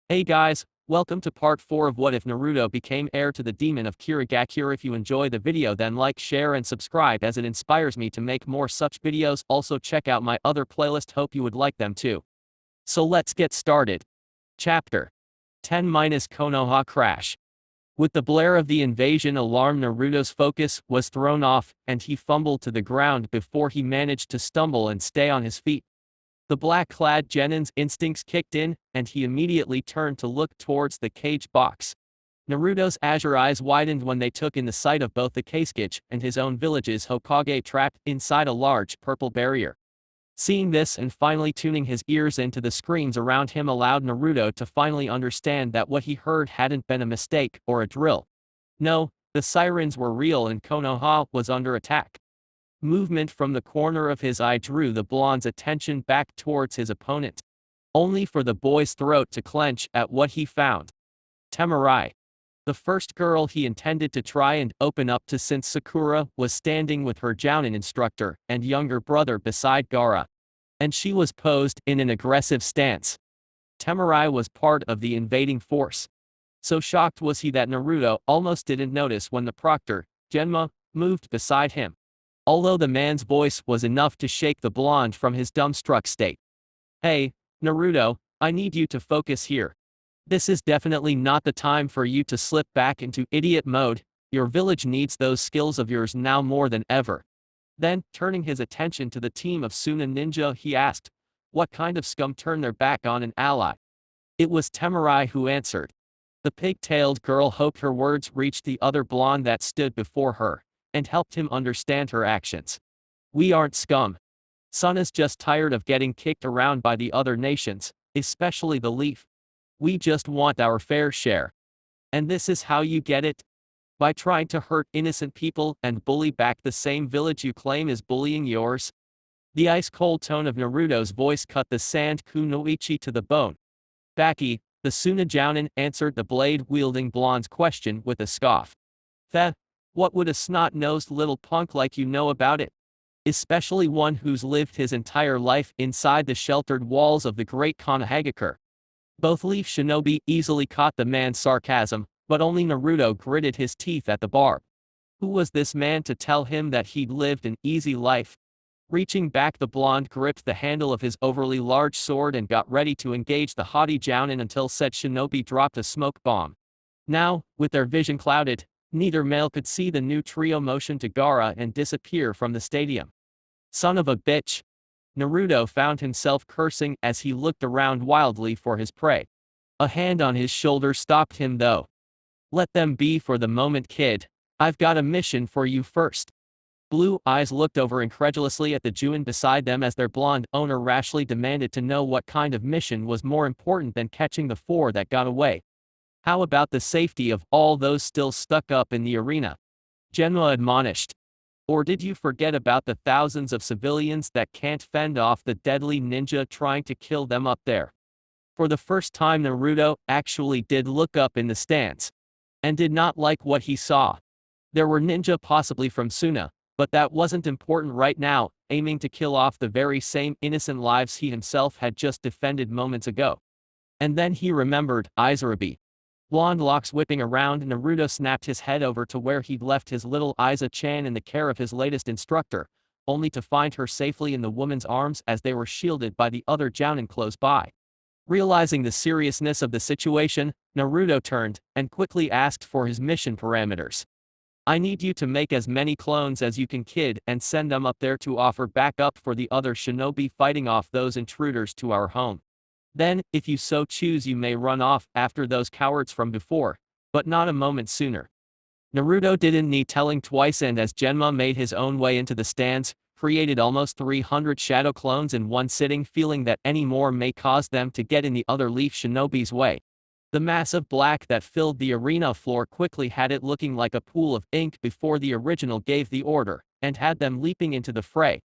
Hey guys, welcome to part 4 of What If Naruto Became Heir to the Demon of Kirigakure. If you enjoy the video then like, share and subscribe as it inspires me to make more such videos. Also check out my other playlist, hope you would like them too. So let's get started. Chapter 10-Konoha Crash. With the blare of the invasion alarm, Naruto's focus was thrown off, and he fumbled to the ground before he managed to stumble and stay on his feet. The black-clad genin's instincts kicked in, and he immediately turned to look towards the cage box. Naruto's azure eyes widened when they took in the sight of both the Kasuke and his own village's Hokage trapped inside a large purple barrier. Seeing this and finally tuning his ears into the screams around him allowed Naruto to finally understand that what he heard hadn't been a mistake or a drill. No, the sirens were real and Konoha was under attack. Movement from the corner of his eye drew the blonde's attention back towards his opponent, only for the boy's throat to clench at what he found. Temari, the first girl he intended to try and open up to since Sakura was standing with her jounin instructor and younger brother beside Gaara, and she was posed in an aggressive stance. Temari was part of the invading force. So shocked was he that Naruto almost didn't notice when the proctor, Genma, moved beside him. Although the man's voice was enough to shake the blonde from his dumbstruck state. Hey, Naruto, I need you to focus here. This is definitely not the time for you to slip back into idiot mode. Your village needs those skills of yours now more than ever. Then, turning his attention to the team of Suna ninja, he asked, what kind of scum turned their back on an ally? It was Temari who answered. The pig-tailed girl hoped her words reached the other blonde that stood before her, and helped him understand her actions. We aren't scum. Suna's just tired of getting kicked around by the other nations, especially the Leaf. We just want our fair share. And this is how you get it? By trying to hurt innocent people and bully back the same village you claim is bullying yours? The ice-cold tone of Naruto's voice cut the Sand Kunoichi to the bone. Baki, the Suna jounin, answered the blade-wielding blonde's question with a scoff. What would a snot-nosed little punk like you know about it? Especially one who's lived his entire life inside the sheltered walls of the great Konohagakure. Both Leaf Shinobi easily caught the man's sarcasm, but only Naruto gritted his teeth at the barb. Who was this man to tell him that he'd lived an easy life? Reaching back, the blonde gripped the handle of his overly large sword and got ready to engage the haughty jounin until said shinobi dropped a smoke bomb. Now, with their vision clouded, neither male could see the new trio motion to Gaara and disappear from the stadium. Son of a bitch! Naruto found himself cursing as he looked around wildly for his prey. A hand on his shoulder stopped him though. Let them be for the moment, kid. I've got a mission for you first. Blue eyes looked over incredulously at the Juin beside them as their blonde owner rashly demanded to know what kind of mission was more important than catching the four that got away. How about the safety of all those still stuck up in the arena? Genma admonished. Or did you forget about the thousands of civilians that can't fend off the deadly ninja trying to kill them up there? For the first time, Naruto actually did look up in the stands. And did not like what he saw. There were ninja possibly from Suna, but that wasn't important right now, aiming to kill off the very same innocent lives he himself had just defended moments ago. And then he remembered Izarabi. Blonde locks whipping around, Naruto snapped his head over to where he'd left his little Aiza-chan in the care of his latest instructor, only to find her safely in the woman's arms as they were shielded by the other jounin close by. Realizing the seriousness of the situation, Naruto turned and quickly asked for his mission parameters. I need you to make as many clones as you can, kid, and send them up there to offer backup for the other shinobi fighting off those intruders to our home. Then, if you so choose, you may run off after those cowards from before, but not a moment sooner. Naruto didn't need telling twice, and as Genma made his own way into the stands, created almost 300 shadow clones in one sitting, feeling that any more may cause them to get in the other Leaf Shinobi's way. The massive black that filled the arena floor quickly had it looking like a pool of ink before the original gave the order, and had them leaping into the fray.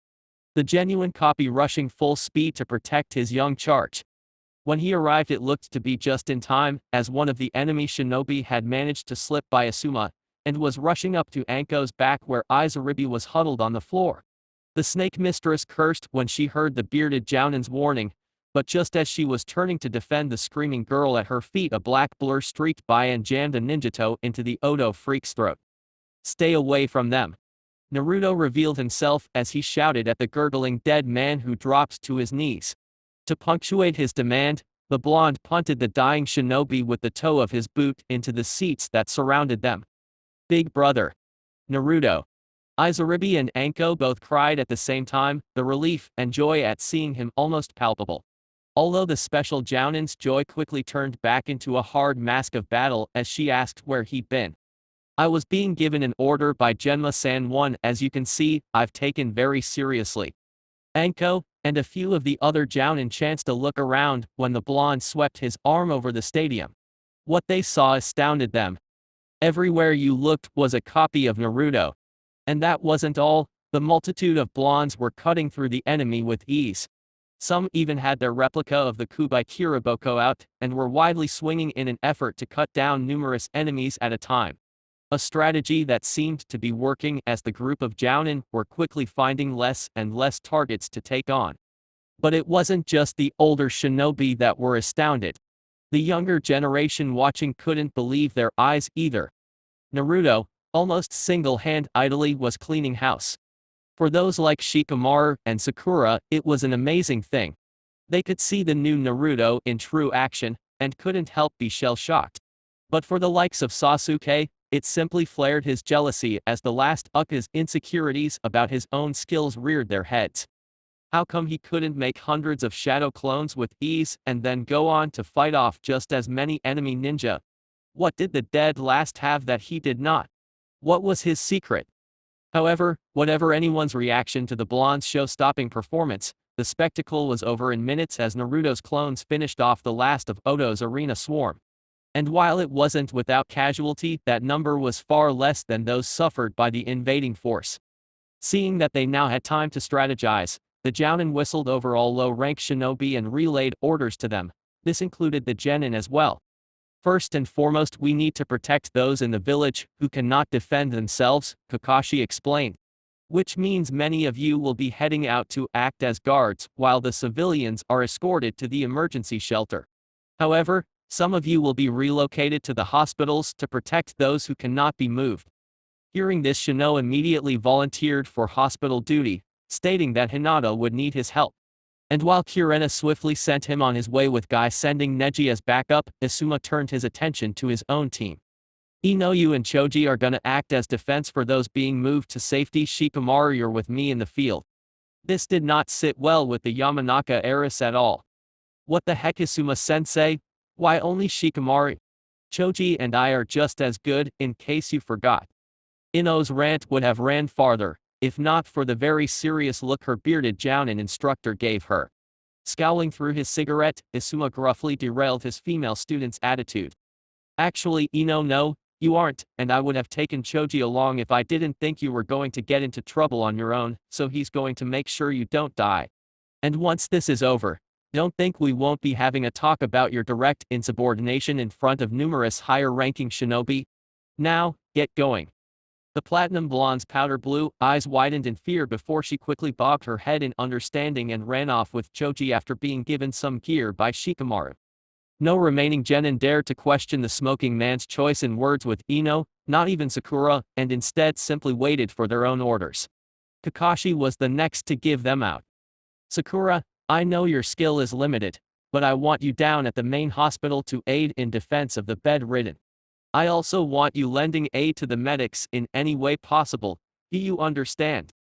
The genuine copy rushing full speed to protect his young charge. When he arrived, it looked to be just in time, as one of the enemy shinobi had managed to slip by Asuma, and was rushing up to Anko's back where Izarabi was huddled on the floor. The snake mistress cursed when she heard the bearded jounin's warning, but just as she was turning to defend the screaming girl at her feet, a black blur streaked by and jammed a ninjato into the Odo freak's throat. "Stay away from them." Naruto revealed himself as he shouted at the gurgling dead man, who dropped to his knees. To punctuate his demand, the blonde punted the dying shinobi with the toe of his boot into the seats that surrounded them. "Big brother." Naruto. Izuribi and Anko both cried at the same time, the relief and joy at seeing him almost palpable. Although the special Jounin's joy quickly turned back into a hard mask of battle as she asked where he'd been. "I was being given an order by Genma-san. One, as you can see, I've taken very seriously." Anko and a few of the other Jounin chanced to look around when the blonde swept his arm over the stadium. What they saw astounded them. Everywhere you looked was a copy of Naruto. And that wasn't all, the multitude of blondes were cutting through the enemy with ease. Some even had their replica of the Kubai Kiriboko out, and were widely swinging in an effort to cut down numerous enemies at a time. A strategy that seemed to be working, as the group of Jounin were quickly finding less and less targets to take on. But it wasn't just the older shinobi that were astounded. The younger generation watching couldn't believe their eyes either. Naruto, almost single-handedly, was cleaning house. For those like Shikamaru and Sakura, it was an amazing thing. They could see the new Naruto in true action, and couldn't help be shell-shocked. But for the likes of Sasuke, it simply flared his jealousy as the last Uka's insecurities about his own skills reared their heads. How come he couldn't make hundreds of shadow clones with ease and then go on to fight off just as many enemy ninja? What did the dead last have that he did not? What was his secret? However, whatever anyone's reaction to the blonde's show-stopping performance, the spectacle was over in minutes as Naruto's clones finished off the last of Odo's arena swarm. And while it wasn't without casualty, that number was far less than those suffered by the invading force. Seeing that they now had time to strategize, the Jounin whistled over all low-rank shinobi and relayed orders to them. This included the genin as well. "First and foremost, we need to protect those in the village who cannot defend themselves," Kakashi explained. "Which means many of you will be heading out to act as guards, while the civilians are escorted to the emergency shelter. However, some of you will be relocated to the hospitals to protect those who cannot be moved." Hearing this, Shino immediately volunteered for hospital duty, stating that Hinata would need his help. And while Kurena swiftly sent him on his way with Guy sending Neji as backup, Isuma turned his attention to his own team. "Ino and Choji are gonna act as defense for those being moved to safety. Shikamaru, you're with me in the field." This did not sit well with the Yamanaka heiress at all. "What the heck, Isuma-sensei? Why only Shikamaru? Choji and I are just as good, in case you forgot." Ino's rant would have ran farther, if not for the very serious look her bearded Jounin instructor gave her. Scowling through his cigarette, Isuma gruffly derailed his female student's attitude. "Actually, Ino, no, you aren't, and I would have taken Choji along if I didn't think you were going to get into trouble on your own, so he's going to make sure you don't die. And once this is over, don't think we won't be having a talk about your direct insubordination in front of numerous higher-ranking shinobi. Now, get going." The platinum blonde's powder blue eyes widened in fear before she quickly bobbed her head in understanding and ran off with Choji after being given some gear by Shikamaru. No remaining genin dared to question the smoking man's choice in words with Ino, not even Sakura, and instead simply waited for their own orders. Kakashi was the next to give them out. "Sakura, I know your skill is limited, but I want you down at the main hospital to aid in defense of the bedridden. I also want you lending aid to the medics in any way possible, do you understand?"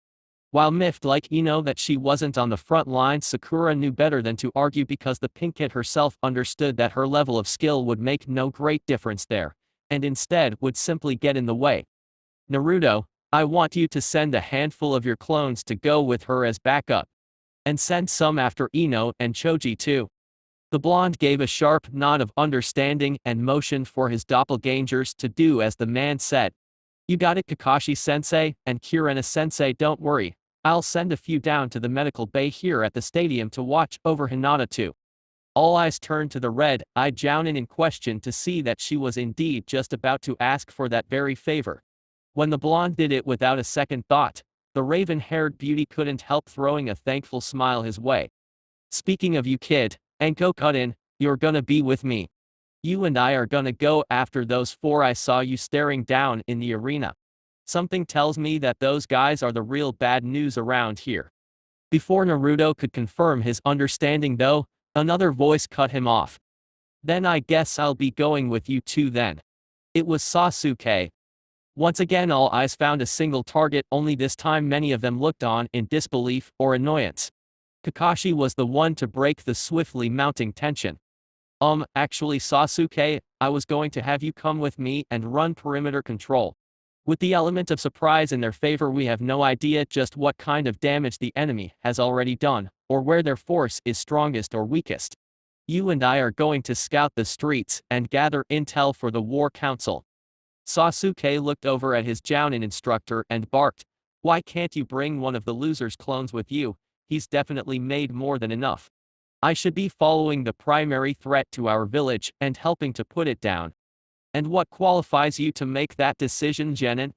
While miffed like Ino that she wasn't on the front lines, Sakura knew better than to argue because the pink kid herself understood that her level of skill would make no great difference there, and instead would simply get in the way. "Naruto, I want you to send a handful of your clones to go with her as backup. And send some after Ino and Choji too." The blonde gave a sharp nod of understanding and motioned for his doppelgangers to do as the man said. "You got it, Kakashi-sensei, and Kurena-sensei, don't worry. I'll send a few down to the medical bay here at the stadium to watch over Hinata too." All eyes turned to the red-eyed Jounin in question to see that she was indeed just about to ask for that very favor. When the blonde did it without a second thought, the raven-haired beauty couldn't help throwing a thankful smile his way. "Speaking of you, kid, Anko cut in, "You're gonna be with me. You and I are gonna go after those four I saw you staring down in the arena. Something tells me that those guys are the real bad news around here." Before Naruto could confirm his understanding though, another voice cut him off. "Then I guess I'll be going with you too then." It was Sasuke. Once again all eyes found a single target, only this time many of them looked on in disbelief or annoyance. Kakashi was the one to break the swiftly mounting tension. Actually Sasuke, I was going to have you come with me and run perimeter control." With the element of surprise in their favor, we have no idea just what kind of damage the enemy has already done, or where their force is strongest or weakest. "You and I are going to scout the streets and gather intel for the war council." Sasuke looked over at his Jounin instructor and barked, "Why can't you bring one of the loser's clones with you? He's definitely made more than enough. I should be following the primary threat to our village and helping to put it down." "And what qualifies you to make that decision, Genin?"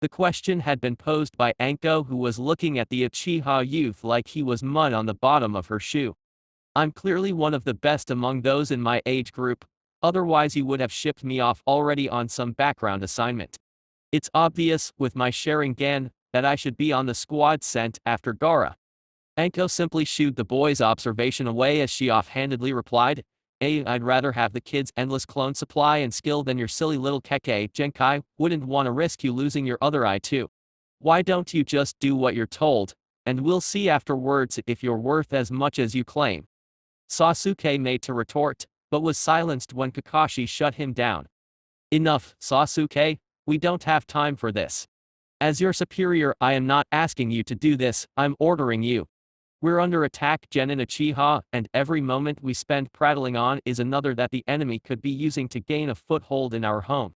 The question had been posed by Anko, who was looking at the Uchiha youth like he was mud on the bottom of her shoe. "I'm clearly one of the best among those in my age group, otherwise you would have shipped me off already on some background assignment. It's obvious, with my Sharingan, that I should be on the squad sent after Gaara." Anko simply shooed the boy's observation away as she offhandedly replied, "I'd rather have the kid's endless clone supply and skill than your silly little Kekkei Genkai. Wouldn't want to risk you losing your other eye too. Why don't you just do what you're told, and we'll see afterwards if you're worth as much as you claim." Sasuke made to retort, but was silenced when Kakashi shut him down. "Enough, Sasuke, we don't have time for this. As your superior I am not asking you to do this, I'm ordering you. We're under attack, Genin Uchiha, and every moment we spend prattling on is another that the enemy could be using to gain a foothold in our home.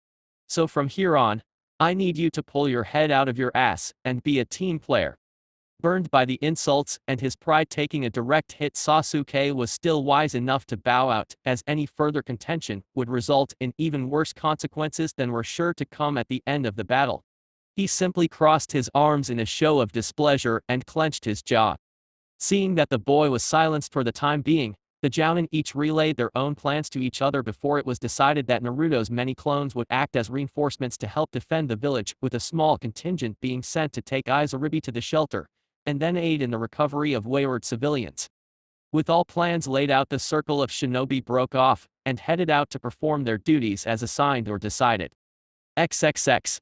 So from here on, I need you to pull your head out of your ass and be a team player." Burned by the insults and his pride taking a direct hit, Sasuke was still wise enough to bow out, as any further contention would result in even worse consequences than were sure to come at the end of the battle. He simply crossed his arms in a show of displeasure and clenched his jaw. Seeing that the boy was silenced for the time being, the Jounin each relayed their own plans to each other before it was decided that Naruto's many clones would act as reinforcements to help defend the village, with a small contingent being sent to take Izuribi to the shelter, and then aid in the recovery of wayward civilians. With all plans laid out, the circle of shinobi broke off, and headed out to perform their duties as assigned or decided. XXX.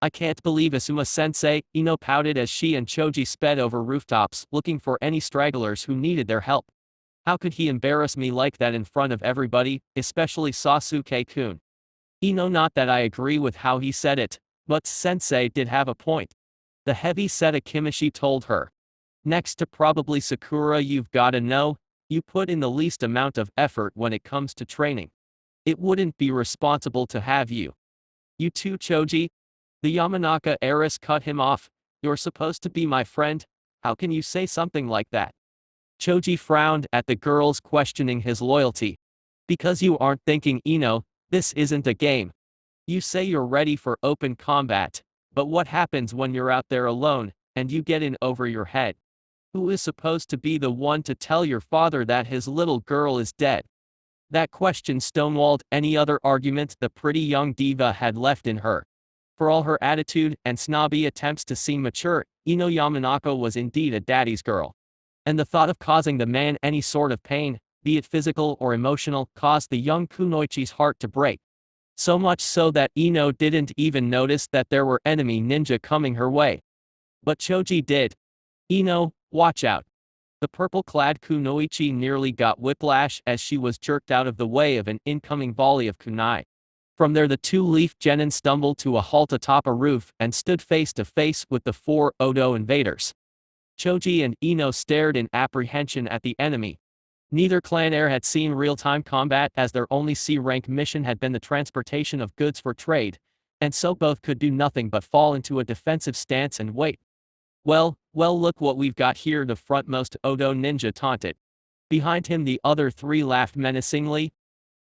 "I can't believe Asuma-sensei," Ino pouted as she and Choji sped over rooftops looking for any stragglers who needed their help. "How could he embarrass me like that in front of everybody, especially Sasuke-kun?" "Ino, not that I agree with how he said it, but sensei did have a point," the heavy-set Akimishi told her. "Next to probably Sakura, you've gotta know, you put in the least amount of effort when it comes to training. It wouldn't be responsible to have you." "You too, Choji?" The Yamanaka heiress cut him off. "You're supposed to be my friend, how can you say something like that?" Choji frowned at the girls questioning his loyalty. "Because you aren't thinking, Ino, this isn't a game. You say you're ready for open combat, but what happens when you're out there alone, and you get in over your head? Who is supposed to be the one to tell your father that his little girl is dead?" That question stonewalled any other argument the pretty young diva had left in her. For all her attitude and snobby attempts to seem mature, Ino Yamanaka was indeed a daddy's girl. And the thought of causing the man any sort of pain, be it physical or emotional, caused the young kunoichi's heart to break. So much so that Ino didn't even notice that there were enemy ninja coming her way. But Choji did. "Ino, watch out." The purple-clad kunoichi nearly got whiplash as she was jerked out of the way of an incoming volley of kunai. From there the two-leaf genin stumbled to a halt atop a roof and stood face to face with the four Odo invaders. Choji and Ino stared in apprehension at the enemy. Neither clan heir had seen real-time combat, as their only C-rank mission had been the transportation of goods for trade, and so both could do nothing but fall into a defensive stance and wait. Well, look what we've got here," the frontmost Odo ninja taunted. Behind him the other three laughed menacingly.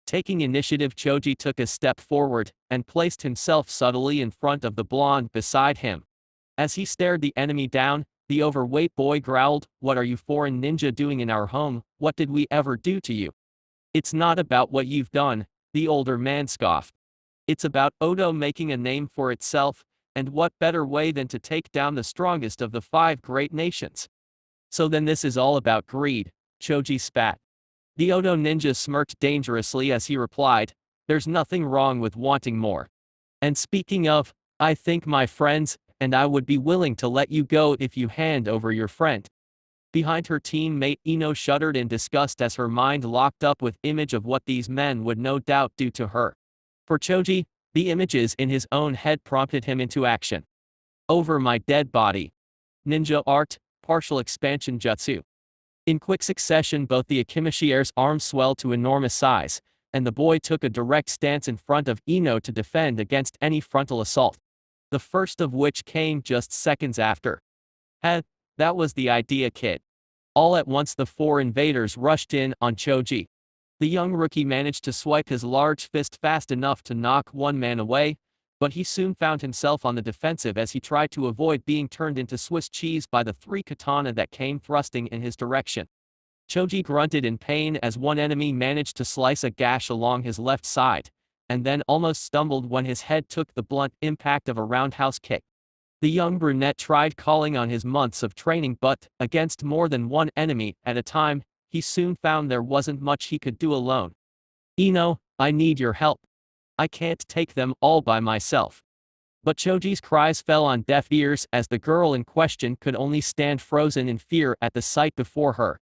Taking initiative, Choji took a step forward, and placed himself subtly in front of the blonde beside him. As he stared the enemy down, The overweight boy growled, "What are you foreign ninja doing in our home? What did we ever do to you?" "It's not about what you've done," the older man scoffed. "It's about Odo making a name for itself, and what better way than to take down the strongest of the 5 great nations?" "So then this is all about greed," Choji spat. The Odo ninja smirked dangerously as he replied, "There's nothing wrong with wanting more. And speaking of, I think my friends, and I would be willing to let you go if you hand over your friend." Behind her teammate Ino shuddered in disgust as her mind locked up with image of what these men would no doubt do to her. For Choji, the images in his own head prompted him into action. "Over my dead body." Ninja art, partial expansion jutsu. In quick succession both the Akimishi's arms swelled to enormous size, and the boy took a direct stance in front of Ino to defend against any frontal assault. The first of which came just seconds after. That was the idea, kid. All at once the 4 invaders rushed in on Choji. The young rookie managed to swipe his large fist fast enough to knock one man away, but he soon found himself on the defensive as he tried to avoid being turned into Swiss cheese by the 3 katana that came thrusting in his direction. Choji grunted in pain as one enemy managed to slice a gash along his left side, and then almost stumbled when his head took the blunt impact of a roundhouse kick. The young brunette tried calling on his months of training but, against more than one enemy at a time, he soon found there wasn't much he could do alone. "Ino, I need your help. I can't take them all by myself." But Choji's cries fell on deaf ears as the girl in question could only stand frozen in fear at the sight before her.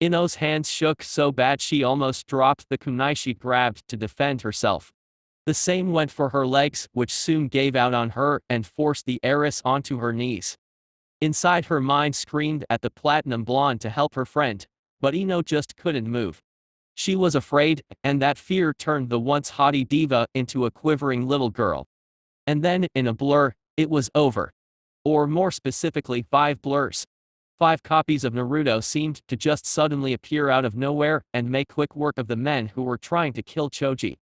Ino's hands shook so bad she almost dropped the kunai she grabbed to defend herself. The same went for her legs, which soon gave out on her and forced the heiress onto her knees. Inside her mind screamed at the platinum blonde to help her friend, but Ino just couldn't move. She was afraid, and that fear turned the once haughty diva into a quivering little girl. And then, in a blur, it was over. Or more specifically 5 blurs. 5 copies of Naruto seemed to just suddenly appear out of nowhere and make quick work of the men who were trying to kill Choji.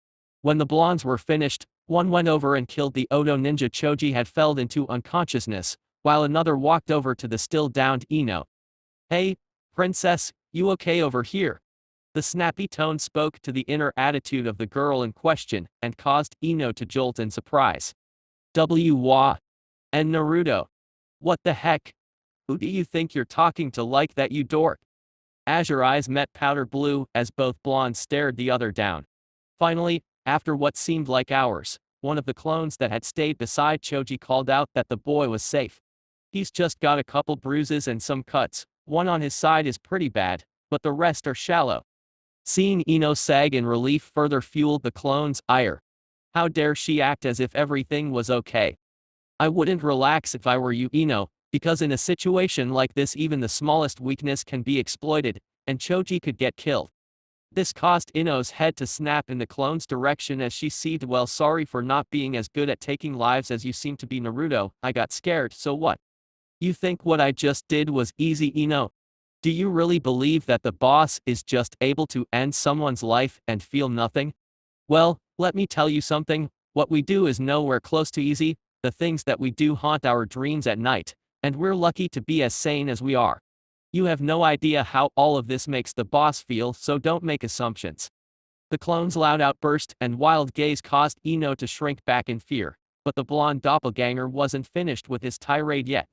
When the blondes were finished, one went over and killed the Odo ninja Choji had felled into unconsciousness, while another walked over to the still downed Ino. "Hey, princess, you okay over here?" The snappy tone spoke to the inner attitude of the girl in question and caused Ino to jolt in surprise. "Wah. And Naruto. What the heck? Who do you think you're talking to like that, you dork?" Azure eyes met powder blue as both blondes stared the other down. Finally, after what seemed like hours, one of the clones that had stayed beside Choji called out that the boy was safe. "He's just got a couple bruises and some cuts, one on his side is pretty bad, but the rest are shallow." Seeing Ino sag in relief further fueled the clone's ire. How dare she act as if everything was okay? "I wouldn't relax if I were you, Ino, because in a situation like this even the smallest weakness can be exploited, and Choji could get killed." This caused Ino's head to snap in the clone's direction as she seethed. "Well, sorry for not being as good at taking lives as you seem to be, Naruto. I got scared, so what? You think what I just did was easy, Ino? Do you really believe that the boss is just able to end someone's life and feel nothing? Well, let me tell you something, what we do is nowhere close to easy, the things that we do haunt our dreams at night, and we're lucky to be as sane as we are. You have no idea how all of this makes the boss feel, so don't make assumptions." The clone's loud outburst and wild gaze caused Ino to shrink back in fear, but the blonde doppelganger wasn't finished with his tirade yet.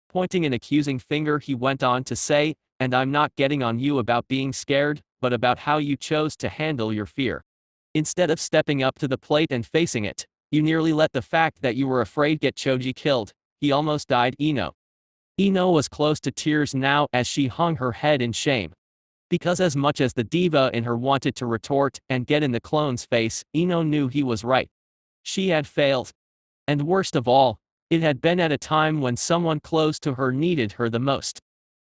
Pointing an accusing finger he went on to say, "And I'm not getting on you about being scared, but about how you chose to handle your fear. Instead of stepping up to the plate and facing it, you nearly let the fact that you were afraid get Choji killed. He almost died, Ino." Ino was close to tears now as she hung her head in shame. Because as much as the diva in her wanted to retort and get in the clone's face, Ino knew he was right. She had failed. And worst of all, it had been at a time when someone close to her needed her the most.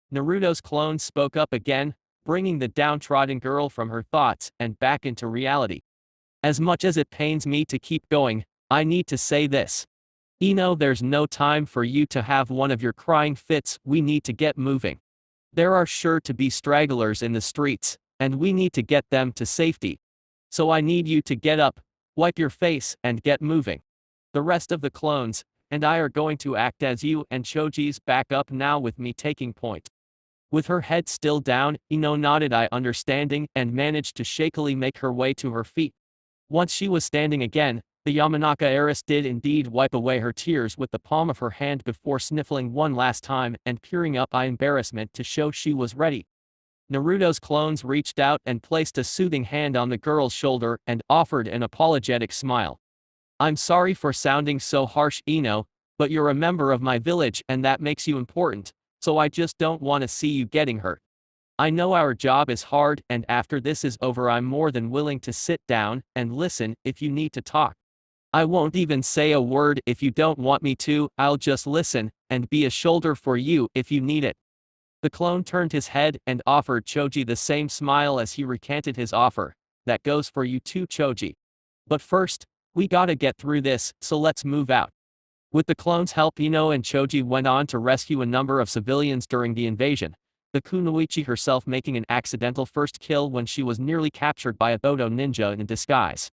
Naruto's clone spoke up again, bringing the downtrodden girl from her thoughts and back into reality. "As much as it pains me to keep going, I need to say this. Ino, there's no time for you to have one of your crying fits, we need to get moving. There are sure to be stragglers in the streets, and we need to get them to safety. So I need you to get up, wipe your face, and get moving." The rest of the clones, and I are going to act as you and Choji's backup now with me taking point." With her head still down, Ino nodded I understanding and managed to shakily make her way to her feet. Once she was standing again, the Yamanaka heiress did indeed wipe away her tears with the palm of her hand before sniffling one last time and peering up in embarrassment to show she was ready. Naruto's clones reached out and placed a soothing hand on the girl's shoulder and offered an apologetic smile. "I'm sorry for sounding so harsh, Ino, but you're a member of my village and that makes you important, so I just don't want to see you getting hurt. I know our job is hard and after this is over I'm more than willing to sit down and listen if you need to talk. I won't even say a word if you don't want me to, I'll just listen and be a shoulder for you if you need it." The clone turned his head and offered Choji the same smile as he recanted his offer. "That goes for you too, Choji. But first, we gotta get through this, so let's move out." With the clone's help, Ino and Choji went on to rescue a number of civilians during the invasion, the kunoichi herself making an accidental first kill when she was nearly captured by a Bodo ninja in disguise.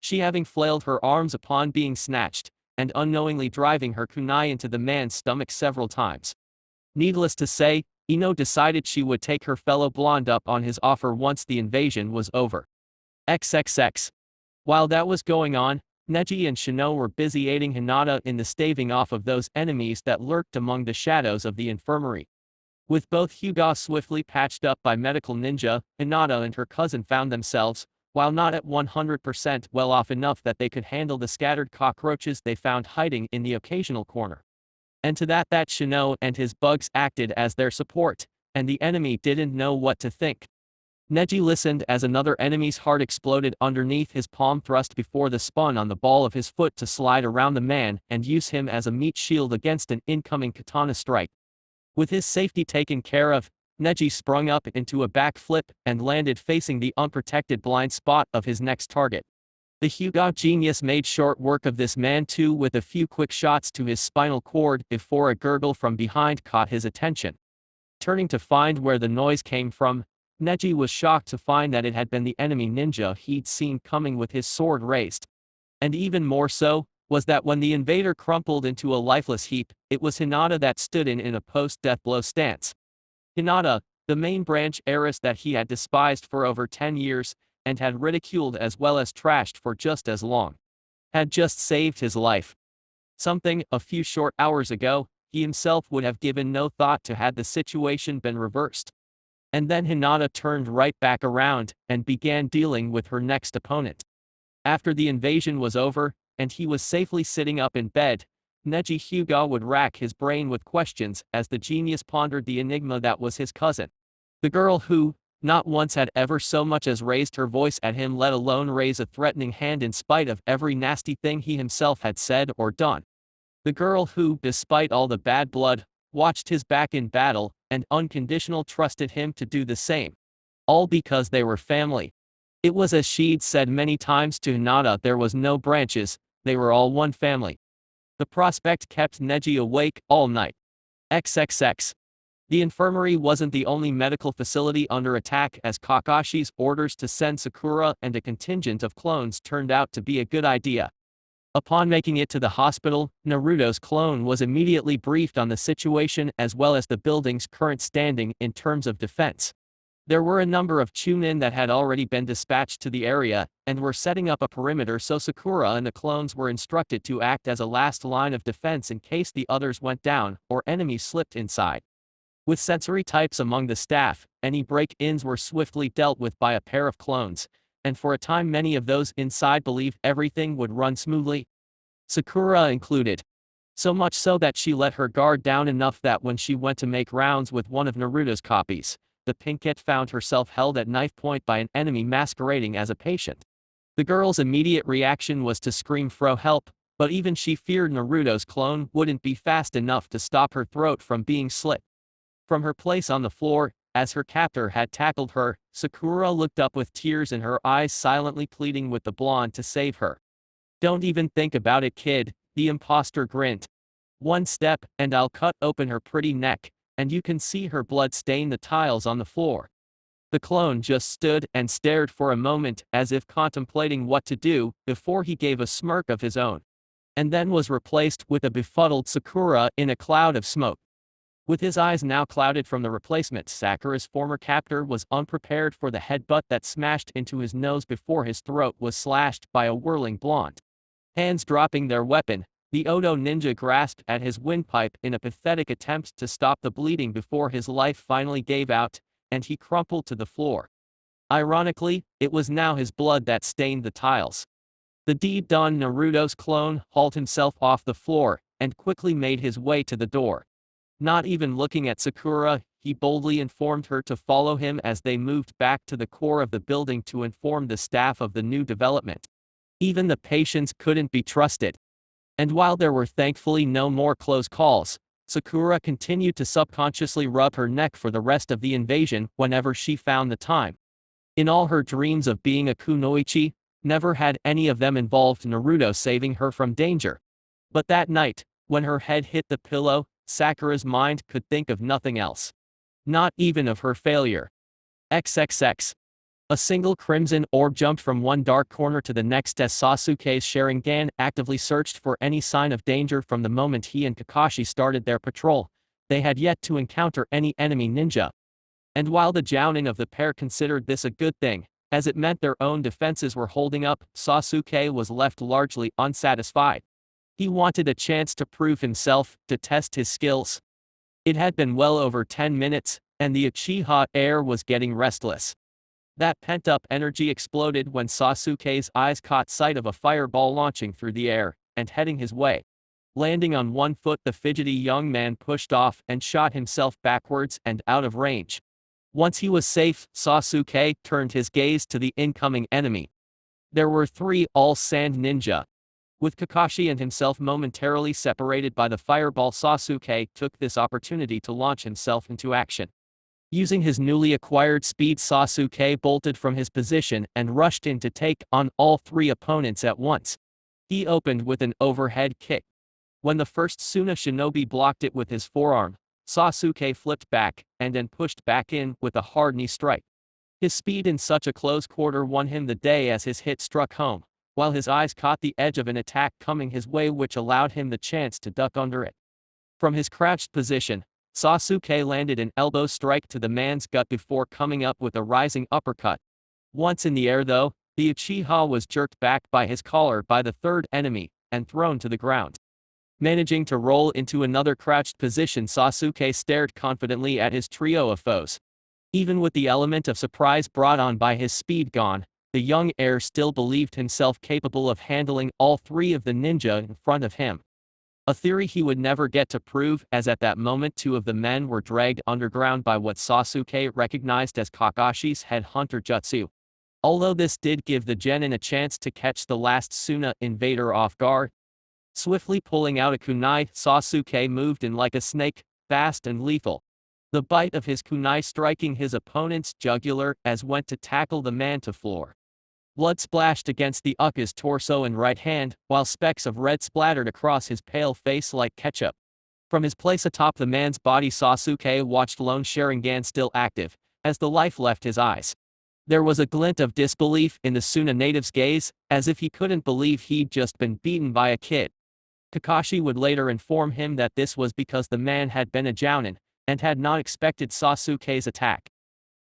She having flailed her arms upon being snatched, and unknowingly driving her kunai into the man's stomach several times. Needless to say, Ino decided she would take her fellow blonde up on his offer once the invasion was over. XXX. While that was going on, Neji and Shino were busy aiding Hinata in the staving off of those enemies that lurked among the shadows of the infirmary. With both Hyuga swiftly patched up by medical ninja, Hinata and her cousin found themselves, while not at 100% well off enough that they could handle the scattered cockroaches they found hiding in the occasional corner. And to that Shino and his bugs acted as their support, and the enemy didn't know what to think. Neji listened as another enemy's heart exploded underneath his palm, thrust before the spun on the ball of his foot to slide around the man and use him as a meat shield against an incoming katana strike. With his safety taken care of, Neji sprung up into a backflip and landed facing the unprotected blind spot of his next target. The Hyuga genius made short work of this man too, with a few quick shots to his spinal cord before a gurgle from behind caught his attention. Turning to find where the noise came from, Neji was shocked to find that it had been the enemy ninja he'd seen coming with his sword raised. And even more so, was that when the invader crumpled into a lifeless heap, it was Hinata that stood in a post-death blow stance. Hinata, the main branch heiress that he had despised for over 10 years, and had ridiculed as well as trashed for just as long, had just saved his life. Something, a few short hours ago, he himself would have given no thought to had the situation been reversed. And then Hinata turned right back around and began dealing with her next opponent. After the invasion was over, and he was safely sitting up in bed, Neji Hyuga would rack his brain with questions as the genius pondered the enigma that was his cousin. The girl who, not once had ever so much as raised her voice at him, let alone raise a threatening hand in spite of every nasty thing he himself had said or done. The girl who, despite all the bad blood, watched his back in battle, and unconditional trusted him to do the same. All because they were family. It was as she'd said many times to Hinata, there was no branches, they were all one family. The prospect kept Neji awake all night. XXX. The infirmary wasn't the only medical facility under attack, as Kakashi's orders to send Sakura and a contingent of clones turned out to be a good idea. Upon making it to the hospital, Naruto's clone was immediately briefed on the situation as well as the building's current standing in terms of defense. There were a number of Chunin that had already been dispatched to the area, and were setting up a perimeter, so Sakura and the clones were instructed to act as a last line of defense in case the others went down or enemies slipped inside. With sensory types among the staff, any break-ins were swiftly dealt with by a pair of clones, and for a time many of those inside believed everything would run smoothly, Sakura included. So much so that she let her guard down enough that when she went to make rounds with one of Naruto's copies, the pinkette found herself held at knife point by an enemy masquerading as a patient. The girl's immediate reaction was to scream for help, but even she feared Naruto's clone wouldn't be fast enough to stop her throat from being slit. From her place on the floor, as her captor had tackled her, Sakura looked up with tears in her eyes, silently pleading with the blonde to save her. "Don't even think about it, kid," the imposter grinned. "One step, and I'll cut open her pretty neck, and you can see her blood stain the tiles on the floor." The clone just stood and stared for a moment as if contemplating what to do, before he gave a smirk of his own. and then was replaced with a befuddled Sakura in a cloud of smoke. With his eyes now clouded from the replacement, Sakura's former captor was unprepared for the headbutt that smashed into his nose before his throat was slashed by a whirling blonde. Hands dropping their weapon, the Odo ninja grasped at his windpipe in a pathetic attempt to stop the bleeding before his life finally gave out, and he crumpled to the floor. Ironically, it was now his blood that stained the tiles. The deed done. Naruto's clone hauled himself off the floor, and quickly made his way to the door. Not even looking at Sakura, he boldly informed her to follow him as they moved back to the core of the building to inform the staff of the new development. Even the patients couldn't be trusted. And while there were thankfully no more close calls, Sakura continued to subconsciously rub her neck for the rest of the invasion whenever she found the time. In all her dreams of being a kunoichi, never had any of them involved Naruto saving her from danger. But that night, when her head hit the pillow, Sakura's mind could think of nothing else. Not even of her failure. XXX. A single crimson orb jumped from one dark corner to the next as Sasuke's Sharingan actively searched for any sign of danger from the moment he and Kakashi started their patrol. They had yet to encounter any enemy ninja. And while the Jounin of the pair considered this a good thing, as it meant their own defenses were holding up, Sasuke was left largely unsatisfied. He wanted a chance to prove himself, to test his skills. It had been well over 10 minutes, and the Uchiha heir was getting restless. That pent-up energy exploded when Sasuke's eyes caught sight of a fireball launching through the air, and heading his way. Landing on one foot, the fidgety young man pushed off and shot himself backwards and out of range. Once he was safe, Sasuke turned his gaze to the incoming enemy. There were 3 all-sand ninja. With Kakashi and himself momentarily separated by the fireball, Sasuke took this opportunity to launch himself into action. Using his newly acquired speed, Sasuke bolted from his position and rushed in to take on all 3 opponents at once. He opened with an overhead kick. When the first Suna shinobi blocked it with his forearm, Sasuke flipped back, and then pushed back in with a hard knee strike. His speed in such a close quarter won him the day as his hit struck home, while his eyes caught the edge of an attack coming his way which allowed him the chance to duck under it. From his crouched position, Sasuke landed an elbow strike to the man's gut before coming up with a rising uppercut. Once in the air though, the Uchiha was jerked back by his collar by the 3rd enemy, and thrown to the ground. Managing to roll into another crouched position, Sasuke stared confidently at his trio of foes. Even with the element of surprise brought on by his speed gone, the young heir still believed himself capable of handling all 3 of the ninja in front of him. A theory he would never get to prove, as at that moment 2 of the men were dragged underground by what Sasuke recognized as Kakashi's headhunter jutsu. Although this did give the genin a chance to catch the last Suna invader off guard. Swiftly pulling out a kunai, Sasuke moved in like a snake, fast and lethal. The bite of his kunai striking his opponent's jugular as went to tackle the man to floor. Blood splashed against the Uka's torso and right hand, while specks of red splattered across his pale face like ketchup. From his place atop the man's body, Sasuke watched lone Sharingan still active, as the life left his eyes. There was a glint of disbelief in the Suna native's gaze, as if he couldn't believe he'd just been beaten by a kid. Kakashi would later inform him that this was because the man had been a Jounin, and had not expected Sasuke's attack.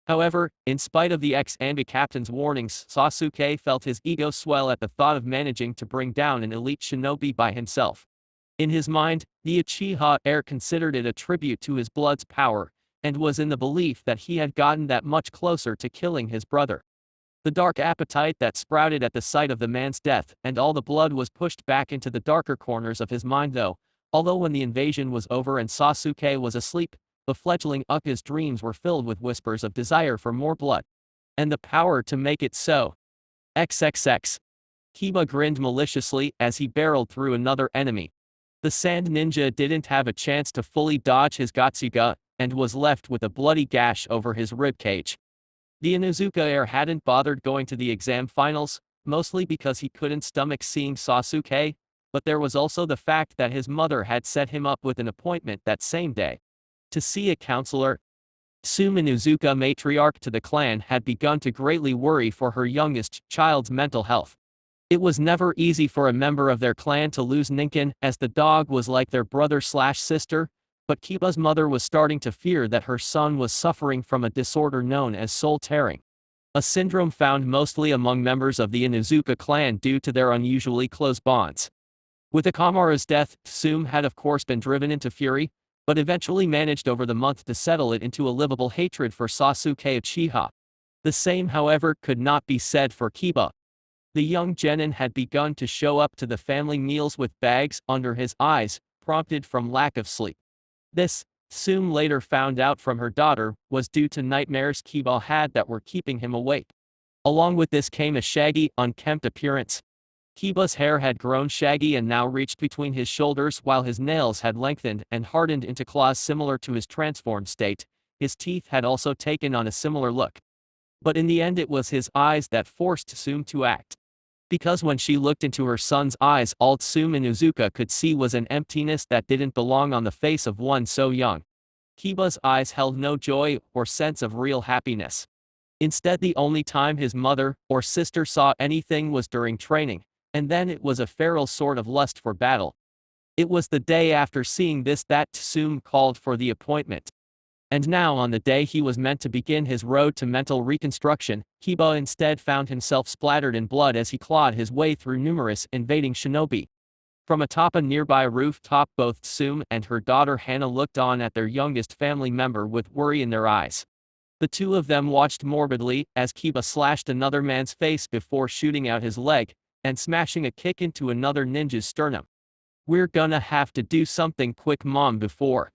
However, in spite of the ex-Anbi captain's warnings, Sasuke felt his ego swell at the thought of managing to bring down an elite shinobi by himself. In his mind, the Uchiha heir considered it a tribute to his blood's power, and was in the belief that he had gotten that much closer to killing his brother. The dark appetite that sprouted at the sight of the man's death and all the blood was pushed back into the darker corners of his mind although when the invasion was over and Sasuke was asleep, the fledgling Uka's dreams were filled with whispers of desire for more blood. And the power to make it so. XXX. Kiba grinned maliciously as he barreled through another enemy. The sand ninja didn't have a chance to fully dodge his Gotsuga, and was left with a bloody gash over his ribcage. The Inuzuka heir hadn't bothered going to the exam finals, mostly because he couldn't stomach seeing Sasuke, but there was also the fact that his mother had set him up with an appointment that same day. To see a counselor. Sum Inuzuka, matriarch to the clan, had begun to greatly worry for her youngest child's mental health. It was never easy for a member of their clan to lose Ninken, as the dog was like their brother/sister, but Kiba's mother was starting to fear that her son was suffering from a disorder known as soul tearing, a syndrome found mostly among members of the Inuzuka clan due to their unusually close bonds. With Akamaru's death, Tsume had of course been driven into fury, but eventually managed over the month to settle it into a livable hatred for Sasuke Uchiha. The same, however, could not be said for Kiba. The young genin had begun to show up to the family meals with bags under his eyes, prompted from lack of sleep. This, Tsume later found out from her daughter, was due to nightmares Kiba had that were keeping him awake. Along with this came a shaggy, unkempt appearance. Kiba's hair had grown shaggy and now reached between his shoulders, while his nails had lengthened and hardened into claws similar to his transformed state. His teeth had also taken on a similar look. But in the end it was his eyes that forced Tsume to act. Because when she looked into her son's eyes, all Tsume Inuzuka could see was an emptiness that didn't belong on the face of one so young. Kiba's eyes held no joy or sense of real happiness. Instead, the only time his mother or sister saw anything was during training, and then it was a feral sort of lust for battle. It was the day after seeing this that Tsume called for the appointment. And now, on the day he was meant to begin his road to mental reconstruction, Kiba instead found himself splattered in blood as he clawed his way through numerous invading shinobi. From atop a nearby rooftop, both Tsume and her daughter Hana looked on at their youngest family member with worry in their eyes. The two of them watched morbidly as Kiba slashed another man's face before shooting out his leg and smashing a kick into another ninja's sternum. "We're gonna have to do something quick, Mom, before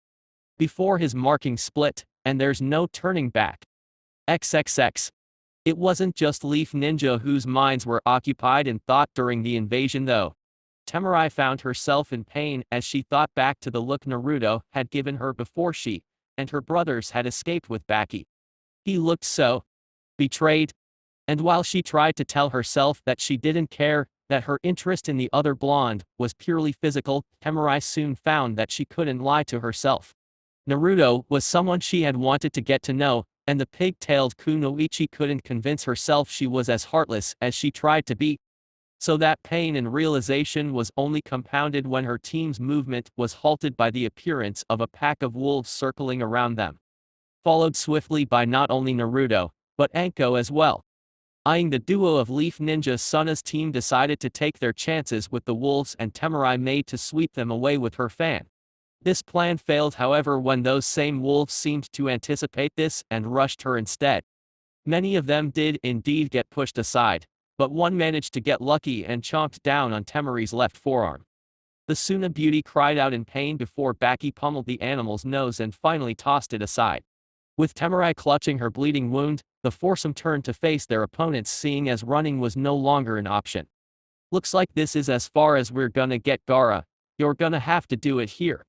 his marking split, and there's no turning back. XXX. It wasn't just Leaf Ninja whose minds were occupied in thought during the invasion though. Temari found herself in pain as she thought back to the look Naruto had given her before she and her brothers had escaped with Baki. He looked so betrayed. And while she tried to tell herself that she didn't care, that her interest in the other blonde was purely physical, Temari soon found that she couldn't lie to herself. Naruto was someone she had wanted to get to know, and the pig-tailed kunoichi couldn't convince herself she was as heartless as she tried to be. So that pain and realization was only compounded when her team's movement was halted by the appearance of a pack of wolves circling around them, followed swiftly by not only Naruto, but Anko as well. Eyeing the duo of Leaf Ninja, Suna's team decided to take their chances with the wolves, and Temari made to sweep them away with her fan. This plan failed, however, when those same wolves seemed to anticipate this and rushed her instead. Many of them did indeed get pushed aside, but one managed to get lucky and chomped down on Temari's left forearm. The Suna beauty cried out in pain before Baki pummeled the animal's nose and finally tossed it aside. With Temari clutching her bleeding wound, the foursome turned to face their opponents, seeing as running was no longer an option. "Looks like this is as far as we're gonna get, Gaara. You're gonna have to do it here."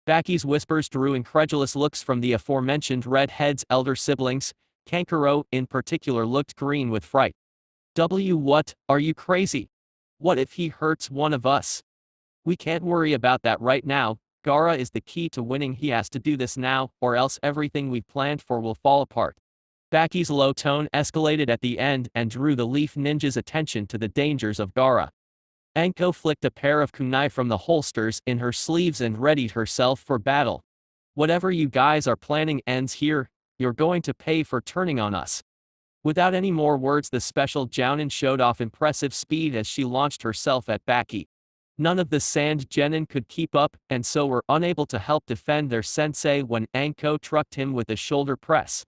Baki's whispers drew incredulous looks from the aforementioned redhead's elder siblings. Kankuro, in particular, looked green with fright. What, are you crazy? What if he hurts one of us? We can't worry about that right now. Gaara is the key to winning. He has to do this now, or else everything we've planned for will fall apart. Baki's low tone escalated at the end and drew the Leaf Ninja's attention to the dangers of Gaara. Anko flicked a pair of kunai from the holsters in her sleeves and readied herself for battle. "Whatever you guys are planning ends here. You're going to pay for turning on us." Without any more words, the special Jounin showed off impressive speed as she launched herself at Baki. None of the sand genin could keep up, and so were unable to help defend their sensei when Anko trucked him with a shoulder press.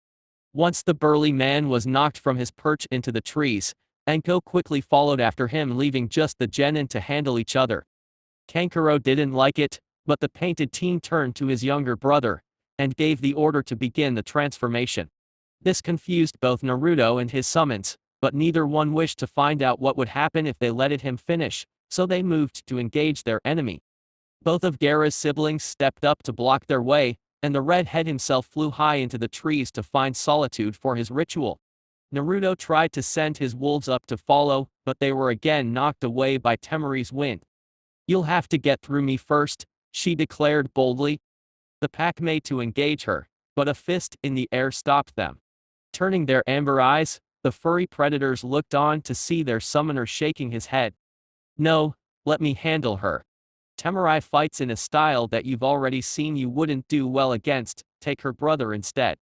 Once the burly man was knocked from his perch into the trees, Anko quickly followed after him, leaving just the genin to handle each other. Kankuro didn't like it, but the painted teen turned to his younger brother and gave the order to begin the transformation. This confused both Naruto and his summons, but neither one wished to find out what would happen if they let him finish, so they moved to engage their enemy. Both of Gaara's siblings stepped up to block their way, and the redhead himself flew high into the trees to find solitude for his ritual. Naruto tried to send his wolves up to follow, but they were again knocked away by Temari's wind. "You'll have to get through me first," she declared boldly. The pack made to engage her, but a fist in the air stopped them. Turning their amber eyes, The furry predators looked on to see their summoner shaking his head. No, let me handle her. Temari fights in a style that you've already seen you wouldn't do well against, take her brother instead.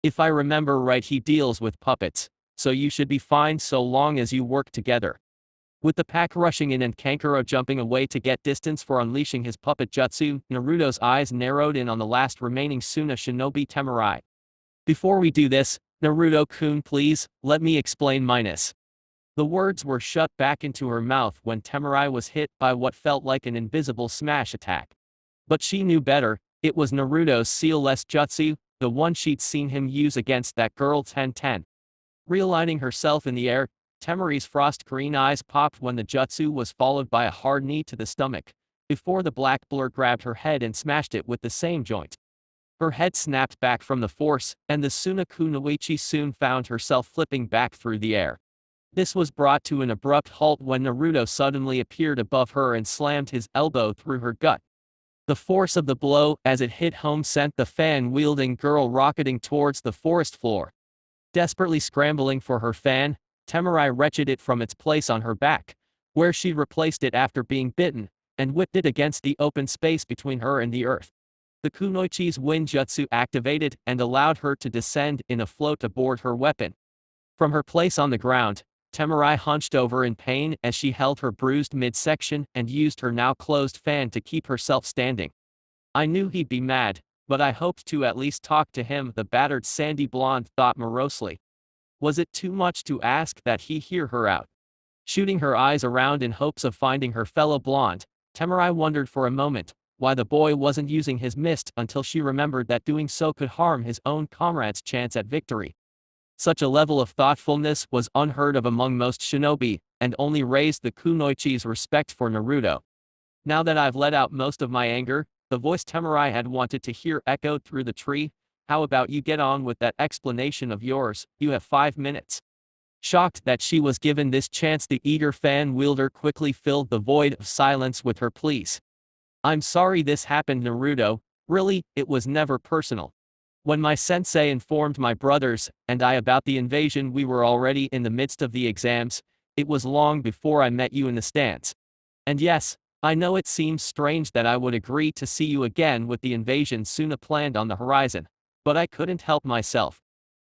If I remember right, he deals with puppets, so you should be fine so long as you work together. With the pack rushing in and Kankuro jumping away to get distance for unleashing his puppet jutsu, Naruto's eyes narrowed in on the last remaining Suna shinobi Temari. Before we do this, Naruto-kun, please, let me explain minus. The words were shut back into her mouth when Temari was hit by what felt like an invisible smash attack. But she knew better, it was Naruto's sealless jutsu, the one she'd seen him use against that girl Tenten. Realigning herself in the air, Temari's frost green eyes popped when the jutsu was followed by a hard knee to the stomach, before the black blur grabbed her head and smashed it with the same joint. Her head snapped back from the force, and the Tsunaku Noichi soon found herself flipping back through the air. This was brought to an abrupt halt when Naruto suddenly appeared above her and slammed his elbow through her gut. The force of the blow as it hit home sent the fan-wielding girl rocketing towards the forest floor. Desperately scrambling for her fan, Temari wrenched it from its place on her back, where she replaced it after being bitten, and whipped it against the open space between her and the earth. The Kunoichi's wind jutsu activated and allowed her to descend in a float aboard her weapon. From her place on the ground, Temari hunched over in pain as she held her bruised midsection and used her now closed fan to keep herself standing. I knew he'd be mad, but I hoped to at least talk to him, the battered sandy blonde thought morosely. Was it too much to ask that he hear her out? Shooting her eyes around in hopes of finding her fellow blonde, Temari wondered for a moment why the boy wasn't using his mist until she remembered that doing so could harm his own comrade's chance at victory. Such a level of thoughtfulness was unheard of among most shinobi, and only raised the Kunoichi's respect for Naruto. Now that I've let out most of my anger, the voice Temari had wanted to hear echoed through the tree. How about you get on with that explanation of yours, you have 5 minutes. Shocked that she was given this chance, the eager fan wielder quickly filled the void of silence with her pleas. I'm sorry this happened, Naruto, really, it was never personal. When my sensei informed my brothers and I about the invasion, we were already in the midst of the exams. It was long before I met you in the stands. And yes, I know it seems strange that I would agree to see you again with the invasion soon planned on the horizon, but I couldn't help myself.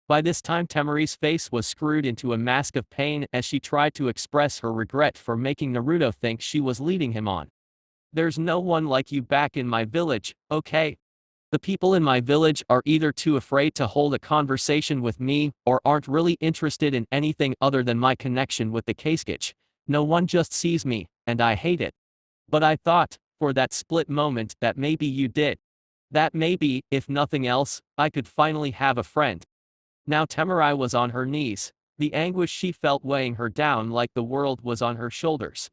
By this time Temari's face was screwed into a mask of pain as she tried to express her regret for making Naruto think she was leading him on. There's no one like you back in my village, okay? The people in my village are either too afraid to hold a conversation with me or aren't really interested in anything other than my connection with the Kasuke. No one just sees me, and I hate it. But I thought, for that split moment, that maybe you did. That maybe, if nothing else, I could finally have a friend. Now Temari was on her knees, the anguish she felt weighing her down like the world was on her shoulders.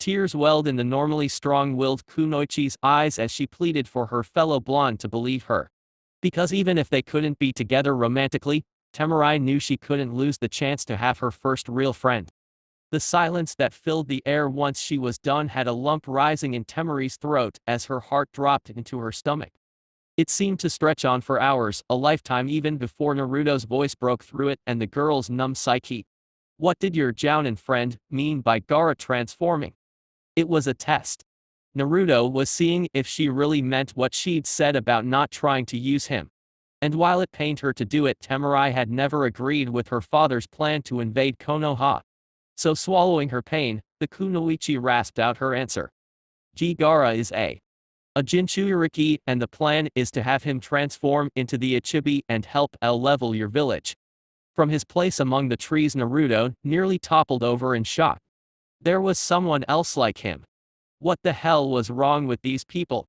Tears welled in the normally strong-willed Kunoichi's eyes as she pleaded for her fellow blonde to believe her. Because even if they couldn't be together romantically, Temari knew she couldn't lose the chance to have her first real friend. The silence that filled the air once she was done had a lump rising in Temari's throat as her heart dropped into her stomach. It seemed to stretch on for hours, a lifetime, even before Naruto's voice broke through it and the girl's numb psyche. What did your jounin friend mean by Gaara transforming? It was a test. Naruto was seeing if she really meant what she'd said about not trying to use him. And while it pained her to do it, Temari had never agreed with her father's plan to invade Konoha. So swallowing her pain, the Kunoichi rasped out her answer. Gaara is a Jinchuriki, and the plan is to have him transform into the Ichibi and help level your village. From his place among the trees, Naruto nearly toppled over in shock. There was someone else like him. What the hell was wrong with these people?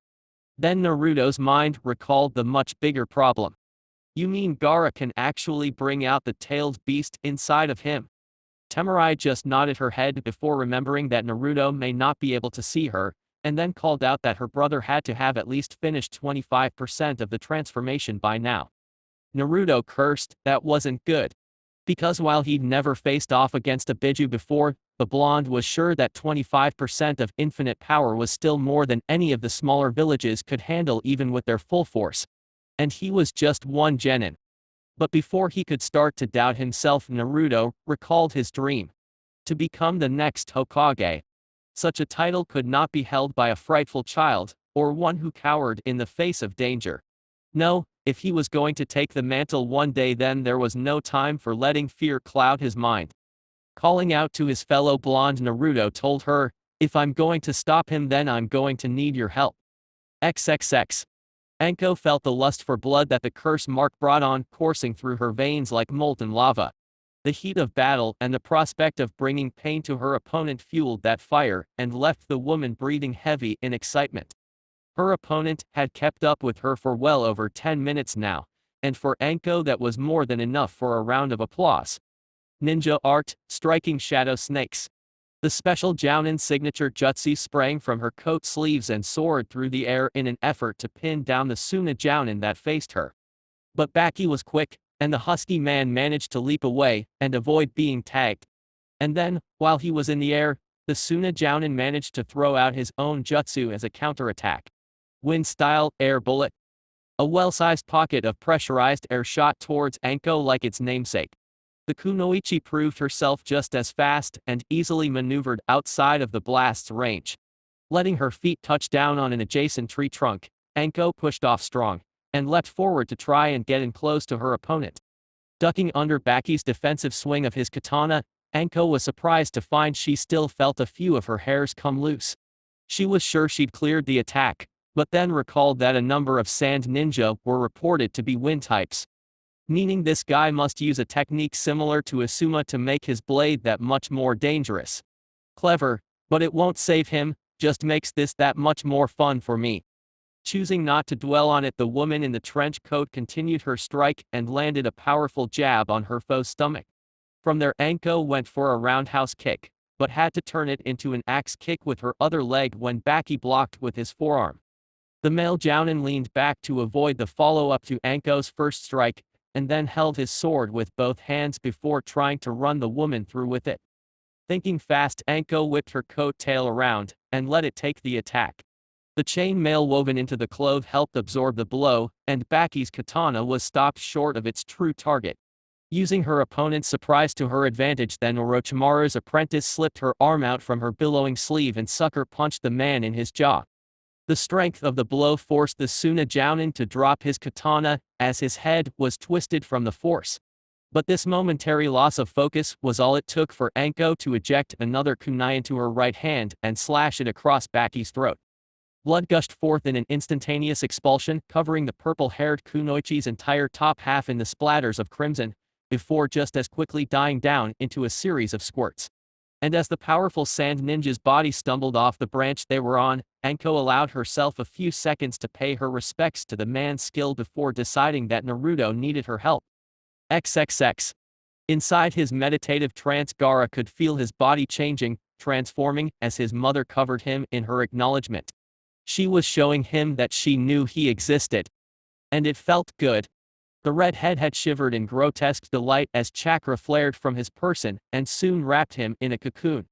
Then Naruto's mind recalled the much bigger problem. You mean Gaara can actually bring out the tailed beast inside of him? Temari just nodded her head before remembering that Naruto may not be able to see her, and then called out that her brother had to have at least finished 25% of the transformation by now. Naruto cursed, that wasn't good. Because while he'd never faced off against a Biju before, the blonde was sure that 25% of infinite power was still more than any of the smaller villages could handle even with their full force. And he was just one genin. But before he could start to doubt himself, Naruto recalled his dream. To become the next Hokage. Such a title could not be held by a frightful child, or one who cowered in the face of danger. No, if he was going to take the mantle one day, then there was no time for letting fear cloud his mind. Calling out to his fellow blonde, Naruto told her, "If I'm going to stop him, then I'm going to need your help." XXX. Anko felt the lust for blood that the curse mark brought on coursing through her veins like molten lava. The heat of battle and the prospect of bringing pain to her opponent fueled that fire and left the woman breathing heavy in excitement. Her opponent had kept up with her for well over 10 minutes now, and for Anko that was more than enough for a round of applause. Ninja art, striking shadow snakes. The special Jounin signature jutsu sprang from her coat sleeves and soared through the air in an effort to pin down the Tsunade Jounin that faced her. But Baki was quick, and the husky man managed to leap away and avoid being tagged. And then, while he was in the air, the Tsunade Jounin managed to throw out his own jutsu as a counterattack. Wind-style air bullet. A well-sized pocket of pressurized air shot towards Anko like its namesake. The kunoichi proved herself just as fast and easily maneuvered outside of the blast's range. Letting her feet touch down on an adjacent tree trunk, Anko pushed off strong, and leapt forward to try and get in close to her opponent. Ducking under Baki's defensive swing of his katana, Anko was surprised to find she still felt a few of her hairs come loose. She was sure she'd cleared the attack, but then recalled that a number of sand ninja were reported to be wind types. Meaning this guy must use a technique similar to Asuma to make his blade that much more dangerous. Clever, but it won't save him, just makes this that much more fun for me. Choosing not to dwell on it, the woman in the trench coat continued her strike and landed a powerful jab on her foe's stomach. From there, Anko went for a roundhouse kick, but had to turn it into an axe kick with her other leg when Baki blocked with his forearm. The male Jounin leaned back to avoid the follow-up to Anko's first strike, and then held his sword with both hands before trying to run the woman through with it. Thinking fast, Anko whipped her coat tail around and let it take the attack. The chain mail woven into the cloth helped absorb the blow, and Baki's katana was stopped short of its true target. Using her opponent's surprise to her advantage, then Orochimaru's apprentice slipped her arm out from her billowing sleeve and sucker punched the man in his jaw. The strength of the blow forced the Tsunade Jounin to drop his katana, as his head was twisted from the force. But this momentary loss of focus was all it took for Anko to eject another kunai into her right hand and slash it across Baki's throat. Blood gushed forth in an instantaneous expulsion, covering the purple-haired kunoichi's entire top half in the splatters of crimson, before just as quickly dying down into a series of squirts. And as the powerful sand ninja's body stumbled off the branch they were on, Anko allowed herself a few seconds to pay her respects to the man's skill before deciding that Naruto needed her help. XXX. Inside his meditative trance, Gaara could feel his body changing, transforming, as his mother covered him in her acknowledgement. She was showing him that she knew he existed. And it felt good. The redhead had shivered in grotesque delight as chakra flared from his person and soon wrapped him in a cocoon.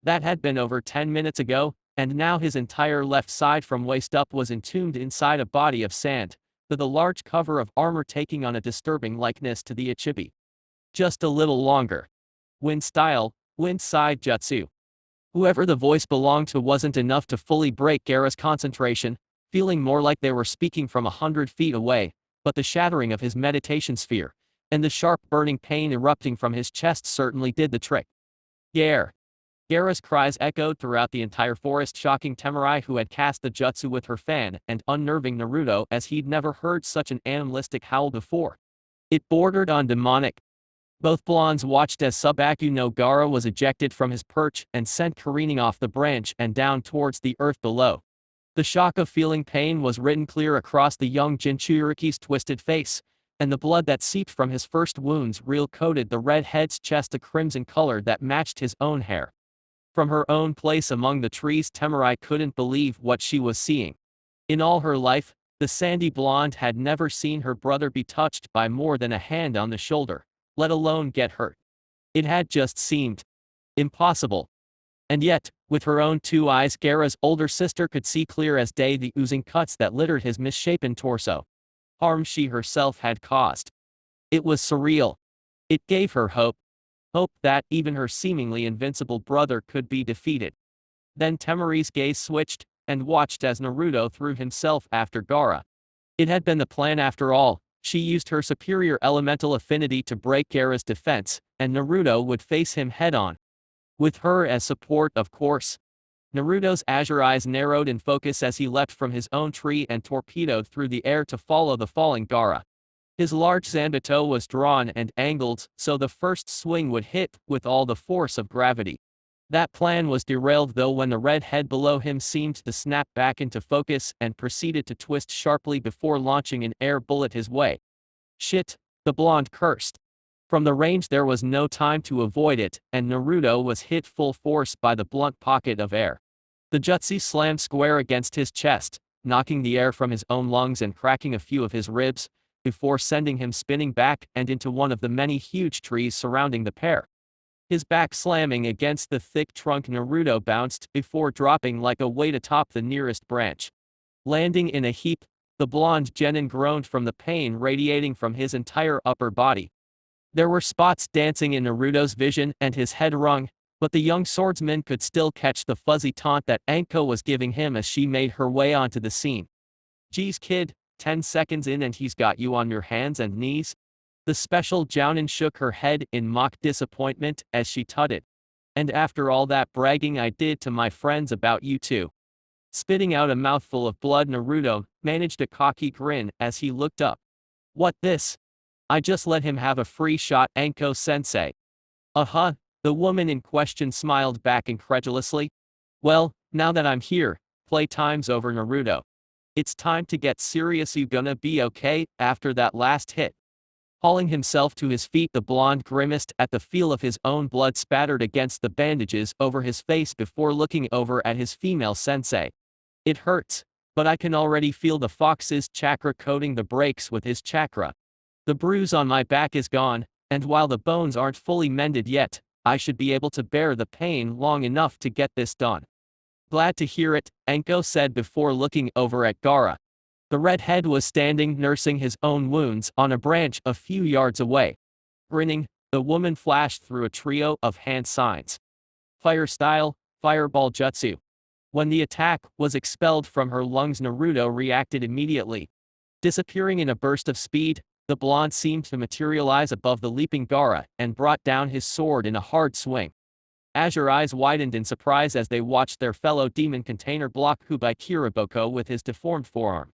That had been over 10 minutes ago, and now his entire left side from waist up was entombed inside a body of sand, with a large cover of armor taking on a disturbing likeness to the Ichibi. Just a little longer. Wind style, wind side jutsu. Whoever the voice belonged to wasn't enough to fully break Gaara's concentration, feeling more like they were speaking from 100 feet away. But the shattering of his meditation sphere, and the sharp burning pain erupting from his chest certainly did the trick. Heir. Gaara's cries echoed throughout the entire forest, shocking Temari, who had cast the jutsu with her fan, and unnerving Naruto as he'd never heard such an animalistic howl before. It bordered on demonic. Both blondes watched as Subaku no Gaara was ejected from his perch and sent careening off the branch and down towards the earth below. The shock of feeling pain was written clear across the young Jinchuriki's twisted face, and the blood that seeped from his first wounds coated the redhead's chest a crimson color that matched his own hair. From her own place among the trees, Temari couldn't believe what she was seeing. In all her life, the sandy blonde had never seen her brother be touched by more than a hand on the shoulder, let alone get hurt. It had just seemed impossible. And yet, with her own two eyes, Gaara's older sister could see clear as day the oozing cuts that littered his misshapen torso. Harm she herself had caused. It was surreal. It gave her hope. Hope that even her seemingly invincible brother could be defeated. Then Temari's gaze switched, and watched as Naruto threw himself after Gaara. It had been the plan after all. She used her superior elemental affinity to break Gaara's defense, and Naruto would face him head-on. With her as support, of course. Naruto's azure eyes narrowed in focus as he leapt from his own tree and torpedoed through the air to follow the falling Gaara. His large Zanbato was drawn and angled, so the first swing would hit with all the force of gravity. That plan was derailed though when the red head below him seemed to snap back into focus and proceeded to twist sharply before launching an air bullet his way. Shit, the blonde cursed. From the range there was no time to avoid it, and Naruto was hit full force by the blunt pocket of air. The jutsu slammed square against his chest, knocking the air from his own lungs and cracking a few of his ribs, before sending him spinning back and into one of the many huge trees surrounding the pair. His back slamming against the thick trunk, Naruto bounced before dropping like a weight atop the nearest branch. Landing in a heap, the blonde genin groaned from the pain radiating from his entire upper body. There were spots dancing in Naruto's vision and his head rung, but the young swordsman could still catch the fuzzy taunt that Anko was giving him as she made her way onto the scene. "Geez kid, 10 seconds in and he's got you on your hands and knees?" The special jounin shook her head in mock disappointment as she tutted. "And after all that bragging I did to my friends about you too." Spitting out a mouthful of blood, Naruto managed a cocky grin as he looked up. "What this? I just let him have a free shot, Anko-sensei." "Uh-huh," the woman in question smiled back incredulously. "Well, now that I'm here, playtime's over, Naruto. It's time to get serious. You gonna be okay after that last hit?" Hauling himself to his feet, the blonde grimaced at the feel of his own blood spattered against the bandages over his face before looking over at his female sensei. "It hurts, but I can already feel the fox's chakra coating the brakes with his chakra. The bruise on my back is gone, and while the bones aren't fully mended yet, I should be able to bear the pain long enough to get this done." "Glad to hear it," Anko said before looking over at Gaara. The redhead was standing nursing his own wounds on a branch a few yards away. Grinning, the woman flashed through a trio of hand signs. Fire style, fireball jutsu. When the attack was expelled from her lungs, Naruto reacted immediately. Disappearing in a burst of speed, the blonde seemed to materialize above the leaping Gaara and brought down his sword in a hard swing. Azure eyes widened in surprise as they watched their fellow demon container block Kubai Kiriboko with his deformed forearm.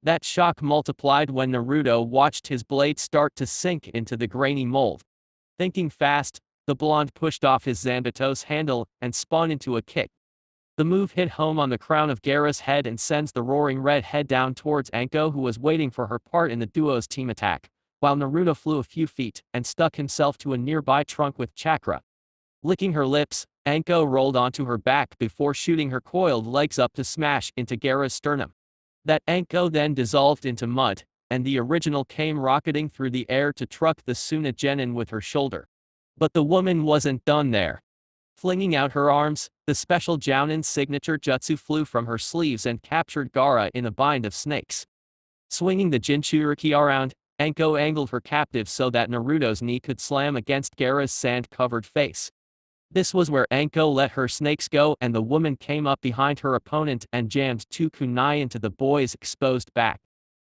That shock multiplied when Naruto watched his blade start to sink into the grainy mold. Thinking fast, the blonde pushed off his Zanbato's handle and spun into a kick. The move hit home on the crown of Gaara's head and sends the roaring red head down towards Anko, who was waiting for her part in the duo's team attack, while Naruto flew a few feet and stuck himself to a nearby trunk with chakra. Licking her lips, Anko rolled onto her back before shooting her coiled legs up to smash into Gaara's sternum. That Anko then dissolved into mud, and the original came rocketing through the air to truck the Tsunade genin with her shoulder. But the woman wasn't done there. Flinging out her arms, the special jounin's signature jutsu flew from her sleeves and captured Gaara in a bind of snakes. Swinging the Jinchuriki around, Anko angled her captive so that Naruto's knee could slam against Gaara's sand-covered face. This was where Anko let her snakes go, and the woman came up behind her opponent and jammed two kunai into the boy's exposed back.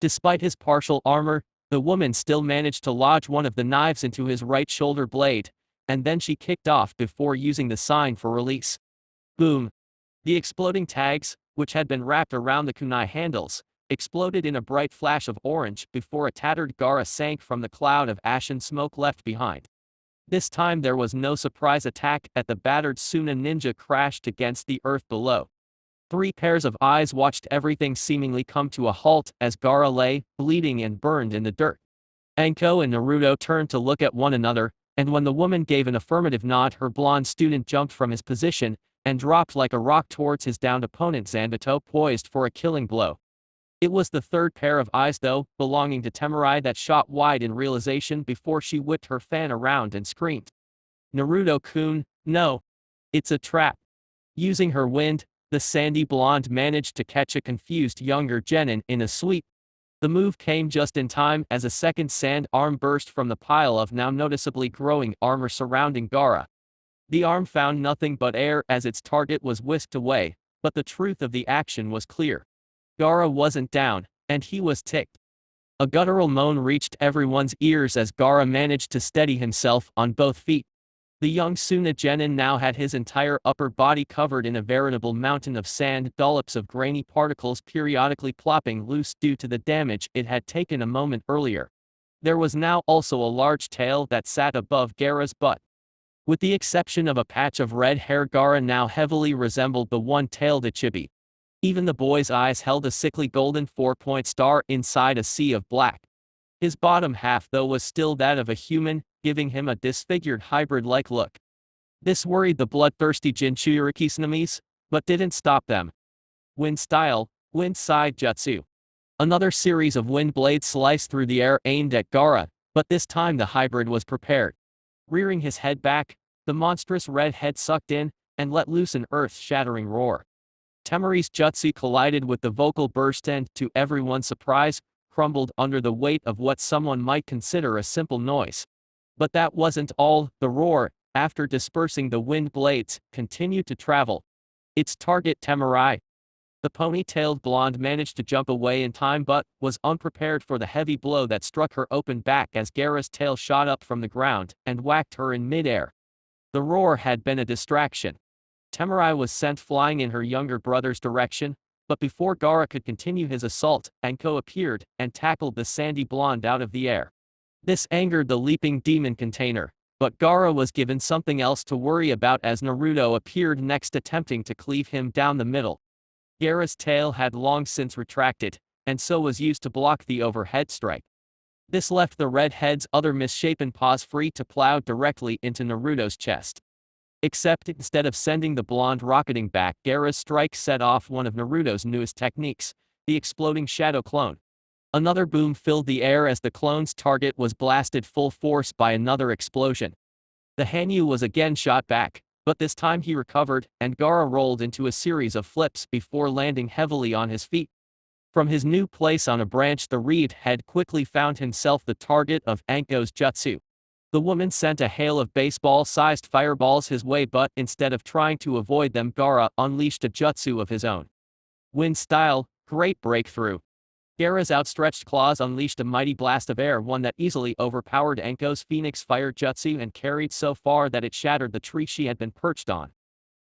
Despite his partial armor, the woman still managed to lodge one of the knives into his right shoulder blade, and then she kicked off before using the sign for release. Boom! The exploding tags, which had been wrapped around the kunai handles, exploded in a bright flash of orange before a tattered Gaara sank from the cloud of ashen smoke left behind. This time there was no surprise attack as the battered Tsunade ninja crashed against the earth below. 3 pairs of eyes watched everything seemingly come to a halt as Gaara lay, bleeding and burned in the dirt. Anko and Naruto turned to look at one another, and when the woman gave an affirmative nod, her blonde student jumped from his position and dropped like a rock towards his downed opponent Zanbato, poised for a killing blow. It was the 3rd pair of eyes though, belonging to Temari, that shot wide in realization before she whipped her fan around and screamed. "Naruto-kun, no! It's a trap!" Using her wind, the sandy blonde managed to catch a confused younger genin in a sweep. The move came just in time as a second sand arm burst from the pile of now noticeably growing armor surrounding Gaara. The arm found nothing but air as its target was whisked away, but the truth of the action was clear. Gaara wasn't down, and he was ticked. A guttural moan reached everyone's ears as Gaara managed to steady himself on both feet. The young Tsunade now had his entire upper body covered in a veritable mountain of sand, dollops of grainy particles periodically plopping loose due to the damage it had taken a moment earlier. There was now also a large tail that sat above Gaara's butt. With the exception of a patch of red hair, Gaara now heavily resembled the one-tailed Chibi. Even the boy's eyes held a sickly golden 4-point star inside a sea of black. His bottom half though was still that of a human, giving him a disfigured hybrid-like look. This worried the bloodthirsty Jinchuriki, but didn't stop them. Wind style, wind side jutsu. Another series of wind blades sliced through the air aimed at Gaara, but this time the hybrid was prepared. Rearing his head back, the monstrous red head sucked in and let loose an earth-shattering roar. Temari's jutsu collided with the vocal burst and, to everyone's surprise, crumbled under the weight of what someone might consider a simple noise. But that wasn't all. The roar, after dispersing the wind blades, continued to travel. Its target, Temari. The pony-tailed blonde managed to jump away in time but was unprepared for the heavy blow that struck her open back as Gaara's tail shot up from the ground and whacked her in midair. The roar had been a distraction. Temari was sent flying in her younger brother's direction, but before Gaara could continue his assault, Anko appeared and tackled the sandy blonde out of the air. This angered the leaping demon container, but Gaara was given something else to worry about as Naruto appeared next, attempting to cleave him down the middle. Gaara's tail had long since retracted, and so was used to block the overhead strike. This left the redhead's other misshapen paws free to plow directly into Naruto's chest. Except instead of sending the blonde rocketing back, Gaara's strike set off one of Naruto's newest techniques, the exploding shadow clone. Another boom filled the air as the clone's target was blasted full force by another explosion. The Hanyu was again shot back, but this time he recovered, and Gaara rolled into a series of flips before landing heavily on his feet. From his new place on a branch, the reed had quickly found himself the target of Anko's jutsu. The woman sent a hail of baseball-sized fireballs his way, but instead of trying to avoid them, Gaara unleashed a jutsu of his own. Wind style, great breakthrough. Gaara's outstretched claws unleashed a mighty blast of air, one that easily overpowered Anko's Phoenix Fire jutsu and carried so far that it shattered the tree she had been perched on.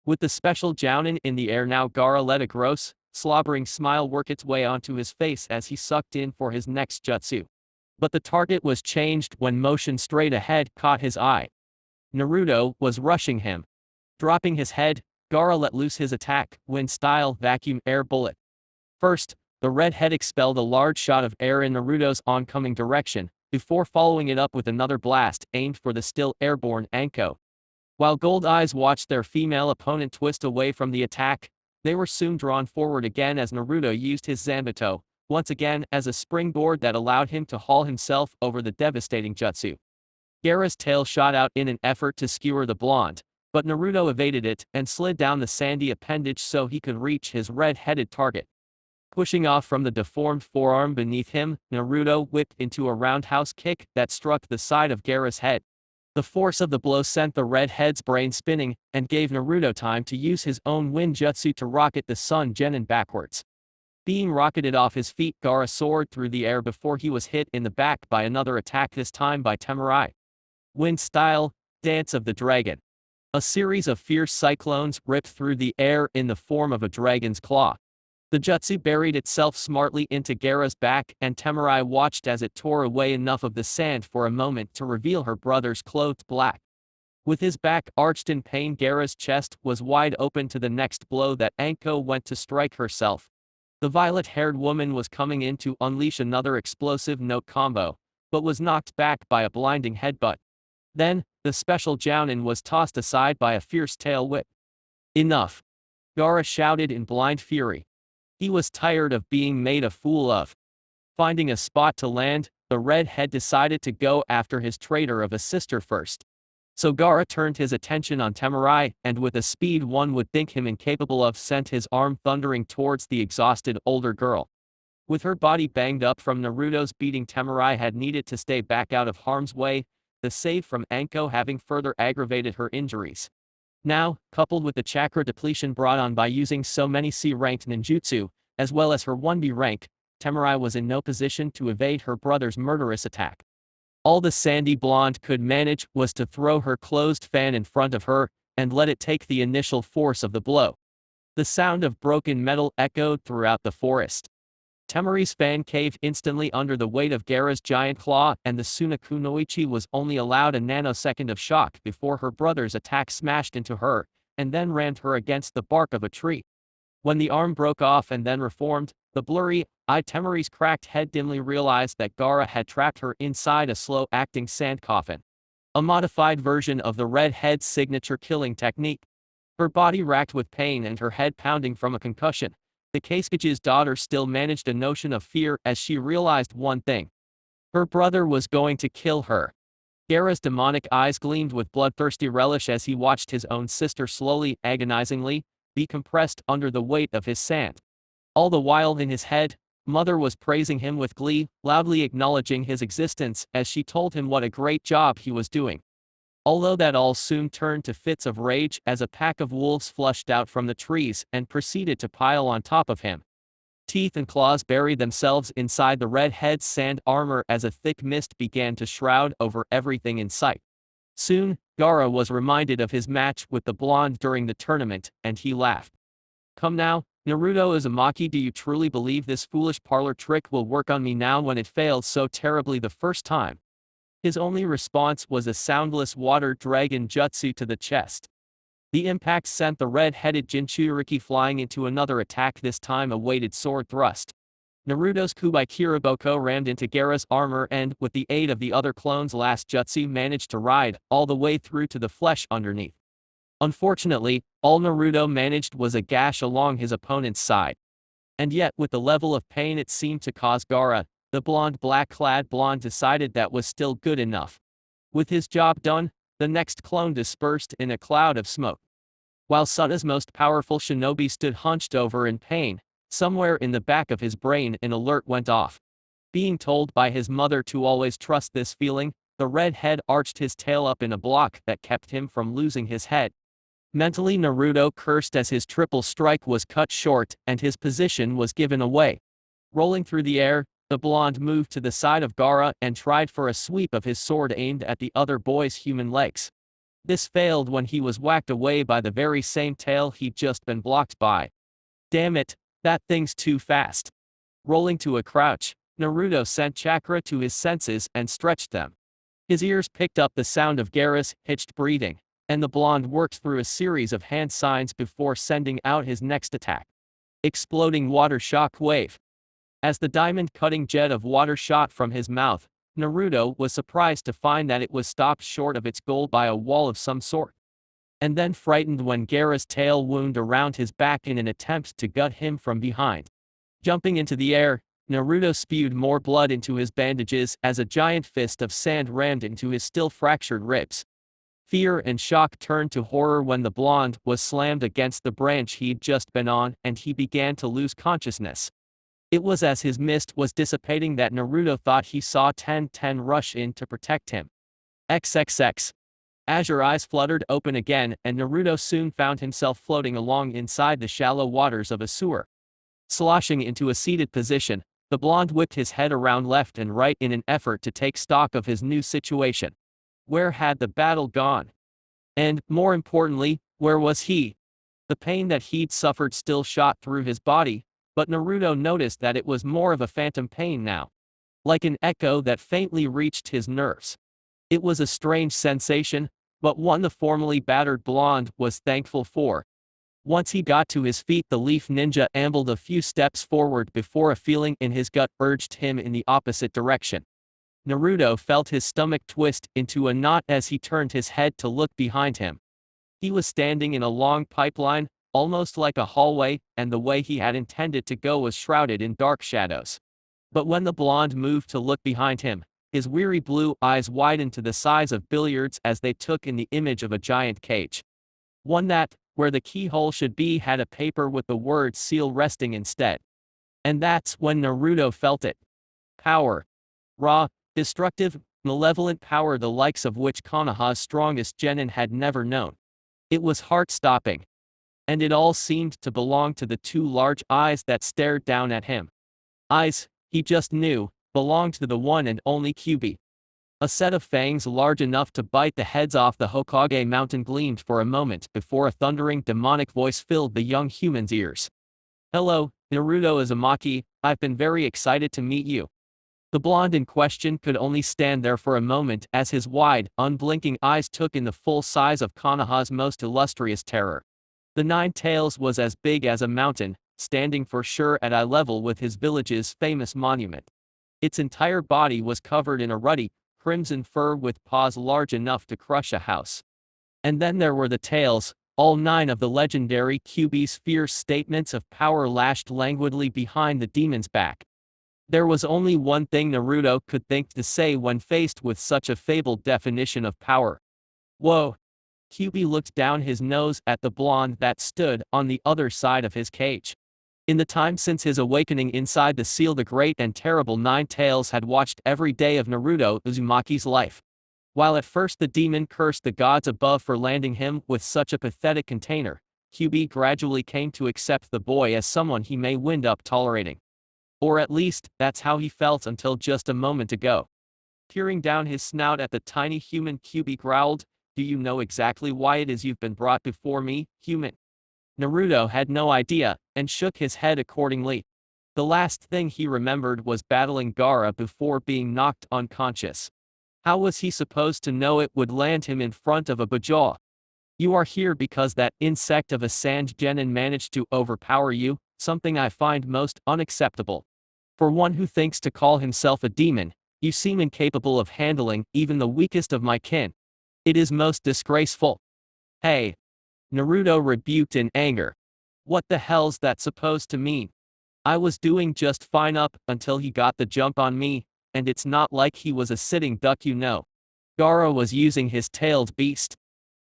With the special jounin in the air now, Gaara let a gross, slobbering smile work its way onto his face as he sucked in for his next jutsu. But the target was changed when motion straight ahead caught his eye. Naruto was rushing him. Dropping his head, Gaara let loose his attack, wind style vacuum air bullet. First, the redhead expelled a large shot of air in Naruto's oncoming direction, before following it up with another blast aimed for the still airborne Anko. While Gold Eyes watched their female opponent twist away from the attack, they were soon drawn forward again as Naruto used his Zanbato, once again as a springboard that allowed him to haul himself over the devastating jutsu. Gaara's tail shot out in an effort to skewer the blonde, but Naruto evaded it and slid down the sandy appendage so he could reach his red-headed target. Pushing off from the deformed forearm beneath him, Naruto whipped into a roundhouse kick that struck the side of Gaara's head. The force of the blow sent the redhead's brain spinning, and gave Naruto time to use his own wind jutsu to rocket the Sun Genin backwards. Being rocketed off his feet, Gaara soared through the air before he was hit in the back by another attack, this time by Temari. Wind style, Dance of the Dragon. A series of fierce cyclones ripped through the air in the form of a dragon's claw. The jutsu buried itself smartly into Gaara's back, and Temari watched as it tore away enough of the sand for a moment to reveal her brother's clothed black. With his back arched in pain, Gaara's chest was wide open to the next blow that Anko went to strike herself. The violet-haired woman was coming in to unleash another explosive note combo, but was knocked back by a blinding headbutt. Then, the special jounin was tossed aside by a fierce tail whip. Enough! Gaara shouted in blind fury. He was tired of being made a fool of. Finding a spot to land, the redhead decided to go after his traitor of a sister first. So Gaara turned his attention on Temari, and with a speed one would think him incapable of, sent his arm thundering towards the exhausted older girl. With her body banged up from Naruto's beating, Temari had needed to stay back out of harm's way, the save from Anko having further aggravated her injuries. Now, coupled with the chakra depletion brought on by using so many C-ranked ninjutsu, as well as her 1B rank, Temari was in no position to evade her brother's murderous attack. All the sandy blonde could manage was to throw her closed fan in front of her, and let it take the initial force of the blow. The sound of broken metal echoed throughout the forest. Temari's fan caved instantly under the weight of Gaara's giant claw, and the Tsunakunoichi was only allowed a nanosecond of shock before her brother's attack smashed into her, and then rammed her against the bark of a tree. When the arm broke off and then reformed, the blurry-eyed Temari's cracked head dimly realized that Gaara had trapped her inside a slow-acting sand coffin. A modified version of the redhead's signature killing technique. Her body racked with pain and her head pounding from a concussion, the Kasuke's daughter still managed a notion of fear as she realized one thing. Her brother was going to kill her. Gaara's demonic eyes gleamed with bloodthirsty relish as he watched his own sister slowly, agonizingly, be compressed under the weight of his sand. All the while in his head, Mother was praising him with glee, loudly acknowledging his existence as she told him what a great job he was doing. Although that all soon turned to fits of rage as a pack of wolves flushed out from the trees and proceeded to pile on top of him. Teeth and claws buried themselves inside the redhead's sand armor as a thick mist began to shroud over everything in sight. Soon, Gaara was reminded of his match with the blonde during the tournament, and he laughed. "Come now, Naruto Uzumaki, do you truly believe this foolish parlor trick will work on me now when it failed so terribly the first time?" His only response was a soundless water dragon jutsu to the chest. The impact sent the red-headed Jinchuriki flying into another attack, this time a weighted sword thrust. Naruto's Kubai Kiriboko rammed into Gaara's armor and, with the aid of the other clone's last jutsu, managed to ride all the way through to the flesh underneath. Unfortunately, all Naruto managed was a gash along his opponent's side. And yet, with the level of pain it seemed to cause Gaara, the black-clad blonde decided that was still good enough. With his job done, the next clone dispersed in a cloud of smoke. While Sada's most powerful shinobi stood hunched over in pain, somewhere in the back of his brain an alert went off. Being told by his mother to always trust this feeling, the redhead arched his tail up in a block that kept him from losing his head. Mentally, Naruto cursed as his triple strike was cut short and his position was given away. Rolling through the air, the blonde moved to the side of Gaara and tried for a sweep of his sword aimed at the other boy's human legs. This failed when he was whacked away by the very same tail he'd just been blocked by. Damn it, that thing's too fast. Rolling to a crouch, Naruto sent chakra to his senses and stretched them. His ears picked up the sound of Gaara's hitched breathing, and the blonde worked through a series of hand signs before sending out his next attack. Exploding water shock wave. As the diamond-cutting jet of water shot from his mouth, Naruto was surprised to find that it was stopped short of its goal by a wall of some sort. And then frightened when Gaara's tail wound around his back in an attempt to gut him from behind. Jumping into the air, Naruto spewed more blood into his bandages as a giant fist of sand rammed into his still fractured ribs. Fear and shock turned to horror when the blonde was slammed against the branch he'd just been on and he began to lose consciousness. It was as his mist was dissipating that Naruto thought he saw Tenten rush in to protect him. XXX. Azure eyes fluttered open again, and Naruto soon found himself floating along inside the shallow waters of a sewer. Sloshing into a seated position, the blonde whipped his head around left and right in an effort to take stock of his new situation. Where had the battle gone? And, more importantly, where was he? The pain that he'd suffered still shot through his body, but Naruto noticed that it was more of a phantom pain now. Like an echo that faintly reached his nerves. It was a strange sensation, but one the formerly battered blonde was thankful for. Once he got to his feet, the leaf ninja ambled a few steps forward before a feeling in his gut urged him in the opposite direction. Naruto felt his stomach twist into a knot as he turned his head to look behind him. He was standing in a long pipeline, almost like a hallway, and the way he had intended to go was shrouded in dark shadows. But when the blonde moved to look behind him, his weary blue eyes widened to the size of billiards as they took in the image of a giant cage. One that, where the keyhole should be, had a paper with the word seal resting instead. And that's when Naruto felt it. Power. Raw, destructive, malevolent power the likes of which Konoha's strongest genin had never known. It was heart-stopping. And it all seemed to belong to the two large eyes that stared down at him. Eyes, he just knew, belonged to the one and only Kyuubi. A set of fangs large enough to bite the heads off the Hokage mountain gleamed for a moment before a thundering demonic voice filled the young human's ears. "Hello, Naruto Uzumaki, I've been very excited to meet you." The blonde in question could only stand there for a moment as his wide, unblinking eyes took in the full size of Konoha's most illustrious terror. The Nine Tails was as big as a mountain, standing for sure at eye level with his village's famous monument. Its entire body was covered in a ruddy, crimson fur with paws large enough to crush a house. And then there were the tails, all 9 of the legendary Kyuubi's fierce statements of power lashed languidly behind the demon's back. There was only one thing Naruto could think to say when faced with such a fabled definition of power. "Whoa." Kyuubi looked down his nose at the blonde that stood on the other side of his cage. In the time since his awakening inside the seal, the great and terrible Nine Tails had watched every day of Naruto Uzumaki's life. While at first the demon cursed the gods above for landing him with such a pathetic container, Kyuubi gradually came to accept the boy as someone he may wind up tolerating. Or at least, that's how he felt until just a moment ago. Peering down his snout at the tiny human, Kyuubi growled, "Do you know exactly why it is you've been brought before me, human?" Naruto had no idea, and shook his head accordingly. The last thing he remembered was battling Gaara before being knocked unconscious. How was he supposed to know it would land him in front of a Bajaw? "You are here because that insect of a sand genin managed to overpower you, something I find most unacceptable. For one who thinks to call himself a demon, you seem incapable of handling even the weakest of my kin. It is most disgraceful." "Hey!" Naruto rebuked in anger. "What the hell's that supposed to mean? I was doing just fine up until he got the jump on me, and it's not like he was a sitting duck, you know. Gaara was using his tailed beast."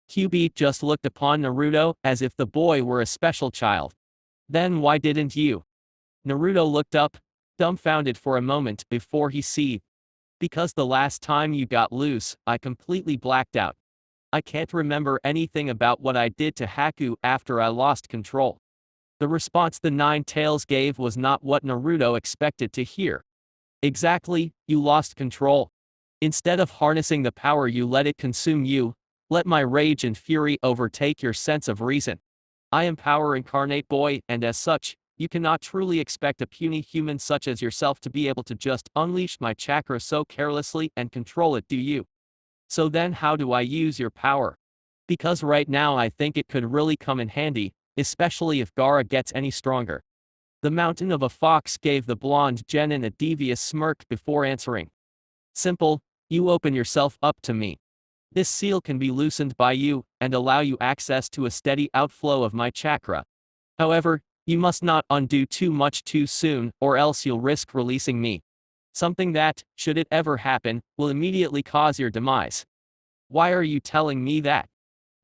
Kyuubi just looked upon Naruto as if the boy were a special child. "Then why didn't you?" Naruto looked up, dumbfounded for a moment before he said, "Because the last time you got loose, I completely blacked out. I can't remember anything about what I did to Haku after I lost control." The response the Nine Tails gave was not what Naruto expected to hear. "Exactly, you lost control. Instead of harnessing the power, you let it consume you. Let my rage and fury overtake your sense of reason. I am power incarnate, boy, and as such, you cannot truly expect a puny human such as yourself to be able to just unleash my chakra so carelessly and control it, do you? So then how do I use your power? Because right now I think it could really come in handy, especially if Gaara gets any stronger." The mountain of a fox gave the blonde genin a devious smirk before answering. "Simple, you open yourself up to me. This seal can be loosened by you, and allow you access to a steady outflow of my chakra. However, you must not undo too much too soon, or else you'll risk releasing me. Something that, should it ever happen, will immediately cause your demise." "Why are you telling me that?"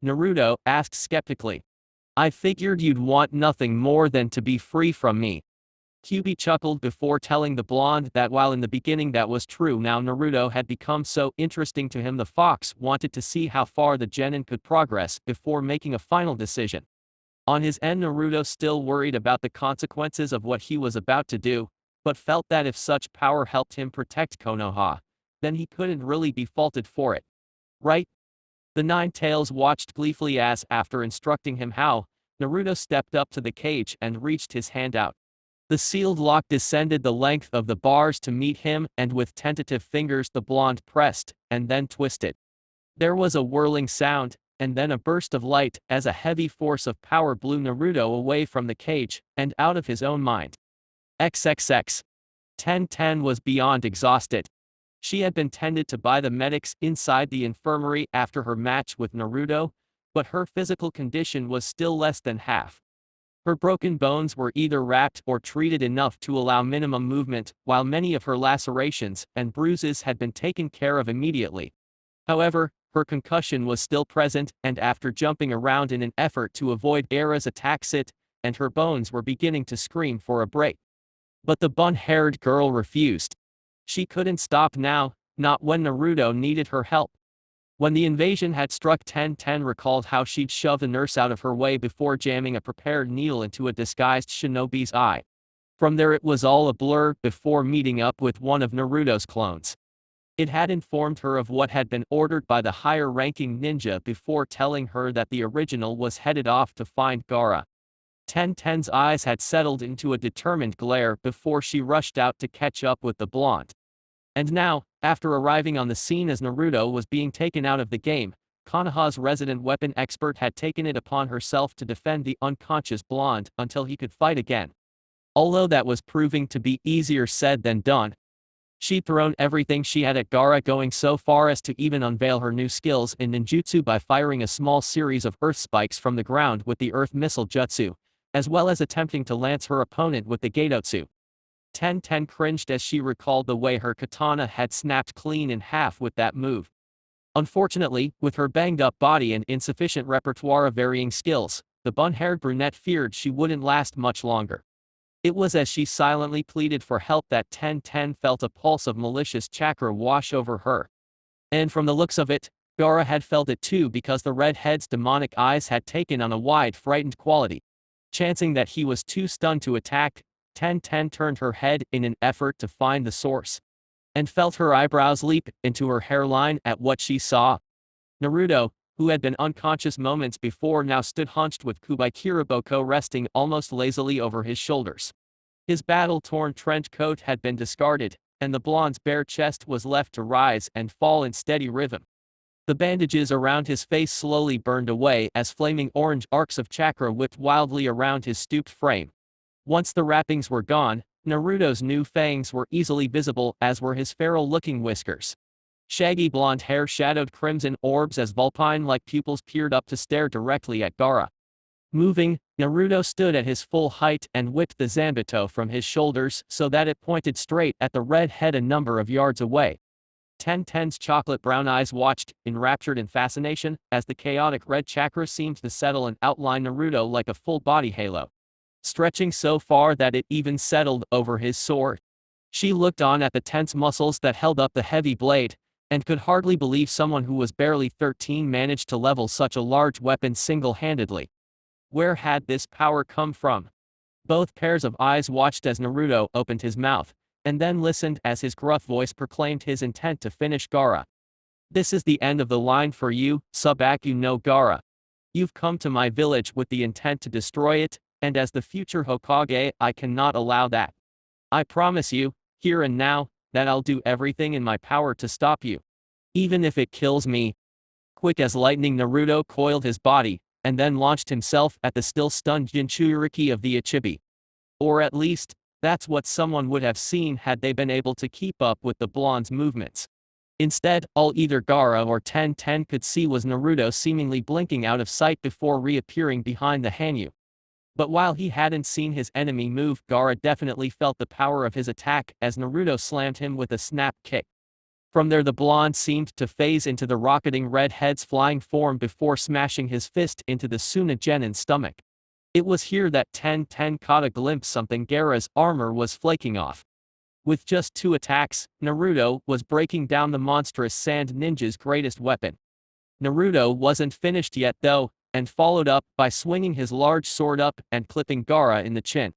Naruto asked skeptically. "I figured you'd want nothing more than to be free from me." Kyuubi chuckled before telling the blonde that while in the beginning that was true, now Naruto had become so interesting to him the fox wanted to see how far the genin could progress before making a final decision. On his end, Naruto still worried about the consequences of what he was about to do, but felt that if such power helped him protect Konoha, then he couldn't really be faulted for it. Right? The Nine Tails watched gleefully as, after instructing him how, Naruto stepped up to the cage and reached his hand out. The sealed lock descended the length of the bars to meet him, and with tentative fingers the blonde pressed, and then twisted. There was a whirling sound, and then a burst of light as a heavy force of power blew Naruto away from the cage, and out of his own mind. XXX. Tenten was beyond exhausted. She had been tended to by the medics inside the infirmary after her match with Naruto, but her physical condition was still less than half. Her broken bones were either wrapped or treated enough to allow minimum movement, while many of her lacerations and bruises had been taken care of immediately. However, her concussion was still present, and after jumping around in an effort to avoid Gaara's attacks and her bones were beginning to scream for a break. But the bun-haired girl refused. She couldn't stop now, not when Naruto needed her help. When the invasion had struck, Tenten recalled how she'd shoved a nurse out of her way before jamming a prepared needle into a disguised shinobi's eye. From there it was all a blur before meeting up with one of Naruto's clones. It had informed her of what had been ordered by the higher-ranking ninja before telling her that the original was headed off to find Gaara. Tenten's eyes had settled into a determined glare before she rushed out to catch up with the blonde. And now, after arriving on the scene as Naruto was being taken out of the game, Konoha's resident weapon expert had taken it upon herself to defend the unconscious blonde until he could fight again. Although that was proving to be easier said than done. She'd thrown everything she had at Gaara, going so far as to even unveil her new skills in ninjutsu by firing a small series of earth spikes from the ground with the earth missile jutsu, as well as attempting to lance her opponent with the geitotsu. Tenten cringed as she recalled the way her katana had snapped clean in half with that move. Unfortunately, with her banged-up body and insufficient repertoire of varying skills, the bun-haired brunette feared she wouldn't last much longer. It was as she silently pleaded for help that Tenten felt a pulse of malicious chakra wash over her. And from the looks of it, Gaara had felt it too, because the redhead's demonic eyes had taken on a wide, frightened quality. Chancing that he was too stunned to attack, Tenten turned her head in an effort to find the source. And felt her eyebrows leap into her hairline at what she saw. Naruto, who had been unconscious moments before, now stood hunched with Kiriboko resting almost lazily over his shoulders. His battle-torn trench coat had been discarded, and the blonde's bare chest was left to rise and fall in steady rhythm. The bandages around his face slowly burned away as flaming orange arcs of chakra whipped wildly around his stooped frame. Once the wrappings were gone, Naruto's new fangs were easily visible, as were his feral-looking whiskers. Shaggy blonde hair shadowed crimson orbs as vulpine-like pupils peered up to stare directly at Gaara. Moving, Naruto stood at his full height and whipped the Zanbato from his shoulders so that it pointed straight at the red head a number of yards away. Tenten's chocolate-brown eyes watched, enraptured in fascination, as the chaotic red chakra seemed to settle and outline Naruto like a full-body halo, stretching so far that it even settled over his sword. She looked on at the tense muscles that held up the heavy blade, and could hardly believe someone who was barely 13 managed to level such a large weapon single-handedly. Where had this power come from? Both pairs of eyes watched as Naruto opened his mouth, and then listened as his gruff voice proclaimed his intent to finish Gaara. "This is the end of the line for you, Shukaku no Gaara. You've come to my village with the intent to destroy it, and as the future Hokage, I cannot allow that. I promise you, here and now, that I'll do everything in my power to stop you. Even if it kills me." Quick as lightning, Naruto coiled his body, and then launched himself at the still-stunned Jinchuriki of the Ichibi. Or at least, that's what someone would have seen had they been able to keep up with the blonde's movements. Instead, all either Gaara or Tenten could see was Naruto seemingly blinking out of sight before reappearing behind the Hanyu. But while he hadn't seen his enemy move, Gaara definitely felt the power of his attack as Naruto slammed him with a snap kick. From there the blonde seemed to phase into the rocketing redhead's flying form before smashing his fist into the Tsunade's stomach. It was here that Tenten caught a glimpse something. Gaara's armor was flaking off. With just 2 attacks, Naruto was breaking down the monstrous sand ninja's greatest weapon. Naruto wasn't finished yet though, and followed up by swinging his large sword up and clipping Gaara in the chin.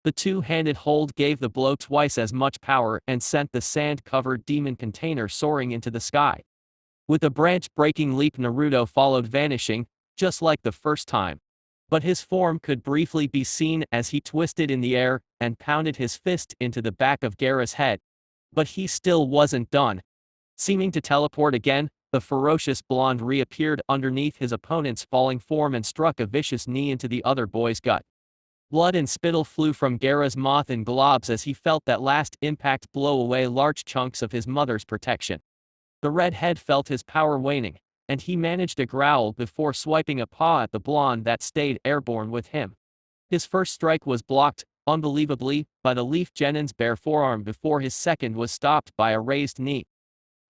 The two-handed hold gave the blow twice as much power and sent the sand-covered demon container soaring into the sky. With a branch-breaking leap, Naruto followed, vanishing, just like the first time. But his form could briefly be seen as he twisted in the air and pounded his fist into the back of Gaara's head. But he still wasn't done. Seeming to teleport again, the ferocious blonde reappeared underneath his opponent's falling form and struck a vicious knee into the other boy's gut. Blood and spittle flew from Gaara's mouth in globs as he felt that last impact blow away large chunks of his mother's protection. The redhead felt his power waning, and he managed a growl before swiping a paw at the blonde that stayed airborne with him. His first strike was blocked, unbelievably, by the Leaf Genin's bare forearm before his second was stopped by a raised knee.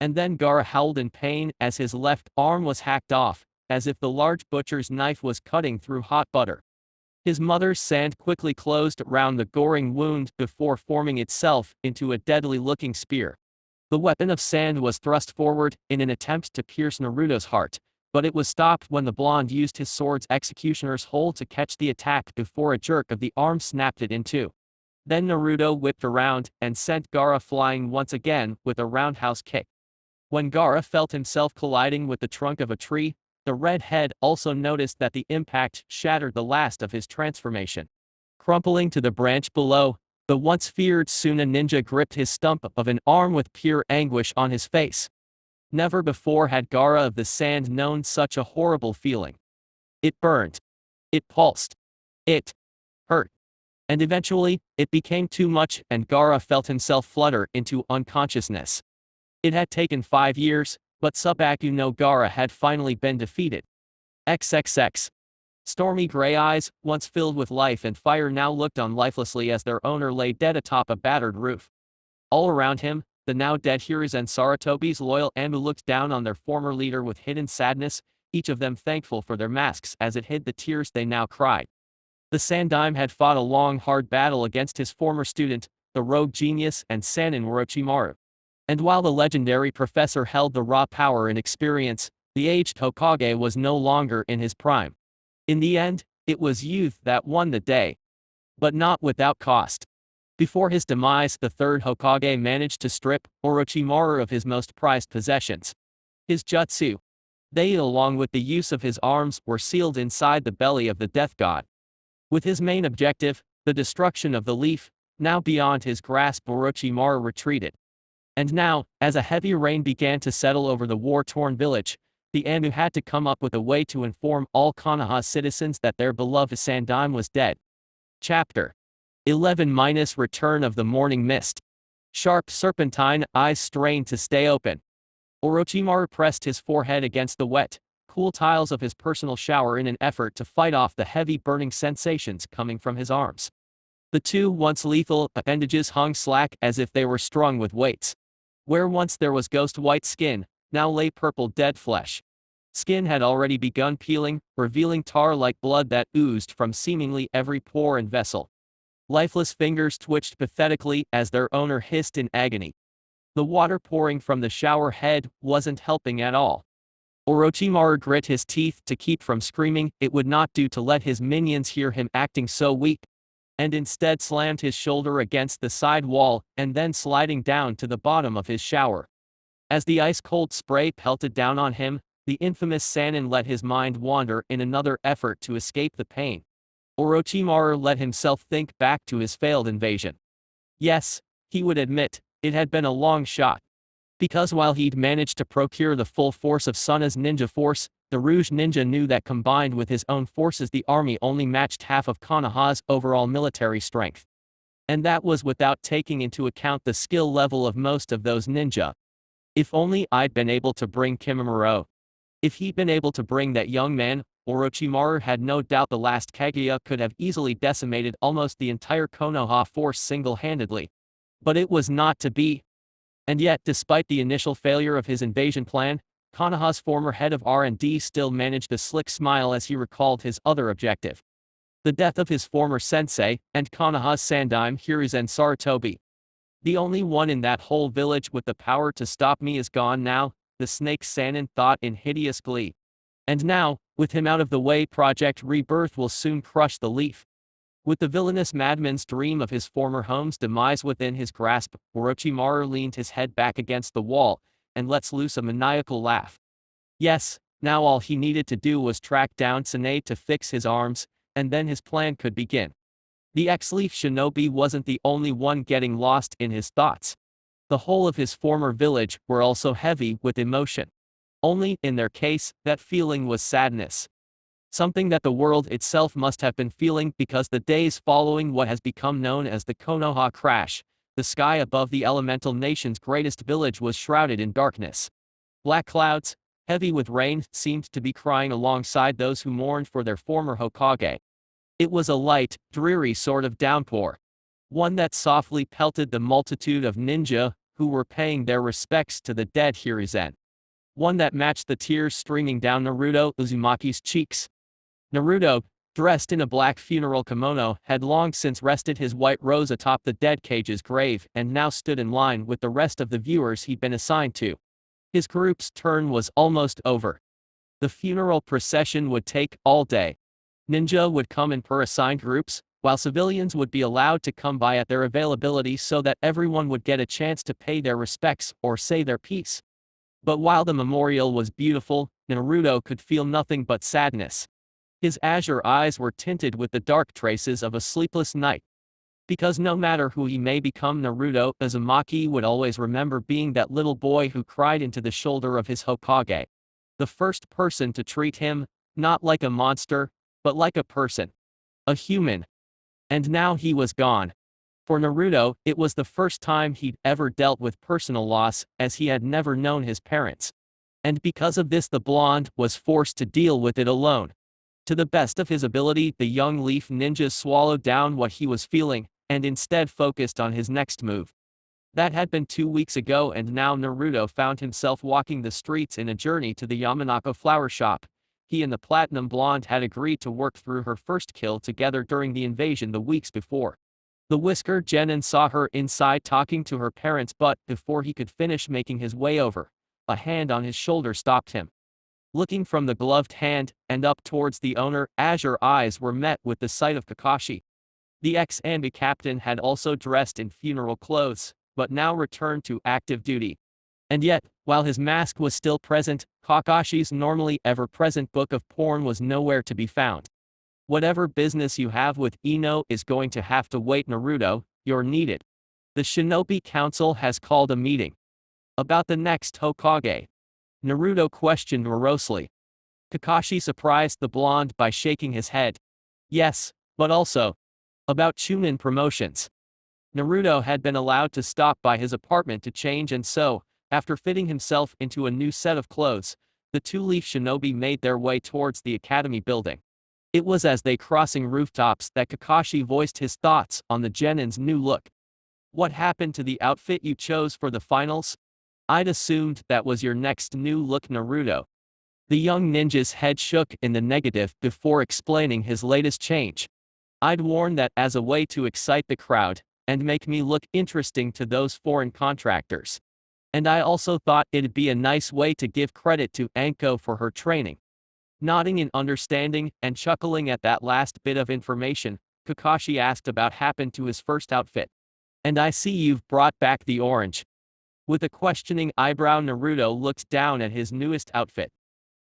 And then Gaara howled in pain as his left arm was hacked off, as if the large butcher's knife was cutting through hot butter. His mother's sand quickly closed around the goring wound before forming itself into a deadly-looking spear. The weapon of sand was thrust forward in an attempt to pierce Naruto's heart, but it was stopped when the blonde used his sword's executioner's hole to catch the attack before a jerk of the arm snapped it in two. Then Naruto whipped around and sent Gaara flying once again with a roundhouse kick. When Gaara felt himself colliding with the trunk of a tree, the redhead also noticed that the impact shattered the last of his transformation. Crumpling to the branch below, the once feared Tsunade ninja gripped his stump of an arm with pure anguish on his face. Never before had Gaara of the Sand known such a horrible feeling. It burned. It pulsed. It hurt. And eventually, it became too much and Gaara felt himself flutter into unconsciousness. It had taken 5 years, but Shukaku no Gaara had finally been defeated. XXX. Stormy gray eyes, once filled with life and fire now looked on lifelessly as their owner lay dead atop a battered roof. All around him, the now dead Hiruzen Sarutobi's loyal Amu looked down on their former leader with hidden sadness, each of them thankful for their masks as it hid the tears they now cried. The Sandaime had fought a long hard battle against his former student, the rogue genius and sannin Orochimaru. And while the legendary professor held the raw power and experience, the aged Hokage was no longer in his prime. In the end, it was youth that won the day. But not without cost. Before his demise, the third Hokage managed to strip Orochimaru of his most prized possessions. His jutsu. They, along with the use of his arms, were sealed inside the belly of the death god. With his main objective, the destruction of the leaf, now beyond his grasp, Orochimaru retreated. And now, as a heavy rain began to settle over the war-torn village, the Amu had to come up with a way to inform all Konoha citizens that their beloved Sandaime was dead. Chapter 11 - Return of the Morning Mist. Sharp serpentine eyes strained to stay open. Orochimaru pressed his forehead against the wet, cool tiles of his personal shower in an effort to fight off the heavy burning sensations coming from his arms. The two once lethal appendages hung slack as if they were strung with weights. Where once there was ghost white skin, now lay purple dead flesh. Skin had already begun peeling, revealing tar-like blood that oozed from seemingly every pore and vessel. Lifeless fingers twitched pathetically as their owner hissed in agony. The water pouring from the shower head wasn't helping at all. Orochimaru grit his teeth to keep from screaming. It would not do to let his minions hear him acting so weak, and instead slammed his shoulder against the side wall and then sliding down to the bottom of his shower. As the ice-cold spray pelted down on him, the infamous Sannin let his mind wander in another effort to escape the pain. Orochimaru let himself think back to his failed invasion. Yes, he would admit, it had been a long shot. Because while he'd managed to procure the full force of Suna's ninja force, the Rouge Ninja knew that combined with his own forces the army only matched half of Konoha's overall military strength. And that was without taking into account the skill level of most of those ninja. If only I'd been able to bring Kimimaro. If he'd been able to bring that young man, Orochimaru had no doubt the last Kaguya could have easily decimated almost the entire Konoha force single-handedly. But it was not to be. And yet, despite the initial failure of his invasion plan, Konoha's former head of R&D still managed a slick smile as he recalled his other objective. The death of his former sensei, and Konoha's Sandaime Hiruzen Sarutobi. The only one in that whole village with the power to stop me is gone now, the snake Sannin thought in hideous glee. And now, with him out of the way, Project Rebirth will soon crush the leaf. With the villainous madman's dream of his former home's demise within his grasp, Orochimaru leaned his head back against the wall, and let loose a maniacal laugh. Yes, now all he needed to do was track down Tsunade to fix his arms, and then his plan could begin. The ex-Leaf Shinobi wasn't the only one getting lost in his thoughts. The whole of his former village were also heavy with emotion. Only, in their case, that feeling was sadness. Something that the world itself must have been feeling because the days following what has become known as the Konoha crash, the sky above the elemental nation's greatest village was shrouded in darkness. Black clouds, heavy with rain, seemed to be crying alongside those who mourned for their former Hokage. It was a light, dreary sort of downpour. One that softly pelted the multitude of ninja who were paying their respects to the dead Hiruzen. One that matched the tears streaming down Naruto Uzumaki's cheeks. Naruto, dressed in a black funeral kimono, had long since rested his white rose atop the dead Kage's grave and now stood in line with the rest of the viewers he'd been assigned to. His group's turn was almost over. The funeral procession would take all day. Ninja would come in per assigned groups, while civilians would be allowed to come by at their availability so that everyone would get a chance to pay their respects or say their piece. But while the memorial was beautiful, Naruto could feel nothing but sadness. His azure eyes were tinted with the dark traces of a sleepless night. Because no matter who he may become, Naruto Uzumaki would always remember being that little boy who cried into the shoulder of his Hokage. The first person to treat him, not like a monster, but like a person. A human. And now he was gone. For Naruto, it was the first time he'd ever dealt with personal loss, as he had never known his parents. And because of this, the blonde was forced to deal with it alone. To the best of his ability, the young leaf ninja swallowed down what he was feeling, and instead focused on his next move. That had been 2 weeks ago, and now Naruto found himself walking the streets in a journey to the Yamanaka flower shop. He and the platinum blonde had agreed to work through her first kill together during the invasion the weeks before. The whisker genin saw her inside talking to her parents, but before he could finish making his way over, a hand on his shoulder stopped him. Looking from the gloved hand and up towards the owner, azure eyes were met with the sight of Kakashi. The ex-Army captain had also dressed in funeral clothes, but now returned to active duty. And yet, while his mask was still present, Kakashi's normally ever-present book of porn was nowhere to be found. Whatever business you have with Ino is going to have to wait, Naruto, you're needed. The Shinobi Council has called a meeting. About the next Hokage. Naruto questioned morosely. Kakashi surprised the blonde by shaking his head. Yes, but also about Chunin promotions. Naruto had been allowed to stop by his apartment to change, and so, after fitting himself into a new set of clothes, the two-leaf shinobi made their way towards the academy building. It was as they crossing rooftops that Kakashi voiced his thoughts on the genin's new look. What happened to the outfit you chose for the finals? I'd assumed that was your next new look, Naruto. The young ninja's head shook in the negative before explaining his latest change. I'd worn that as a way to excite the crowd and make me look interesting to those foreign contractors. And I also thought it'd be a nice way to give credit to Anko for her training. Nodding in understanding and chuckling at that last bit of information, Kakashi asked about happened to his first outfit. And I see you've brought back the orange. With a questioning eyebrow, Naruto looked down at his newest outfit.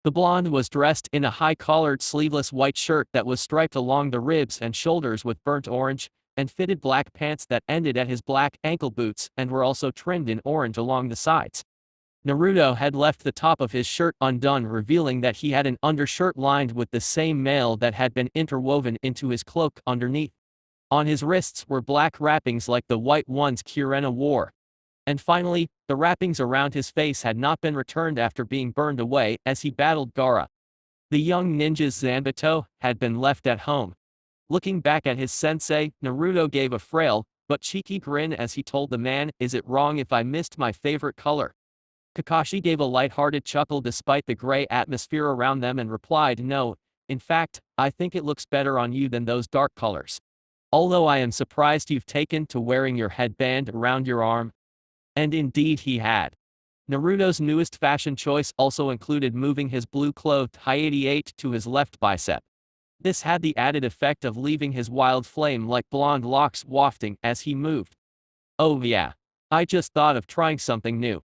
The blonde was dressed in a high-collared sleeveless white shirt that was striped along the ribs and shoulders with burnt orange, and fitted black pants that ended at his black ankle boots and were also trimmed in orange along the sides. Naruto had left the top of his shirt undone, revealing that he had an undershirt lined with the same mail that had been interwoven into his cloak underneath. On his wrists were black wrappings like the white ones Kurena wore. And finally, the wrappings around his face had not been returned after being burned away as he battled Gaara. The young ninja's Zanbato had been left at home. Looking back at his sensei, Naruto gave a frail, but cheeky grin as he told the man, "Is it wrong if I missed my favorite color?" Kakashi gave a light-hearted chuckle despite the gray atmosphere around them and replied, "No, in fact, I think it looks better on you than those dark colors. Although I am surprised you've taken to wearing your headband around your arm." And indeed he had. Naruto's newest fashion choice also included moving his blue-clothed Hi-88 to his left bicep. This had the added effect of leaving his wild flame-like blonde locks wafting as he moved. "Oh yeah. I just thought of trying something new.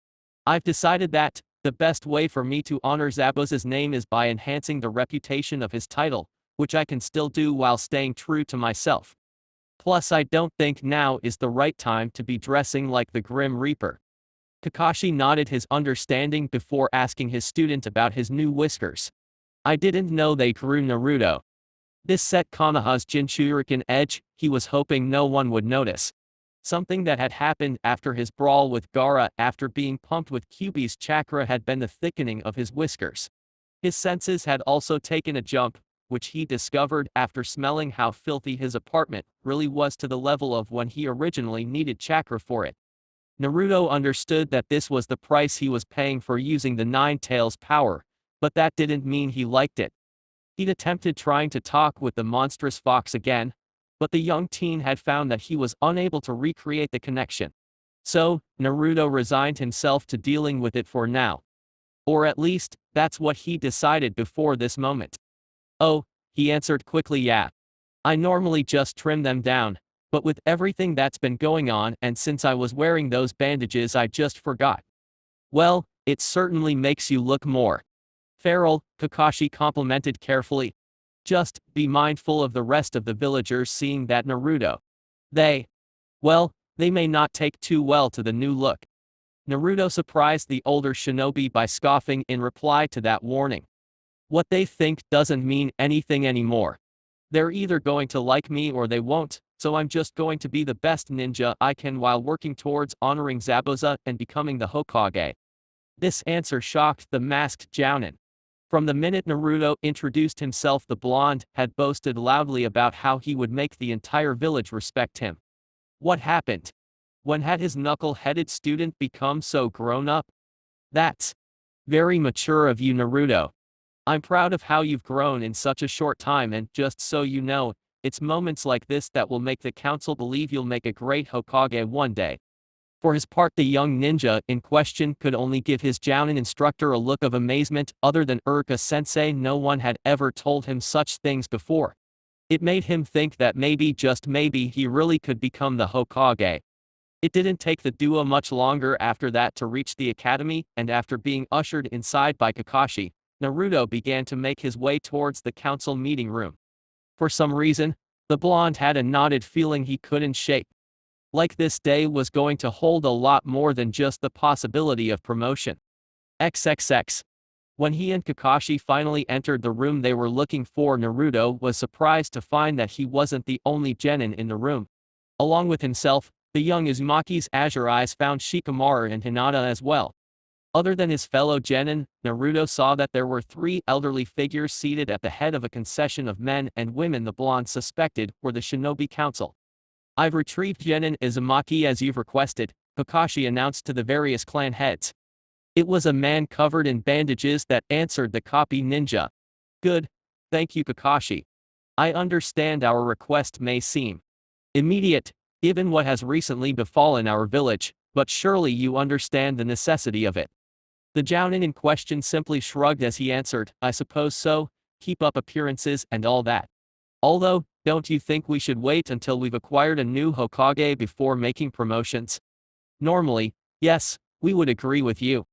I've decided that the best way for me to honor Zabuza's name is by enhancing the reputation of his title, which I can still do while staying true to myself. Plus I don't think now is the right time to be dressing like the Grim Reaper." Kakashi nodded his understanding before asking his student about his new whiskers. "I didn't know they grew, Naruto." This set Konoha's Jinchuriken edge. He was hoping no one would notice. Something that had happened after his brawl with Gaara after being pumped with Kyuubi's chakra had been the thickening of his whiskers. His senses had also taken a jump, which he discovered after smelling how filthy his apartment really was to the level of when he originally needed chakra for it. Naruto understood that this was the price he was paying for using the Nine Tails power, but that didn't mean he liked it. He'd attempted trying to talk with the monstrous fox again, but the young teen had found that he was unable to recreate the connection. So, Naruto resigned himself to dealing with it for now. Or at least, that's what he decided before this moment. Oh, he answered quickly, yeah. I normally just trim them down, but with everything that's been going on and since I was wearing those bandages I just forgot. Well, it certainly makes you look more feral, Kakashi complimented carefully. Just be mindful of the rest of the villagers seeing that Naruto. They may not take too well to the new look. Naruto surprised the older shinobi by scoffing in reply to that warning. What they think doesn't mean anything anymore. They're either going to like me or they won't, so I'm just going to be the best ninja I can while working towards honoring Zabuza and becoming the Hokage. This answer shocked the masked Jounin. From the minute Naruto introduced himself, the blonde had boasted loudly about how he would make the entire village respect him. What happened? When had his knuckle-headed student become so grown up? That's very mature of you, Naruto. I'm proud of how you've grown in such a short time, and just so you know, it's moments like this that will make the council believe you'll make a great Hokage one day. For his part, the young ninja in question could only give his Jounin instructor a look of amazement. Other than Urka-sensei, no one had ever told him such things before. It made him think that maybe, just maybe, he really could become the Hokage. It didn't take the duo much longer after that to reach the academy, and after being ushered inside by Kakashi, Naruto began to make his way towards the council meeting room. For some reason, the blonde had a knotted feeling he couldn't shake. Like this day was going to hold a lot more than just the possibility of promotion. XXX. When he and Kakashi finally entered the room they were looking for, Naruto was surprised to find that he wasn't the only genin in the room. Along with himself, the young Uzumaki's azure eyes found Shikamaru and Hinata as well. Other than his fellow genin, Naruto saw that there were 3 elderly figures seated at the head of a concession of men and women the blonde suspected were the Shinobi Council. I've retrieved Genin Uzumaki as you've requested, Kakashi announced to the various clan heads. It was a man covered in bandages that answered the copy ninja. Good. Thank you, Kakashi. I understand our request may seem immediate, given what has recently befallen our village, but surely you understand the necessity of it. The Jounin in question simply shrugged as he answered, I suppose so, keep up appearances and all that. Although, don't you think we should wait until we've acquired a new Hokage before making promotions? Normally, yes, we would agree with you.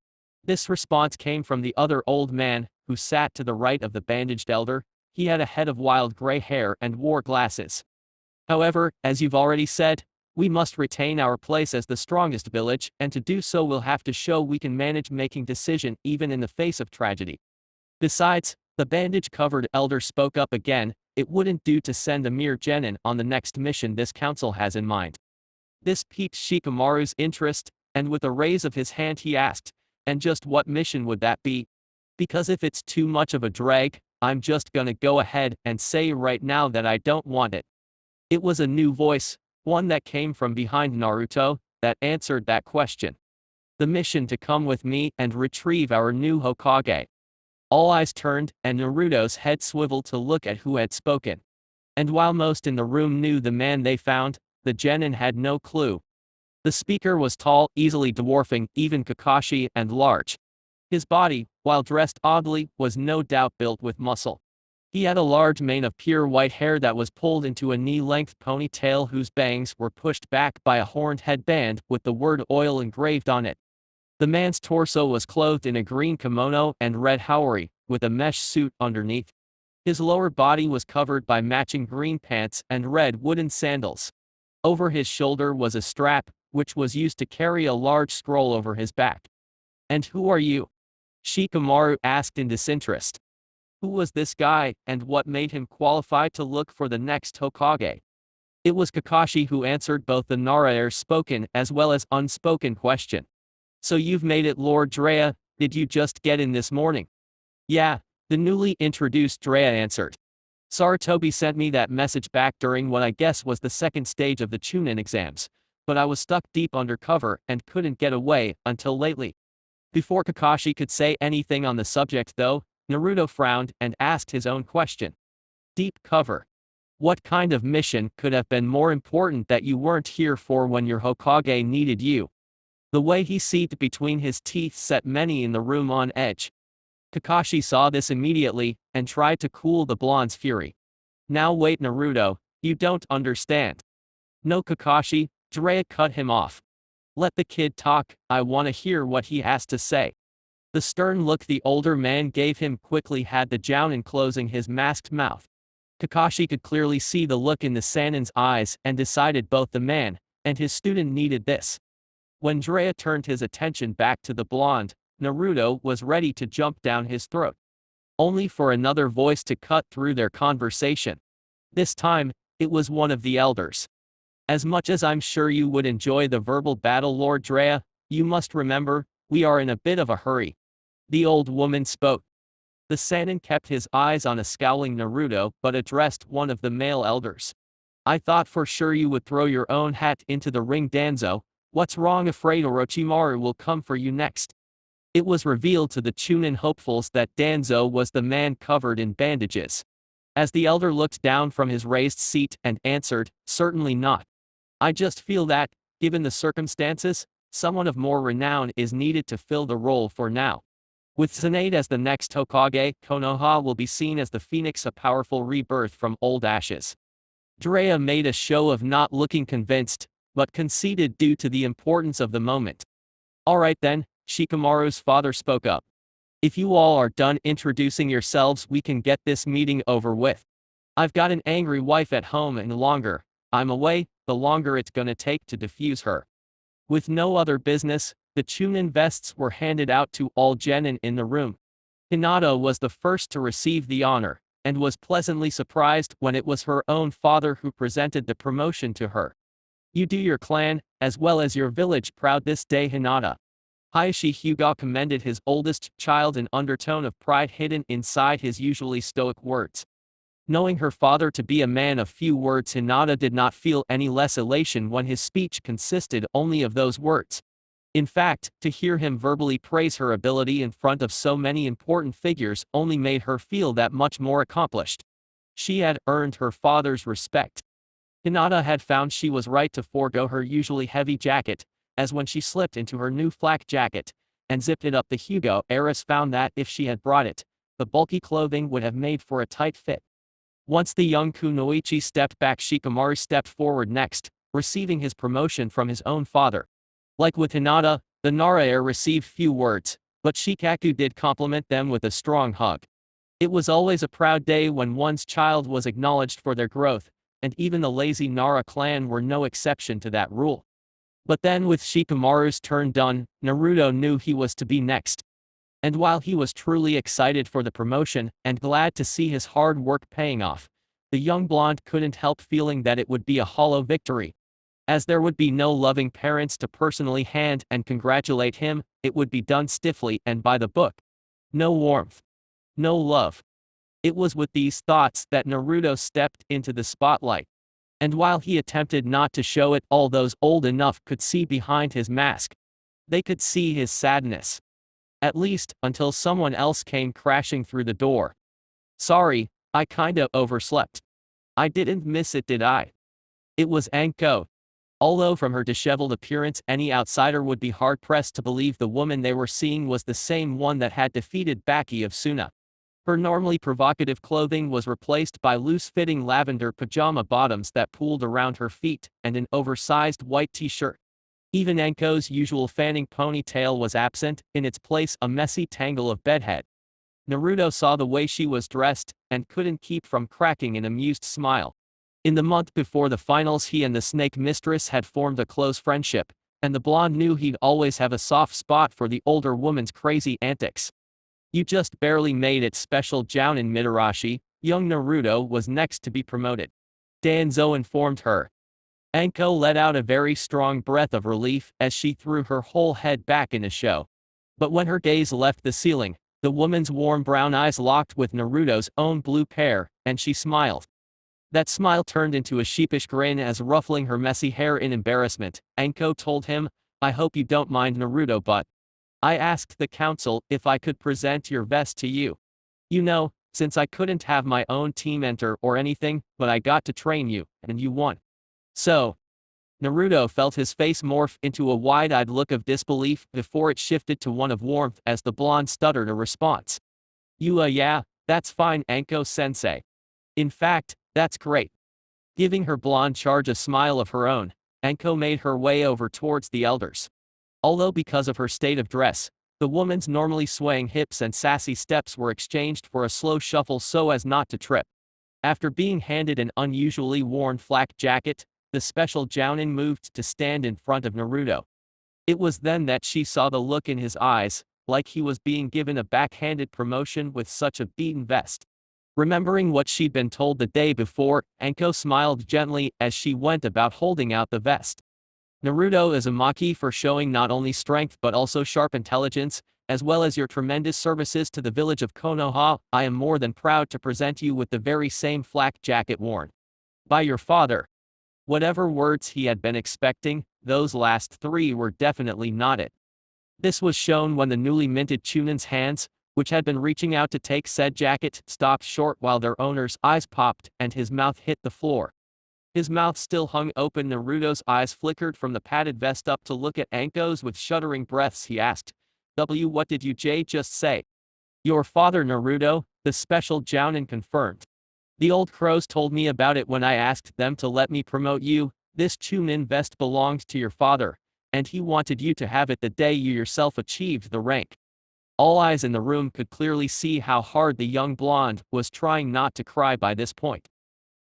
This response came from the other old man, who sat to the right of the bandaged elder. He had a head of wild gray hair and wore glasses. However, as you've already said, we must retain our place as the strongest village, and to do so we'll have to show we can manage making decision even in the face of tragedy. Besides, the bandage-covered elder spoke up again, it wouldn't do to send a mere genin on the next mission this council has in mind. This piqued Shikamaru's interest, and with a raise of his hand he asked, and just what mission would that be? Because if it's too much of a drag, I'm just gonna go ahead and say right now that I don't want it. It was a new voice, one that came from behind Naruto, that answered that question. The mission to come with me and retrieve our new Hokage. All eyes turned, and Naruto's head swiveled to look at who had spoken. And while most in the room knew the man they found, the genin had no clue. The speaker was tall, easily dwarfing even Kakashi, and large. His body, while dressed oddly, was no doubt built with muscle. He had a large mane of pure white hair that was pulled into a knee-length ponytail whose bangs were pushed back by a horned headband with the word oil engraved on it. The man's torso was clothed in a green kimono and red haori, with a mesh suit underneath. His lower body was covered by matching green pants and red wooden sandals. Over his shoulder was a strap, which was used to carry a large scroll over his back. And who are you? Shikamaru asked in disinterest. Who was this guy, and what made him qualified to look for the next Hokage? It was Kakashi who answered both the narrator's spoken as well as unspoken question. So you've made it, Lord Jiraiya, did you just get in this morning? Yeah, the newly introduced Jiraiya answered. Sarutobi sent me that message back during what I guess was the second stage of the Chunin exams, but I was stuck deep undercover and couldn't get away until lately. Before Kakashi could say anything on the subject though, Naruto frowned and asked his own question. Deep cover. What kind of mission could have been more important that you weren't here for when your Hokage needed you? The way he seethed between his teeth set many in the room on edge. Kakashi saw this immediately, and tried to cool the blonde's fury. Now wait Naruto, you don't understand. No Kakashi, Jiraiya cut him off. Let the kid talk, I wanna hear what he has to say. The stern look the older man gave him quickly had the jounin closing his masked mouth. Kakashi could clearly see the look in the sannin's eyes and decided both the man and his student needed this. When Jiraiya turned his attention back to the blonde, Naruto was ready to jump down his throat. Only for another voice to cut through their conversation. This time, it was one of the elders. As much as I'm sure you would enjoy the verbal battle Lord Jiraiya, you must remember, we are in a bit of a hurry. The old woman spoke. The sannin kept his eyes on a scowling Naruto but addressed one of the male elders. I thought for sure you would throw your own hat into the ring Danzo, what's wrong afraid Orochimaru will come for you next. It was revealed to the Chunin hopefuls that Danzo was the man covered in bandages. As the elder looked down from his raised seat and answered, certainly not. I just feel that, given the circumstances, someone of more renown is needed to fill the role for now. With Tsunade as the next Hokage, Konoha will be seen as the phoenix, a powerful rebirth from old ashes. Jiraiya made a show of not looking convinced, but conceded due to the importance of the moment. Alright then, Shikamaru's father spoke up. If you all are done introducing yourselves we can get this meeting over with. I've got an angry wife at home and the longer I'm away, the longer it's gonna take to defuse her. With no other business, the Chunin vests were handed out to all genin in the room. Hinata was the first to receive the honor, and was pleasantly surprised when it was her own father who presented the promotion to her. You do your clan, as well as your village proud this day Hinata. Hayashi Hyuga commended his oldest child, an undertone of pride hidden inside his usually stoic words. Knowing her father to be a man of few words, Hinata did not feel any less elation when his speech consisted only of those words. In fact, to hear him verbally praise her ability in front of so many important figures only made her feel that much more accomplished. She had earned her father's respect. Hinata had found she was right to forego her usually heavy jacket, as when she slipped into her new flak jacket and zipped it up the Hugo heiress found that if she had brought it, the bulky clothing would have made for a tight fit. Once the young Kunoichi stepped back, Shikamaru stepped forward next, receiving his promotion from his own father. Like with Hinata, the Nara heir received few words, but Shukaku did compliment them with a strong hug. It was always a proud day when one's child was acknowledged for their growth, and even the lazy Nara clan were no exception to that rule. But then with Shikamaru's turn done, Naruto knew he was to be next. And while he was truly excited for the promotion and glad to see his hard work paying off, the young blonde couldn't help feeling that it would be a hollow victory. As there would be no loving parents to personally hand and congratulate him, it would be done stiffly and by the book. No warmth. No love. It was with these thoughts that Naruto stepped into the spotlight. And while he attempted not to show it, all those old enough could see behind his mask. They could see his sadness. At least, until someone else came crashing through the door. Sorry, I kinda overslept. I didn't miss it, did I? It was Anko. Although from her disheveled appearance any outsider would be hard-pressed to believe the woman they were seeing was the same one that had defeated Baki of Suna. Her normally provocative clothing was replaced by loose-fitting lavender pajama bottoms that pooled around her feet, and an oversized white t-shirt. Even Anko's usual fanning ponytail was absent, in its place a messy tangle of bedhead. Naruto saw the way she was dressed, and couldn't keep from cracking an amused smile. In the month before the finals he and the snake mistress had formed a close friendship, and the blonde knew he'd always have a soft spot for the older woman's crazy antics. You just barely made it, special Jounin Mitarashi. Young Naruto was next to be promoted. Danzo informed her. Anko let out a very strong breath of relief as she threw her whole head back in a show. But when her gaze left the ceiling, the woman's warm brown eyes locked with Naruto's own blue pair, and she smiled. That smile turned into a sheepish grin as, ruffling her messy hair in embarrassment, Anko told him, I hope you don't mind Naruto, but I asked the council if I could present your vest to you. You know, since I couldn't have my own team enter or anything, but I got to train you, and you won. So, Naruto felt his face morph into a wide-eyed look of disbelief before it shifted to one of warmth as the blonde stuttered a response. Yeah, that's fine, Anko-sensei. In fact, that's great. Giving her blonde charge a smile of her own, Anko made her way over towards the elders. Although because of her state of dress, the woman's normally swaying hips and sassy steps were exchanged for a slow shuffle so as not to trip. After being handed an unusually worn flak jacket, the special Jounin moved to stand in front of Naruto. It was then that she saw the look in his eyes, like he was being given a backhanded promotion with such a beaten vest. Remembering what she'd been told the day before, Anko smiled gently as she went about holding out the vest. Naruto Uzumaki for showing not only strength but also sharp intelligence, as well as your tremendous services to the village of Konoha, I am more than proud to present you with the very same flak jacket worn by your father. Whatever words he had been expecting, those last three were definitely not it. This was shown when the newly minted Chunin's hands, which had been reaching out to take said jacket, stopped short while their owner's eyes popped and his mouth hit the floor. His mouth still hung open. Naruto's eyes flickered from the padded vest up to look at Anko's with shuddering breaths. He asked, What did you just say? Your father, Naruto, the special Jounin confirmed. The old crows told me about it when I asked them to let me promote you. This Chunin vest belonged to your father, and he wanted you to have it the day you yourself achieved the rank. All eyes in the room could clearly see how hard the young blonde was trying not to cry by this point.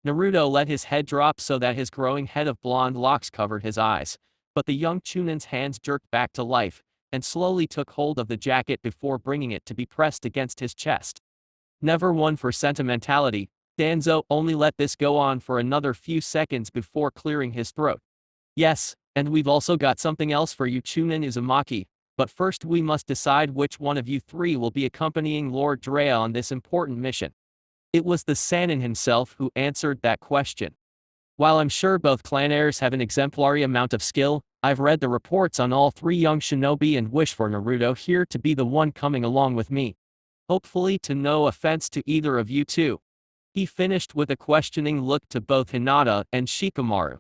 Naruto let his head drop so that his growing head of blonde locks covered his eyes, but the young Chunin's hands jerked back to life, and slowly took hold of the jacket before bringing it to be pressed against his chest. Never one for sentimentality, Danzo only let this go on for another few seconds before clearing his throat. Yes, and we've also got something else for you, Chunin Uzumaki, but first we must decide which one of you three will be accompanying Lord Jiraiya on this important mission. It was the sannin himself who answered that question. While I'm sure both clan heirs have an exemplary amount of skill, I've read the reports on all three young shinobi and wish for Naruto here to be the one coming along with me. Hopefully to no offense to either of you two. He finished with a questioning look to both Hinata and Shikamaru.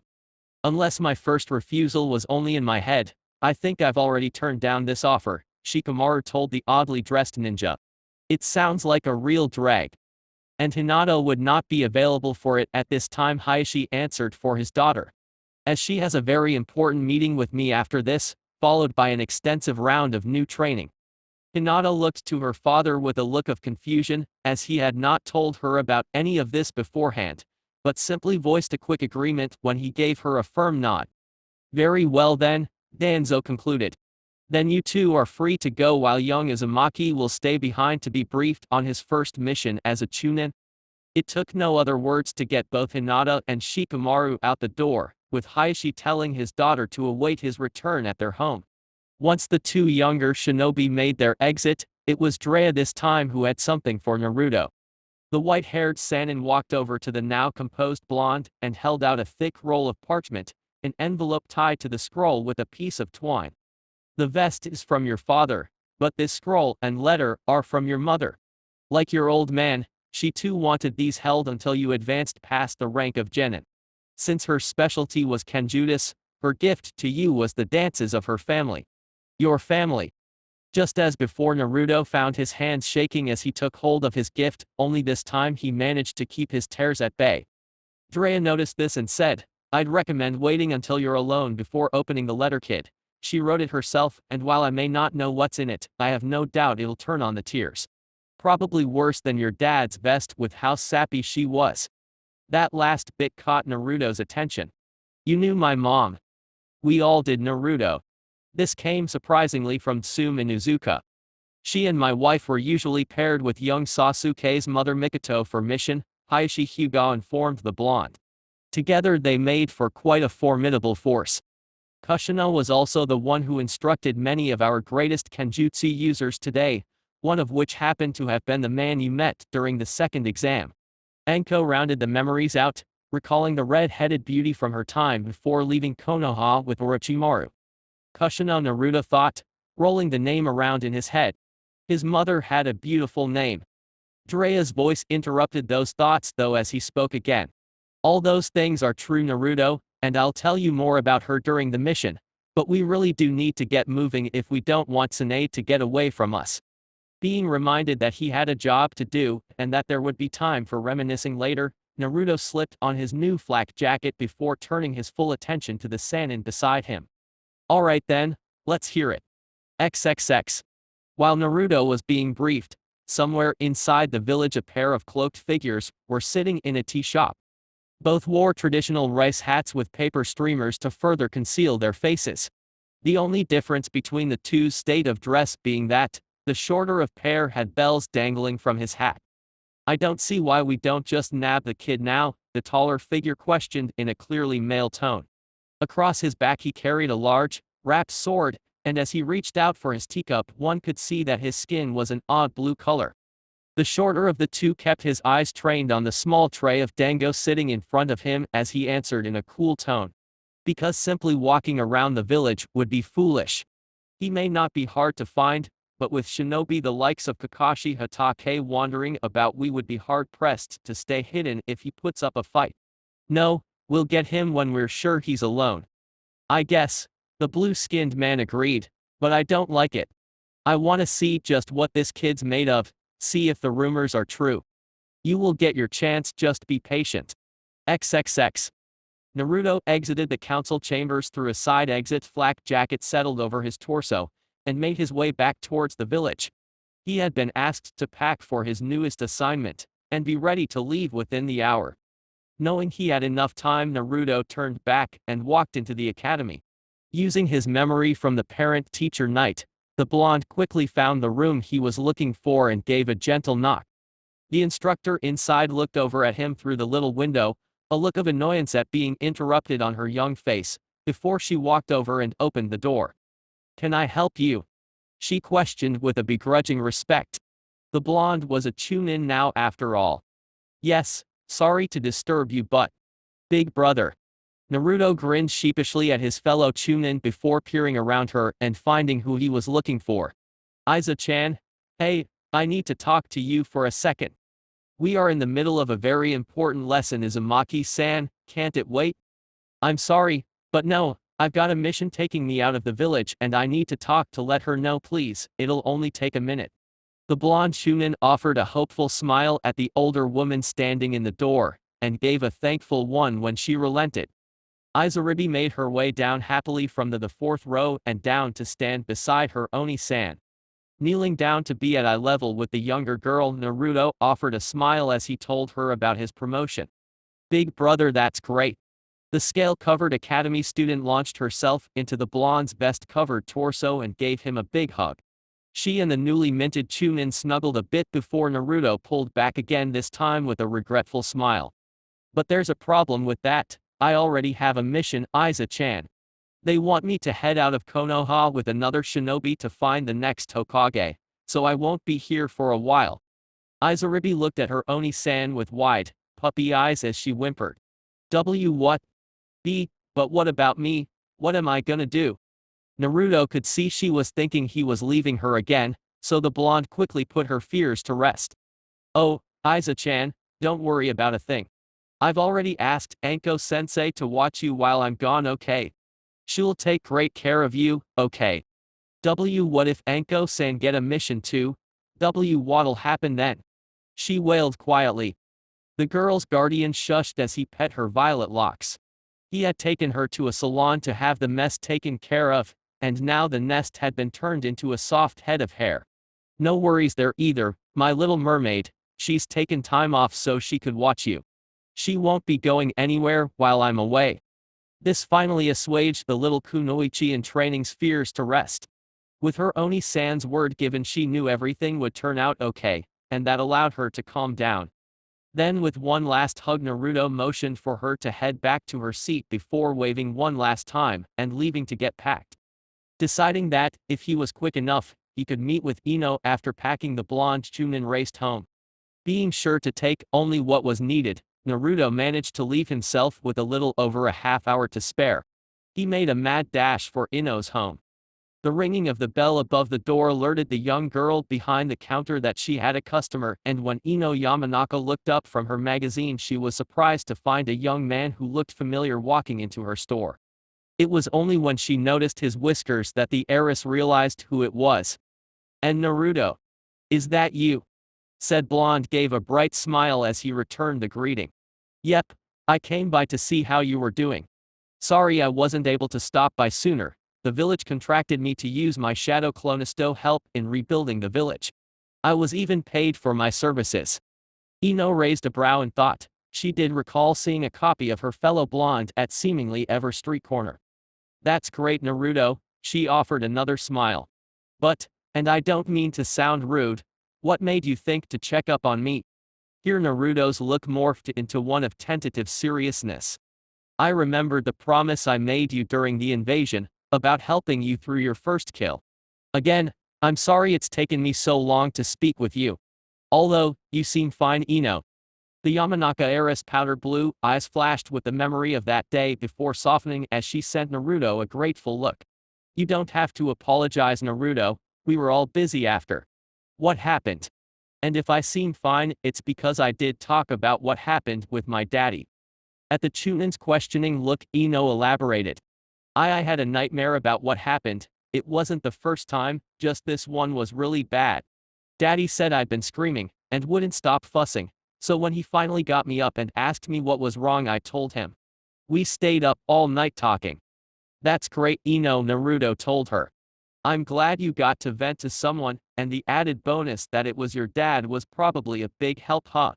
Unless my first refusal was only in my head, I think I've already turned down this offer, Shikamaru told the oddly dressed ninja. It sounds like a real drag. And Hinata would not be available for it at this time, Hayashi answered for his daughter. As she has a very important meeting with me after this, followed by an extensive round of new training. Hinata looked to her father with a look of confusion, as he had not told her about any of this beforehand, but simply voiced a quick agreement when he gave her a firm nod. Very well then, Danzo concluded. Then you two are free to go while young Uzumaki will stay behind to be briefed on his first mission as a Chunin. It took no other words to get both Hinata and Shikamaru out the door, with Hayashi telling his daughter to await his return at their home. Once the two younger shinobi made their exit, it was Jiraiya this time who had something for Naruto. The white-haired sannin walked over to the now composed blonde and held out a thick roll of parchment, an envelope tied to the scroll with a piece of twine. The vest is from your father, but this scroll and letter are from your mother. Like your old man, she too wanted these held until you advanced past the rank of genin. Since her specialty was kenjutsu, her gift to you was the dances of her family. Your family. Just as before, Naruto found his hands shaking as he took hold of his gift, only this time he managed to keep his tears at bay. Jiraiya noticed this and said, I'd recommend waiting until you're alone before opening the letter, kid. She wrote it herself, and while I may not know what's in it, I have no doubt it'll turn on the tears. Probably worse than your dad's vest with how sappy she was. That last bit caught Naruto's attention. You knew my mom. We all did, Naruto. This came surprisingly from Tsume Inuzuka. She and my wife were usually paired with young Sasuke's mother Mikoto for mission, Hayashi Hyuga informed the blonde. Together they made for quite a formidable force. Kushina was also the one who instructed many of our greatest kenjutsu users today, one of which happened to have been the man you met during the second exam. Anko rounded the memories out, recalling the red-headed beauty from her time before leaving Konoha with Orochimaru. Kushina, Naruto thought, rolling the name around in his head. His mother had a beautiful name. Jiraiya's voice interrupted those thoughts though as he spoke again. All those things are true, Naruto, and I'll tell you more about her during the mission, but we really do need to get moving if we don't want Tsunade to get away from us. Being reminded that he had a job to do and that there would be time for reminiscing later, Naruto slipped on his new flak jacket before turning his full attention to the sannin beside him. Alright then, let's hear it. XXX. While Naruto was being briefed, somewhere inside the village a pair of cloaked figures were sitting in a tea shop. Both wore traditional rice hats with paper streamers to further conceal their faces. The only difference between the two's state of dress being that the shorter of pair had bells dangling from his hat. I don't see why we don't just nab the kid now, the taller figure questioned in a clearly male tone. Across his back he carried a large, wrapped sword, and as he reached out for his teacup one could see that his skin was an odd blue color. The shorter of the two kept his eyes trained on the small tray of dango sitting in front of him as he answered in a cool tone. Because simply walking around the village would be foolish. He may not be hard to find, but with shinobi the likes of Kakashi Hatake wandering about we would be hard-pressed to stay hidden if he puts up a fight. No, we'll get him when we're sure he's alone. I guess, the blue-skinned man agreed, but I don't like it. I want to see just what this kid's made of, see if the rumors are true. You will get your chance, just be patient. XXX. Naruto exited the council chambers through a side exit, flak jacket settled over his torso, and made his way back towards the village. He had been asked to pack for his newest assignment, and be ready to leave within the hour. Knowing he had enough time, Naruto turned back and walked into the academy. Using his memory from the parent-teacher night, the blonde quickly found the room he was looking for and gave a gentle knock. The instructor inside looked over at him through the little window, a look of annoyance at being interrupted on her young face, before she walked over and opened the door. "Can I help you?" she questioned with a begrudging respect. The blonde was a chunin now after all. "Yes, sorry to disturb you but..." "Big brother." Naruto grinned sheepishly at his fellow chunin before peering around her and finding who he was looking for. "Aiza-chan? Hey, I need to talk to you for a second. We are in the middle of a very important lesson, Izumaki-san, can't it wait?" "I'm sorry, but no, I've got a mission taking me out of the village and I need to talk to let her know please, it'll only take a minute." The blonde chunin offered a hopeful smile at the older woman standing in the door, and gave a thankful one when she relented. Izuribi made her way down happily from the fourth row and down to stand beside her Oni-san. Kneeling down to be at eye level with the younger girl, Naruto offered a smile as he told her about his promotion. "Big brother, that's great." The scale-covered academy student launched herself into the blonde's best-covered torso and gave him a big hug. She and the newly minted chunin snuggled a bit before Naruto pulled back again, this time with a regretful smile. "But there's a problem with that, I already have a mission, Aiza-chan. They want me to head out of Konoha with another shinobi to find the next Hokage, so I won't be here for a while." Izuribi looked at her Oni-san with wide, puppy eyes as she whimpered. What? But what about me, what am I gonna do?" Naruto could see she was thinking he was leaving her again, so the blonde quickly put her fears to rest. "Oh, Aiza-chan, don't worry about a thing. I've already asked Anko-sensei to watch you while I'm gone, okay? She'll take great care of you, okay? What if Anko-san get a mission too? What'll happen then?" she wailed quietly. The girl's guardian shushed as he pet her violet locks. He had taken her to a salon to have the mess taken care of, and now the nest had been turned into a soft head of hair. "No worries there either, my little mermaid, she's taken time off so she could watch you. She won't be going anywhere while I'm away." This finally assuaged the little kunoichi in training's fears to rest. With her Oni-san's word given, she knew everything would turn out okay, and that allowed her to calm down. Then with one last hug, Naruto motioned for her to head back to her seat before waving one last time and leaving to get packed. Deciding that, if he was quick enough, he could meet with Ino after packing, the blonde chunin raced home. Being sure to take only what was needed, Naruto managed to leave himself with a little over a half hour to spare. He made a mad dash for Ino's home. The ringing of the bell above the door alerted the young girl behind the counter that she had a customer, and when Ino Yamanaka looked up from her magazine, she was surprised to find a young man who looked familiar walking into her store. It was only when she noticed his whiskers that the heiress realized who it was. "And Naruto. Is that you?" said Blonde gave a bright smile as he returned the greeting. "Yep, I came by to see how you were doing. Sorry I wasn't able to stop by sooner. The village contracted me to use my shadow clonus to help in rebuilding the village. I was even paid for my services." Ino raised a brow in thought. She did recall seeing a copy of her fellow blonde at seemingly every street corner. "That's great, Naruto," she offered another smile. "But, and I don't mean to sound rude, what made you think to check up on me?" Here Naruto's look morphed into one of tentative seriousness. "I remembered the promise I made you during the invasion, about helping you through your first kill. Again, I'm sorry it's taken me so long to speak with you. Although, you seem fine, Ino." The Yamanaka heiress' powder blue eyes flashed with the memory of that day before softening as she sent Naruto a grateful look. "You don't have to apologize, Naruto, we were all busy after. What happened? And if I seem fine, it's because I did talk about what happened with my daddy." At the Chunin's questioning look, Ino elaborated. I had a nightmare about what happened. It wasn't the first time, just this one was really bad. Daddy said I'd been screaming, and wouldn't stop fussing, so when he finally got me up and asked me what was wrong, I told him. We stayed up all night talking." "That's great, Ino," Naruto told her. "I'm glad you got to vent to someone, and the added bonus that it was your dad was probably a big help, huh?"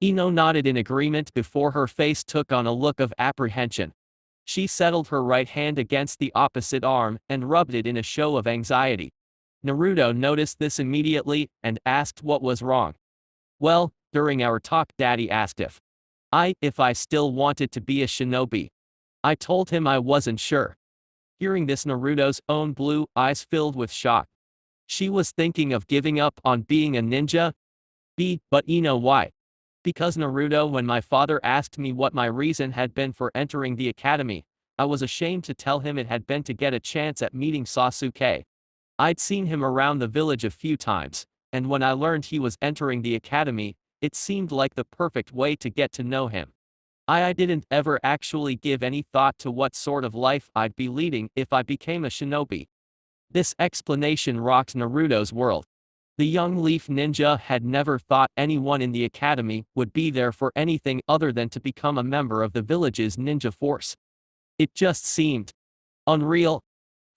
Ino nodded in agreement before her face took on a look of apprehension. She settled her right hand against the opposite arm and rubbed it in a show of anxiety. Naruto noticed this immediately and asked what was wrong. "Well, during our talk, Daddy asked if I still wanted to be a shinobi. I told him I wasn't sure." Hearing this, Naruto's own blue eyes filled with shock. She was thinking of giving up on being a ninja? But Ino, why? "Because, Naruto, when my father asked me what my reason had been for entering the academy, I was ashamed to tell him it had been to get a chance at meeting Sasuke. I'd seen him around the village a few times, and when I learned he was entering the academy, it seemed like the perfect way to get to know him. I didn't ever actually give any thought to what sort of life I'd be leading if I became a shinobi." This explanation rocked Naruto's world. The young leaf ninja had never thought anyone in the academy would be there for anything other than to become a member of the village's ninja force. It just seemed unreal.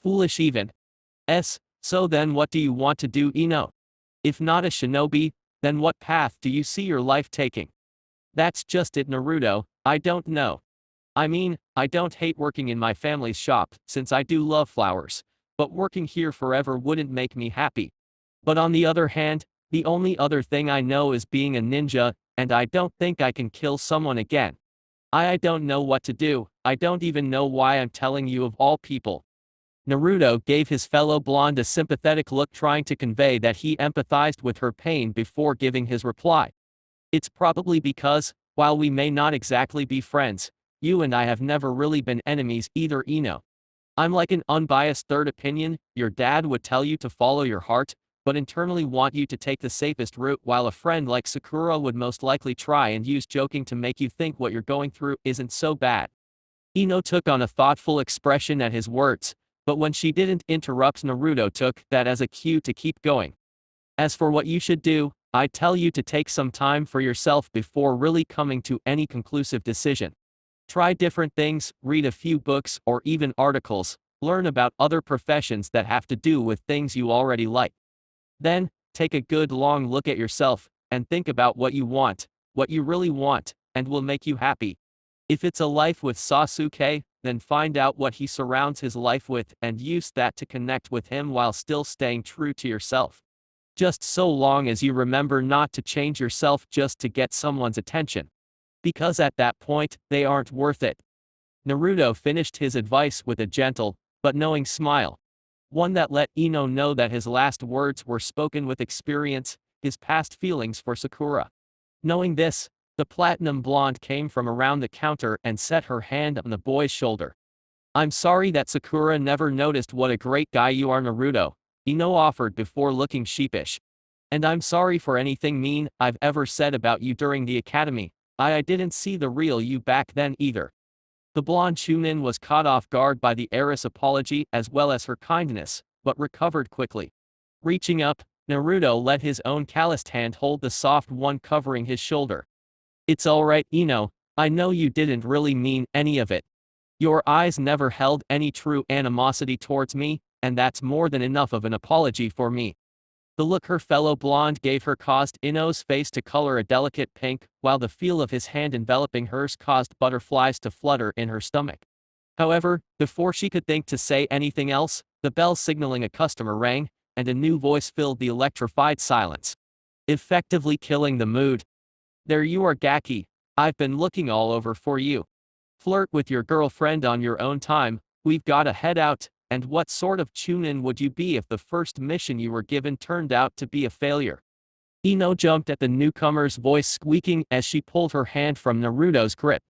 Foolish even. So then what do you want to do, Ino? If not a shinobi, then what path do you see your life taking? "That's just it, Naruto, I don't know. I mean, I don't hate working in my family's shop, since I do love flowers, but working here forever wouldn't make me happy. But on the other hand, the only other thing I know is being a ninja, and I don't think I can kill someone again. I don't know what to do, I don't even know why I'm telling you of all people." Naruto gave his fellow blonde a sympathetic look, trying to convey that he empathized with her pain before giving his reply. "It's probably because, while we may not exactly be friends, you and I have never really been enemies either, Ino. I'm like an unbiased third opinion. Your dad would tell you to follow your heart, but internally want you to take the safest route, while a friend like Sakura would most likely try and use joking to make you think what you're going through isn't so bad." Ino took on a thoughtful expression at his words, but when she didn't interrupt, Naruto took that as a cue to keep going. "As for what you should do, I tell you to take some time for yourself before really coming to any conclusive decision. Try different things, read a few books or even articles, learn about other professions that have to do with things you already like. Then, take a good long look at yourself, and think about what you want, what you really want, and will make you happy. If it's a life with Sasuke, then find out what he surrounds his life with and use that to connect with him while still staying true to yourself. Just so long as you remember not to change yourself just to get someone's attention. Because at that point, they aren't worth it." Naruto finished his advice with a gentle, but knowing smile. One that let Ino know that his last words were spoken with experience, his past feelings for Sakura. Knowing this, the platinum blonde came from around the counter and set her hand on the boy's shoulder. I'm sorry that Sakura never noticed what a great guy you are, Naruto, Ino offered before looking sheepish. And I'm sorry for anything mean I've ever said about you during the academy. I didn't see the real you back then either. The blonde Chunin was caught off guard by the heiress' apology as well as her kindness, but recovered quickly. Reaching up, Naruto let his own calloused hand hold the soft one covering his shoulder. It's alright, Ino, I know you didn't really mean any of it. Your eyes never held any true animosity towards me, and that's more than enough of an apology for me. The look her fellow blonde gave her caused Ino's face to color a delicate pink, while the feel of his hand enveloping hers caused butterflies to flutter in her stomach. However, before she could think to say anything else, the bell signaling a customer rang, and a new voice filled the electrified silence, effectively killing the mood. There you are, Gaki. I've been looking all over for you. Flirt with your girlfriend on your own time, we've gotta head out. And what sort of Chunin would you be if the first mission you were given turned out to be a failure? Ino jumped at the newcomer's voice, squeaking as she pulled her hand from Naruto's grip.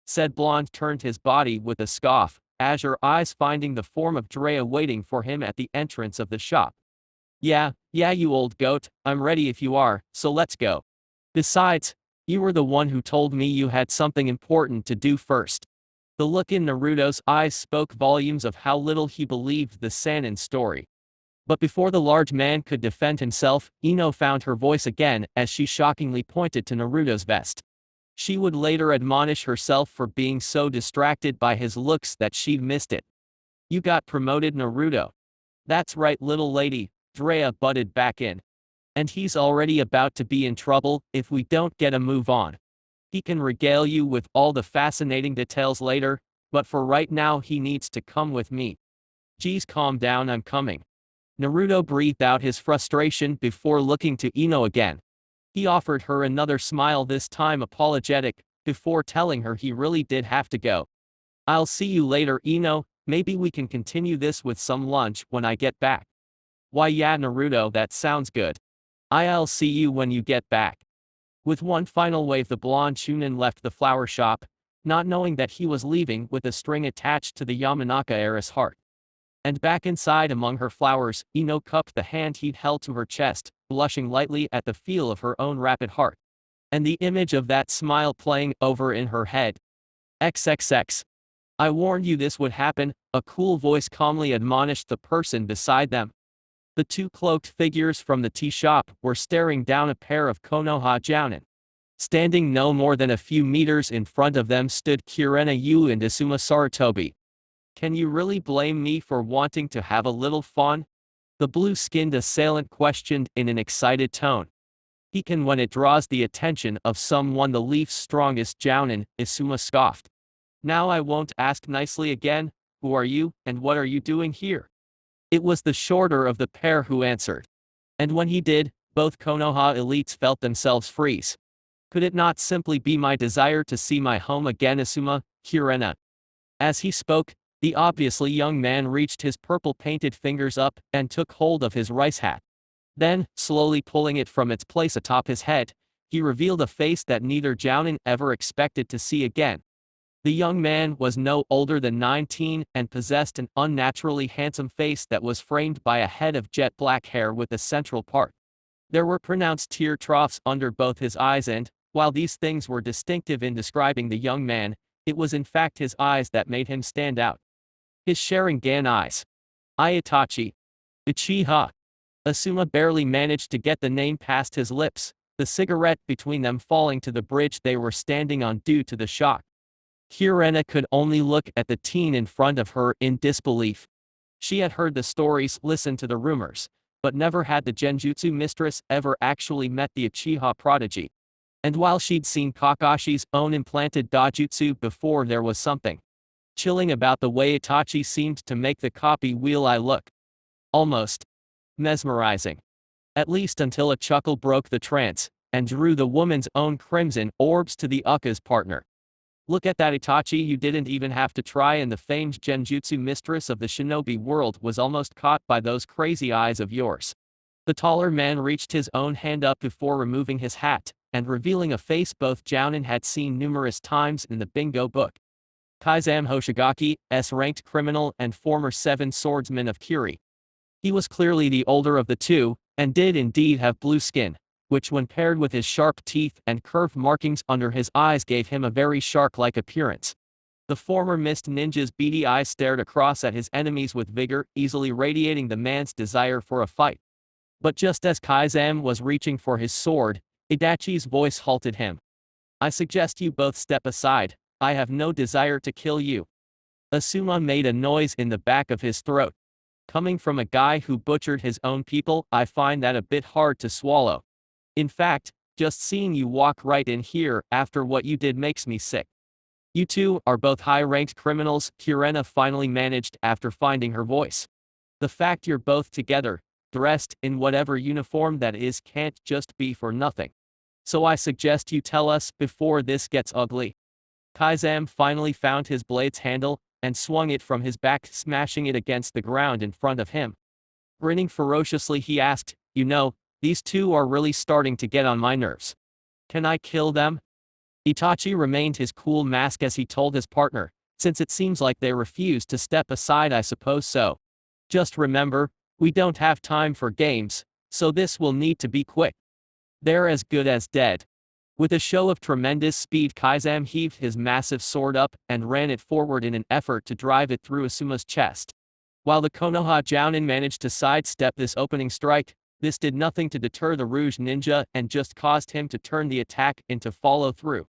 Said blonde turned his body with a scoff, azure eyes finding the form of Jiraiya waiting for him at the entrance of the shop. Yeah, you old goat, I'm ready if you are, so let's go. Besides, you were the one who told me you had something important to do first. The look in Naruto's eyes spoke volumes of how little he believed the sannin story. But before the large man could defend himself, Ino found her voice again as she shockingly pointed to Naruto's vest. She would later admonish herself for being so distracted by his looks that she'd missed it. You got promoted, Naruto. That's right, little lady, Jiraiya butted back in. And he's already about to be in trouble if we don't get a move on. He can regale you with all the fascinating details later, but for right now he needs to come with me. Geez, calm down, I'm coming. Naruto breathed out his frustration before looking to Ino again. He offered her another smile, this time apologetic, before telling her he really did have to go. I'll see you later, Ino, maybe we can continue this with some lunch when I get back. Why yeah, Naruto, that sounds good. I'll see you when you get back. With one final wave, the blonde Chunin left the flower shop, not knowing that he was leaving with a string attached to the Yamanaka heiress' heart. And back inside among her flowers, Ino cupped the hand he'd held to her chest, blushing lightly at the feel of her own rapid heart. And the image of that smile playing over in her head. XXX. I warned you this would happen, a cool voice calmly admonished the person beside them. The two cloaked figures from the tea shop were staring down a pair of Konoha jounin. Standing no more than a few meters in front of them stood Kurena Yu and Asuma Sarutobi. Can you really blame me for wanting to have a little fun? The blue-skinned assailant questioned in an excited tone. He can when it draws the attention of someone, the Leaf's strongest jounin, Asuma scoffed. Now I won't ask nicely again, who are you, and what are you doing here? It was the shorter of the pair who answered. And when he did, both Konoha elites felt themselves freeze. Could it not simply be my desire to see my home again, Asuma, Kurena? As he spoke, the obviously young man reached his purple-painted fingers up and took hold of his rice hat. Then, slowly pulling it from its place atop his head, he revealed a face that neither jounin ever expected to see again. The young man was no older than 19 and possessed an unnaturally handsome face that was framed by a head of jet black hair with a central part. There were pronounced tear troughs under both his eyes and, while these things were distinctive in describing the young man, it was in fact his eyes that made him stand out. His Sharingan eyes. Itachi. Uchiha. Asuma barely managed to get the name past his lips, the cigarette between them falling to the bridge they were standing on due to the shock. Kurena could only look at the teen in front of her in disbelief. She had heard the stories, listened to the rumors, but never had the Genjutsu mistress ever actually met the Uchiha Prodigy. And while she'd seen Kakashi's own implanted dojutsu before, there was something chilling about the way Itachi seemed to make the copy wheel eye look. Almost mesmerizing. At least until a chuckle broke the trance, and drew the woman's own crimson orbs to the Uka's partner. Look at that, Itachi, you didn't even have to try, and the famed Genjutsu mistress of the shinobi world was almost caught by those crazy eyes of yours. The taller man reached his own hand up before removing his hat, and revealing a face both jounin had seen numerous times in the bingo book. Kazam Hoshigaki, S-ranked criminal and former 7 swordsman of Kiri. He was clearly the older of the two, and did indeed have blue skin, which when paired with his sharp teeth and curved markings under his eyes gave him a very shark-like appearance. The former mist ninja's beady eyes stared across at his enemies with vigor, easily radiating the man's desire for a fight. But just as Kazam was reaching for his sword, Itachi's voice halted him. "I suggest you both step aside. I have no desire to kill you." Asuma made a noise in the back of his throat. Coming from a guy who butchered his own people, I find that a bit hard to swallow. In fact, just seeing you walk right in here after what you did makes me sick. You two are both high-ranked criminals, Kurena finally managed after finding her voice. The fact you're both together, dressed in whatever uniform that is, can't just be for nothing. So I suggest you tell us before this gets ugly. Kazam finally found his blade's handle, and swung it from his back, smashing it against the ground in front of him. Grinning ferociously he asked, "You know, these two are really starting to get on my nerves. Can I kill them?" Itachi remained his cool mask as he told his partner, "Since it seems like they refuse to step aside, I suppose so. Just remember, we don't have time for games, so this will need to be quick. They're as good as dead." With a show of tremendous speed, Kazam heaved his massive sword up and ran it forward in an effort to drive it through Asuma's chest. While the Konoha Jounin managed to sidestep this opening strike, this did nothing to deter the Rouge Ninja and just caused him to turn the attack into follow-through.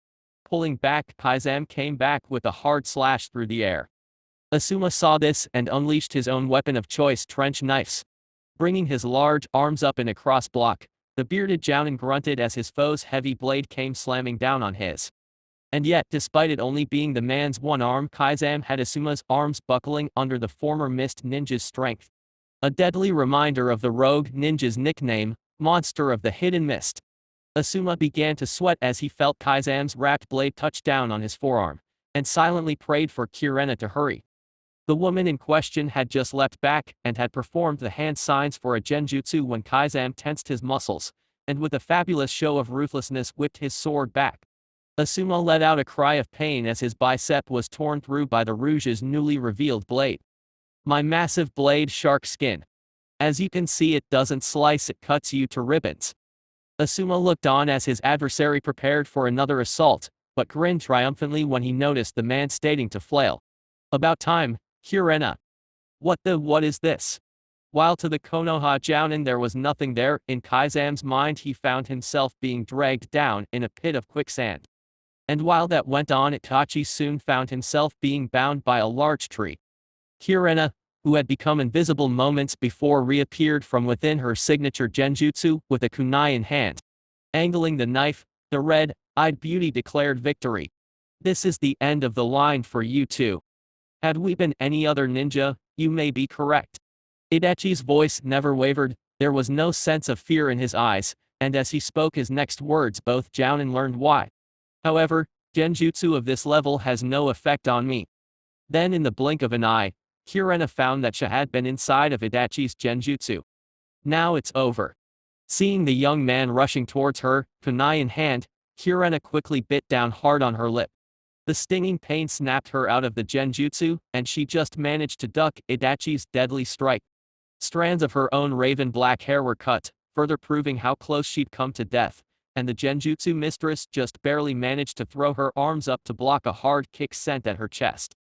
Pulling back, Kazam came back with a hard slash through the air. Asuma saw this and unleashed his own weapon of choice, trench knives. Bringing his large arms up in a cross block, the bearded Jounin grunted as his foe's heavy blade came slamming down on his. And yet, despite it only being the man's one arm, Kazam had Asuma's arms buckling under the former Mist Ninja's strength. A deadly reminder of the rogue ninja's nickname, Monster of the Hidden Mist. Asuma began to sweat as he felt Kazam's wrapped blade touch down on his forearm, and silently prayed for Kurena to hurry. The woman in question had just leapt back and had performed the hand signs for a genjutsu when Kazam tensed his muscles, and with a fabulous show of ruthlessness whipped his sword back. Asuma let out a cry of pain as his bicep was torn through by the Rouge's newly revealed blade. "My massive blade, shark skin. As you can see, it doesn't slice, it cuts you to ribbons." Asuma looked on as his adversary prepared for another assault, but grinned triumphantly when he noticed the man stating to flail. "About time, Kurena. What is this?" While to the Konoha Jounin there was nothing there, in Kazam's mind he found himself being dragged down in a pit of quicksand. And while that went on, Itachi soon found himself being bound by a large tree. Kurena, who had become invisible moments before, reappeared from within her signature genjutsu with a kunai in hand. Angling the knife, the red-eyed beauty declared victory. "This is the end of the line for you two. Had we been any other ninja, you may be correct." Itachi's voice never wavered, there was no sense of fear in his eyes, and as he spoke his next words both Jounin learned why. "However, genjutsu of this level has no effect on me." Then in the blink of an eye, Kurena found that she had been inside of Itachi's genjutsu. "Now it's over." Seeing the young man rushing towards her, kunai in hand, Kurena quickly bit down hard on her lip. The stinging pain snapped her out of the genjutsu, and she just managed to duck Itachi's deadly strike. Strands of her own raven black hair were cut, further proving how close she'd come to death, and the genjutsu mistress just barely managed to throw her arms up to block a hard kick sent at her chest.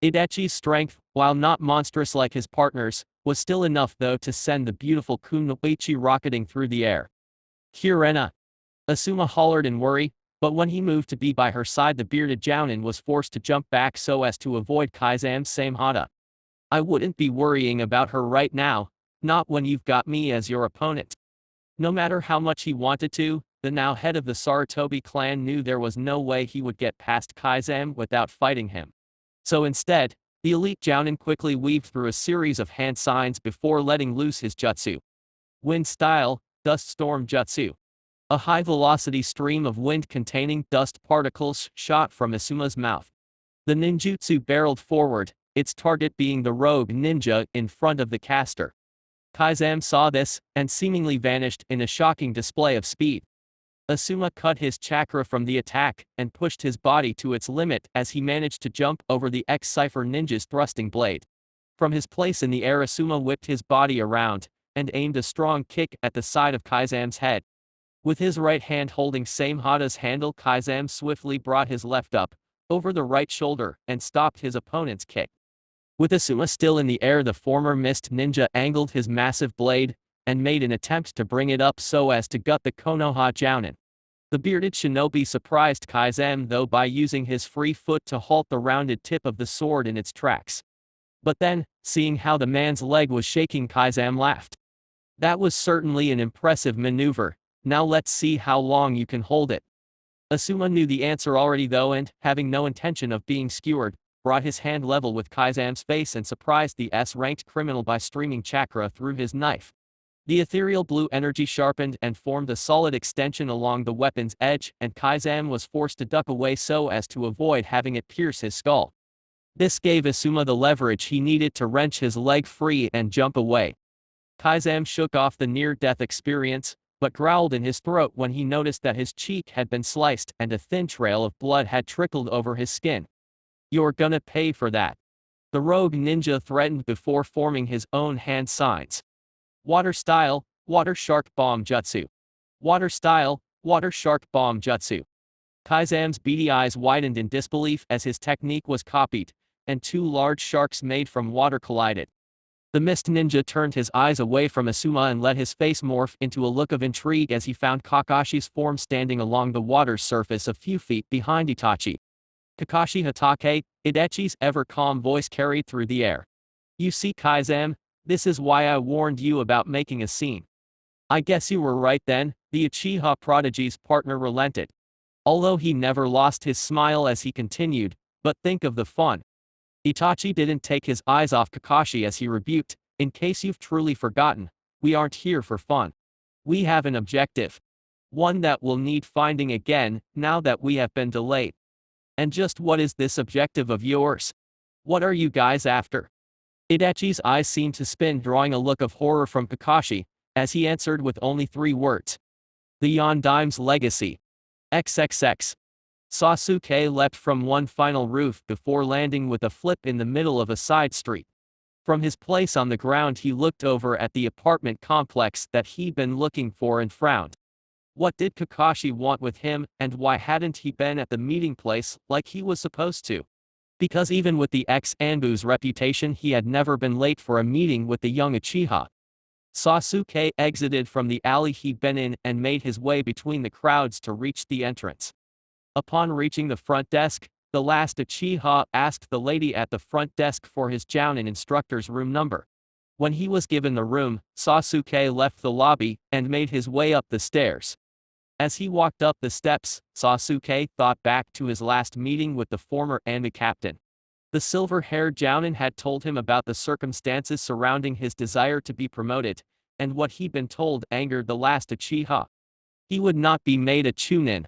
Itachi's strength, while not monstrous like his partner's, was still enough though to send the beautiful kunoichi rocketing through the air. "Kurena!" Asuma hollered in worry, but when he moved to be by her side the bearded Jounin was forced to jump back so as to avoid Kazam's same hata. "I wouldn't be worrying about her right now, not when you've got me as your opponent." No matter how much he wanted to, the now head of the Sarutobi clan knew there was no way he would get past Kazam without fighting him. So instead, the elite Jounin quickly weaved through a series of hand signs before letting loose his jutsu. Wind style, dust storm jutsu. A high-velocity stream of wind containing dust particles shot from Asuma's mouth. The ninjutsu barreled forward, its target being the rogue ninja in front of the caster. Kazam saw this, and seemingly vanished in a shocking display of speed. Asuma cut his chakra from the attack and pushed his body to its limit as he managed to jump over the X-Cypher ninja's thrusting blade. From his place in the air, Asuma whipped his body around and aimed a strong kick at the side of Kaizam's head. With his right hand holding Samehada's handle, Kaizam swiftly brought his left up over the right shoulder and stopped his opponent's kick. With Asuma still in the air, the former mist ninja angled his massive blade and made an attempt to bring it up so as to gut the Konoha Jounin. The bearded shinobi surprised Kaizam though by using his free foot to halt the rounded tip of the sword in its tracks. But then, seeing how the man's leg was shaking, Kaizam laughed. That was certainly an impressive maneuver. Now let's see how long you can hold it. Asuma knew the answer already though and, having no intention of being skewered, brought his hand level with Kaizam's face and surprised the S-ranked criminal by streaming chakra through his knife. The ethereal blue energy sharpened and formed a solid extension along the weapon's edge, and Kaizam was forced to duck away so as to avoid having it pierce his skull. This gave Asuma the leverage he needed to wrench his leg free and jump away. Kaizam shook off the near-death experience, but growled in his throat when he noticed that his cheek had been sliced and a thin trail of blood had trickled over his skin. "You're gonna pay for that," the rogue ninja threatened before forming his own hand signs. Water style, water shark bomb jutsu. Water style, water shark bomb jutsu. Kaizam's beady eyes widened in disbelief as his technique was copied, and two large sharks made from water collided. The mist ninja turned his eyes away from Asuma and let his face morph into a look of intrigue as he found Kakashi's form standing along the water's surface a few feet behind Itachi. Kakashi Hatake, Itachi's ever-calm voice carried through the air. "You see, Kaizam, this is why I warned you about making a scene." "I guess you were right then," the Uchiha Prodigy's partner relented. Although he never lost his smile as he continued, "But think of the fun." Itachi didn't take his eyes off Kakashi as he rebuked, "In case you've truly forgotten, we aren't here for fun. We have an objective. One that we'll need finding again, now that we have been delayed." "And just what is this objective of yours? What are you guys after?" Itachi's eyes seemed to spin, drawing a look of horror from Kakashi, as he answered with only 3 words. "The Yondaim's legacy. XXX. Sasuke leapt from one final roof before landing with a flip in the middle of a side street. From his place on the ground he looked over at the apartment complex that he'd been looking for and frowned. What did Kakashi want with him, and why hadn't he been at the meeting place like he was supposed to? Because even with the ex-Anbu's reputation, he had never been late for a meeting with the young Uchiha. Sasuke exited from the alley he'd been in and made his way between the crowds to reach the entrance. Upon reaching the front desk, the last Uchiha asked the lady at the front desk for his Jounin instructor's room number. When he was given the room, Sasuke left the lobby and made his way up the stairs. As he walked up the steps, Sasuke thought back to his last meeting with the former Anbu captain. The silver-haired Jounin had told him about the circumstances surrounding his desire to be promoted, and what he'd been told angered the last Uchiha. He would not be made a Chunin.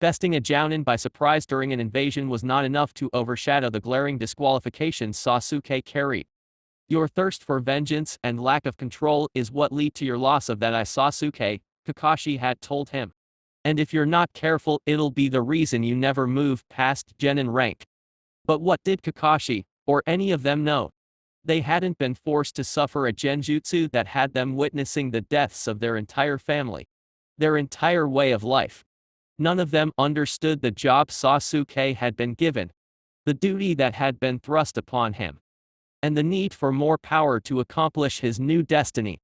Besting a Jounin by surprise during an invasion was not enough to overshadow the glaring disqualifications Sasuke carried. "Your thirst for vengeance and lack of control is what lead to your loss of that eye, Sasuke," Kakashi had told him. "And if you're not careful, it'll be the reason you never move past Genin rank." But what did Kakashi, or any of them know? They hadn't been forced to suffer a genjutsu that had them witnessing the deaths of their entire family. Their entire way of life. None of them understood the job Sasuke had been given. The duty that had been thrust upon him. And the need for more power to accomplish his new destiny.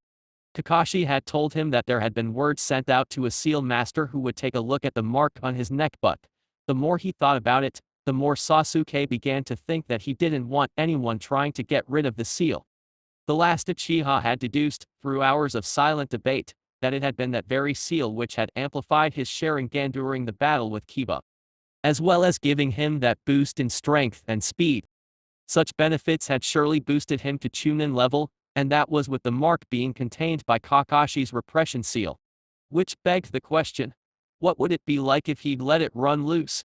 Kakashi had told him that there had been word sent out to a seal master who would take a look at the mark on his neck, but the more he thought about it, the more Sasuke began to think that he didn't want anyone trying to get rid of the seal. The last Uchiha had deduced, through hours of silent debate, that it had been that very seal which had amplified his Sharingan during the battle with Kiba, as well as giving him that boost in strength and speed. Such benefits had surely boosted him to Chunin level, and that was with the mark being contained by Kakashi's repression seal. Which begged the question, what would it be like if he'd let it run loose?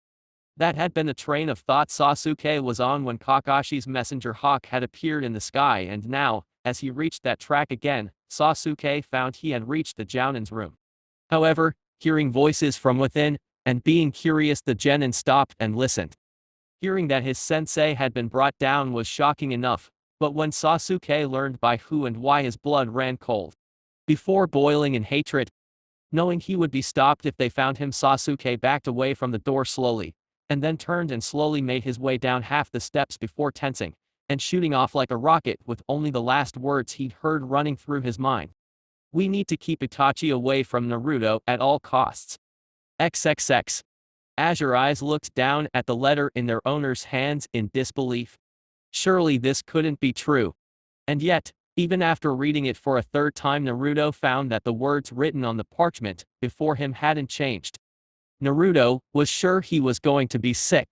That had been the train of thought Sasuke was on when Kakashi's messenger hawk had appeared in the sky, and now, as he reached that track again, Sasuke found he had reached the Jounin's room. However, hearing voices from within, and being curious the genin stopped and listened. Hearing that his sensei had been brought down was shocking enough, but when Sasuke learned by who and why his blood ran cold, before boiling in hatred, knowing he would be stopped if they found him, Sasuke backed away from the door slowly, and then turned and slowly made his way down half the steps before tensing, and shooting off like a rocket with only the last words he'd heard running through his mind. We need to keep Itachi away from Naruto at all costs. XXX. Azure Eyes looked down at the letter in their owner's hands in disbelief. Surely this couldn't be true. And yet, even after reading it for a third time, Naruto found that the words written on the parchment before him hadn't changed. Naruto was sure he was going to be sick.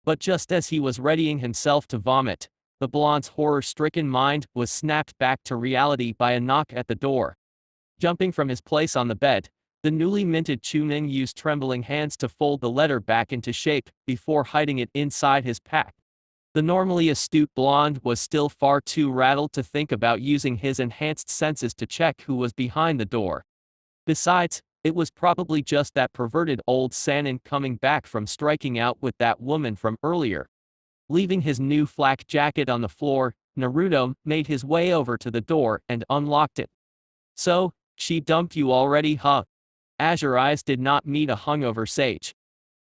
But just as he was readying himself to vomit, the blonde's horror-stricken mind was snapped back to reality by a knock at the door. Jumping from his place on the bed, the newly minted Chunin used trembling hands to fold the letter back into shape before hiding it inside his pack. The normally astute blonde was still far too rattled to think about using his enhanced senses to check who was behind the door. Besides, it was probably just that perverted old sannin coming back from striking out with that woman from earlier. Leaving his new flak jacket on the floor, Naruto made his way over to the door and unlocked it. So, she dumped you already, huh? Azure Eyes did not meet a hungover sage.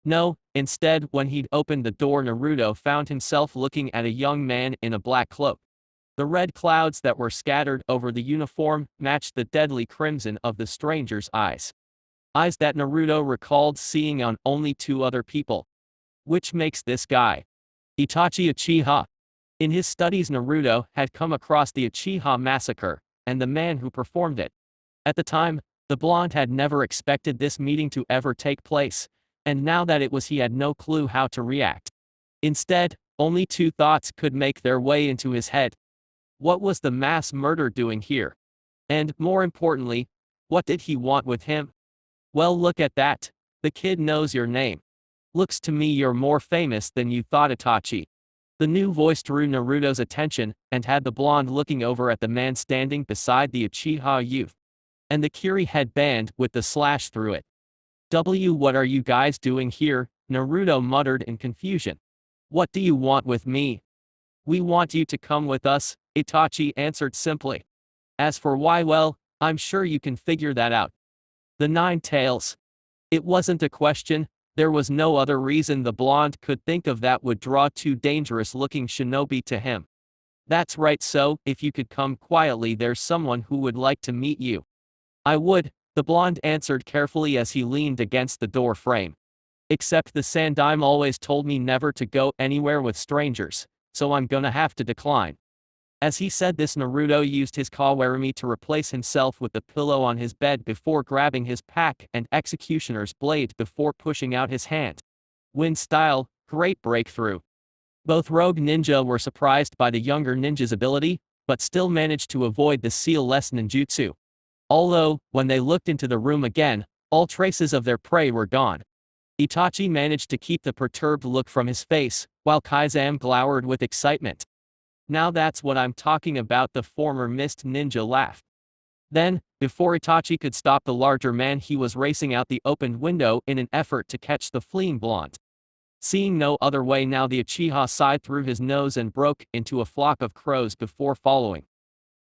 No, instead, when he'd opened the door, Naruto found himself looking at a young man in a black cloak. The red clouds that were scattered over the uniform matched the deadly crimson of the stranger's eyes. Eyes that Naruto recalled seeing on only two other people. Which makes this guy Itachi Uchiha. In his studies, Naruto had come across the Uchiha massacre, and the man who performed it. At the time, the blonde had never expected this meeting to ever take place, and now that it was, he had no clue how to react. Instead, only two thoughts could make their way into his head. What was the mass murderer doing here? And, more importantly, what did he want with him? Well, look at that. The kid knows your name. Looks to me you're more famous than you thought, Itachi. The new voice drew Naruto's attention, and had the blonde looking over at the man standing beside the Uchiha youth. And the Kiri headband with the slash through it. What are you guys doing here? Naruto muttered in confusion. What do you want with me? We want you to come with us, Itachi answered simply. As for why, well, I'm sure you can figure that out. The Nine Tails. It wasn't a question, there was no other reason the blonde could think of that would draw two dangerous-looking shinobi to him. That's right, so, if you could come quietly, there's someone who would like to meet you. I would, the blonde answered carefully as he leaned against the door frame. Except the Sandaime always told me never to go anywhere with strangers, so I'm gonna have to decline. As he said this, Naruto used his kawarimi to replace himself with the pillow on his bed before grabbing his pack and executioner's blade before pushing out his hand. Win style, great breakthrough. Both rogue ninja were surprised by the younger ninja's ability, but still managed to avoid the seal-less ninjutsu. Although, when they looked into the room again, all traces of their prey were gone. Itachi managed to keep the perturbed look from his face, while Kai'Zam glowered with excitement. Now that's what I'm talking about, the former mist ninja laughed. Then, before Itachi could stop the larger man, he was racing out the opened window in an effort to catch the fleeing blonde. Seeing no other way now, the Uchiha sighed through his nose and broke into a flock of crows before following.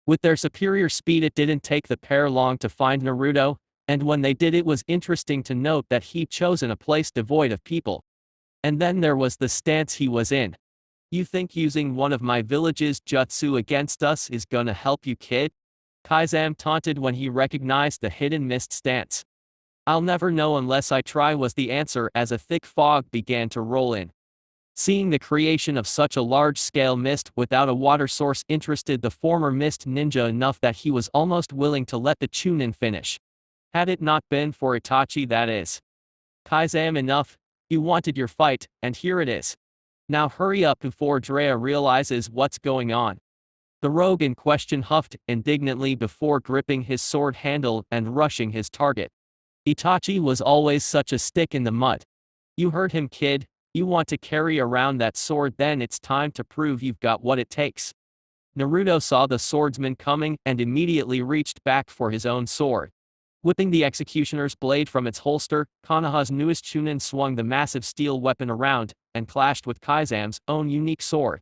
With their superior speed, it didn't take the pair long to find Naruto, and when they did, it was interesting to note that he'd chosen a place devoid of people. And then there was the stance he was in. You think using one of my village's jutsu against us is gonna help you, kid? Kai'Zam taunted when he recognized the hidden mist stance. I'll never know unless I try, was the answer as a thick fog began to roll in. Seeing the creation of such a large-scale mist without a water source interested the former mist ninja enough that he was almost willing to let the Chunin finish. Had it not been for Itachi, that is. Kai'Zam, enough, you wanted your fight, and here it is. Now hurry up before Jiraiya realizes what's going on. The rogue in question huffed indignantly before gripping his sword handle and rushing his target. Itachi was always such a stick in the mud. You heard him, kid. You want to carry around that sword, then it's time to prove you've got what it takes. Naruto saw the swordsman coming and immediately reached back for his own sword. Whipping the executioner's blade from its holster, Konoha's newest Chunin swung the massive steel weapon around, and clashed with Kaisam's own unique sword.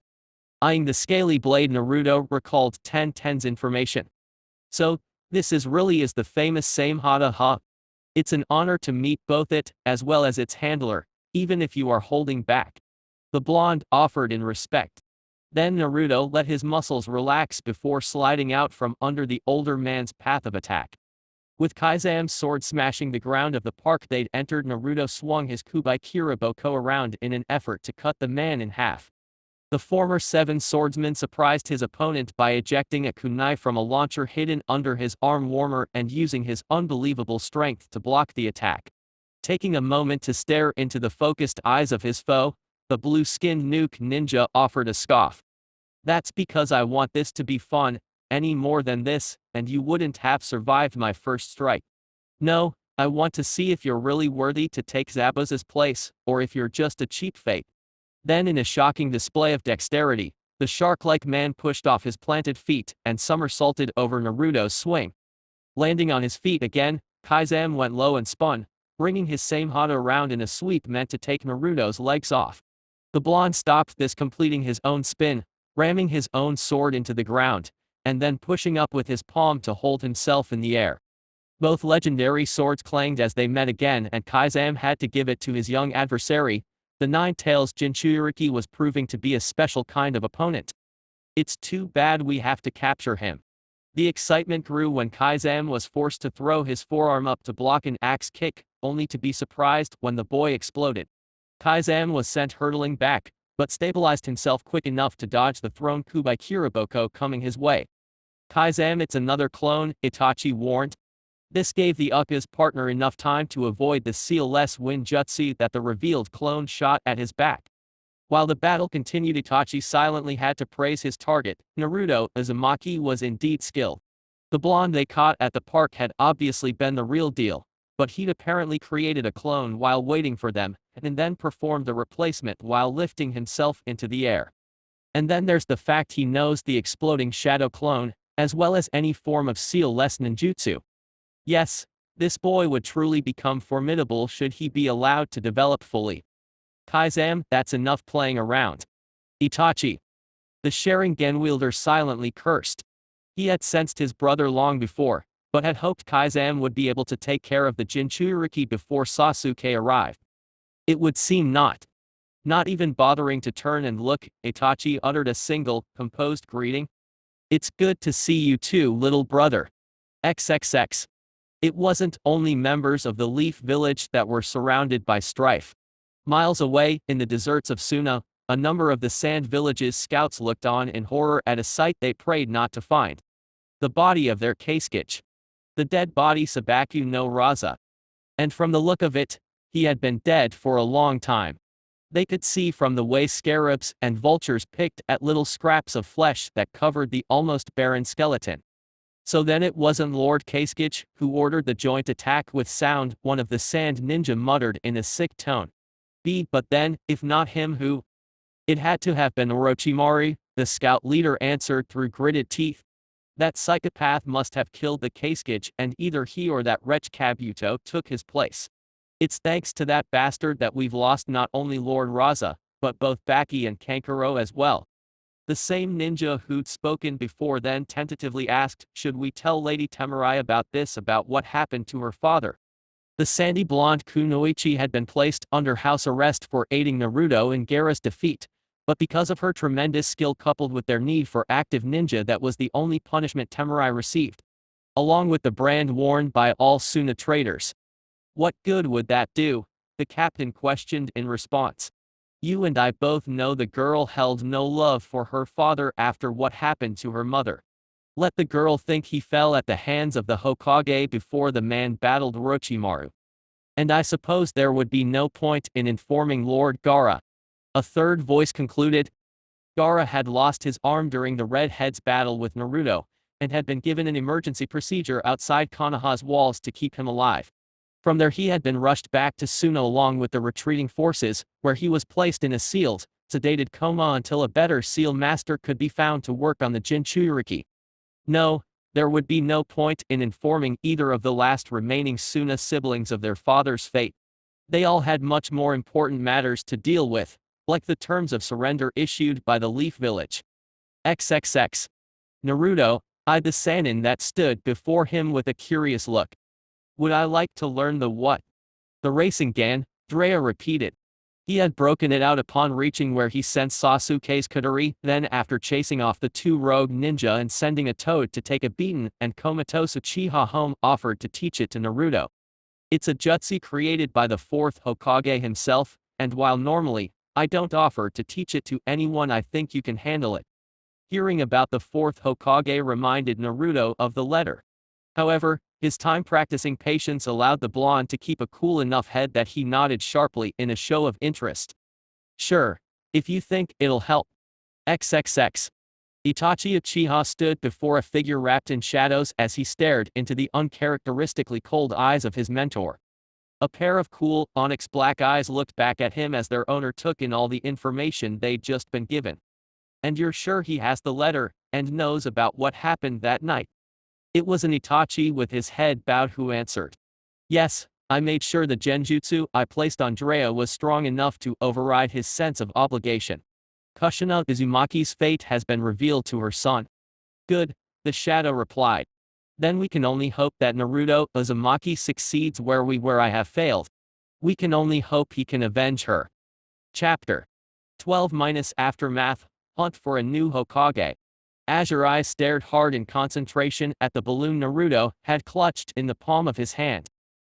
Eyeing the scaly blade, Naruto recalled Tenten's information. So, this is the famous same Hada Ha. It's an honor to meet both it, as well as its handler, even if you are holding back. The blonde offered in respect. Then Naruto let his muscles relax before sliding out from under the older man's path of attack. With Kaisam's sword smashing the ground of the park they'd entered, Naruto swung his Kubai Kiriboko around in an effort to cut the man in half. The former seven swordsman surprised his opponent by ejecting a kunai from a launcher hidden under his arm warmer and using his unbelievable strength to block the attack. Taking a moment to stare into the focused eyes of his foe, the blue-skinned nuke ninja offered a scoff. That's because I want this to be fun, any more than this, and you wouldn't have survived my first strike. No, I want to see if you're really worthy to take Zabuza's place, or if you're just a cheap fate. Then in a shocking display of dexterity, the shark-like man pushed off his planted feet and somersaulted over Naruto's swing. Landing on his feet again, Kaizam went low and spun, bringing his same Hada around in a sweep meant to take Naruto's legs off. The blonde stopped this, completing his own spin, ramming his own sword into the ground, and then pushing up with his palm to hold himself in the air. Both legendary swords clanged as they met again, and Kaizam had to give it to his young adversary. The Nine-Tails Jinchuriki was proving to be a special kind of opponent. It's too bad we have to capture him. The excitement grew when Kaizam was forced to throw his forearm up to block an axe kick, only to be surprised when the boy exploded. Kaizam was sent hurtling back, but stabilized himself quick enough to dodge the thrown Kubai Kiriboko coming his way. Kaizam, it's another clone, Itachi warned. This gave the Ukka's partner enough time to avoid the seal-less wind jutsu that the revealed clone shot at his back. While the battle continued, Itachi silently had to praise his target. Naruto Uzumaki was indeed skilled. The blonde they caught at the park had obviously been the real deal, but he'd apparently created a clone while waiting for them, and then performed a replacement while lifting himself into the air. And then there's the fact he knows the exploding shadow clone, as well as any form of seal-less ninjutsu. Yes, this boy would truly become formidable should he be allowed to develop fully. Kaizam, that's enough playing around. Itachi. The Sharingan wielder silently cursed. He had sensed his brother long before, but had hoped Kaizam would be able to take care of the Jinchuriki before Sasuke arrived. It would seem not. Not even bothering to turn and look, Itachi uttered a single, composed greeting. It's good to see you too, little brother. XXX. It wasn't only members of the Leaf Village that were surrounded by strife. Miles away, in the deserts of Suna, a number of the Sand Village's scouts looked on in horror at a sight they prayed not to find. The body of their Kasuke. The dead body Sabaku no Raza. And from the look of it, he had been dead for a long time. They could see from the way scarabs and vultures picked at little scraps of flesh that covered the almost barren skeleton. So then it wasn't Lord Kasuke who ordered the joint attack with sound, one of the sand ninja muttered in a sick tone. But then, if not him, who? It had to have been Orochimaru, the scout leader answered through gritted teeth. That psychopath must have killed the Kasuke, and either he or that wretch Kabuto took his place. It's thanks to that bastard that we've lost not only Lord Raza, but both Baki and Kankuro as well. The same ninja who'd spoken before then tentatively asked, should we tell Lady Temari about what happened to her father? The sandy blonde Kunoichi had been placed under house arrest for aiding Naruto in Gaara's defeat, but because of her tremendous skill coupled with their need for active ninja, that was the only punishment Temari received, along with the brand worn by all Suna traitors. What good would that do? The captain questioned in response. You and I both know the girl held no love for her father after what happened to her mother. Let the girl think he fell at the hands of the Hokage before the man battled Orochimaru. And I suppose there would be no point in informing Lord Gaara. A third voice concluded. Gaara had lost his arm during the Redhead's battle with Naruto, and had been given an emergency procedure outside Konoha's walls to keep him alive. From there he had been rushed back to Suna along with the retreating forces, where he was placed in a sealed, sedated coma until a better seal master could be found to work on the Jinchuriki. No, There would be no point in informing either of the last remaining Suna siblings of their father's fate. They all had much more important matters to deal with, like the terms of surrender issued by the Leaf Village. XXX. Naruto eyed the sannin that stood before him with a curious look. Would I like to learn the what? The Rasengan, Jiraiya repeated. He had broken it out upon reaching where he sensed Sasuke's Katari, then after chasing off the two rogue ninja and sending a toad to take a beaten and comatose Uchiha home, offered to teach it to Naruto. It's a jutsu created by the fourth Hokage himself, and while normally, I don't offer to teach it to anyone, I think you can handle it. Hearing about the fourth Hokage reminded Naruto of the letter. However, his time practicing patience allowed the blonde to keep a cool enough head that he nodded sharply in a show of interest. Sure, if you think it'll help. XXX. Itachi Uchiha stood before a figure wrapped in shadows as he stared into the uncharacteristically cold eyes of his mentor. A pair of cool, onyx black eyes looked back at him as their owner took in all the information they'd just been given. And you're sure he has the letter, and knows about what happened that night? It was an Itachi with his head bowed who answered. Yes, I made sure the genjutsu I placed on Jiraiya was strong enough to override his sense of obligation. Kushina Uzumaki's fate has been revealed to her son. Good, the shadow replied. Then we can only hope that Naruto Uzumaki succeeds where I have failed. We can only hope he can avenge her. Chapter 12-Aftermath, Hunt for a New Hokage. Azure eyes stared hard in concentration at the balloon Naruto had clutched in the palm of his hand.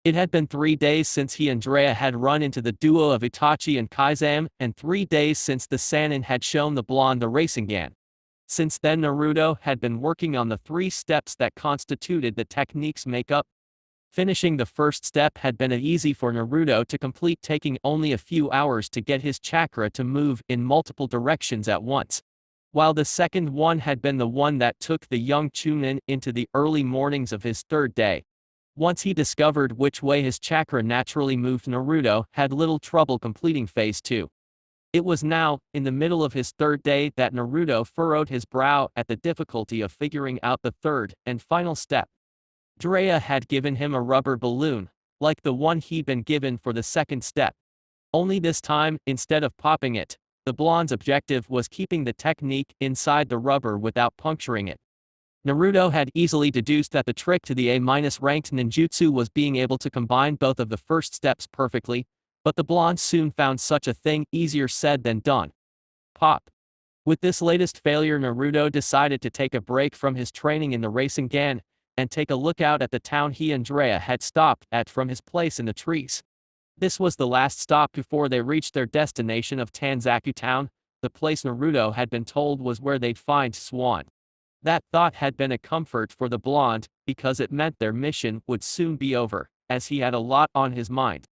It had been 3 days since he and Jiraiya had run into the duo of Itachi and Kaizen, and 3 days since the sannin had shown the blonde the Rasengan. Since then Naruto had been working on the 3 steps that constituted the technique's makeup. Finishing the first step had been easy for Naruto to complete, taking only a few hours to get his chakra to move in multiple directions at once. While the second one had been the one that took the young Chunin into the early mornings of his 3rd day. Once he discovered which way his chakra naturally moved, Naruto had little trouble completing phase 2. It was now, in the middle of his 3rd day, that Naruto furrowed his brow at the difficulty of figuring out the 3rd and final step. Jiraiya had given him a rubber balloon, like the one he'd been given for the 2nd step. Only this time, instead of popping it, the blonde's objective was keeping the technique inside the rubber without puncturing it. Naruto had easily deduced that the trick to the A-ranked ninjutsu was being able to combine both of the first steps perfectly, but the blonde soon found such a thing easier said than done. Pop. With this latest failure, Naruto decided to take a break from his training in the Rasengan, and take a look out at the town he and Jiraiya had stopped at from his place in the trees. This was the last stop before they reached their destination of Tanzaku Town, the place Naruto had been told was where they'd find Swan. That thought had been a comfort for the blonde, because it meant their mission would soon be over, as he had a lot on his mind.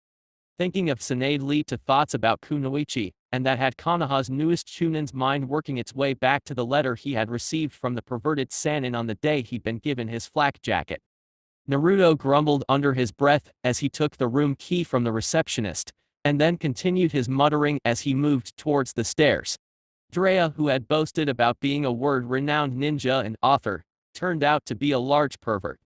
Thinking of Tsunade led to thoughts about Kunoichi, and that had Konoha's newest Chunin's mind working its way back to the letter he had received from the perverted sannin on the day he'd been given his flak jacket. Naruto grumbled under his breath as he took the room key from the receptionist, and then continued his muttering as he moved towards the stairs. Jiraiya, who had boasted about being a world-renowned ninja and author, turned out to be a large pervert.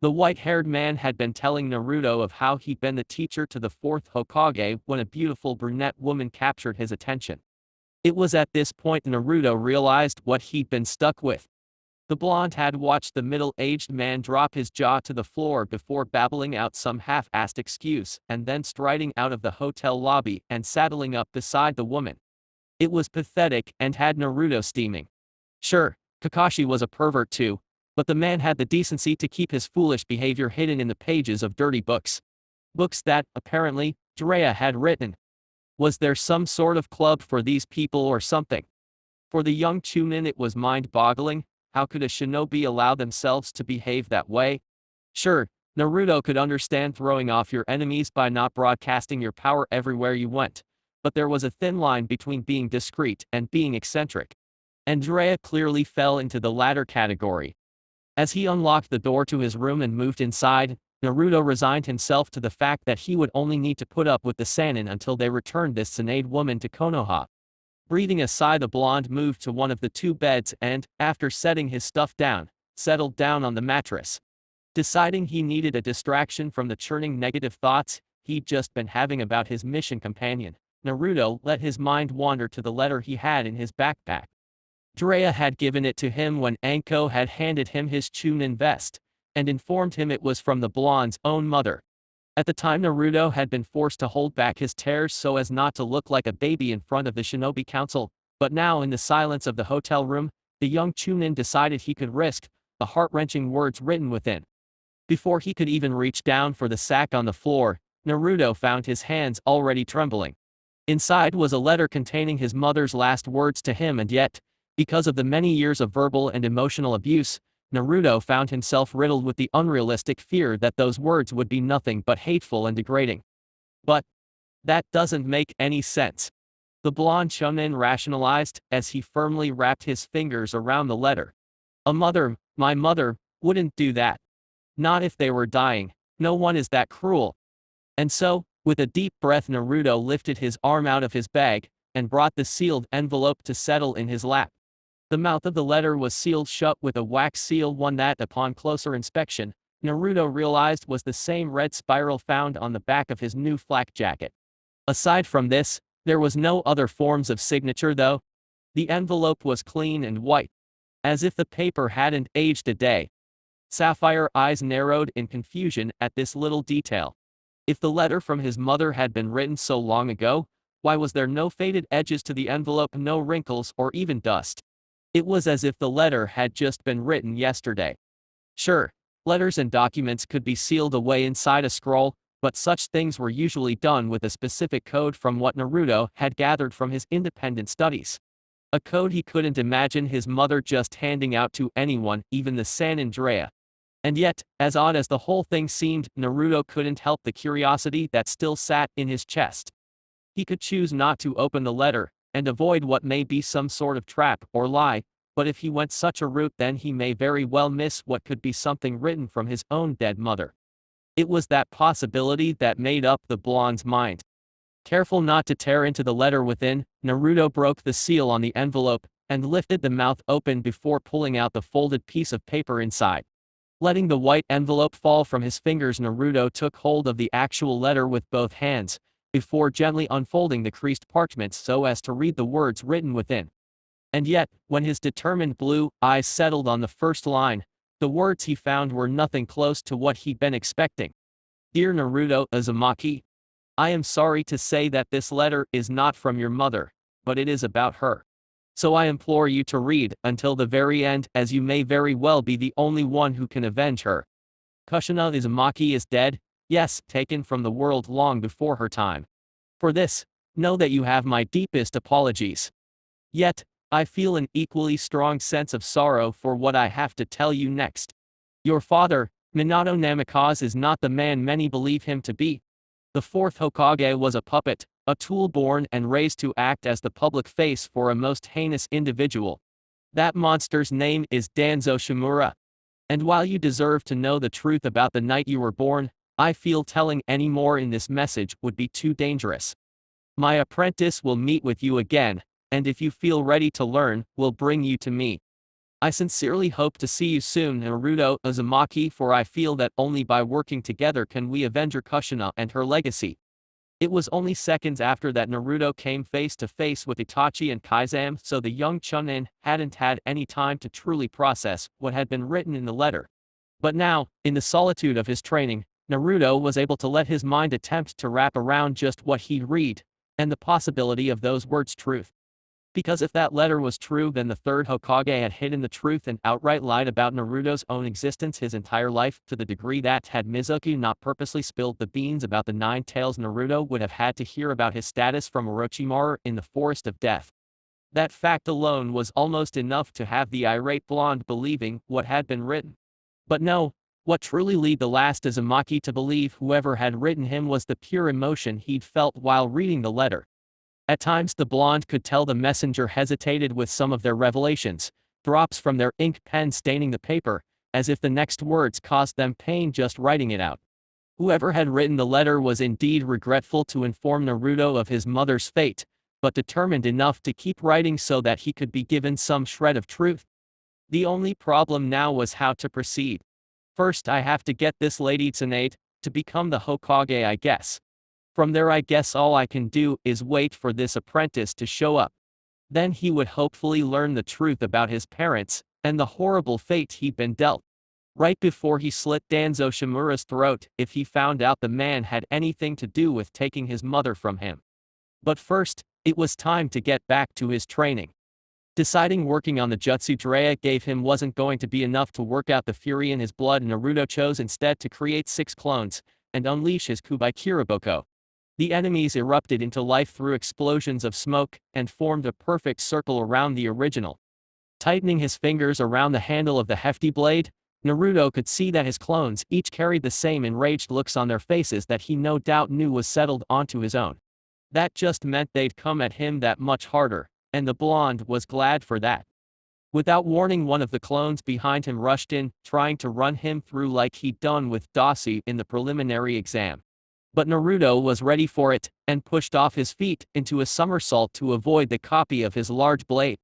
The white-haired man had been telling Naruto of how he'd been the teacher to the 4th Hokage when a beautiful brunette woman captured his attention. It was at this point Naruto realized what he'd been stuck with. The blonde had watched the middle-aged man drop his jaw to the floor before babbling out some half-assed excuse, and then striding out of the hotel lobby and saddling up beside the woman. It was pathetic and had Naruto steaming. Sure, Kakashi was a pervert too, but the man had the decency to keep his foolish behavior hidden in the pages of dirty books. Books that, apparently, Jiraiya had written. Was there some sort of club for these people or something? For the young Chunin it was mind-boggling. How could a shinobi allow themselves to behave that way? Sure, Naruto could understand throwing off your enemies by not broadcasting your power everywhere you went, but there was a thin line between being discreet and being eccentric. And Jiraiya clearly fell into the latter category. As he unlocked the door to his room and moved inside, Naruto resigned himself to the fact that he would only need to put up with the sannin until they returned this Tsunade woman to Konoha. Breathing a sigh, the blonde moved to one of the 2 beds and, after setting his stuff down, settled down on the mattress. Deciding he needed a distraction from the churning negative thoughts he'd just been having about his mission companion, Naruto let his mind wander to the letter he had in his backpack. Jiraiya had given it to him when Anko had handed him his Chunin vest, and informed him it was from the blonde's own mother. At the time, Naruto had been forced to hold back his tears so as not to look like a baby in front of the Shinobi Council, but now in the silence of the hotel room, the young Chunin decided he could risk the heart-wrenching words written within. Before he could even reach down for the sack on the floor, Naruto found his hands already trembling. Inside was a letter containing his mother's last words to him, and yet, because of the many years of verbal and emotional abuse, Naruto found himself riddled with the unrealistic fear that those words would be nothing but hateful and degrading. But that doesn't make any sense. The blonde shonen rationalized as he firmly wrapped his fingers around the letter. My mother, wouldn't do that. Not if they were dying. No one is that cruel. And so, with a deep breath, Naruto lifted his arm out of his bag and brought the sealed envelope to settle in his lap. The mouth of the letter was sealed shut with a wax seal, one that, upon closer inspection, Naruto realized was the same red spiral found on the back of his new flak jacket. Aside from this, there was no other forms of signature though. The envelope was clean and white, as if the paper hadn't aged a day. Sapphire eyes narrowed in confusion at this little detail. If the letter from his mother had been written so long ago, why was there no faded edges to the envelope, no wrinkles or even dust? It was as if the letter had just been written yesterday. Sure, letters and documents could be sealed away inside a scroll, but such things were usually done with a specific code from what Naruto had gathered from his independent studies. A code he couldn't imagine his mother just handing out to anyone, even the sannin Jiraiya. And yet, as odd as the whole thing seemed, Naruto couldn't help the curiosity that still sat in his chest. He could choose not to open the letter, and avoid what may be some sort of trap or lie, but if he went such a route, then he may very well miss what could be something written from his own dead mother. It was that possibility that made up the blonde's mind. Careful not to tear into the letter within, Naruto broke the seal on the envelope, and lifted the mouth open before pulling out the folded piece of paper inside. Letting the white envelope fall from his fingers, Naruto took hold of the actual letter with both hands, before gently unfolding the creased parchment so as to read the words written within. And yet, when his determined blue eyes settled on the first line, the words he found were nothing close to what he'd been expecting. Dear Naruto Uzumaki, I am sorry to say that this letter is not from your mother, but it is about her. So I implore you to read until the very end, as you may very well be the only one who can avenge her. Kushina Uzumaki is dead, yes, taken from the world long before her time. For this, know that you have my deepest apologies. Yet, I feel an equally strong sense of sorrow for what I have to tell you next. Your father, Minato Namikaze, is not the man many believe him to be. The fourth Hokage was a puppet, a tool born and raised to act as the public face for a most heinous individual. That monster's name is Danzo Shimura. And while you deserve to know the truth about the night you were born, I feel telling any more in this message would be too dangerous. My apprentice will meet with you again, and if you feel ready to learn, will bring you to me. I sincerely hope to see you soon, Naruto Uzumaki, for I feel that only by working together can we avenge Kushina and her legacy. It was only seconds after that Naruto came face to face with Itachi and Kaizen, so the young Chunin hadn't had any time to truly process what had been written in the letter. But now, in the solitude of his training, Naruto was able to let his mind attempt to wrap around just what he'd read, and the possibility of those words' truth. Because if that letter was true, then the third Hokage had hidden the truth and outright lied about Naruto's own existence his entire life, to the degree that had Mizuki not purposely spilled the beans about the 9 tails, Naruto would have had to hear about his status from Orochimaru in the Forest of Death. That fact alone was almost enough to have the irate blonde believing what had been written. But no, what truly led the last Uzumaki to believe whoever had written him was the pure emotion he'd felt while reading the letter. At times the blonde could tell the messenger hesitated with some of their revelations, drops from their ink pen staining the paper, as if the next words caused them pain just writing it out. Whoever had written the letter was indeed regretful to inform Naruto of his mother's fate, but determined enough to keep writing so that he could be given some shred of truth. The only problem now was how to proceed. First I have to get this lady Tsunade to become the Hokage, I guess. From there I guess all I can do is wait for this apprentice to show up. Then he would hopefully learn the truth about his parents, and the horrible fate he'd been dealt. Right before he slit Danzo Shimura's throat if he found out the man had anything to do with taking his mother from him. But first, it was time to get back to his training. Deciding working on the jutsu Jiraiya gave him wasn't going to be enough to work out the fury in his blood, Naruto chose instead to create 6 clones, and unleash his Kubai Kiriboko. The enemies erupted into life through explosions of smoke, and formed a perfect circle around the original. Tightening his fingers around the handle of the hefty blade, Naruto could see that his clones each carried the same enraged looks on their faces that he no doubt knew was settled onto his own. That just meant they'd come at him that much harder, and the blonde was glad for that. Without warning, one of the clones behind him rushed in, trying to run him through like he'd done with Dossie in the preliminary exam. But Naruto was ready for it, and pushed off his feet into a somersault to avoid the copy of his large blade.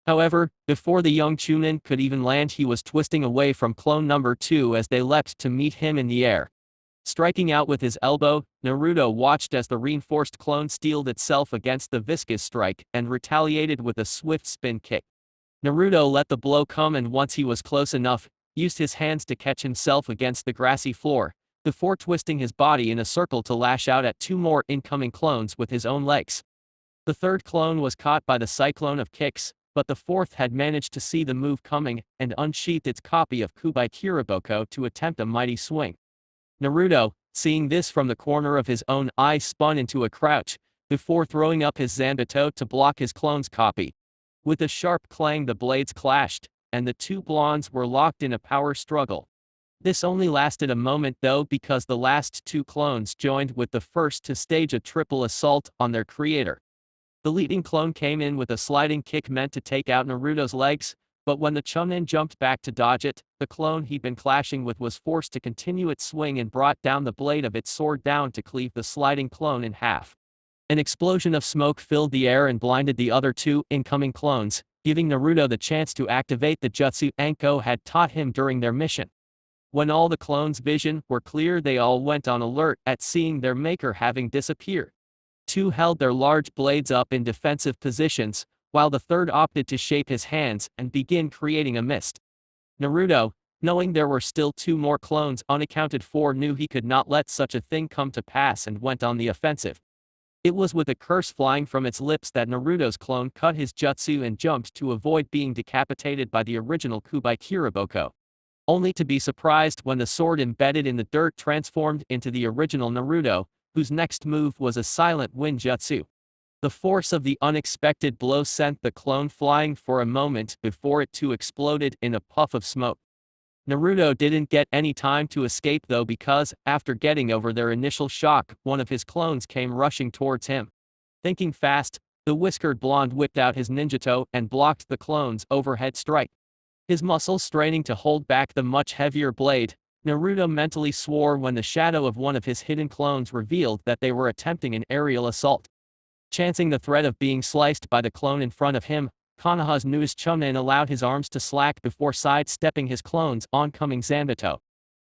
However, before the young Chunin could even land, he was twisting away from clone number 2 as they leapt to meet him in the air. Striking out with his elbow, Naruto watched as the reinforced clone steeled itself against the viscous strike and retaliated with a swift spin kick. Naruto let the blow come, and once he was close enough, used his hands to catch himself against the grassy floor, before twisting his body in a circle to lash out at 2 more incoming clones with his own legs. The third clone was caught by the cyclone of kicks, but the fourth had managed to see the move coming and unsheathed its copy of Kubai Kiriboko to attempt a mighty swing. Naruto, seeing this from the corner of his own eye, spun into a crouch, before throwing up his Zanbato to block his clone's copy. With a sharp clang the blades clashed, and the 2 blondes were locked in a power struggle. This only lasted a moment though, because the last 2 clones joined with the first to stage a triple assault on their creator. The leading clone came in with a sliding kick meant to take out Naruto's legs, but when the Chunin jumped back to dodge it, the clone he'd been clashing with was forced to continue its swing and brought down the blade of its sword down to cleave the sliding clone in half. An explosion of smoke filled the air and blinded the other 2 incoming clones, giving Naruto the chance to activate the jutsu Anko had taught him during their mission. When all the clones' vision were clear, they all went on alert at seeing their maker having disappeared. 2 held their large blades up in defensive positions, while the third opted to shape his hands and begin creating a mist. Naruto, knowing there were still 2 more clones unaccounted for, knew he could not let such a thing come to pass and went on the offensive. It was with a curse flying from its lips that Naruto's clone cut his jutsu and jumped to avoid being decapitated by the original Kubai Kiriboko. Only to be surprised when the sword embedded in the dirt transformed into the original Naruto, whose next move was a silent wind jutsu. The force of the unexpected blow sent the clone flying for a moment before it too exploded in a puff of smoke. Naruto didn't get any time to escape though, because, after getting over their initial shock, one of his clones came rushing towards him. Thinking fast, the whiskered blonde whipped out his ninjato and blocked the clone's overhead strike. His muscles straining to hold back the much heavier blade, Naruto mentally swore when the shadow of one of his hidden clones revealed that they were attempting an aerial assault. Chancing the threat of being sliced by the clone in front of him, Konoha's newest Chunin allowed his arms to slack before sidestepping his clone's oncoming Zanbato.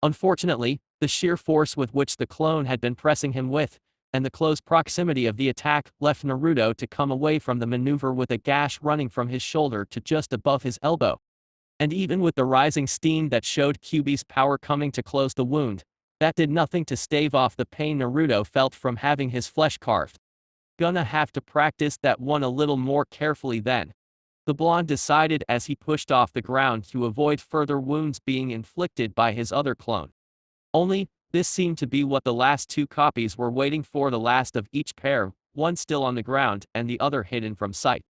Unfortunately, the sheer force with which the clone had been pressing him with, and the close proximity of the attack, left Naruto to come away from the maneuver with a gash running from his shoulder to just above his elbow. And even with the rising steam that showed Kyuubi's power coming to close the wound, that did nothing to stave off the pain Naruto felt from having his flesh carved. Gonna have to practice that one a little more carefully then, the blonde decided as he pushed off the ground to avoid further wounds being inflicted by his other clone. Only, this seemed to be what the last 2 copies were waiting for, the last of each pair, one still on the ground and the other hidden from sight.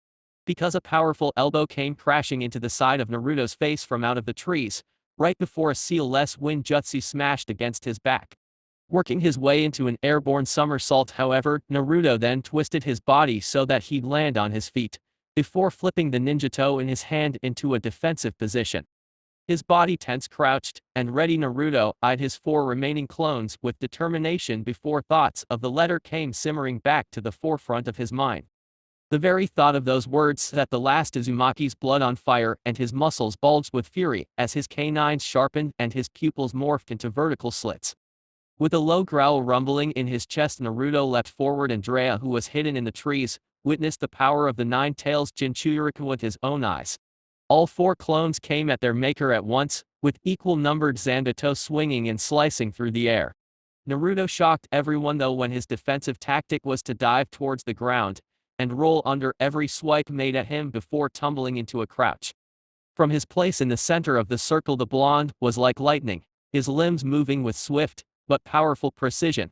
Because a powerful elbow came crashing into the side of Naruto's face from out of the trees, right before a seal-less wind jutsu smashed against his back. Working his way into an airborne somersault, however, Naruto then twisted his body so that he'd land on his feet, before flipping the ninjato in his hand into a defensive position. His body tense, crouched, and ready, Naruto eyed his 4 remaining clones with determination before thoughts of the letter came simmering back to the forefront of his mind. The very thought of those words set the last Uzumaki's blood on fire and his muscles bulged with fury as his canines sharpened and his pupils morphed into vertical slits. With a low growl rumbling in his chest, Naruto leapt forward and Jiraiya, who was hidden in the trees, witnessed the power of the nine tails Jinchuriki with his own eyes. All four clones came at their maker at once, with equal numbered Zanbato swinging and slicing through the air. Naruto shocked everyone though when his defensive tactic was to dive towards the ground and roll under every swipe made at him before tumbling into a crouch. From his place in the center of the circle, the blonde was like lightning, his limbs moving with swift but powerful precision.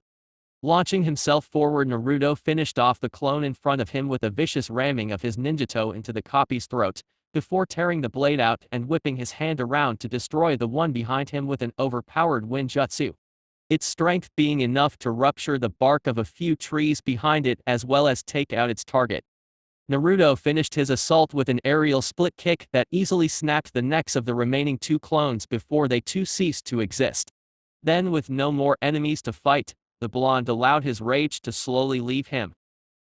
Launching himself forward, Naruto finished off the clone in front of him with a vicious ramming of his ninjato into the copy's throat, before tearing the blade out and whipping his hand around to destroy the one behind him with an overpowered ninjutsu. Its strength being enough to rupture the bark of a few trees behind it as well as take out its target. Naruto finished his assault with an aerial split kick that easily snapped the necks of the remaining two clones before they too ceased to exist. Then, with no more enemies to fight, the blonde allowed his rage to slowly leave him.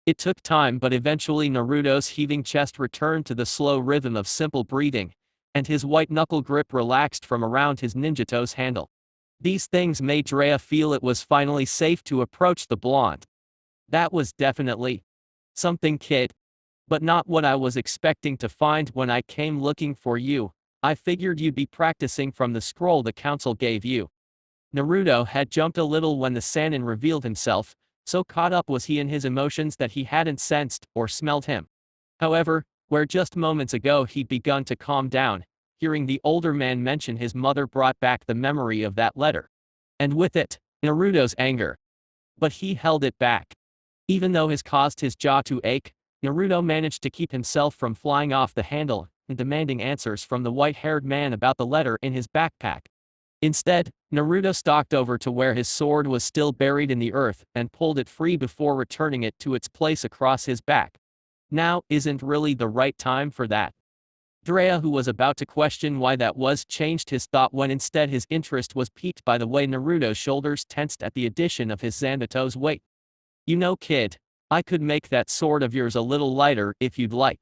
It took time, but eventually Naruto's heaving chest returned to the slow rhythm of simple breathing, and his white knuckle grip relaxed from around his ninjato's handle. These things made Jiraiya feel it was finally safe to approach the blonde. That was definitely something, kid. But not what I was expecting to find when I came looking for you. I figured you'd be practicing from the scroll the council gave you. Naruto had jumped a little when the sannin revealed himself, so caught up was he in his emotions that he hadn't sensed or smelled him. However, where just moments ago he'd begun to calm down, hearing the older man mention his mother brought back the memory of that letter. And with it, Naruto's anger. But he held it back. Even though his caused his jaw to ache, Naruto managed to keep himself from flying off the handle and demanding answers from the white-haired man about the letter in his backpack. Instead, Naruto stalked over to where his sword was still buried in the earth and pulled it free before returning it to its place across his back. Now isn't really the right time for that. Jiraiya, who was about to question why that was, changed his thought when instead his interest was piqued by the way Naruto's shoulders tensed at the addition of his Zanbato's weight. You know, kid, I could make that sword of yours a little lighter if you'd like.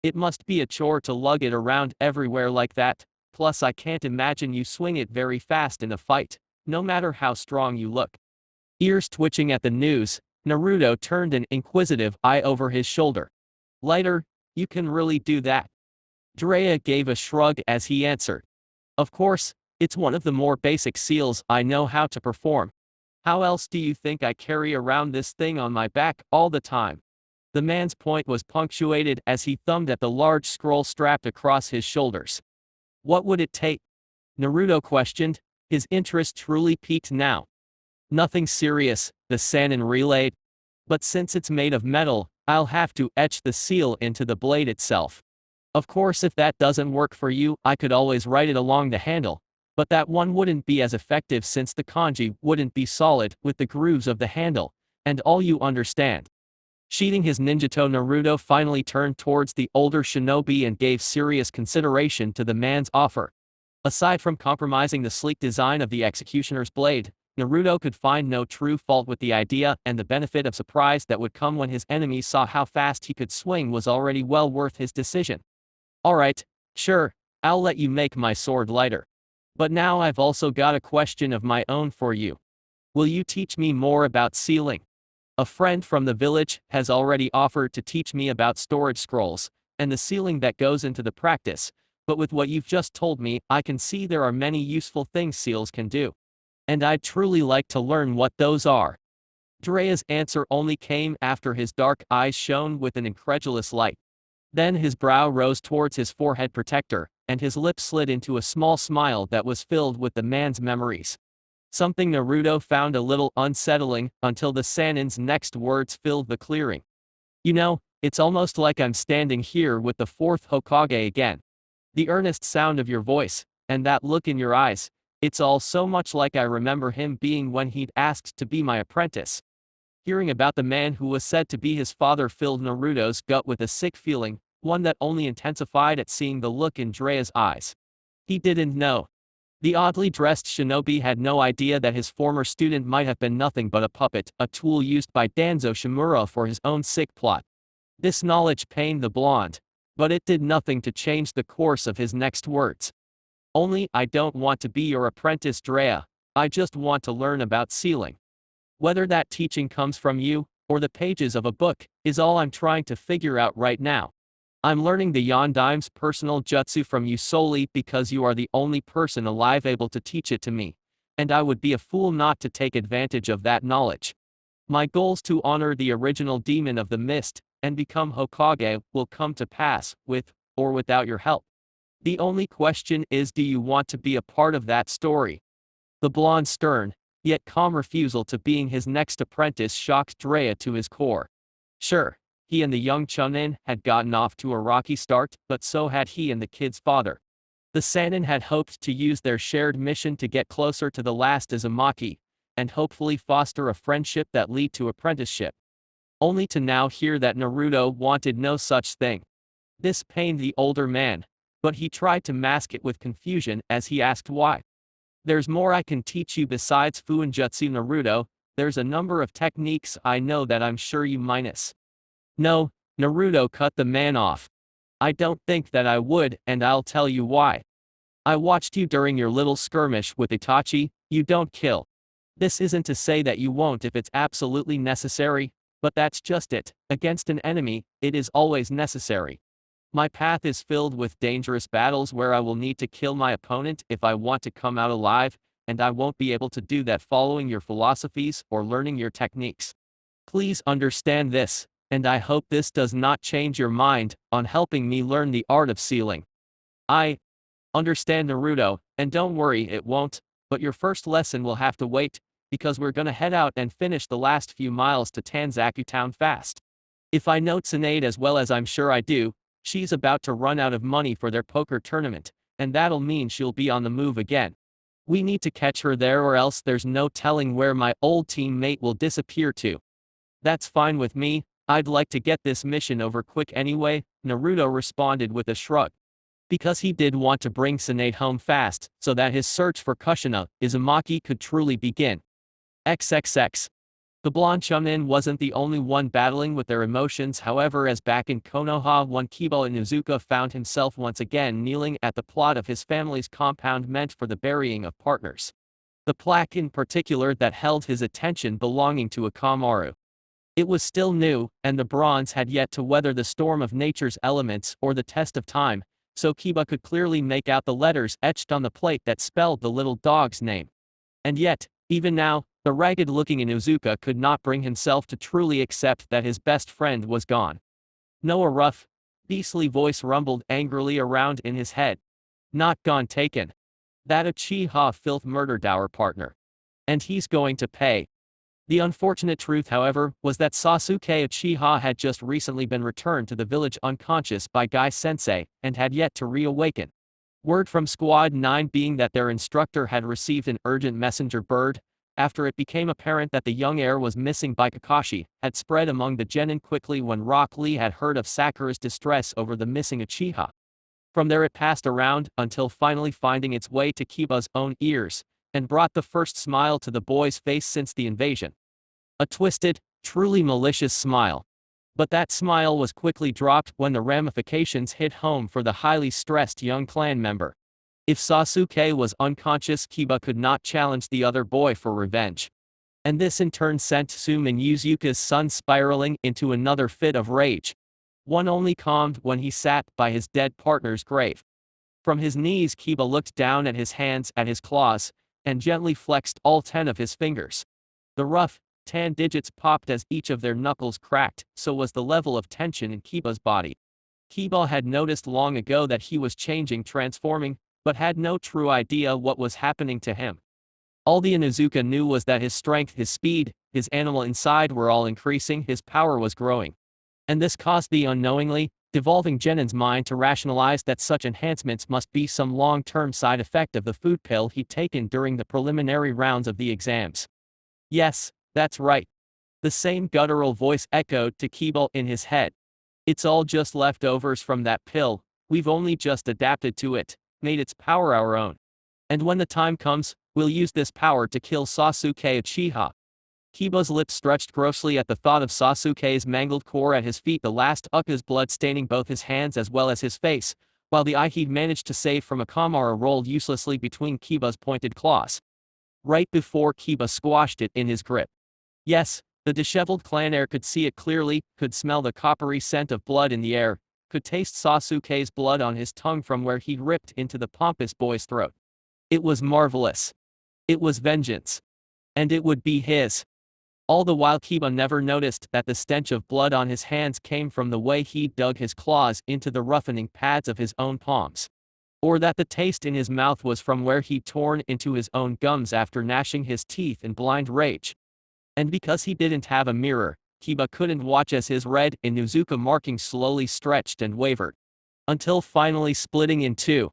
It must be a chore to lug it around everywhere like that. Plus I can't imagine you swing it very fast in a fight, no matter how strong you look. Ears twitching at the news, Naruto turned an inquisitive eye over his shoulder. Lighter? You can really do that? Jiraiya gave a shrug as he answered. Of course, it's one of the more basic seals I know how to perform. How else do you think I carry around this thing on my back all the time? The man's point was punctuated as he thumbed at the large scroll strapped across his shoulders. What would it take? Naruto questioned, his interest truly piqued now. Nothing serious, the sannin relayed. But since it's made of metal, I'll have to etch the seal into the blade itself. Of course, if that doesn't work for you, I could always write it along the handle, but that one wouldn't be as effective since the kanji wouldn't be solid with the grooves of the handle, and all you understand. Sheathing his ninjato, Naruto finally turned towards the older shinobi and gave serious consideration to the man's offer. Aside from compromising the sleek design of the executioner's blade, Naruto could find no true fault with the idea, and the benefit of surprise that would come when his enemies saw how fast he could swing was already well worth his decision. Alright, sure, I'll let you make my sword lighter. But now I've also got a question of my own for you. Will you teach me more about sealing? A friend from the village has already offered to teach me about storage scrolls, and the sealing that goes into the practice, but with what you've just told me, I can see there are many useful things seals can do. And I'd truly like to learn what those are. Jiraiya's answer only came after his dark eyes shone with an incredulous light. Then his brow rose towards his forehead protector, and his lips slid into a small smile that was filled with the man's memories. Something Naruto found a little unsettling until the sannin's next words filled the clearing. You know, it's almost like I'm standing here with the fourth Hokage again. The earnest sound of your voice, and that look in your eyes, it's all so much like I remember him being when he'd asked to be my apprentice. Hearing about the man who was said to be his father filled Naruto's gut with a sick feeling, one that only intensified at seeing the look in Jiraiya's eyes. He didn't know. The oddly dressed shinobi had no idea that his former student might have been nothing but a puppet, a tool used by Danzo Shimura for his own sick plot. This knowledge pained the blonde, but it did nothing to change the course of his next words. Only, I don't want to be your apprentice, Jiraiya. I just want to learn about sealing. Whether that teaching comes from you, or the pages of a book, is all I'm trying to figure out right now. I'm learning the Yondime's personal jutsu from you solely because you are the only person alive able to teach it to me, and I would be a fool not to take advantage of that knowledge. My goals to honor the original demon of the mist, and become Hokage, will come to pass, with, or without your help. The only question is, do you want to be a part of that story? The blonde's stern, yet calm refusal to being his next apprentice shocked Jiraiya to his core. Sure, he and the young Chunin had gotten off to a rocky start, but so had he and the kid's father. The sannin had hoped to use their shared mission to get closer to the last Uzumaki, and hopefully foster a friendship that lead to apprenticeship. Only to now hear that Naruto wanted no such thing. This pained the older man, but he tried to mask it with confusion as he asked why. There's more I can teach you besides Fuinjutsu, Naruto. There's a number of techniques I know that I'm sure you minus. No, Naruto cut the man off. I don't think that I would, and I'll tell you why. I watched you during your little skirmish with Itachi. You don't kill. This isn't to say that you won't if it's absolutely necessary, but that's just it. Against an enemy, it is always necessary. My path is filled with dangerous battles where I will need to kill my opponent if I want to come out alive, and I won't be able to do that following your philosophies or learning your techniques. Please understand this, and I hope this does not change your mind on helping me learn the art of sealing. I understand, Naruto, and don't worry, it won't, but your first lesson will have to wait, because we're gonna head out and finish the last few miles to Tanzaku Town fast. If I know Tsunade as well as I'm sure I do, she's about to run out of money for their poker tournament, and that'll mean she'll be on the move again. We need to catch her there or else there's no telling where my old teammate will disappear to. That's fine with me, I'd like to get this mission over quick anyway, Naruto responded with a shrug. Because he did want to bring Tsunade home fast, so that his search for Kushina, Uzumaki, could truly begin. XXX. The blonde Chunin wasn't the only one battling with their emotions, however, as back in Konoha when Kiba Inuzuka found himself once again kneeling at the plot of his family's compound meant for the burying of partners. The plaque in particular that held his attention belonging to Akamaru. It was still new, and the bronze had yet to weather the storm of nature's elements or the test of time, so Kiba could clearly make out the letters etched on the plate that spelled the little dog's name. And yet, even now, the ragged-looking Inuzuka could not bring himself to truly accept that his best friend was gone. No, a rough, beastly voice rumbled angrily around in his head. Not gone, taken. That Uchiha filth murdered our partner. And he's going to pay. The unfortunate truth, however, was that Sasuke Uchiha had just recently been returned to the village unconscious by Gai-sensei, and had yet to reawaken. Word from Squad 9 being that their instructor had received an urgent messenger bird, after it became apparent that the young heir was missing by Kakashi, had spread among the genin quickly when Rock Lee had heard of Sakura's distress over the missing Uchiha. From there it passed around, until finally finding its way to Kiba's own ears, and brought the first smile to the boy's face since the invasion. A twisted, truly malicious smile. But that smile was quickly dropped when the ramifications hit home for the highly stressed young clan member. If Sasuke was unconscious, Kiba could not challenge the other boy for revenge. And this in turn sent Sumin-Yuzuka's son spiraling into another fit of rage. One only calmed when he sat by his dead partner's grave. From his knees, Kiba looked down at his hands, at his claws, and gently flexed all 10 of his fingers. The rough, tan digits popped as each of their knuckles cracked, so was the level of tension in Kiba's body. Kiba had noticed long ago that he was changing, transforming, but had no true idea what was happening to him. All the Inuzuka knew was that his strength, his speed, his animal inside were all increasing, his power was growing. And this caused the unknowingly, devolving genin's mind to rationalize that such enhancements must be some long-term side effect of the food pill he'd taken during the preliminary rounds of the exams. Yes, that's right. The same guttural voice echoed to Kiba in his head. It's all just leftovers from that pill, we've only just adapted to it, made its power our own. And when the time comes, we'll use this power to kill Sasuke Uchiha. Kiba's lips stretched grossly at the thought of Sasuke's mangled core at his feet, the last Uka's blood staining both his hands as well as his face, while the eye he'd managed to save from Akamara rolled uselessly between Kiba's pointed claws. Right before Kiba squashed it in his grip. Yes, the disheveled clan heir could see it clearly, could smell the coppery scent of blood in the air, could taste Sasuke's blood on his tongue from where he'd ripped into the pompous boy's throat. It was marvelous. It was vengeance. And it would be his. All the while Kiba never noticed that the stench of blood on his hands came from the way he dug his claws into the roughening pads of his own palms. Or that the taste in his mouth was from where he'd torn into his own gums after gnashing his teeth in blind rage. And because he didn't have a mirror, Kiba couldn't watch as his red Inuzuka marking slowly stretched and wavered. Until finally splitting in two.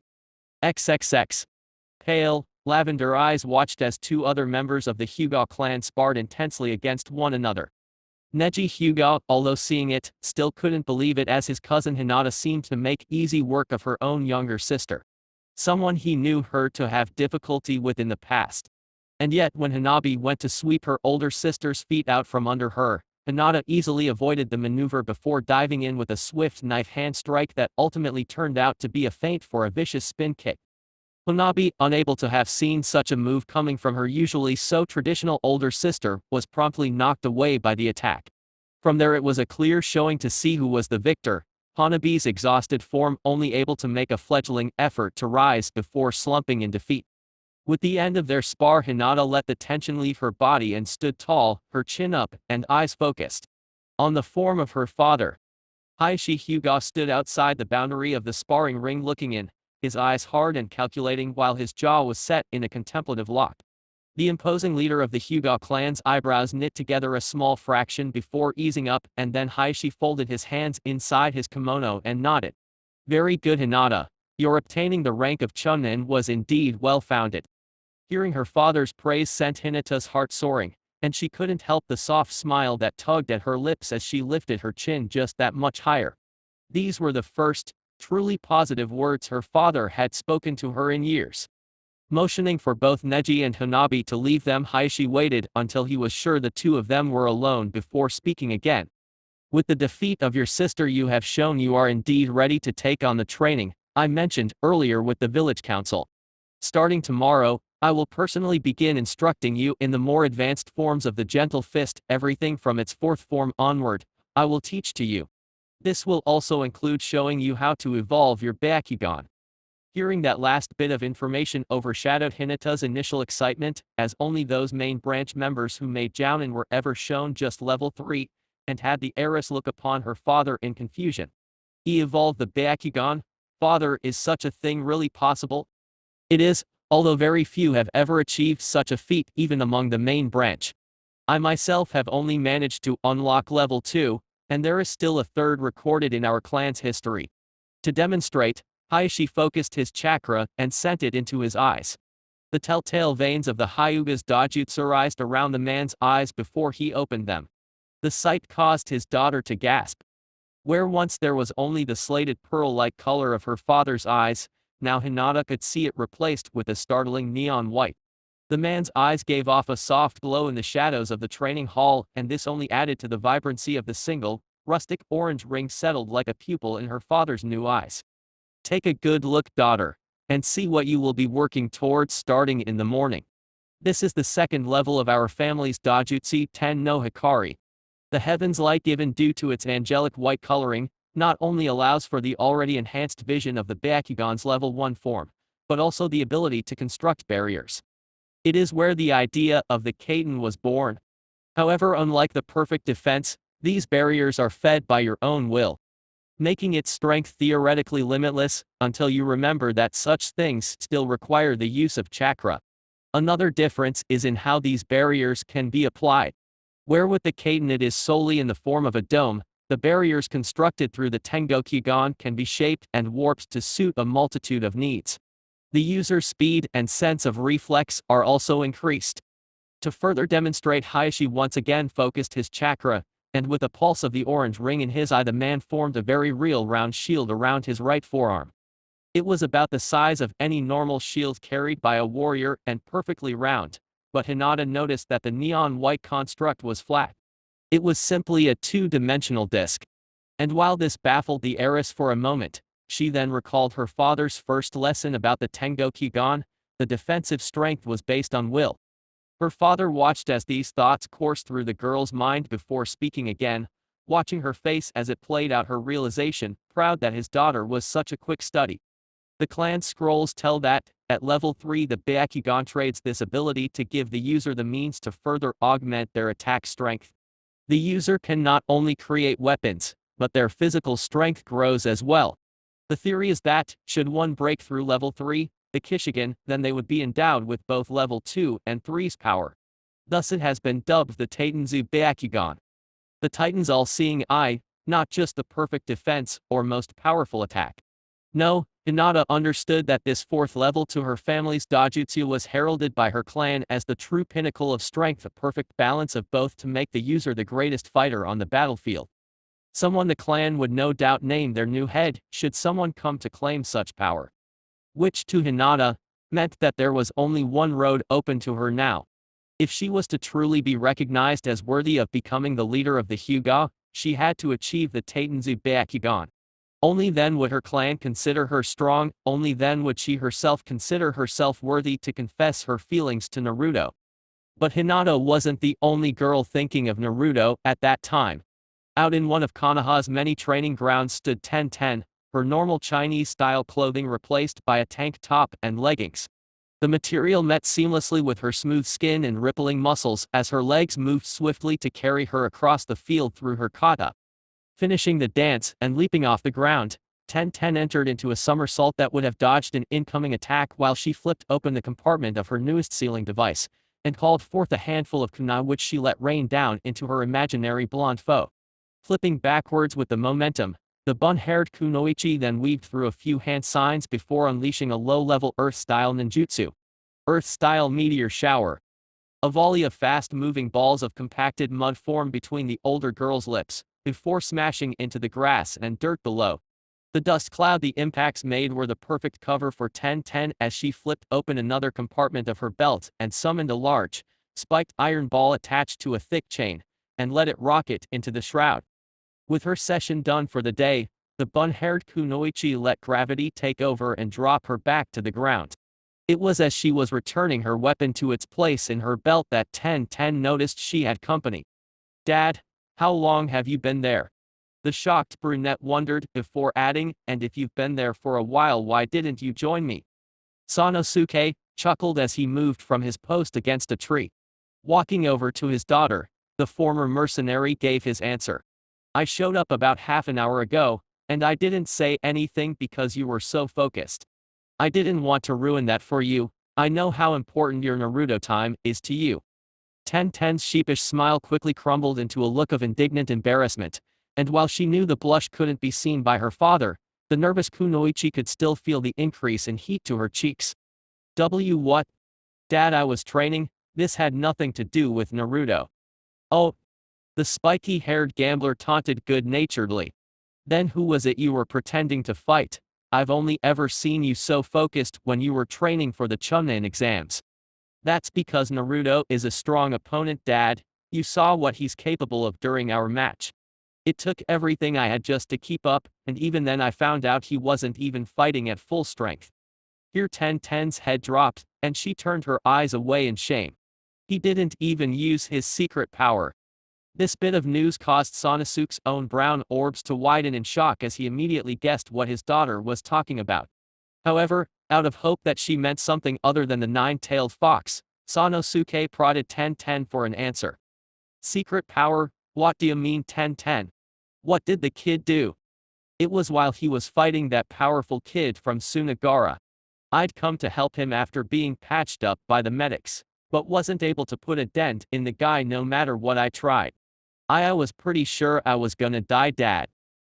XXX. Pale, lavender eyes watched as two other members of the Hyuga clan sparred intensely against one another. Neji Hyuga, although seeing it, still couldn't believe it as his cousin Hinata seemed to make easy work of her own younger sister. Someone he knew her to have difficulty with in the past. And yet when Hanabi went to sweep her older sister's feet out from under her, Hinata easily avoided the maneuver before diving in with a swift knife hand strike that ultimately turned out to be a feint for a vicious spin kick. Hanabi, unable to have seen such a move coming from her usually so traditional older sister, was promptly knocked away by the attack. From there it was a clear showing to see who was the victor, Hanabi's exhausted form only able to make a fledgling effort to rise before slumping in defeat. With the end of their spar, Hinata let the tension leave her body and stood tall, her chin up and eyes focused on the form of her father. Heishi Hyuga stood outside the boundary of the sparring ring looking in, his eyes hard and calculating while his jaw was set in a contemplative lock. The imposing leader of the Hyuga clan's eyebrows knit together a small fraction before easing up, and then Heishi folded his hands inside his kimono and nodded. Very good, Hinata. Your obtaining the rank of Chunin was indeed well-founded. Hearing her father's praise sent Hinata's heart soaring, and she couldn't help the soft smile that tugged at her lips as she lifted her chin just that much higher. These were the first, truly positive words her father had spoken to her in years. Motioning for both Neji and Hanabi to leave them, Heishi waited until he was sure the two of them were alone before speaking again. With the defeat of your sister, you have shown you are indeed ready to take on the training I mentioned earlier with the village council. Starting tomorrow, I will personally begin instructing you in the more advanced forms of the gentle fist, everything from its fourth form onward, I will teach to you. This will also include showing you how to evolve your Bakugan. Hearing that last bit of information overshadowed Hinata's initial excitement, as only those main branch members who made Jounin were ever shown just level 3, and had the heiress look upon her father in confusion. He evolved the Bakugan? Father, is such a thing really possible? It is, although very few have ever achieved such a feat even among the main branch. I myself have only managed to unlock level 2, and there is still a third recorded in our clan's history. To demonstrate, Heishi focused his chakra and sent it into his eyes. The telltale veins of the Hyuga's dojutsu rised around the man's eyes before he opened them. The sight caused his daughter to gasp. Where once there was only the slated pearl-like color of her father's eyes, now Hinata could see it replaced with a startling neon white. The man's eyes gave off a soft glow in the shadows of the training hall, and this only added to the vibrancy of the single, rustic orange ring settled like a pupil in her father's new eyes. Take a good look, daughter, and see what you will be working towards starting in the morning. This is the second level of our family's dojutsu, Ten no Hikari. The heaven's light given due to its angelic white coloring, not only allows for the already enhanced vision of the Bakugan's level 1 form, but also the ability to construct barriers. It is where the idea of the Kaiten was born. However, unlike the perfect defense, these barriers are fed by your own will, making its strength theoretically limitless, until you remember that such things still require the use of chakra. Another difference is in how these barriers can be applied. Where with the Kaiten it is solely in the form of a dome, the barriers constructed through the Tengokugan can be shaped and warped to suit a multitude of needs. The user's speed and sense of reflex are also increased. To further demonstrate, Heishi once again focused his chakra, and with a pulse of the orange ring in his eye, the man formed a very real round shield around his right forearm. It was about the size of any normal shield carried by a warrior and perfectly round, but Hinata noticed that the neon white construct was flat. It was simply a two-dimensional disc. And while this baffled the heiress for a moment, she then recalled her father's first lesson about the Tengo Kyugan. The defensive strength was based on will. Her father watched as these thoughts coursed through the girl's mind before speaking again, watching her face as it played out her realization, proud that his daughter was such a quick study. The clan scrolls tell that, at level 3 the Byakugan trades this ability to give the user the means to further augment their attack strength. The user can not only create weapons, but their physical strength grows as well. The theory is that, should one break through level 3, the Kishigan, then they would be endowed with both level 2 and 3's power. Thus it has been dubbed the Taitenzu Byakugan. The Titan's all-seeing eye, not just the perfect defense or most powerful attack. No, Hinata understood that this fourth level to her family's dojutsu was heralded by her clan as the true pinnacle of strength, a perfect balance of both to make the user the greatest fighter on the battlefield. Someone the clan would no doubt name their new head, should someone come to claim such power. Which to Hinata, meant that there was only one road open to her now. If she was to truly be recognized as worthy of becoming the leader of the Hyuga, she had to achieve the Taitenzu Byakugan. Only then would her clan consider her strong, only then would she herself consider herself worthy to confess her feelings to Naruto. But Hinata wasn't the only girl thinking of Naruto at that time. Out in one of Konoha's many training grounds stood Tenten, her normal Chinese-style clothing replaced by a tank top and leggings. The material met seamlessly with her smooth skin and rippling muscles as her legs moved swiftly to carry her across the field through her kata. Finishing the dance and leaping off the ground, Tenten entered into a somersault that would have dodged an incoming attack while she flipped open the compartment of her newest sealing device, and called forth a handful of kunai which she let rain down into her imaginary blonde foe. Flipping backwards with the momentum, the bun-haired kunoichi then weaved through a few hand signs before unleashing a low-level Earth-style ninjutsu. Earth-style meteor shower. A volley of fast-moving balls of compacted mud formed between the older girl's lips, before smashing into the grass and dirt below. The dust cloud the impacts made were the perfect cover for Tenten as she flipped open another compartment of her belt and summoned a large, spiked iron ball attached to a thick chain, and let it rocket into the shroud. With her session done for the day, the bun-haired kunoichi let gravity take over and drop her back to the ground. It was as she was returning her weapon to its place in her belt that Tenten noticed she had company. "Dad, how long have you been there?" The shocked brunette wondered, before adding, "And if you've been there for a while, why didn't you join me?" Sanosuke chuckled as he moved from his post against a tree. Walking over to his daughter, the former mercenary gave his answer. "I showed up about half an hour ago, and I didn't say anything because you were so focused. I didn't want to ruin that for you. I know how important your Naruto time is to you." Tenten's sheepish smile quickly crumbled into a look of indignant embarrassment, and while she knew the blush couldn't be seen by her father, the nervous kunoichi could still feel the increase in heat to her cheeks. What? Dad, I was training, this had nothing to do with Naruto." "Oh." The spiky-haired gambler taunted good-naturedly. "Then who was it you were pretending to fight? I've only ever seen you so focused when you were training for the Chunin exams." "That's because Naruto is a strong opponent, Dad. You saw what he's capable of during our match. It took everything I had just to keep up, and even then I found out he wasn't even fighting at full strength." Here Tenten's head dropped, and she turned her eyes away in shame. He didn't even use his secret power. This bit of news caused Sanosuke's own brown orbs to widen in shock as he immediately guessed what his daughter was talking about. However, out of hope that she meant something other than the nine-tailed fox, Sanosuke prodded Tenten for an answer. "Secret power? What do you mean, Tenten? What did the kid do?" "It was while he was fighting that powerful kid from Gaara. I'd come to help him after being patched up by the medics, but wasn't able to put a dent in the guy no matter what I tried. I was pretty sure I was gonna die, Dad.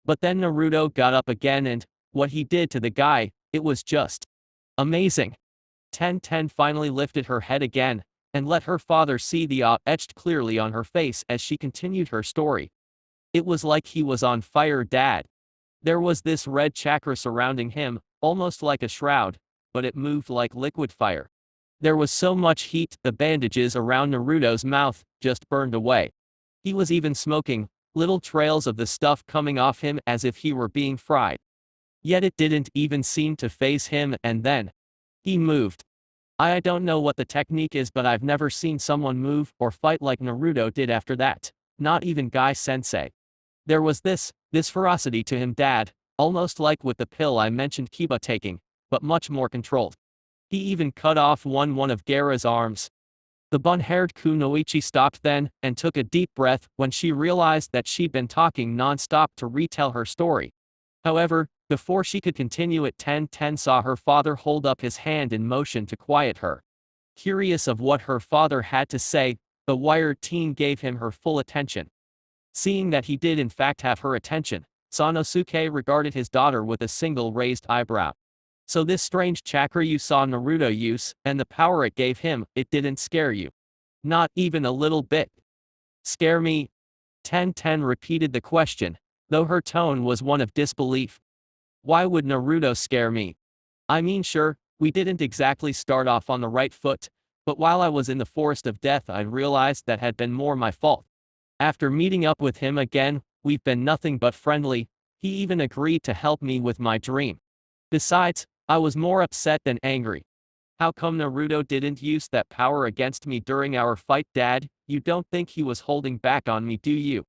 But then Naruto got up again and, what he did to the guy, it was just amazing." Tenten finally lifted her head again, and let her father see the awe etched clearly on her face as she continued her story. "It was like he was on fire, Dad. There was this red chakra surrounding him, almost like a shroud, but it moved like liquid fire. There was so much heat, the bandages around Naruto's mouth just burned away. He was even smoking, little trails of the stuff coming off him as if he were being fried. Yet it didn't even seem to faze him, and then he moved. I don't know what the technique is, but I've never seen someone move or fight like Naruto did after that, not even Guy-sensei. There was this ferocity to him, Dad, almost like with the pill I mentioned Kiba taking, but much more controlled. He even cut off one of Gaara's arms. The bun-haired kunoichi stopped then, and took a deep breath when she realized that she'd been talking non-stop to retell her story. However, before she could continue it, Tenten saw her father hold up his hand in motion to quiet her. Curious of what her father had to say, the wired teen gave him her full attention. Seeing that he did in fact have her attention, Sanosuke regarded his daughter with a single raised eyebrow. So this strange chakra you saw Naruto use, and the power it gave him, it didn't scare you? Not even a little bit. Scare me? Tenten repeated the question, though her tone was one of disbelief. Why would Naruto scare me? I mean, sure, we didn't exactly start off on the right foot, but while I was in the forest of death I realized that had been more my fault. After meeting up with him again, we've been nothing but friendly. He even agreed to help me with my dream. Besides, I was more upset than angry. How come Naruto didn't use that power against me during our fight, Dad? You don't think he was holding back on me, do you?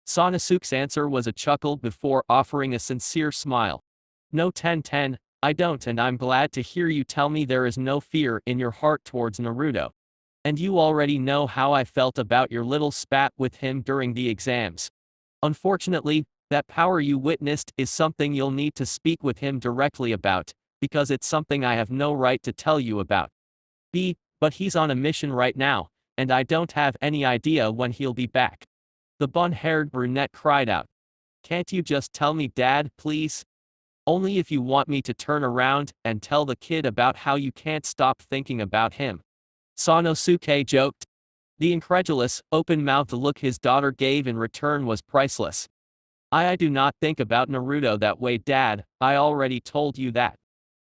Sanosuke's answer was a chuckle before offering a sincere smile. No, Tenten, I don't, and I'm glad to hear you tell me there is no fear in your heart towards Naruto. And you already know how I felt about your little spat with him during the exams. Unfortunately, that power you witnessed is something you'll need to speak with him directly about, because it's something I have no right to tell you about. But he's on a mission right now, and I don't have any idea when he'll be back. The bun-haired brunette cried out. Can't you just tell me, Dad, please? Only if you want me to turn around and tell the kid about how you can't stop thinking about him. Sanosuke joked. The incredulous, open-mouthed look his daughter gave in return was priceless. I do not think about Naruto that way, Dad, I already told you that.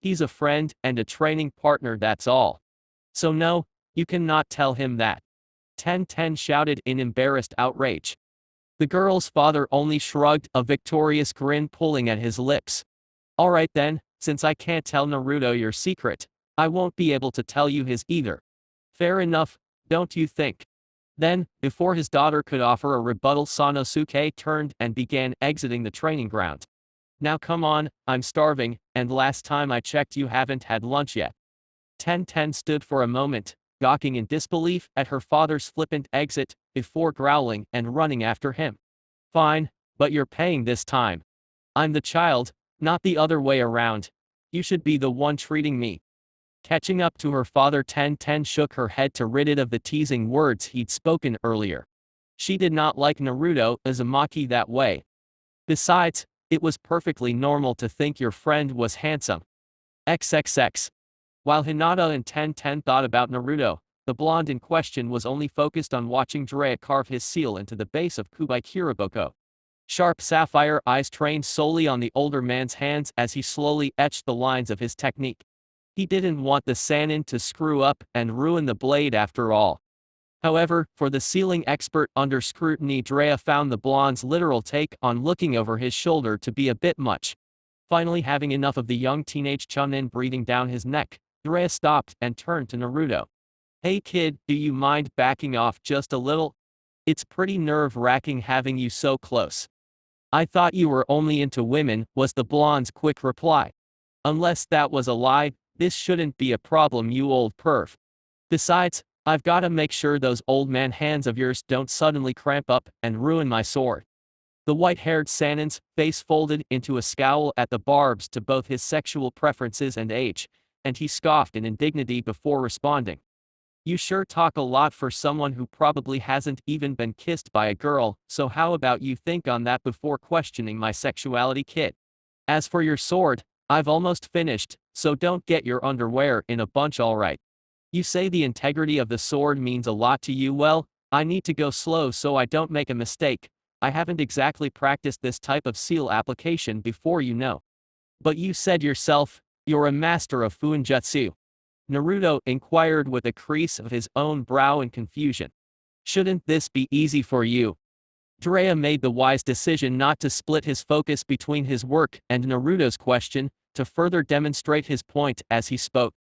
He's a friend and a training partner, that's all. So no, you cannot tell him that. Tenten shouted in embarrassed outrage. The girl's father only shrugged, a victorious grin pulling at his lips. Alright then, since I can't tell Naruto your secret, I won't be able to tell you his either. Fair enough, don't you think? Then, before his daughter could offer a rebuttal, Sanosuke turned and began exiting the training ground. Now come on, I'm starving, and last time I checked you haven't had lunch yet. Tenten stood for a moment, gawking in disbelief at her father's flippant exit, before growling and running after him. Fine, but you're paying this time. I'm the child, not the other way around. You should be the one treating me. Catching up to her father, Tenten shook her head to rid it of the teasing words he'd spoken earlier. She did not like Naruto Uzumaki that way. Besides, it was perfectly normal to think your friend was handsome. XXX. While Hinata and Tenten thought about Naruto, the blonde in question was only focused on watching Jiraiya carve his seal into the base of Kubai Kiriboko. Sharp sapphire eyes trained solely on the older man's hands as he slowly etched the lines of his technique. He didn't want the sannin to screw up and ruin the blade after all. However, for the sealing expert under scrutiny, Jiraiya found the blonde's literal take on looking over his shoulder to be a bit much. Finally, having enough of the young teenage chunin breathing down his neck, Jiraiya stopped and turned to Naruto. Hey kid, do you mind backing off just a little? It's pretty nerve-wracking having you so close. I thought you were only into women, was the blonde's quick reply. Unless that was a lie, this shouldn't be a problem, you old perv. Besides, I've gotta make sure those old man hands of yours don't suddenly cramp up and ruin my sword. The white-haired sannin's face folded into a scowl at the barbs to both his sexual preferences and age, and he scoffed in indignity before responding. You sure talk a lot for someone who probably hasn't even been kissed by a girl, so how about you think on that before questioning my sexuality, kid? As for your sword, I've almost finished, so don't get your underwear in a bunch, alright? You say the integrity of the sword means a lot to you, well, I need to go slow so I don't make a mistake. I haven't exactly practiced this type of seal application before, you know. But you said yourself, you're a master of fuinjutsu. Naruto inquired with a crease of his own brow in confusion. Shouldn't this be easy for you? Jiraiya made the wise decision not to split his focus between his work and Naruto's question, to further demonstrate his point as he spoke.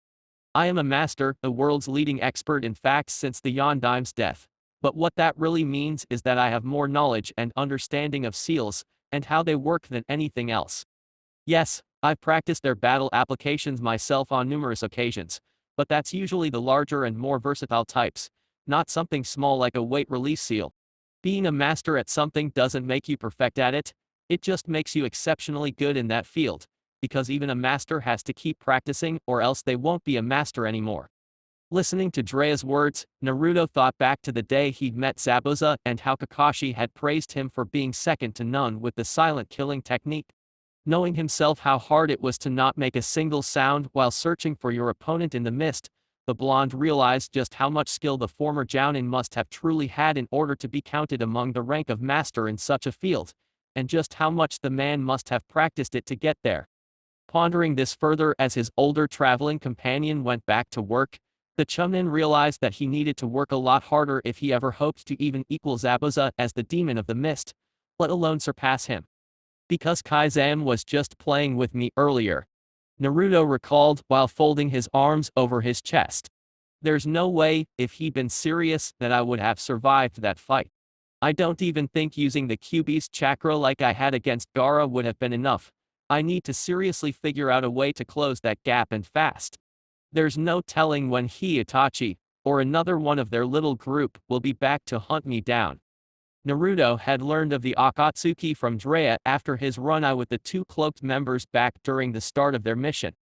I am a master, the world's leading expert in facts since the Yondaim's death. But what that really means is that I have more knowledge and understanding of seals, and how they work than anything else. Yes, I've practiced their battle applications myself on numerous occasions, but that's usually the larger and more versatile types, not something small like a weight release seal. Being a master at something doesn't make you perfect at it, it just makes you exceptionally good in that field, because even a master has to keep practicing or else they won't be a master anymore. Listening to Jiraiya's words, Naruto thought back to the day he'd met Zabuza and how Kakashi had praised him for being second to none with the silent killing technique. Knowing himself how hard it was to not make a single sound while searching for your opponent in the mist, the blonde realized just how much skill the former Jounin must have truly had in order to be counted among the rank of master in such a field, and just how much the man must have practiced it to get there. Pondering this further as his older traveling companion went back to work, the Chunin realized that he needed to work a lot harder if he ever hoped to even equal Zabuza as the demon of the mist, let alone surpass him. Because Kaizen was just playing with me earlier, Naruto recalled while folding his arms over his chest. There's no way, if he'd been serious, that I would have survived that fight. I don't even think using the Kyuubi's chakra like I had against Gaara would have been enough. I need to seriously figure out a way to close that gap and fast. There's no telling when he, Itachi, or another one of their little group will be back to hunt me down. Naruto had learned of the Akatsuki from Jiraiya after his run-in with the two cloaked members back during the start of their mission.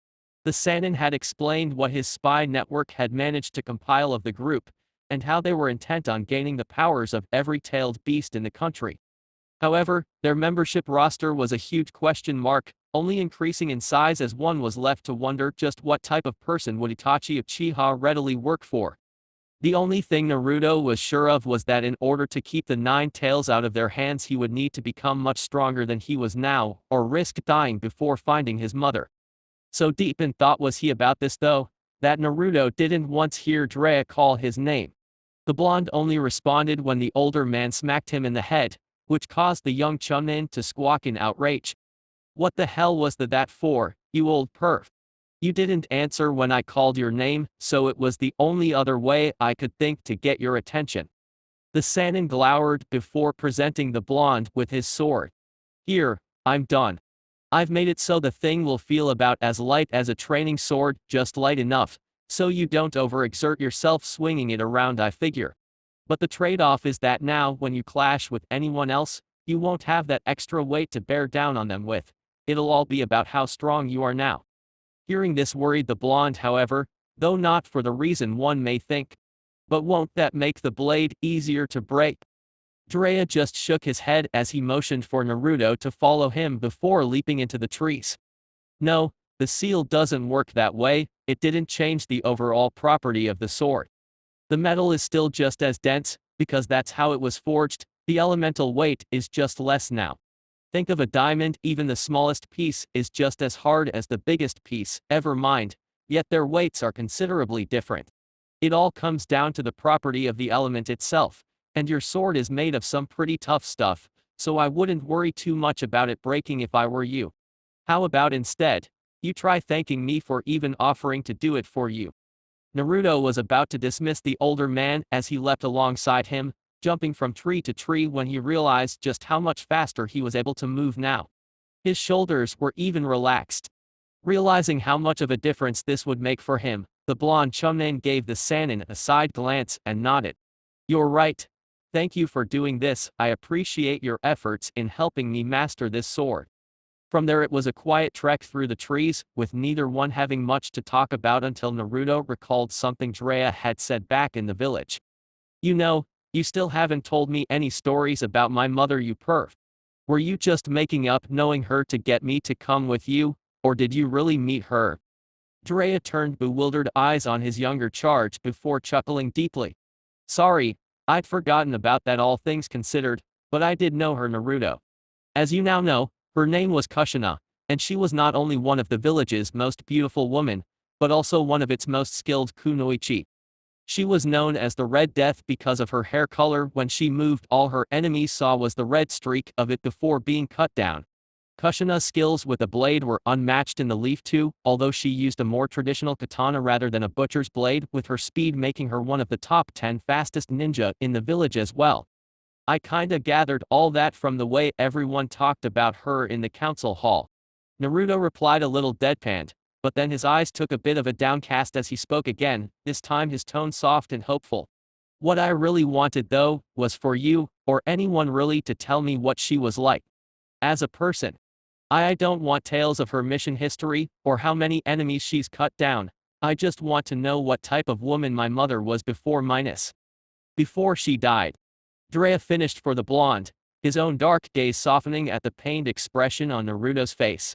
The sannin had explained what his spy network had managed to compile of the group, and how they were intent on gaining the powers of every tailed beast in the country. However, their membership roster was a huge question mark, only increasing in size as one was left to wonder just what type of person would Itachi Uchiha readily work for. The only thing Naruto was sure of was that in order to keep the nine tails out of their hands he would need to become much stronger than he was now, or risk dying before finding his mother. So deep in thought was he about this though, that Naruto didn't once hear Jiraiya call his name. The blonde only responded when the older man smacked him in the head, which caused the young Chunin to squawk in outrage. What the hell was that for, you old perv? You didn't answer when I called your name, so it was the only other way I could think to get your attention. The sannin glowered before presenting the blonde with his sword. Here, I'm done. I've made it so the thing will feel about as light as a training sword, just light enough, so you don't overexert yourself swinging it around, I figure. But the trade-off is that now when you clash with anyone else, you won't have that extra weight to bear down on them with. It'll all be about how strong you are now. Hearing this worried the blonde, however, though not for the reason one may think. But won't that make the blade easier to break? Jiraiya just shook his head as he motioned for Naruto to follow him before leaping into the trees. No, the seal doesn't work that way, it didn't change the overall property of the sword. The metal is still just as dense, because that's how it was forged, the elemental weight is just less now. Think of a diamond, even the smallest piece is just as hard as the biggest piece, ever mind, yet their weights are considerably different. It all comes down to the property of the element itself, and your sword is made of some pretty tough stuff, so I wouldn't worry too much about it breaking if I were you. How about instead, you try thanking me for even offering to do it for you? Naruto was about to dismiss the older man as he leapt alongside him, jumping from tree to tree when he realized just how much faster he was able to move now. His shoulders were even relaxed. Realizing how much of a difference this would make for him, the blonde Chunin gave the sannin a side glance and nodded. You're right. Thank you for doing this, I appreciate your efforts in helping me master this sword. From there it was a quiet trek through the trees, with neither one having much to talk about until Naruto recalled something Jiraiya had said back in the village. You know, you still haven't told me any stories about my mother, you perv. Were you just making up knowing her to get me to come with you, or did you really meet her? Jiraiya turned bewildered eyes on his younger charge before chuckling deeply. Sorry, I'd forgotten about that, all things considered, but I did know her, Naruto. As you now know, her name was Kushina, and she was not only one of the village's most beautiful women, but also one of its most skilled kunoichi. She was known as the Red Death because of her hair color. When she moved, all her enemies saw was the red streak of it before being cut down. Kushina's skills with a blade were unmatched in the Leaf 2, although she used a more traditional katana rather than a butcher's blade, with her speed making her one of the top 10 fastest ninja in the village as well. I kinda gathered all that from the way everyone talked about her in the council hall. Naruto replied a little deadpanned, but then his eyes took a bit of a downcast as he spoke again, this time his tone soft and hopeful. What I really wanted though, was for you, or anyone really, to tell me what she was like. As a person. I don't want tales of her mission history, or how many enemies she's cut down. I just want to know what type of woman my mother was before she died. Jiraiya finished for the blonde, his own dark gaze softening at the pained expression on Naruto's face.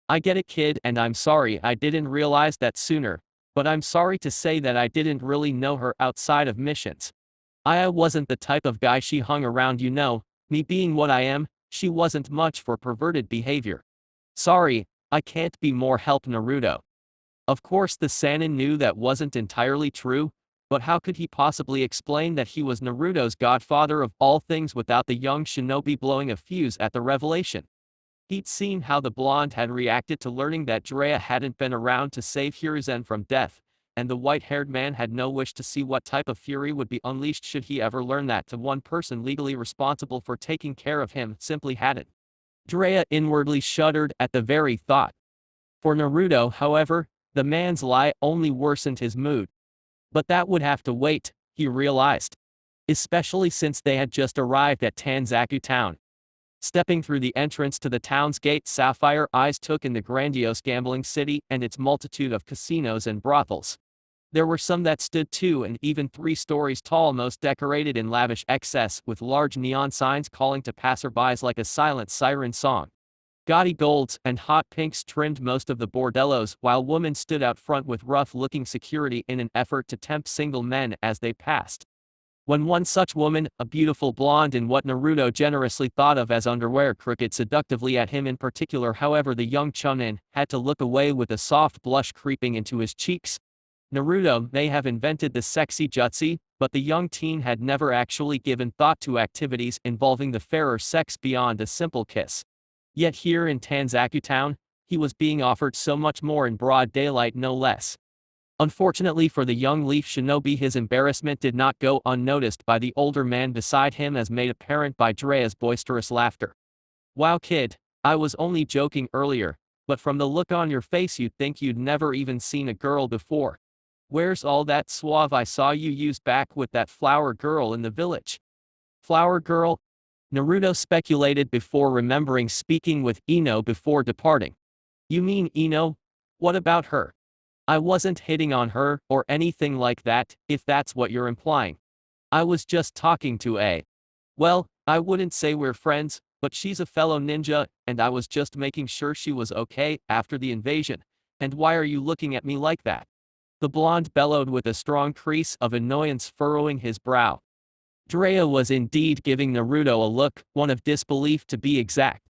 I get it, kid, and I'm sorry I didn't realize that sooner, but I'm sorry to say that I didn't really know her outside of missions. I wasn't the type of guy she hung around, you know, me being what I am, she wasn't much for perverted behavior. Sorry, I can't be more help, Naruto. Of course the sannin knew that wasn't entirely true, but how could he possibly explain that he was Naruto's godfather of all things without the young shinobi blowing a fuse at the revelation? He'd seen how the blonde had reacted to learning that Jiraiya hadn't been around to save Hiruzen from death, and the white-haired man had no wish to see what type of fury would be unleashed should he ever learn that the one person legally responsible for taking care of him simply hadn't. Jiraiya inwardly shuddered at the very thought. For Naruto, however, the man's lie only worsened his mood. But that would have to wait, he realized. Especially since they had just arrived at Tanzaku town. Stepping through the entrance to the town's gate, Sapphire eyes took in the grandiose gambling city and its multitude of casinos and brothels. There were some that stood 2 and even 3 stories tall, most decorated in lavish excess, with large neon signs calling to passerbys like a silent siren song. Gaudy golds and hot pinks trimmed most of the bordellos, while women stood out front with rough-looking security in an effort to tempt single men as they passed. When one such woman, a beautiful blonde in what Naruto generously thought of as underwear, crooked seductively at him in particular, however, the young chunin had to look away with a soft blush creeping into his cheeks. Naruto may have invented the sexy jutsu, but the young teen had never actually given thought to activities involving the fairer sex beyond a simple kiss. Yet here in Tanzaku town, he was being offered so much more in broad daylight, no less. Unfortunately for the young Leaf Shinobi, his embarrassment did not go unnoticed by the older man beside him, as made apparent by Jiraiya's boisterous laughter. Wow, kid, I was only joking earlier, but from the look on your face you'd think you'd never even seen a girl before. Where's all that suave I saw you use back with that flower girl in the village? Flower girl? Naruto speculated before remembering speaking with Ino before departing. You mean Ino? What about her? I wasn't hitting on her, or anything like that, if that's what you're implying. I was just talking to a. Well, I wouldn't say we're friends, but she's a fellow ninja, and I was just making sure she was okay after the invasion. And why are you looking at me like that? The blonde bellowed with a strong crease of annoyance furrowing his brow. Jiraiya was indeed giving Naruto a look, one of disbelief to be exact.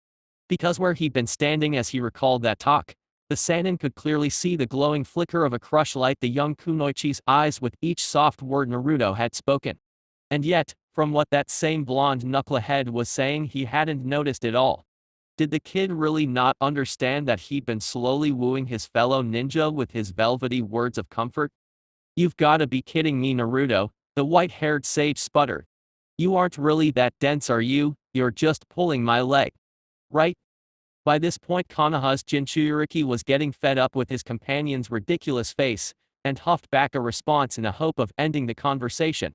Because where he'd been standing as he recalled that talk, the sannin could clearly see the glowing flicker of a crush light the young kunoichi's eyes with each soft word Naruto had spoken. And yet, from what that same blonde knucklehead was saying, he hadn't noticed it all. Did the kid really not understand that he'd been slowly wooing his fellow ninja with his velvety words of comfort? You've gotta be kidding me, Naruto, the white-haired sage sputtered. You aren't really that dense, are you? You're just pulling my leg. Right? By this point Konoha's Jinchuriki was getting fed up with his companion's ridiculous face, and huffed back a response in a hope of ending the conversation.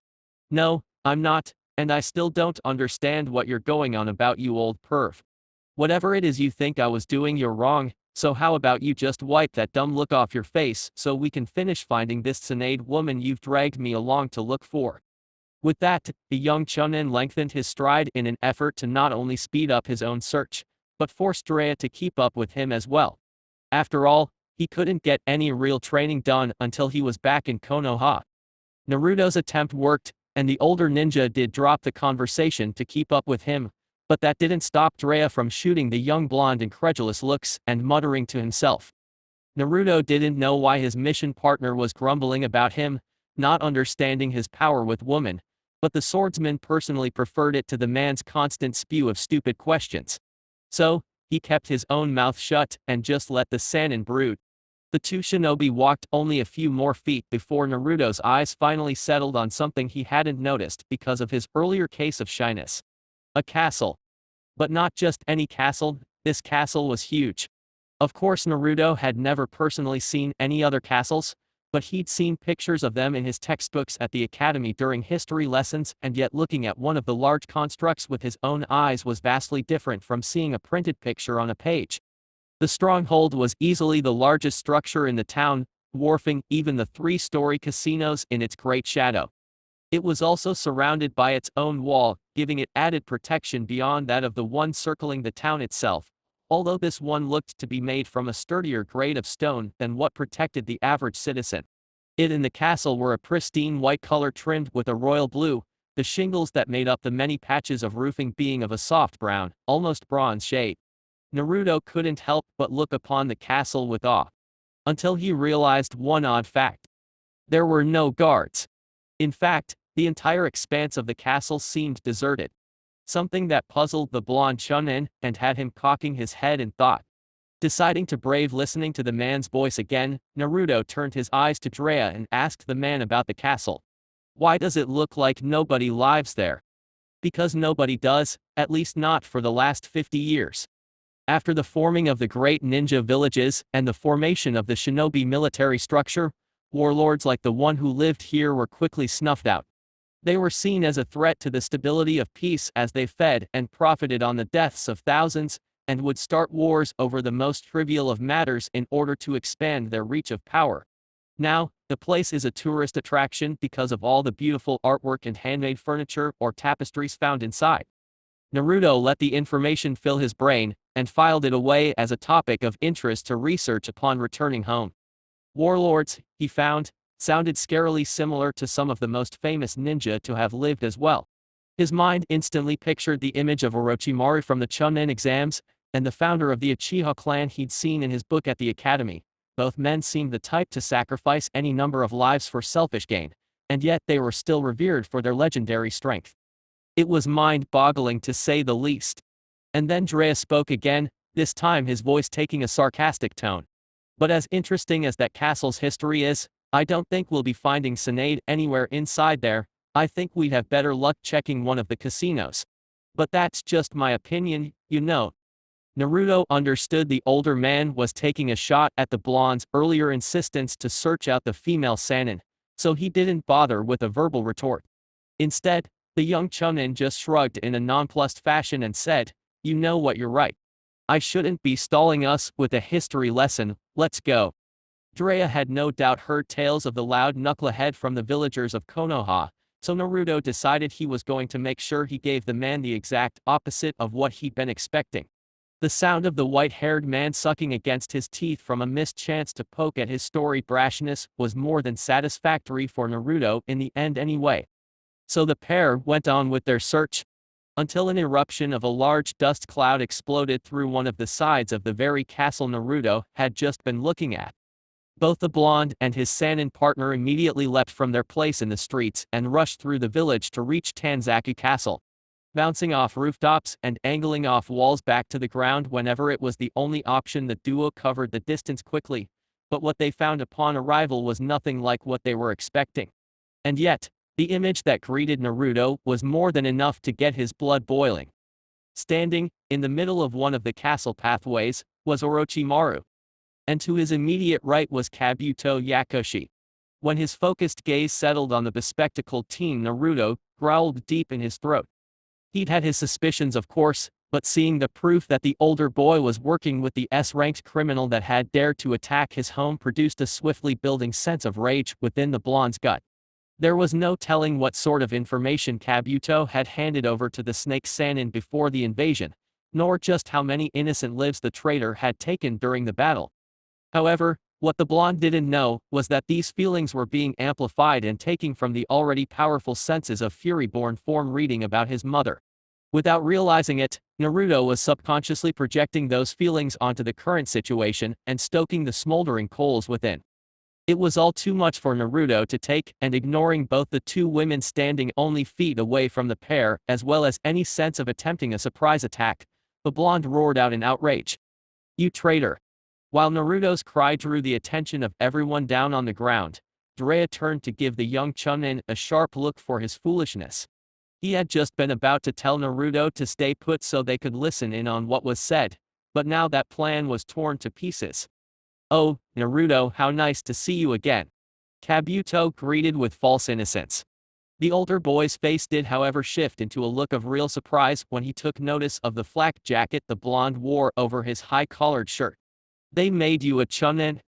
No, I'm not, and I still don't understand what you're going on about, you old perv. Whatever it is you think I was doing, you're wrong, so how about you just wipe that dumb look off your face so we can finish finding this Tsunade woman you've dragged me along to look for. With that, the young chunin lengthened his stride in an effort to not only speed up his own search, but forced Jiraiya to keep up with him as well. After all, he couldn't get any real training done until he was back in Konoha. Naruto's attempt worked, and the older ninja did drop the conversation to keep up with him, but that didn't stop Jiraiya from shooting the young blonde incredulous looks and muttering to himself. Naruto didn't know why his mission partner was grumbling about him, not understanding his power with woman, but the swordsman personally preferred it to the man's constant spew of stupid questions. So, he kept his own mouth shut and just let the sannin brood. The two shinobi walked only a few more feet before Naruto's eyes finally settled on something he hadn't noticed because of his earlier case of shyness. A castle. But not just any castle, this castle was huge. Of course Naruto had never personally seen any other castles, but he'd seen pictures of them in his textbooks at the academy during history lessons, and yet looking at one of the large constructs with his own eyes was vastly different from seeing a printed picture on a page. The stronghold was easily the largest structure in the town, dwarfing even the three-story casinos in its great shadow. It was also surrounded by its own wall, giving it added protection beyond that of the one circling the town itself, although this one looked to be made from a sturdier grade of stone than what protected the average citizen. It and the castle were a pristine white color trimmed with a royal blue, the shingles that made up the many patches of roofing being of a soft brown, almost bronze shade. Naruto couldn't help but look upon the castle with awe. Until he realized one odd fact. There were no guards. In fact, the entire expanse of the castle seemed deserted. Something that puzzled the blonde Chunin and had him cocking his head in thought. Deciding to brave listening to the man's voice again, Naruto turned his eyes to Jiraiya and asked the man about the castle. Why does it look like nobody lives there? Because nobody does, at least not for the last 50 years. After the forming of the great ninja villages and the formation of the shinobi military structure, warlords like the one who lived here were quickly snuffed out. They were seen as a threat to the stability of peace as they fed and profited on the deaths of thousands, and would start wars over the most trivial of matters in order to expand their reach of power. Now, the place is a tourist attraction because of all the beautiful artwork and handmade furniture or tapestries found inside. Naruto let the information fill his brain, and filed it away as a topic of interest to research upon returning home. Warlords, he found, sounded scarily similar to some of the most famous ninja to have lived as well. His mind instantly pictured the image of Orochimaru from the Chunin exams, and the founder of the Uchiha clan he'd seen in his book at the academy. Both men seemed the type to sacrifice any number of lives for selfish gain, and yet they were still revered for their legendary strength. It was mind-boggling to say the least. And then Jiraiya spoke again, this time his voice taking a sarcastic tone. But as interesting as that castle's history is, I don't think we'll be finding Tsunade anywhere inside there. I think we'd have better luck checking one of the casinos. But that's just my opinion, you know. Naruto understood the older man was taking a shot at the blonde's earlier insistence to search out the female sannin, so he didn't bother with a verbal retort. Instead, the young Chunin just shrugged in a nonplussed fashion and said, "You know what, you're right. I shouldn't be stalling us with a history lesson, let's go." Jiraiya had no doubt heard tales of the loud knucklehead from the villagers of Konoha, so Naruto decided he was going to make sure he gave the man the exact opposite of what he'd been expecting. The sound of the white-haired man sucking against his teeth from a missed chance to poke at his storied brashness was more than satisfactory for Naruto in the end anyway. So the pair went on with their search, until an eruption of a large dust cloud exploded through one of the sides of the very castle Naruto had just been looking at. Both the blonde and his sannin partner immediately leapt from their place in the streets and rushed through the village to reach Tanzaku Castle. Bouncing off rooftops and angling off walls back to the ground whenever it was the only option, the duo covered the distance quickly, but what they found upon arrival was nothing like what they were expecting. And yet, the image that greeted Naruto was more than enough to get his blood boiling. Standing, in the middle of one of the castle pathways, was Orochimaru. And to his immediate right was Kabuto Yakushi. When his focused gaze settled on the bespectacled teen, Naruto growled deep in his throat. He'd had his suspicions, of course, but seeing the proof that the older boy was working with the S-ranked criminal that had dared to attack his home produced a swiftly building sense of rage within the blonde's gut. There was no telling what sort of information Kabuto had handed over to the Snake Sannin before the invasion, nor just how many innocent lives the traitor had taken during the battle. However, what the blonde didn't know was that these feelings were being amplified and taken from the already powerful senses of Fury-born form reading about his mother. Without realizing it, Naruto was subconsciously projecting those feelings onto the current situation and stoking the smoldering coals within. It was all too much for Naruto to take, and ignoring both the two women standing only feet away from the pair as well as any sense of attempting a surprise attack, the blonde roared out in outrage. "You traitor!" While Naruto's cry drew the attention of everyone down on the ground, Jiraiya turned to give the young Chunin a sharp look for his foolishness. He had just been about to tell Naruto to stay put so they could listen in on what was said, but now that plan was torn to pieces. "Oh, Naruto, how nice to see you again," Kabuto greeted with false innocence. The older boy's face did however shift into a look of real surprise when he took notice of the flak jacket the blonde wore over his high-collared shirt. "They made you a chunin?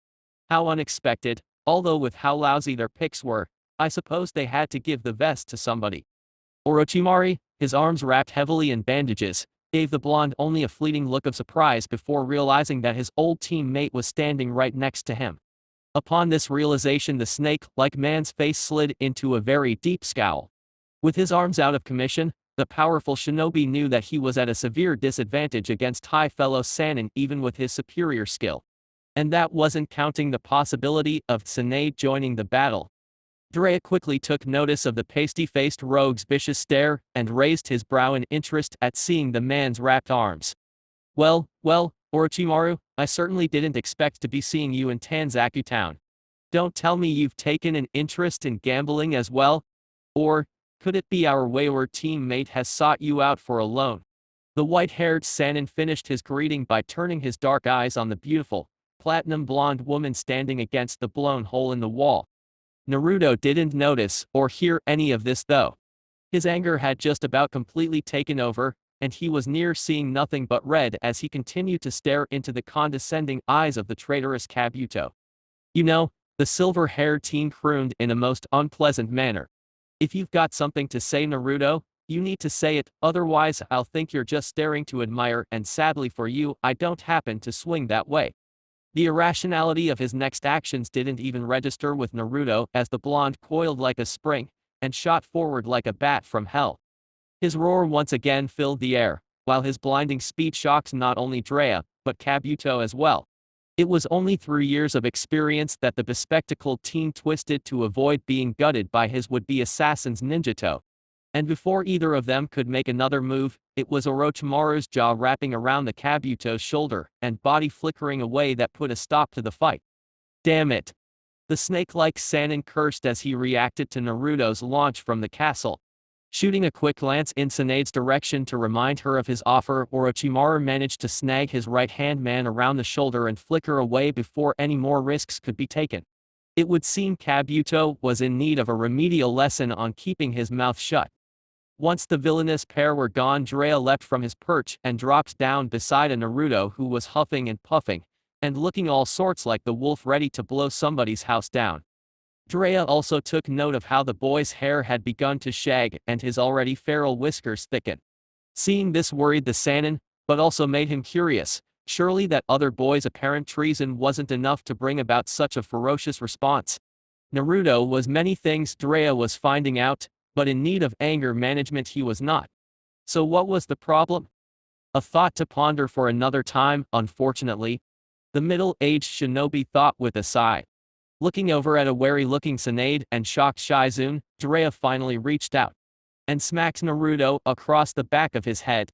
How unexpected, although with how lousy their picks were, I suppose they had to give the vest to somebody." Orochimaru, his arms wrapped heavily in bandages, gave the blonde only a fleeting look of surprise before realizing that his old teammate was standing right next to him. Upon this realization, the snake-like man's face slid into a very deep scowl. With his arms out of commission, the powerful shinobi knew that he was at a severe disadvantage against high fellow sannin even with his superior skill. And that wasn't counting the possibility of Tsunade joining the battle. Jiraiya quickly took notice of the pasty-faced rogue's vicious stare and raised his brow in interest at seeing the man's wrapped arms. Well, Orochimaru, I certainly didn't expect to be seeing you in Tanzaku Town. Don't tell me you've taken an interest in gambling as well? Or, could it be our wayward teammate has sought you out for a loan?" The white-haired sannin finished his greeting by turning his dark eyes on the beautiful, platinum blonde woman standing against the blown hole in the wall. Naruto didn't notice or hear any of this though. His anger had just about completely taken over, and he was near seeing nothing but red as he continued to stare into the condescending eyes of the traitorous Kabuto. "You know," the silver-haired teen crooned in a most unpleasant manner. "If you've got something to say, Naruto, you need to say it, otherwise I'll think you're just staring to admire, and sadly for you, I don't happen to swing that way." The irrationality of his next actions didn't even register with Naruto as the blonde coiled like a spring and shot forward like a bat from hell. His roar once again filled the air, while his blinding speed shocked not only Jiraiya, but Kabuto as well. It was only through years of experience that the bespectacled teen twisted to avoid being gutted by his would-be assassin's ninjato. And before either of them could make another move, it was Orochimaru's jaw wrapping around the Kabuto's shoulder and body flickering away that put a stop to the fight. "Damn it!" The snake-like sannin cursed as he reacted to Naruto's launch from the castle. Shooting a quick glance in Tsunade's direction to remind her of his offer, Orochimaru managed to snag his right-hand man around the shoulder and flicker away before any more risks could be taken. It would seem Kabuto was in need of a remedial lesson on keeping his mouth shut. Once the villainous pair were gone, Jiraiya leapt from his perch and dropped down beside a Naruto who was huffing and puffing, and looking all sorts like the wolf ready to blow somebody's house down. Jiraiya also took note of how the boy's hair had begun to shag and his already feral whiskers thicken. Seeing this worried the sannin, but also made him curious. Surely that other boy's apparent treason wasn't enough to bring about such a ferocious response. Naruto was many things, Jiraiya was finding out, but in need of anger management he was not. So what was the problem? A thought to ponder for another time, unfortunately. The middle-aged shinobi thought with a sigh. Looking over at a wary-looking Tsunade and shocked Shizune, Jiraiya finally reached out and smacked Naruto across the back of his head.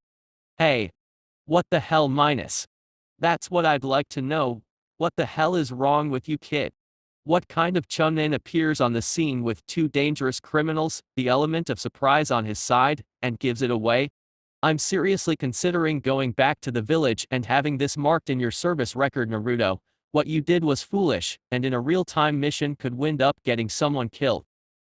"Hey! What the hell minus? That's what I'd like to know. What the hell is wrong with you, kid? What kind of chunin appears on the scene with two dangerous criminals, the element of surprise on his side, and gives it away? I'm seriously considering going back to the village and having this marked in your service record, Naruto. What you did was foolish, and in a real-time mission could wind up getting someone killed."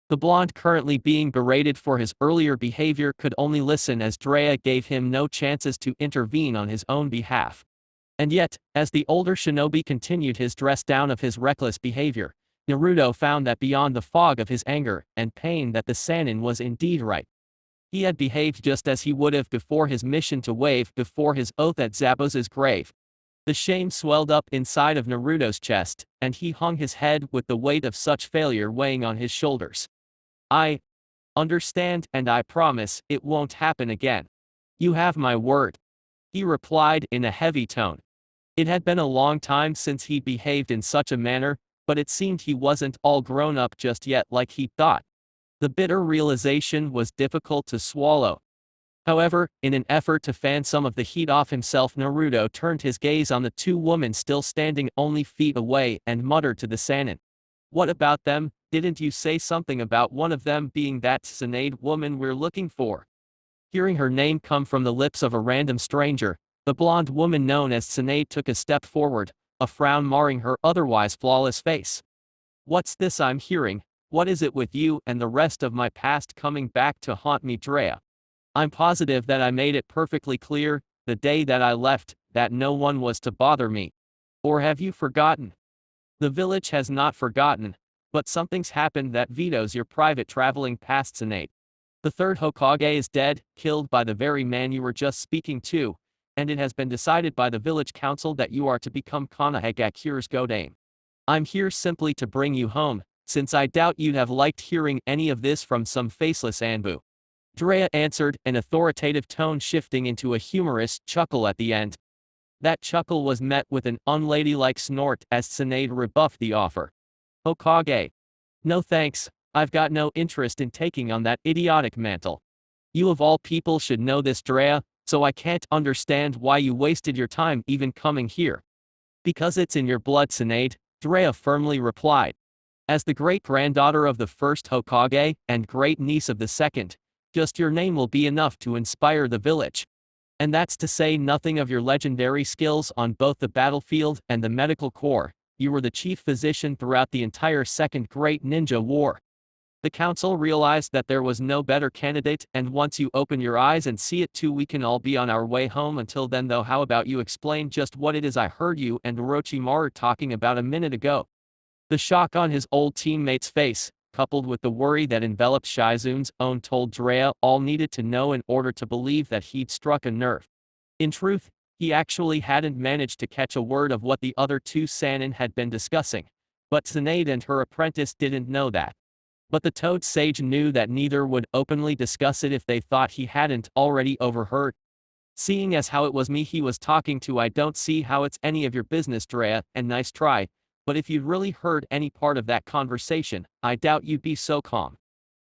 The blonde, currently being berated for his earlier behavior, could only listen as Jiraiya gave him no chances to intervene on his own behalf. And yet, as the older shinobi continued his dress down of his reckless behavior, Naruto found that beyond the fog of his anger and pain that the sannin was indeed right. He had behaved just as he would have before his mission to wave before his oath at Zabuza's grave. The shame swelled up inside of Naruto's chest, and he hung his head with the weight of such failure weighing on his shoulders. "I understand, and I promise it won't happen again." You have my word, he replied in a heavy tone. It had been a long time since he'd behaved in such a manner, but it seemed he wasn't all grown up just yet like he thought. The bitter realization was difficult to swallow. However, in an effort to fan some of the heat off himself, Naruto turned his gaze on the two women still standing only feet away and muttered to the sannin. What about them? Didn't you say something about one of them being that Tsunade woman we're looking for? Hearing her name come from the lips of a random stranger, the blonde woman known as Tsunade took a step forward, a frown marring her otherwise flawless face. What's this I'm hearing? What is it with you and the rest of my past coming back to haunt me, Jiraiya? I'm positive that I made it perfectly clear, the day that I left, that no one was to bother me. Or have you forgotten? The village has not forgotten, but something's happened that vetoes your private traveling past Tsunade. The third Hokage is dead, killed by the very man you were just speaking to, and it has been decided by the village council that you are to become Konohagakure's godame. I'm here simply to bring you home, since I doubt you'd have liked hearing any of this from some faceless Anbu. Jiraiya answered, an authoritative tone shifting into a humorous chuckle at the end. That chuckle was met with an unladylike snort as Tsunade rebuffed the offer. Hokage. No thanks, I've got no interest in taking on that idiotic mantle. You of all people should know this, Jiraiya, so I can't understand why you wasted your time even coming here. Because it's in your blood, Tsunade, Jiraiya firmly replied. As the great-granddaughter of the first Hokage and great-niece of the second, just your name will be enough to inspire the village. And that's to say nothing of your legendary skills on both the battlefield and the medical corps. You were the chief physician throughout the entire Second Great Ninja War. The council realized that there was no better candidate, and once you open your eyes and see it too, we can all be on our way home. Until then though, how about you explain just what it is I heard you and Orochimaru talking about a minute ago? The shock on his old teammate's face, coupled with the worry that enveloped Shizune's own, told Jiraiya all needed to know in order to believe that he'd struck a nerve. In truth, he actually hadn't managed to catch a word of what the other two sannin had been discussing, but Tsunade and her apprentice didn't know that. But the Toad Sage knew that neither would openly discuss it if they thought he hadn't already overheard. Seeing as how it was me he was talking to, I don't see how it's any of your business, Jiraiya, and nice try. But if you'd really heard any part of that conversation, I doubt you'd be so calm.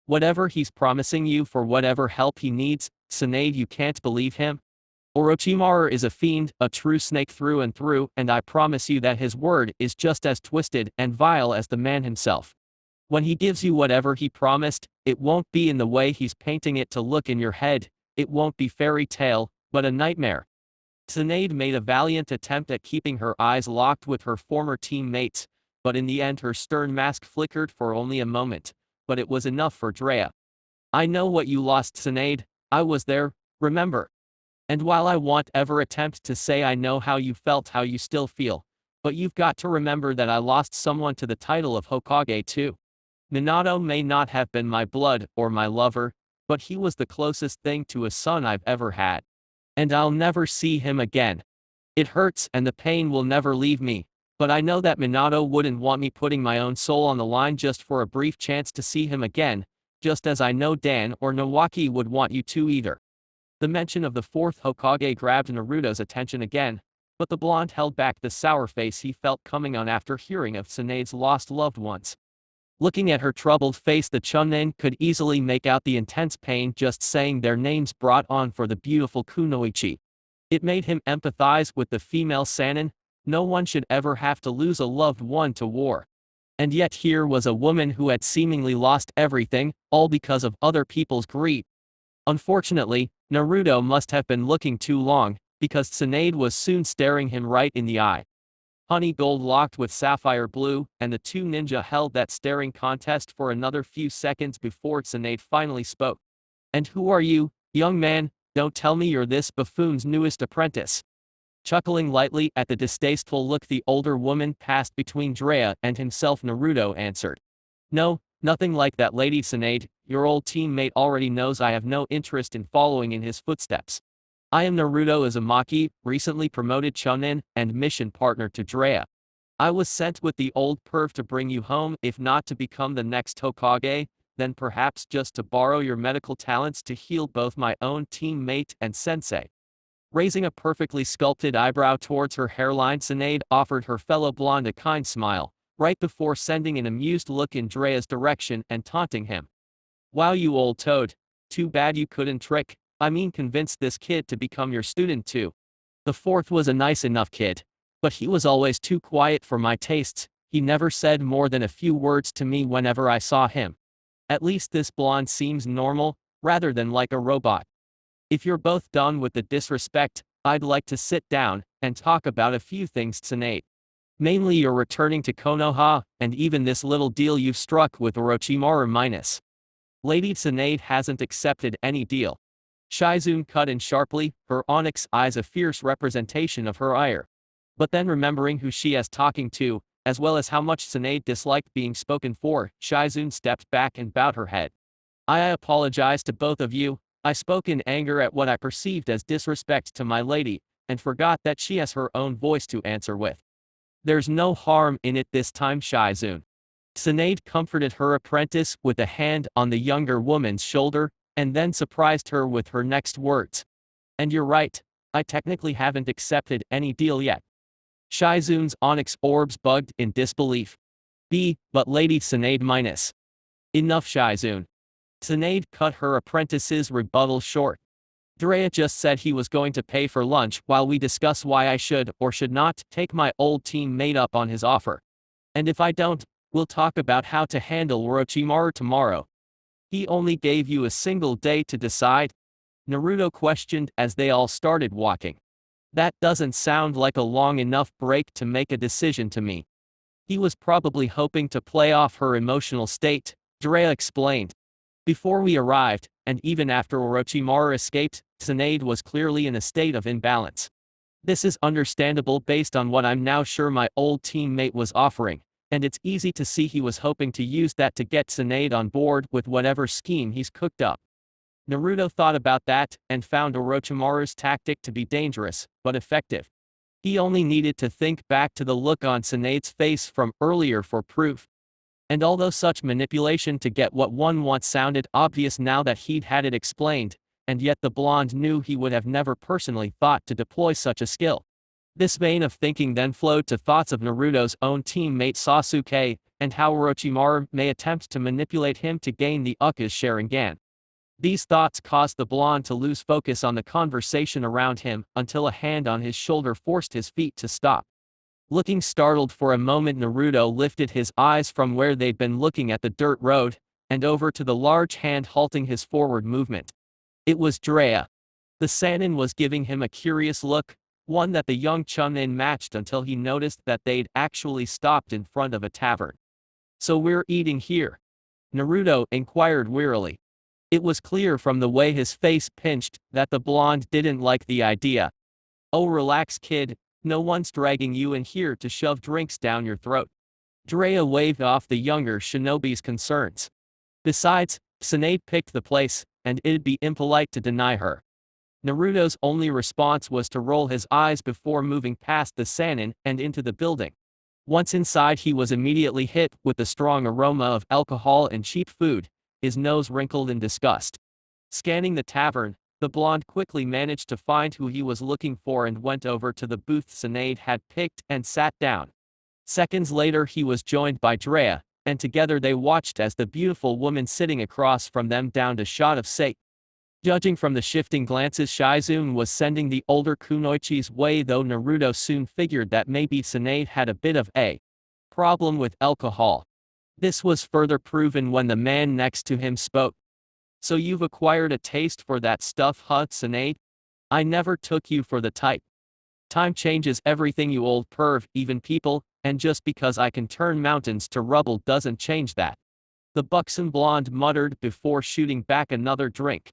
Whatever he's promising you for whatever help he needs, Tsunade, you can't believe him? Orochimaru is a fiend, a true snake through and through, and I promise you that his word is just as twisted and vile as the man himself. When he gives you whatever he promised, it won't be in the way he's painting it to look in your head, it won't be fairy tale, but a nightmare. Tsunade made a valiant attempt at keeping her eyes locked with her former teammates, but in the end her stern mask flickered for only a moment, but it was enough for Jiraiya. I know what you lost, Tsunade, I was there, remember? And while I won't ever attempt to say I know how you felt, how you still feel, but you've got to remember that I lost someone to the title of Hokage too. Minato may not have been my blood or my lover, but he was the closest thing to a son I've ever had. And I'll never see him again. It hurts and the pain will never leave me, but I know that Minato wouldn't want me putting my own soul on the line just for a brief chance to see him again, just as I know Dan or Nawaki would want you to either. The mention of the fourth Hokage grabbed Naruto's attention again, but the blonde held back the sour face he felt coming on after hearing of Tsunade's lost loved ones. Looking at her troubled face, the Chunin could easily make out the intense pain just saying their names brought on for the beautiful Kunoichi. It made him empathize with the female sannin. No one should ever have to lose a loved one to war. And yet here was a woman who had seemingly lost everything, all because of other people's greed. Unfortunately, Naruto must have been looking too long, because Tsunade was soon staring him right in the eye. Honey gold locked with sapphire blue, and the two ninja held that staring contest for another few seconds before Tsunade finally spoke. And who are you, young man? Don't tell me you're this buffoon's newest apprentice. Chuckling lightly at the distasteful look the older woman passed between Jiraiya and himself, Naruto answered. No, nothing like that, Lady Tsunade. Your old teammate already knows I have no interest in following in his footsteps. I am Naruto Uzumaki, recently promoted Chunin, and mission partner to Jiraiya. I was sent with the old perv to bring you home, if not to become the next Hokage, then perhaps just to borrow your medical talents to heal both my own teammate and sensei. Raising a perfectly sculpted eyebrow towards her hairline, Tsunade offered her fellow blonde a kind smile, right before sending an amused look in Jiraiya's direction and taunting him. Wow, you old toad. Too bad you couldn't convince this kid to become your student too. The fourth was a nice enough kid, but he was always too quiet for my tastes. He never said more than a few words to me whenever I saw him. At least this blonde seems normal, rather than like a robot. If you're both done with the disrespect, I'd like to sit down and talk about a few things, Tsunade. Mainly your returning to Konoha, and even this little deal you've struck with Orochimaru minus. Lady Tsunade hasn't accepted any deal. Shizune cut in sharply, her onyx eyes a fierce representation of her ire. But then remembering who she is talking to, as well as how much Tsunade disliked being spoken for, Shizune stepped back and bowed her head. I apologize to both of you. I spoke in anger at what I perceived as disrespect to my lady, and forgot that she has her own voice to answer with. There's no harm in it this time, Shizune. Tsunade comforted her apprentice with a hand on the younger woman's shoulder, and then surprised her with her next words. And you're right, I technically haven't accepted any deal yet. Shizune's onyx orbs bugged in disbelief. But Lady Tsunade minus. Enough, Shizune. Tsunade cut her apprentice's rebuttal short. Jiraiya just said he was going to pay for lunch while we discuss why I should or should not take my old teammate up on his offer. And if I don't, we'll talk about how to handle Orochimaru tomorrow. He only gave you a single day to decide? Naruto questioned as they all started walking. That doesn't sound like a long enough break to make a decision to me. He was probably hoping to play off her emotional state, Jiraiya explained. Before we arrived, and even after Orochimaru escaped, Tsunade was clearly in a state of imbalance. This is understandable based on what I'm now sure my old teammate was offering, and it's easy to see he was hoping to use that to get Tsunade on board with whatever scheme he's cooked up. Naruto thought about that, and found Orochimaru's tactic to be dangerous, but effective. He only needed to think back to the look on Tsunade's face from earlier for proof. And although such manipulation to get what one wants sounded obvious now that he'd had it explained, and yet the blonde knew he would have never personally thought to deploy such a skill. This vein of thinking then flowed to thoughts of Naruto's own teammate Sasuke, and how Orochimaru may attempt to manipulate him to gain the Uka's Sharingan. These thoughts caused the blonde to lose focus on the conversation around him, until a hand on his shoulder forced his feet to stop. Looking startled for a moment, Naruto lifted his eyes from where they'd been looking at the dirt road, and over to the large hand halting his forward movement. It was Jiraiya. The sannin was giving him a curious look, one that the young chunin matched until he noticed that they'd actually stopped in front of a tavern. So we're eating here? Naruto inquired wearily. It was clear from the way his face pinched that the blonde didn't like the idea. Oh, relax, kid. No one's dragging you in here to shove drinks down your throat. Jiraiya waved off the younger shinobi's concerns. Besides, Tsunade picked the place, and it'd be impolite to deny her. Naruto's only response was to roll his eyes before moving past the sannin and into the building. Once inside, he was immediately hit with the strong aroma of alcohol and cheap food, his nose wrinkled in disgust. Scanning the tavern, the blonde quickly managed to find who he was looking for and went over to the booth Tsunade had picked and sat down. Seconds later, he was joined by Jiraiya, and together they watched as the beautiful woman sitting across from them downed a shot of sake. Judging from the shifting glances Shizune was sending the older kunoichi's way, though Naruto soon figured that maybe Tsunade had a bit of a problem with alcohol. This was further proven when the man next to him spoke. So you've acquired a taste for that stuff, huh, Tsunade? I never took you for the type. Time changes everything, you old perv, even people, and just because I can turn mountains to rubble doesn't change that. The buxom blonde muttered before shooting back another drink.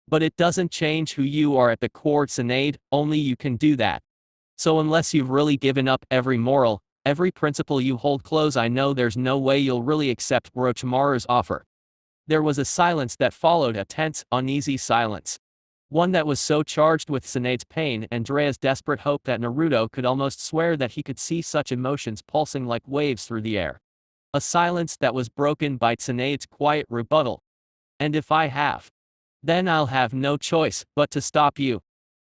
But it doesn't change who you are at the core, Tsunade, only you can do that. So unless you've really given up every moral, every principle you hold close, I know there's no way you'll really accept Orochimaru's offer. There was a silence that followed, a tense, uneasy silence. One that was so charged with Tsunade's pain and Jiraiya's desperate hope that Naruto could almost swear that he could see such emotions pulsing like waves through the air. A silence that was broken by Tsunade's quiet rebuttal. And if I have, then I'll have no choice but to stop you.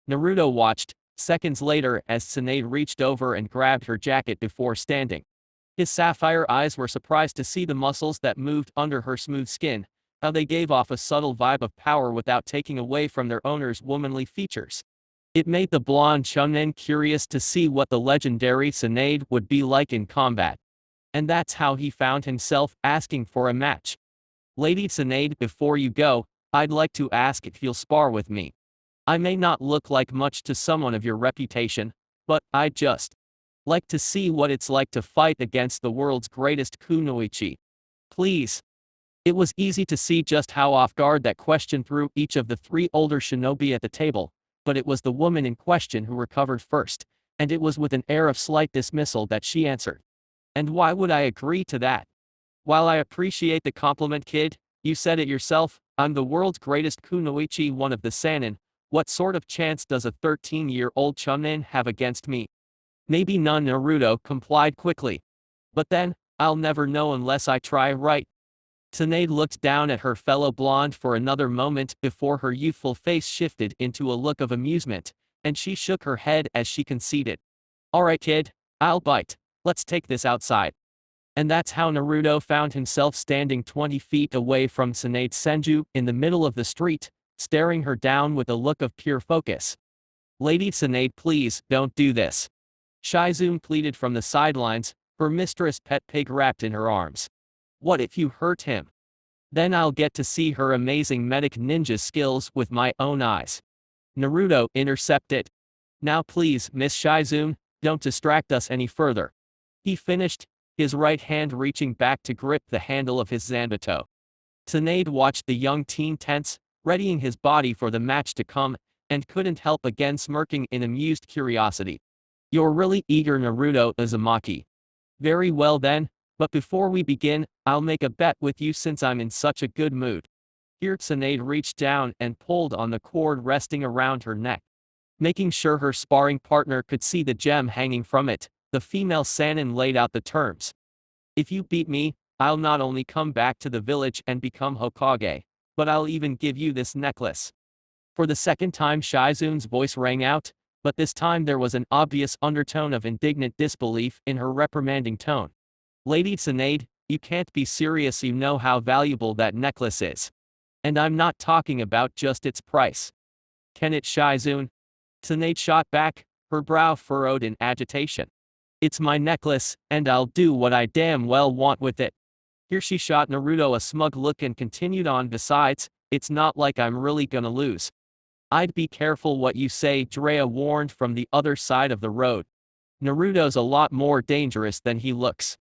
Naruto watched, seconds later, as Tsunade reached over and grabbed her jacket before standing. His sapphire eyes were surprised to see the muscles that moved under her smooth skin, how they gave off a subtle vibe of power without taking away from their owner's womanly features. It made the blonde shonen curious to see what the legendary Tsunade would be like in combat. And that's how he found himself asking for a match. Lady Tsunade, before you go, I'd like to ask if you'll spar with me. I may not look like much to someone of your reputation, but I'd just like to see what it's like to fight against the world's greatest kunoichi. Please. It was easy to see just how off guard that question threw each of the three older shinobi at the table, but it was the woman in question who recovered first, and it was with an air of slight dismissal that she answered. And why would I agree to that? While I appreciate the compliment, kid, you said it yourself, I'm the world's greatest kunoichi, one of the sannin. What sort of chance does a 13-year-old chunin have against me? Maybe none. Naruto complied quickly. But then, I'll never know unless I try, right? Tsunade looked down at her fellow blonde for another moment before her youthful face shifted into a look of amusement, and she shook her head as she conceded. Alright kid, I'll bite. Let's take this outside. And that's how Naruto found himself standing 20 feet away from Tsunade Senju in the middle of the street, staring her down with a look of pure focus. Lady Tsunade, please, don't do this. Shizune pleaded from the sidelines, her mistress Pet Pig wrapped in her arms. What if you hurt him? Then I'll get to see her amazing medic ninja skills with my own eyes. Naruto intercepted. Now please, Miss Shizune, don't distract us any further. He finished, his right hand reaching back to grip the handle of his Zanbato. Tsunade watched the young teen tense, readying his body for the match to come, and couldn't help again smirking in amused curiosity. You're really eager, Naruto Uzumaki. Very well then, but before we begin, I'll make a bet with you since I'm in such a good mood. Here Tsunade reached down and pulled on the cord resting around her neck. Making sure her sparring partner could see the gem hanging from it, the female sannin laid out the terms. If you beat me, I'll not only come back to the village and become Hokage, but I'll even give you this necklace. For the second time Shizune's voice rang out, but this time there was an obvious undertone of indignant disbelief in her reprimanding tone. Lady Tsunade, you can't be serious, you know how valuable that necklace is. And I'm not talking about just its price. Can it, Shizune? Tsunade shot back, her brow furrowed in agitation. It's my necklace, and I'll do what I damn well want with it. Here she shot Naruto a smug look and continued on, besides, it's not like I'm really gonna lose. I'd be careful what you say, Jiraiya warned from the other side of the road. Naruto's a lot more dangerous than he looks.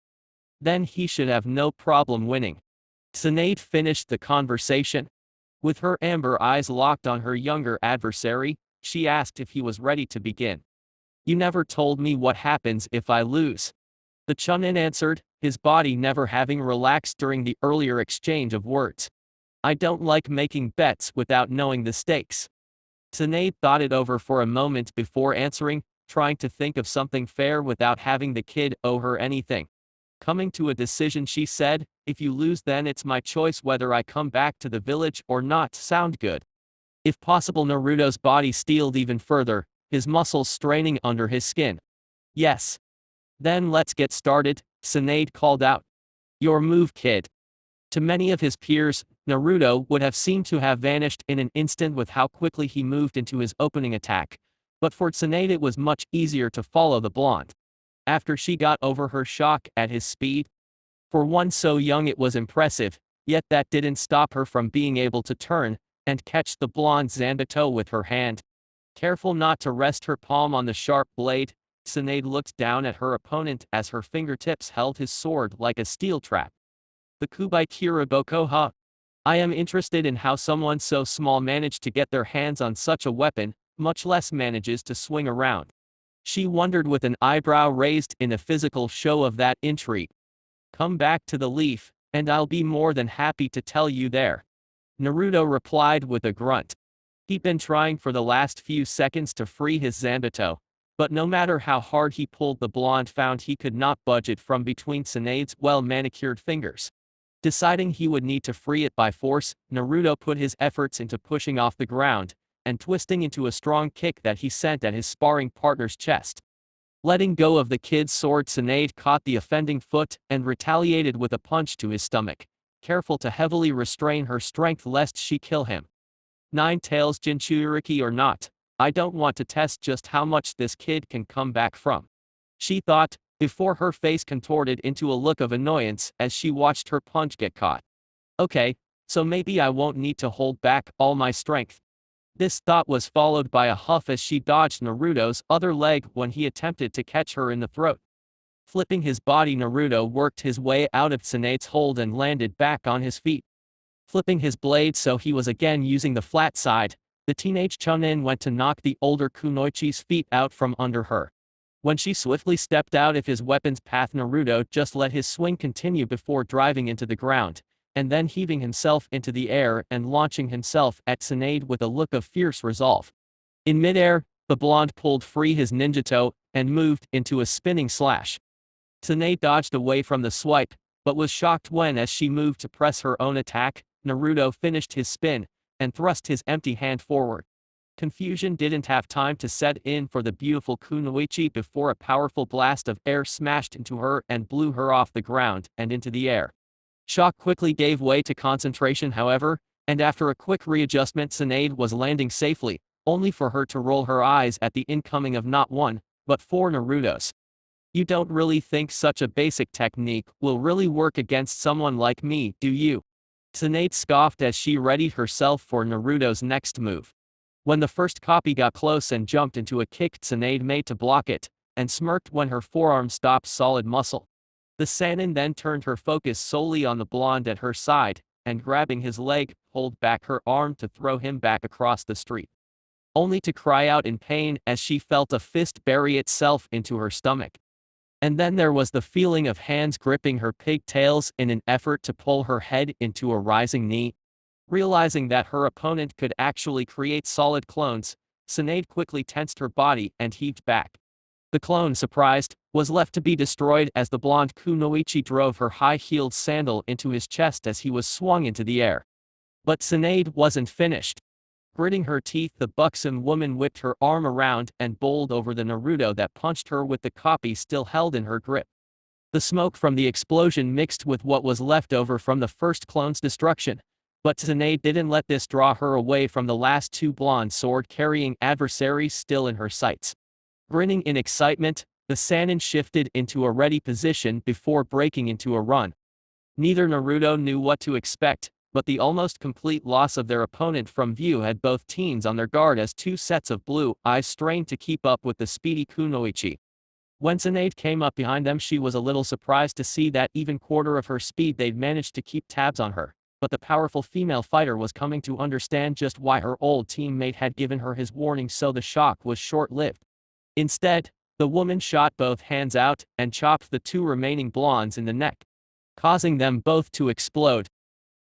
Then he should have no problem winning. Tsunade finished the conversation. With her amber eyes locked on her younger adversary, she asked if he was ready to begin. You never told me what happens if I lose. The chunin answered, his body never having relaxed during the earlier exchange of words. I don't like making bets without knowing the stakes. Tsunade thought it over for a moment before answering, trying to think of something fair without having the kid owe her anything. Coming to a decision, she said, if you lose then it's my choice whether I come back to the village or not. Sound good? If possible. Naruto's body steeled even further, his muscles straining under his skin. Yes. Then let's get started, Tsunade called out. Your move, kid. To many of his peers, Naruto would have seemed to have vanished in an instant with how quickly he moved into his opening attack, but for Tsunade it was much easier to follow the blonde. After she got over her shock at his speed, for one so young it was impressive, yet that didn't stop her from being able to turn and catch the blonde Zanbato with her hand. Careful not to rest her palm on the sharp blade, Tsunade looked down at her opponent as her fingertips held his sword like a steel trap. The Kubai Kiribokoha. I am interested in how someone so small managed to get their hands on such a weapon, much less manages to swing around. She wondered with an eyebrow raised in a physical show of that intrigue. Come back to the leaf, and I'll be more than happy to tell you there. Naruto replied with a grunt. He'd been trying for the last few seconds to free his Zanbato, But no matter how hard he pulled, the blonde found he could not budge it from between Tsunade's well-manicured fingers. Deciding he would need to free it by force, Naruto put his efforts into pushing off the ground, and twisting into a strong kick that he sent at his sparring partner's chest. Letting go of the kid's sword, Tsunade caught the offending foot and retaliated with a punch to his stomach, careful to heavily restrain her strength lest she kill him. Nine tails, Jinchuriki or not, I don't want to test just how much this kid can come back from, she thought, before her face contorted into a look of annoyance as she watched her punch get caught. Okay, so maybe I won't need to hold back all my strength. This thought was followed by a huff as she dodged Naruto's other leg when he attempted to catch her in the throat. Flipping his body, Naruto worked his way out of Tsunade's hold and landed back on his feet. Flipping his blade so he was again using the flat side, the teenage Chunin went to knock the older Kunoichi's feet out from under her. When she swiftly stepped out of his weapon's path, Naruto just let his swing continue before driving into the ground, and then heaving himself into the air and launching himself at Tsunade with a look of fierce resolve. In midair, the blonde pulled free his ninjato and moved into a spinning slash. Tsunade dodged away from the swipe, but was shocked when, as she moved to press her own attack, Naruto finished his spin and thrust his empty hand forward. Confusion didn't have time to set in for the beautiful Kunoichi before a powerful blast of air smashed into her and blew her off the ground and into the air. Shock quickly gave way to concentration, however, and after a quick readjustment, Tsunade was landing safely, only for her to roll her eyes at the incoming of not one, but four Narutos. You don't really think such a basic technique will really work against someone like me, do you? Tsunade scoffed as she readied herself for Naruto's next move. When the first copy got close and jumped into a kick, Tsunade made to block it, and smirked when her forearm stopped solid muscle. The sannin then turned her focus solely on the blonde at her side, and grabbing his leg, pulled back her arm to throw him back across the street. Only to cry out in pain as she felt a fist bury itself into her stomach. And then there was the feeling of hands gripping her pigtails in an effort to pull her head into a rising knee. Realizing that her opponent could actually create solid clones, Tsunade quickly tensed her body and heaved back. The clone, surprised, was left to be destroyed as the blonde Kunoichi drove her high-heeled sandal into his chest as he was swung into the air. But Tsunade wasn't finished. Gritting her teeth, the buxom woman whipped her arm around and bowled over the Naruto that punched her with the copy still held in her grip. The smoke from the explosion mixed with what was left over from the first clone's destruction, but Tsunade didn't let this draw her away from the last two blonde sword-carrying adversaries still in her sights. Grinning in excitement, the sannin shifted into a ready position before breaking into a run. Neither Naruto knew what to expect, but the almost complete loss of their opponent from view had both teens on their guard as two sets of blue eyes strained to keep up with the speedy Kunoichi. When Tsunade came up behind them, she was a little surprised to see that even quarter of her speed they'd managed to keep tabs on her, but the powerful female fighter was coming to understand just why her old teammate had given her his warning, so the shock was short-lived. Instead, the woman shot both hands out and chopped the two remaining blondes in the neck, causing them both to explode.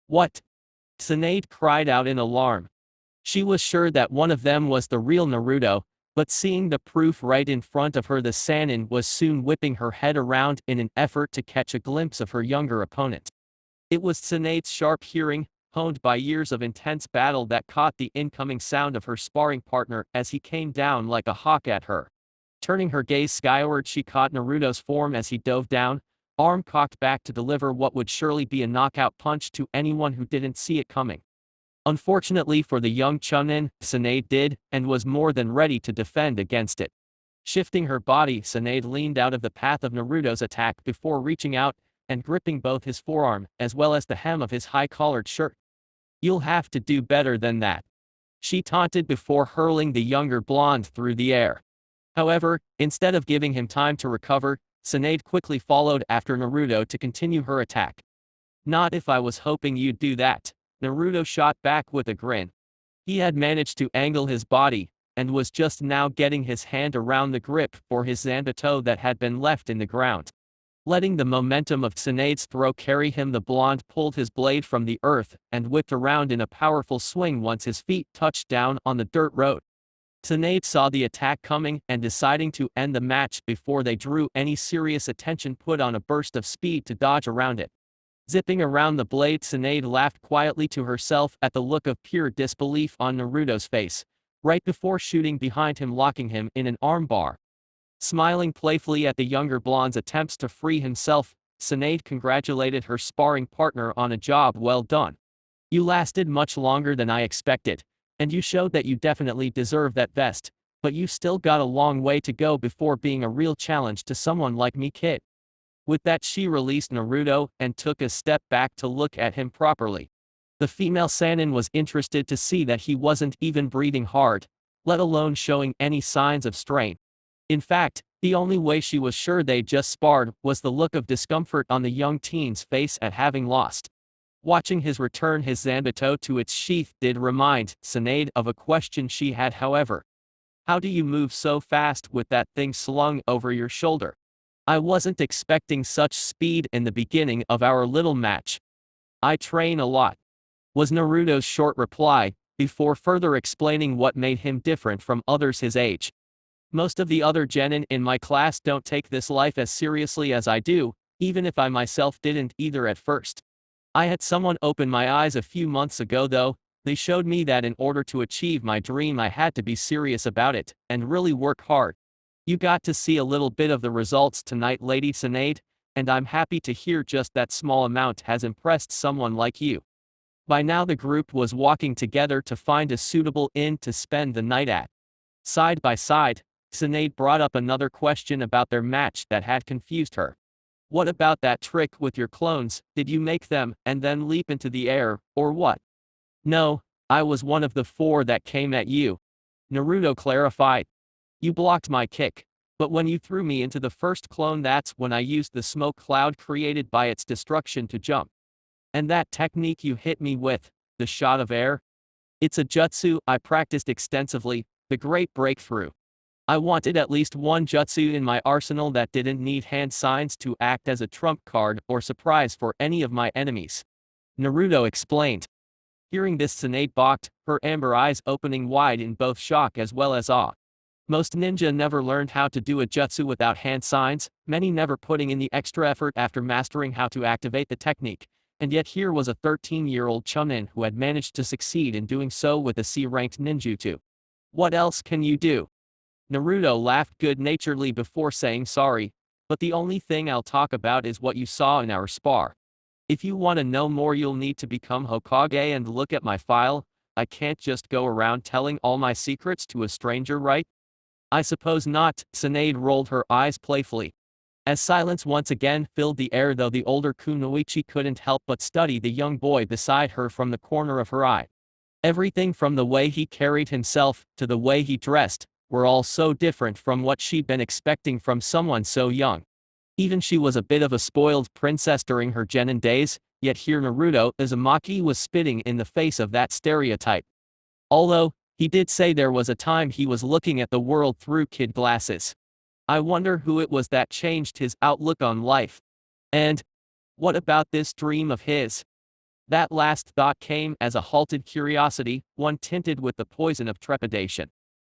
What? Tsunade cried out in alarm. She was sure that one of them was the real Naruto, but seeing the proof right in front of her, the sannin was soon whipping her head around in an effort to catch a glimpse of her younger opponent. It was Tsunade's sharp hearing, honed by years of intense battle, that caught the incoming sound of her sparring partner as he came down like a hawk at her. Turning her gaze skyward, she caught Naruto's form as he dove down, arm cocked back to deliver what would surely be a knockout punch to anyone who didn't see it coming. Unfortunately for the young Chunin, Tsunade did, and was more than ready to defend against it. Shifting her body, Tsunade leaned out of the path of Naruto's attack before reaching out and gripping both his forearm as well as the hem of his high-collared shirt. "You'll have to do better than that," she taunted before hurling the younger blonde through the air. However, instead of giving him time to recover, Tsunade quickly followed after Naruto to continue her attack. "Not if I was hoping you'd do that," Naruto shot back with a grin. He had managed to angle his body, and was just now getting his hand around the grip for his zanbato that had been left in the ground. Letting the momentum of Tsunade's throw carry him, the blonde pulled his blade from the earth and whipped around in a powerful swing once his feet touched down on the dirt road. Tsunade saw the attack coming and deciding to end the match before they drew any serious attention put on a burst of speed to dodge around it. Zipping around the blade, Tsunade laughed quietly to herself at the look of pure disbelief on Naruto's face, right before shooting behind him, locking him in an armbar. Smiling playfully at the younger blonde's attempts to free himself, Tsunade congratulated her sparring partner on a job well done. You lasted much longer than I expected, and you showed that you definitely deserve that vest, but you still got a long way to go before being a real challenge to someone like me, kid. With that, she released Naruto and took a step back to look at him properly. The female sannin was interested to see that he wasn't even breathing hard, let alone showing any signs of strain. In fact, the only way she was sure they just sparred was the look of discomfort on the young teen's face at having lost. Watching his return his Zanbato to its sheath did remind Tsunade of a question she had, however. How do you move so fast with that thing slung over your shoulder? I wasn't expecting such speed in the beginning of our little match. I train a lot, was Naruto's short reply, before further explaining what made him different from others his age. Most of the other genin in my class don't take this life as seriously as I do, even if I myself didn't either at first. I had someone open my eyes a few months ago though. They showed me that in order to achieve my dream I had to be serious about it, and really work hard. You got to see a little bit of the results tonight, Lady Tsunade, and I'm happy to hear just that small amount has impressed someone like you. By now the group was walking together to find a suitable inn to spend the night at. Side by side, Tsunade brought up another question about their match that had confused her. What about that trick with your clones? Did you make them and then leap into the air, or what? No, I was one of the 4 that came at you, Naruto clarified. You blocked my kick, but when you threw me into the first clone, that's when I used the smoke cloud created by its destruction to jump. And that technique you hit me with, the shot of air? It's a jutsu I practiced extensively, the great breakthrough. I wanted at least one jutsu in my arsenal that didn't need hand signs to act as a trump card or surprise for any of my enemies, Naruto explained. Hearing this, Tsunade balked, her amber eyes opening wide in both shock as well as awe. Most ninja never learned how to do a jutsu without hand signs, many never putting in the extra effort after mastering how to activate the technique, and yet here was a 13-year-old chunin who had managed to succeed in doing so with a C-ranked ninjutsu. What else can you do? Naruto laughed good-naturedly before saying sorry, but the only thing I'll talk about is what you saw in our spar. If you want to know more, you'll need to become Hokage and look at my file. I can't just go around telling all my secrets to a stranger, right? I suppose not, Tsunade rolled her eyes playfully. As silence once again filled the air, though the older kunoichi couldn't help but study the young boy beside her from the corner of her eye. Everything from the way he carried himself to the way he dressed were all so different from what she'd been expecting from someone so young. Even she was a bit of a spoiled princess during her genin days, yet here Naruto Uzumaki was spitting in the face of that stereotype. Although, he did say there was a time he was looking at the world through kid glasses. I wonder who it was that changed his outlook on life. And what about this dream of his? That last thought came as a halted curiosity, one tinted with the poison of trepidation.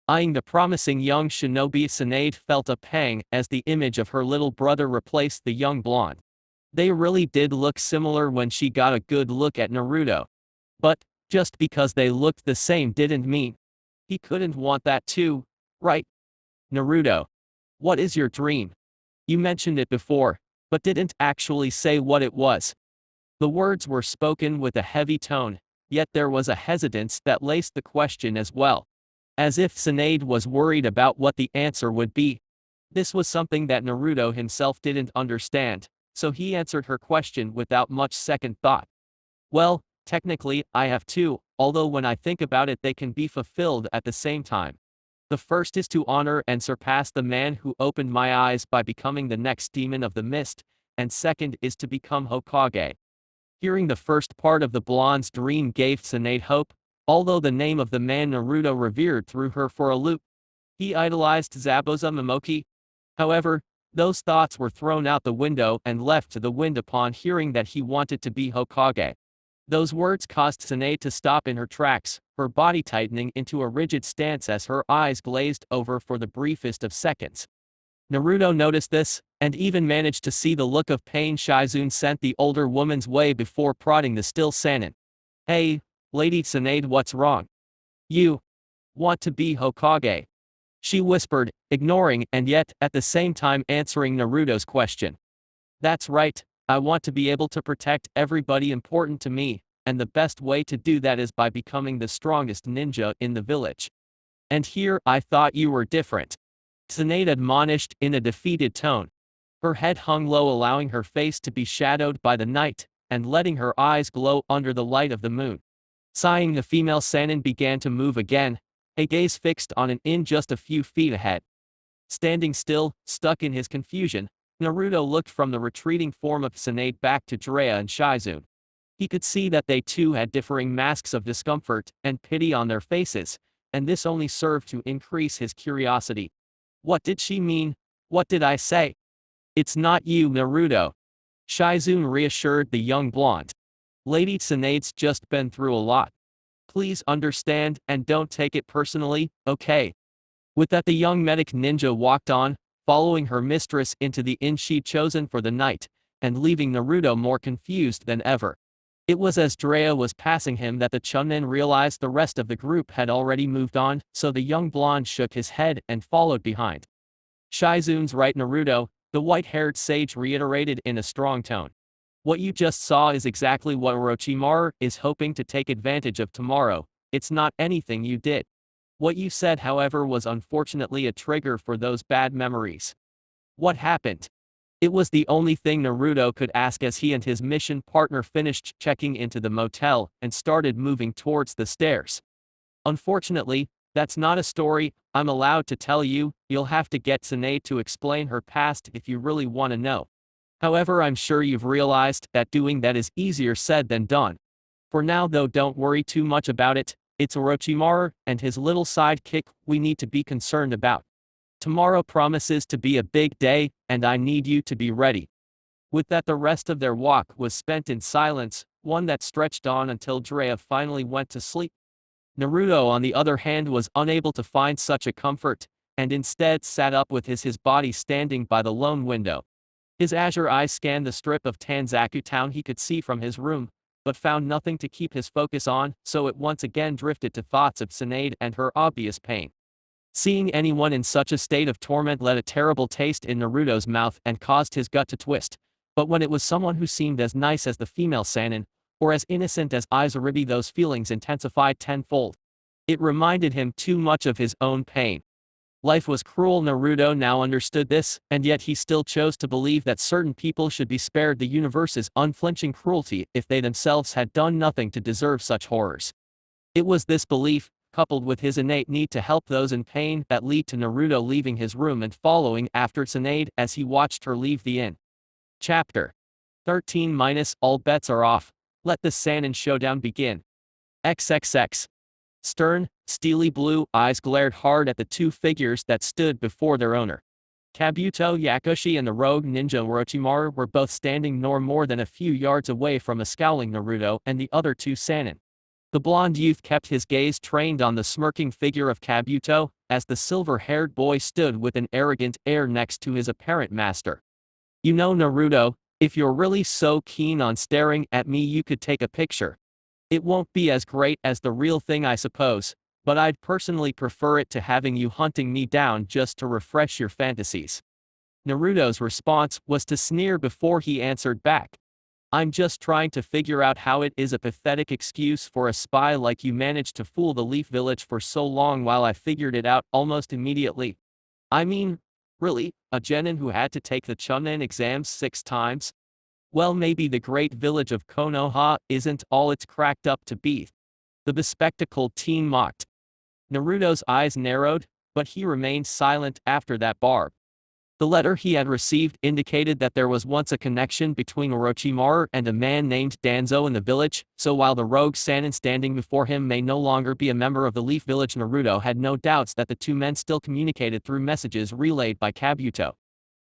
Eyeing the promising young shinobi, Tsunade felt a pang as the image of her little brother replaced the young blonde. They really did look similar when she got a good look at Naruto. But just because they looked the same didn't mean he couldn't want that too, right? Naruto, what is your dream? You mentioned it before, but didn't actually say what it was. The words were spoken with a heavy tone, yet there was a hesitance that laced the question as well. As if Tsunade was worried about what the answer would be. This was something that Naruto himself didn't understand, so he answered her question without much second thought. Well, technically, I have 2, although when I think about it they can be fulfilled at the same time. The first is to honor and surpass the man who opened my eyes by becoming the next demon of the mist, and second is to become Hokage. Hearing the first part of the blonde's dream gave Tsunade hope, although the name of the man Naruto revered threw her for a loop. He idolized Zabuza Momoki. However, those thoughts were thrown out the window and left to the wind upon hearing that he wanted to be Hokage. Those words caused Tsunade to stop in her tracks, her body tightening into a rigid stance as her eyes glazed over for the briefest of seconds. Naruto noticed this, and even managed to see the look of pain Shizune sent the older woman's way before prodding the still sannin. "Hey, Lady Tsunade, what's wrong? You want to be Hokage?" she whispered, ignoring and yet, at the same time answering Naruto's question. "That's right, I want to be able to protect everybody important to me, and the best way to do that is by becoming the strongest ninja in the village. And here, I thought you were different," Tsunade admonished in a defeated tone. Her head hung low, allowing her face to be shadowed by the night, and letting her eyes glow under the light of the moon. Sighing, the female sannin began to move again, a gaze fixed on an inn just a few feet ahead. Standing still, stuck in his confusion, Naruto looked from the retreating form of Tsunade back to Jiraiya and Shizune. He could see that they too had differing masks of discomfort and pity on their faces, and this only served to increase his curiosity. What did she mean? What did I say? It's not you, Naruto. Shizune reassured the young blonde. Lady Tsunade's just been through a lot. Please understand and don't take it personally, okay? With that, the young medic ninja walked on, following her mistress into the inn she'd chosen for the night, and leaving Naruto more confused than ever. It was as Jiraiya was passing him that the Chunin realized the rest of the group had already moved on, so the young blonde shook his head and followed behind. Shizune's right, Naruto, the white-haired sage reiterated in a strong tone. What you just saw is exactly what Orochimaru is hoping to take advantage of tomorrow. It's not anything you did. What you said, however, was unfortunately a trigger for those bad memories. What happened? It was the only thing Naruto could ask as he and his mission partner finished checking into the motel and started moving towards the stairs. Unfortunately, that's not a story I'm allowed to tell you. You'll have to get Tsunade to explain her past if you really want to know. However, I'm sure you've realized that doing that is easier said than done. For now though, don't worry too much about it. It's Orochimaru and his little sidekick we need to be concerned about. Tomorrow promises to be a big day, and I need you to be ready. With that, the rest of their walk was spent in silence, one that stretched on until Jiraiya finally went to sleep. Naruto, on the other hand, was unable to find such a comfort, and instead sat up with his body standing by the lone window. His azure eyes scanned the strip of Tanzaku town he could see from his room, but found nothing to keep his focus on, so it once again drifted to thoughts of Tsunade and her obvious pain. Seeing anyone in such a state of torment left a terrible taste in Naruto's mouth and caused his gut to twist, but when it was someone who seemed as nice as the female sannin, or as innocent as Izaribi, those feelings intensified tenfold. It reminded him too much of his own pain. Life was cruel. Naruto now understood this, and yet he still chose to believe that certain people should be spared the universe's unflinching cruelty if they themselves had done nothing to deserve such horrors. It was this belief, coupled with his innate need to help those in pain, that led to Naruto leaving his room and following after Tsunade as he watched her leave the inn. Chapter 13 - All bets are off. Let the sannin showdown begin. XXX. Stern, steely blue eyes glared hard at the two figures that stood before their owner. Kabuto Yakushi and the rogue ninja Orochimaru were both standing no more than a few yards away from a scowling Naruto and the other two sannin. The blonde youth kept his gaze trained on the smirking figure of Kabuto, as the silver-haired boy stood with an arrogant air next to his apparent master. You know, Naruto, if you're really so keen on staring at me, you could take a picture. It won't be as great as the real thing, I suppose, but I'd personally prefer it to having you hunting me down just to refresh your fantasies. Naruto's response was to sneer before he answered back. I'm just trying to figure out how it is a pathetic excuse for a spy like you managed to fool the Leaf Village for so long while I figured it out almost immediately. I mean, really, a genin who had to take the Chunin exams 6 times? Well, maybe the great village of Konoha isn't all it's cracked up to be. The bespectacled teen mocked. Naruto's eyes narrowed, but he remained silent after that barb. The letter he had received indicated that there was once a connection between Orochimaru and a man named Danzo in the village, so while the rogue sannin standing before him may no longer be a member of the Leaf Village, Naruto had no doubts that the two men still communicated through messages relayed by Kabuto.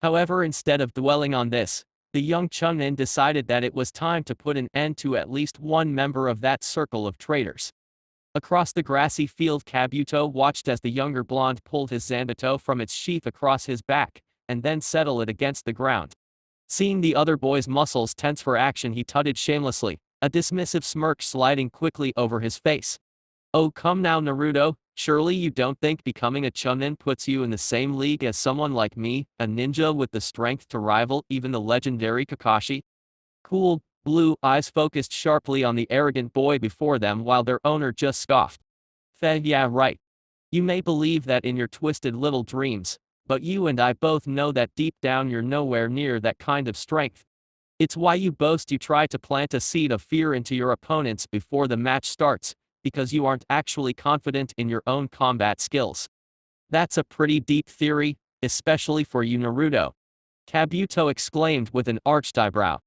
However, instead of dwelling on this, The young Chunin decided that it was time to put an end to at least one member of that circle of traitors. Across the grassy field, Kabuto watched as the younger blonde pulled his Zanbato from its sheath across his back, and then settled it against the ground. Seeing the other boy's muscles tense for action, he tutted shamelessly, a dismissive smirk sliding quickly over his face. "Oh, come now, Naruto, surely you don't think becoming a Chunin puts you in the same league as someone like me, a ninja with the strength to rival even the legendary Kakashi?" Cool, blue eyes focused sharply on the arrogant boy before them while their owner just scoffed. Yeah, right. You may believe that in your twisted little dreams, but you and I both know that deep down you're nowhere near that kind of strength. It's why you boast you try to plant a seed of fear into your opponents before the match starts, because you aren't actually confident in your own combat skills. That's a pretty deep theory, especially for you, Naruto. Kabuto exclaimed with an arched eyebrow.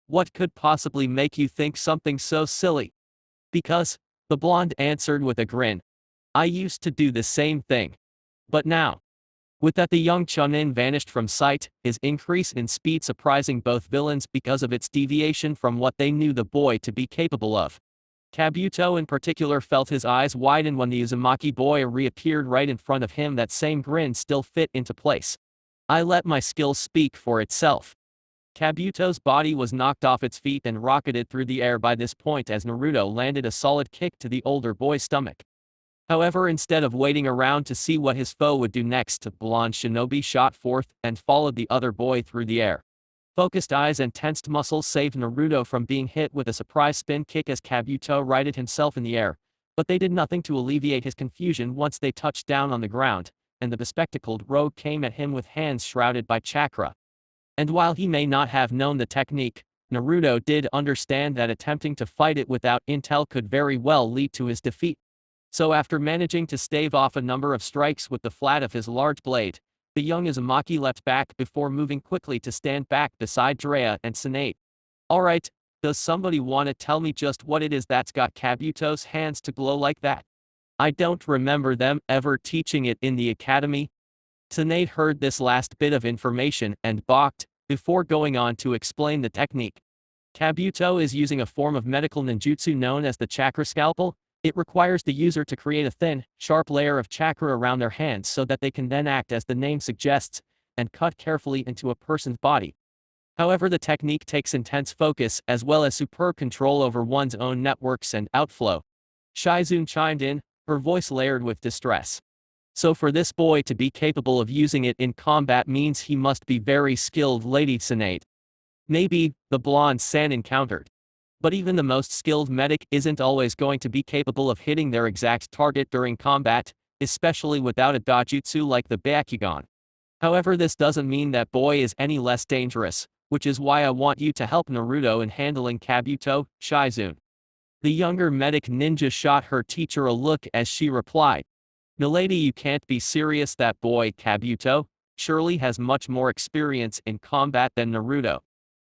What could possibly make you think something so silly? Because, the blonde answered with a grin. I used to do the same thing. But now. With that, the young Chunin vanished from sight, his increase in speed surprising both villains because of its deviation from what they knew the boy to be capable of. Kabuto in particular felt his eyes widen when the Uzumaki boy reappeared right in front of him. That same grin still fit into place. I let my skills speak for itself. Kabuto's body was knocked off its feet and rocketed through the air by this point as Naruto landed a solid kick to the older boy's stomach. However, instead of waiting around to see what his foe would do next, the blonde shinobi shot forth and followed the other boy through the air. Focused eyes and tensed muscles saved Naruto from being hit with a surprise spin kick as Kabuto righted himself in the air, but they did nothing to alleviate his confusion once they touched down on the ground, and the bespectacled rogue came at him with hands shrouded by chakra. And while he may not have known the technique, Naruto did understand that attempting to fight it without intel could very well lead to his defeat. So after managing to stave off a number of strikes with the flat of his large blade, the young Uzumaki leapt back before moving quickly to stand back beside Jiraiya and Tsunade. Alright, does somebody want to tell me just what it is that's got Kabuto's hands to glow like that? I don't remember them ever teaching it in the academy. Tsunade heard this last bit of information and balked, before going on to explain the technique. Kabuto is using a form of medical ninjutsu known as the chakra scalpel. It requires the user to create a thin, sharp layer of chakra around their hands so that they can then act as the name suggests, and cut carefully into a person's body. However, the technique takes intense focus as well as superb control over one's own networks and outflow. Shizune chimed in, her voice layered with distress. So for this boy to be capable of using it in combat means he must be very skilled, Lady Tsunade. Maybe, the blonde sannin countered. But even the most skilled medic isn't always going to be capable of hitting their exact target during combat, especially without a dojutsu like the Bakugan. However, this doesn't mean that boy is any less dangerous, which is why I want you to help Naruto in handling Kabuto, Shizune. The younger medic ninja shot her teacher a look as she replied. Milady, you can't be serious. That boy, Kabuto, surely has much more experience in combat than Naruto.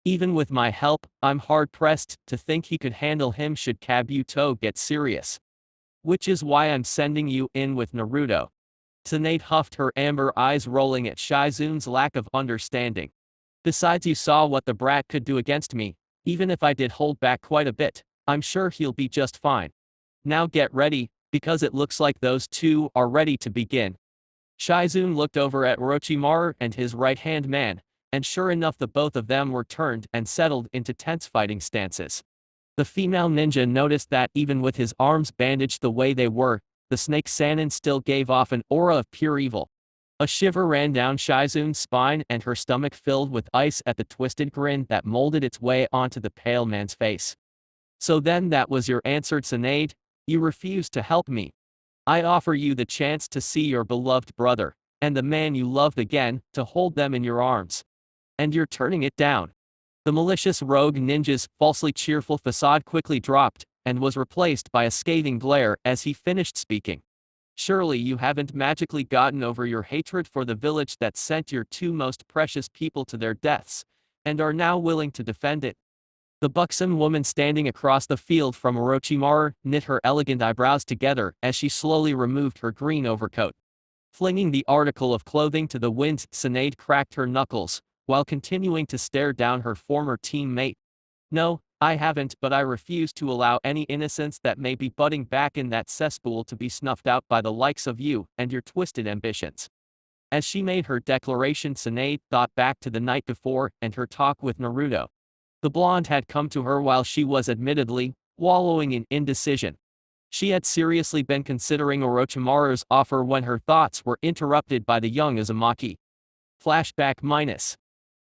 Even with my help, I'm hard-pressed to think he could handle him should Kabuto get serious. Which is why I'm sending you in with Naruto. Tsunade huffed, her amber eyes rolling at Shizune's lack of understanding. Besides, you saw what the brat could do against me. Even if I did hold back quite a bit, I'm sure he'll be just fine. Now get ready, because it looks like those two are ready to begin. Shizune looked over at Orochimaru and his right-hand man, and sure enough the both of them were turned and settled into tense fighting stances. The female ninja noticed that even with his arms bandaged the way they were, the snake sannin still gave off an aura of pure evil. A shiver ran down Shizune's spine and her stomach filled with ice at the twisted grin that molded its way onto the pale man's face. So then that was your answer, Tsunade? You refused to help me. I offer you the chance to see your beloved brother, and the man you loved again, to hold them in your arms. And you're turning it down. The malicious rogue ninja's falsely cheerful facade quickly dropped, and was replaced by a scathing glare as he finished speaking. Surely you haven't magically gotten over your hatred for the village that sent your two most precious people to their deaths, and are now willing to defend it. The buxom woman standing across the field from Orochimaru knit her elegant eyebrows together as she slowly removed her green overcoat. Flinging the article of clothing to the wind, Tsunade cracked her knuckles, while continuing to stare down her former teammate. "No, I haven't, but I refuse to allow any innocence that may be budding back in that cesspool to be snuffed out by the likes of you and your twisted ambitions." As she made her declaration, Tsunade thought back to the night before and her talk with Naruto. The blonde had come to her while she was admittedly wallowing in indecision. She had seriously been considering Orochimaru's offer when her thoughts were interrupted by the young Uzumaki. Flashback minus.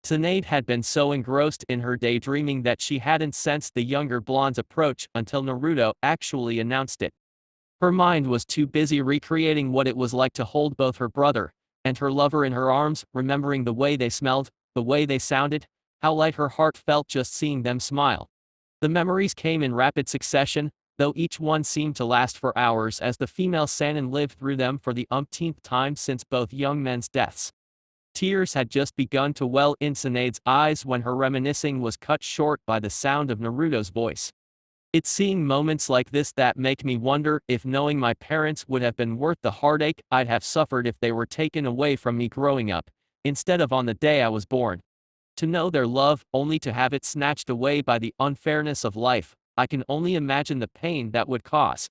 Tsunade had been so engrossed in her daydreaming that she hadn't sensed the younger blonde's approach until Naruto actually announced it. Her mind was too busy recreating what it was like to hold both her brother and her lover in her arms, remembering the way they smelled, the way they sounded, how light her heart felt just seeing them smile. The memories came in rapid succession, though each one seemed to last for hours as the female sannin lived through them for the umpteenth time since both young men's deaths. Tears had just begun to well in Tsunade's eyes when her reminiscing was cut short by the sound of Naruto's voice. "It's seeing moments like this that make me wonder if knowing my parents would have been worth the heartache I'd have suffered if they were taken away from me growing up, instead of on the day I was born. To know their love only to have it snatched away by the unfairness of life, I can only imagine the pain that would cause.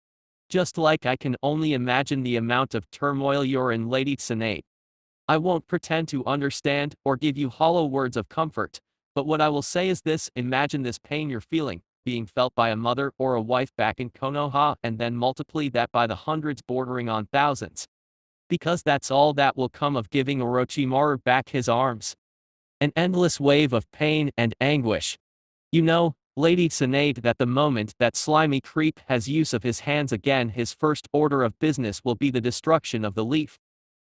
Just like I can only imagine the amount of turmoil you're in, Lady Tsunade. I won't pretend to understand or give you hollow words of comfort, but what I will say is this: imagine this pain you're feeling, being felt by a mother or a wife back in Konoha, and then multiply that by the hundreds bordering on thousands. Because that's all that will come of giving Orochimaru back his arms. An endless wave of pain and anguish. You know, Lady Tsunade, that the moment that slimy creep has use of his hands again, his first order of business will be the destruction of the leaf.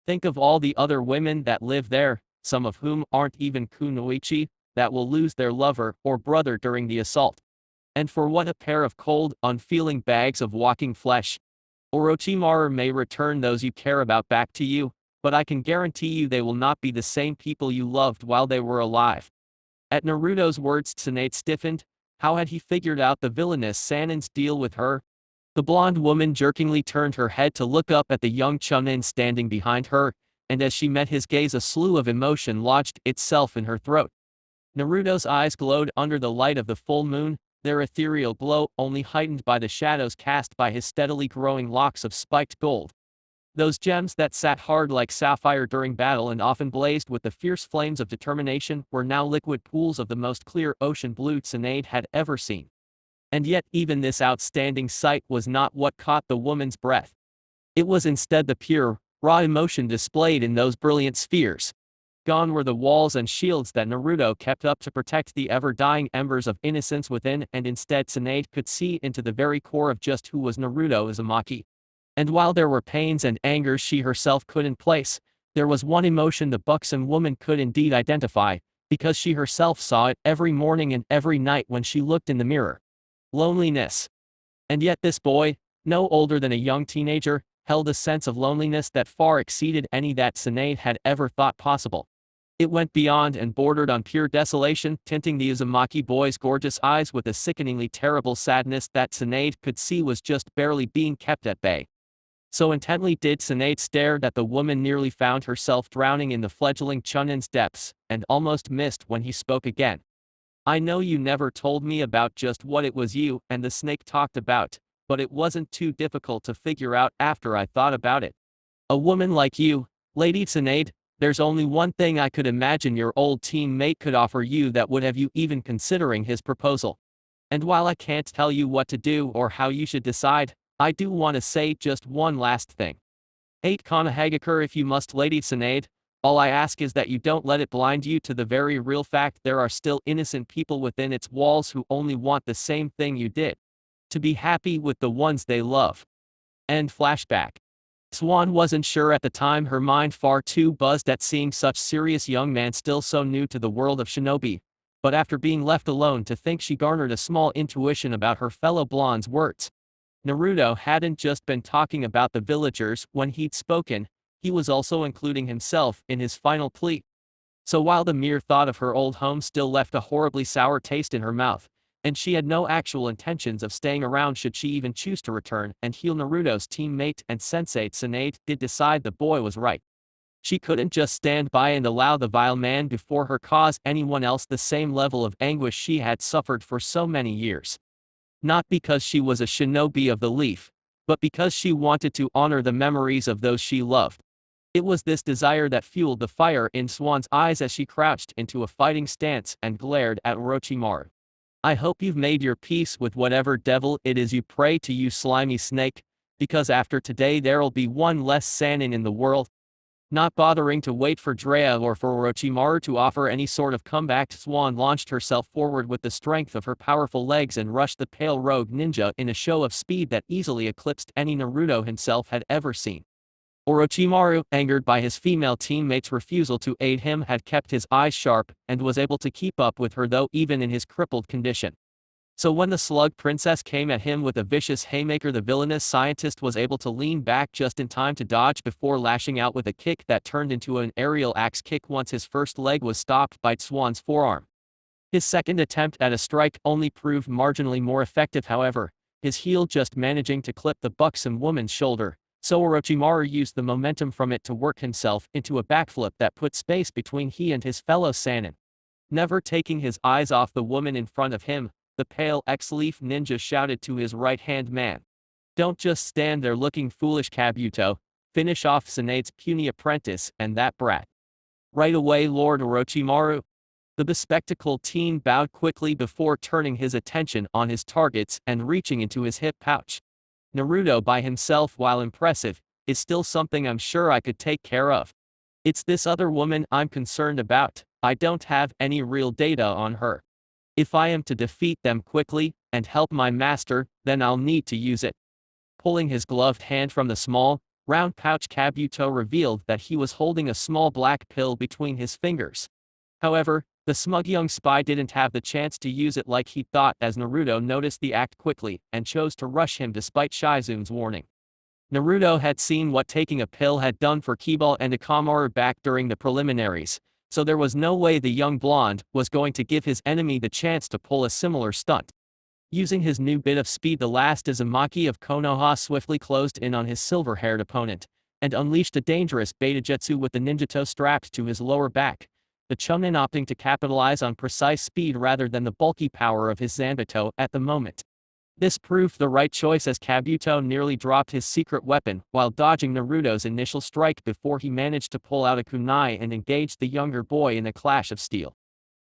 Think of all the other women that live there, some of whom aren't even kunoichi, that will lose their lover or brother during the assault. And for what a pair of cold, unfeeling bags of walking flesh. Orochimaru may return those you care about back to you, but I can guarantee you they will not be the same people you loved while they were alive." At Naruto's words, Tsunade stiffened. How had he figured out the villainous sannin's deal with her? The blonde woman jerkingly turned her head to look up at the young Chunin standing behind her, and as she met his gaze a slew of emotion lodged itself in her throat. Naruto's eyes glowed under the light of the full moon, their ethereal glow only heightened by the shadows cast by his steadily growing locks of spiked gold. Those gems that sat hard like sapphire during battle and often blazed with the fierce flames of determination were now liquid pools of the most clear ocean blue Tsunade had ever seen. And yet even this outstanding sight was not what caught the woman's breath. It was instead the pure, raw emotion displayed in those brilliant spheres. Gone were the walls and shields that Naruto kept up to protect the ever-dying embers of innocence within, and instead Tsunade could see into the very core of just who was Naruto Uzumaki. And while there were pains and angers she herself couldn't place, there was one emotion the buxom woman could indeed identify, because she herself saw it every morning and every night when she looked in the mirror. Loneliness. And yet this boy, no older than a young teenager, held a sense of loneliness that far exceeded any that Tsunade had ever thought possible. It went beyond and bordered on pure desolation, tinting the Uzumaki boy's gorgeous eyes with a sickeningly terrible sadness that Tsunade could see was just barely being kept at bay. So intently did Tsunade stare that the woman nearly found herself drowning in the fledgling Chunin's depths, and almost missed when he spoke again. "I know you never told me about just what it was you and the snake talked about, but it wasn't too difficult to figure out after I thought about it. A woman like you, Lady Tsunade, there's only one thing I could imagine your old teammate could offer you that would have you even considering his proposal. And while I can't tell you what to do or how you should decide, I do want to say just one last thing. Hate Konohagakure if you must, Lady Tsunade. All I ask is that you don't let it blind you to the very real fact there are still innocent people within its walls who only want the same thing you did. To be happy with the ones they love." End flashback. Swan wasn't sure at the time, her mind far too buzzed at seeing such serious young man still so new to the world of shinobi, but after being left alone to think she garnered a small intuition about her fellow blonde's words. Naruto hadn't just been talking about the villagers when he'd spoken, he was also including himself in his final plea. So while the mere thought of her old home still left a horribly sour taste in her mouth, and she had no actual intentions of staying around should she even choose to return and heal, Naruto's teammate and sensei Tsunade did decide the boy was right. She couldn't just stand by and allow the vile man before her cause anyone else the same level of anguish she had suffered for so many years. Not because she was a shinobi of the leaf, but because she wanted to honor the memories of those she loved. It was this desire that fueled the fire in Swan's eyes as she crouched into a fighting stance and glared at Orochimaru. I hope you've made your peace with whatever devil it is you pray to, you slimy snake, because after today there'll be one less sannin in the world. Not bothering to wait for Jiraiya or for Orochimaru to offer any sort of comeback, Swan launched herself forward with the strength of her powerful legs and rushed the pale rogue ninja in a show of speed that easily eclipsed any Naruto himself had ever seen. Orochimaru, angered by his female teammates' refusal to aid him, had kept his eyes sharp and was able to keep up with her though even in his crippled condition. So when the slug princess came at him with a vicious haymaker, the villainous scientist was able to lean back just in time to dodge before lashing out with a kick that turned into an aerial axe kick once his first leg was stopped by Swan's forearm. His second attempt at a strike only proved marginally more effective, however, his heel just managing to clip the buxom woman's shoulder, so Orochimaru used the momentum from it to work himself into a backflip that put space between he and his fellow sannin. Never taking his eyes off the woman in front of him, the pale ex-leaf ninja shouted to his right-hand man. Don't just stand there looking foolish, Kabuto. Finish off Tsunade's puny apprentice and that brat. Right away, Lord Orochimaru. The bespectacled teen bowed quickly before turning his attention on his targets and reaching into his hip pouch. Naruto by himself, while impressive, is still something I'm sure I could take care of. It's this other woman I'm concerned about. I don't have any real data on her. If I am to defeat them quickly and help my master, then I'll need to use it. Pulling his gloved hand from the small, round pouch, Kabuto revealed that he was holding a small black pill between his fingers. However, the smug young spy didn't have the chance to use it like he thought, as Naruto noticed the act quickly and chose to rush him despite Shizune's warning. Naruto had seen what taking a pill had done for Kiba and Akamaru back during the preliminaries, so there was no way the young blonde was going to give his enemy the chance to pull a similar stunt. Using his new bit of speed, the last Uzumaki of Konoha swiftly closed in on his silver-haired opponent, and unleashed a dangerous beta-jutsu with the ninjato strapped to his lower back, the Chunin opting to capitalize on precise speed rather than the bulky power of his Zanbato at the moment. This proved the right choice, as Kabuto nearly dropped his secret weapon while dodging Naruto's initial strike before he managed to pull out a kunai and engage the younger boy in a clash of steel.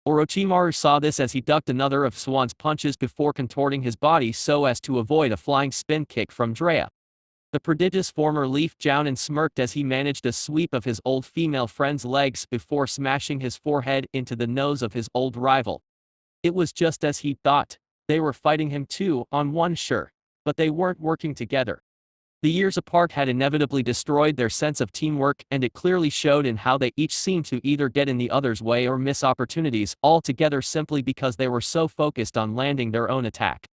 Orochimaru saw this as he ducked another of Swan's punches before contorting his body so as to avoid a flying spin kick from Jiraiya. The prodigious former Leaf Jounin smirked as he managed a sweep of his old female friend's legs before smashing his forehead into the nose of his old rival. It was just as he thought. They were fighting him two on one, sure, but they weren't working together. The years apart had inevitably destroyed their sense of teamwork, and it clearly showed in how they each seemed to either get in the other's way or miss opportunities altogether simply because they were so focused on landing their own attack.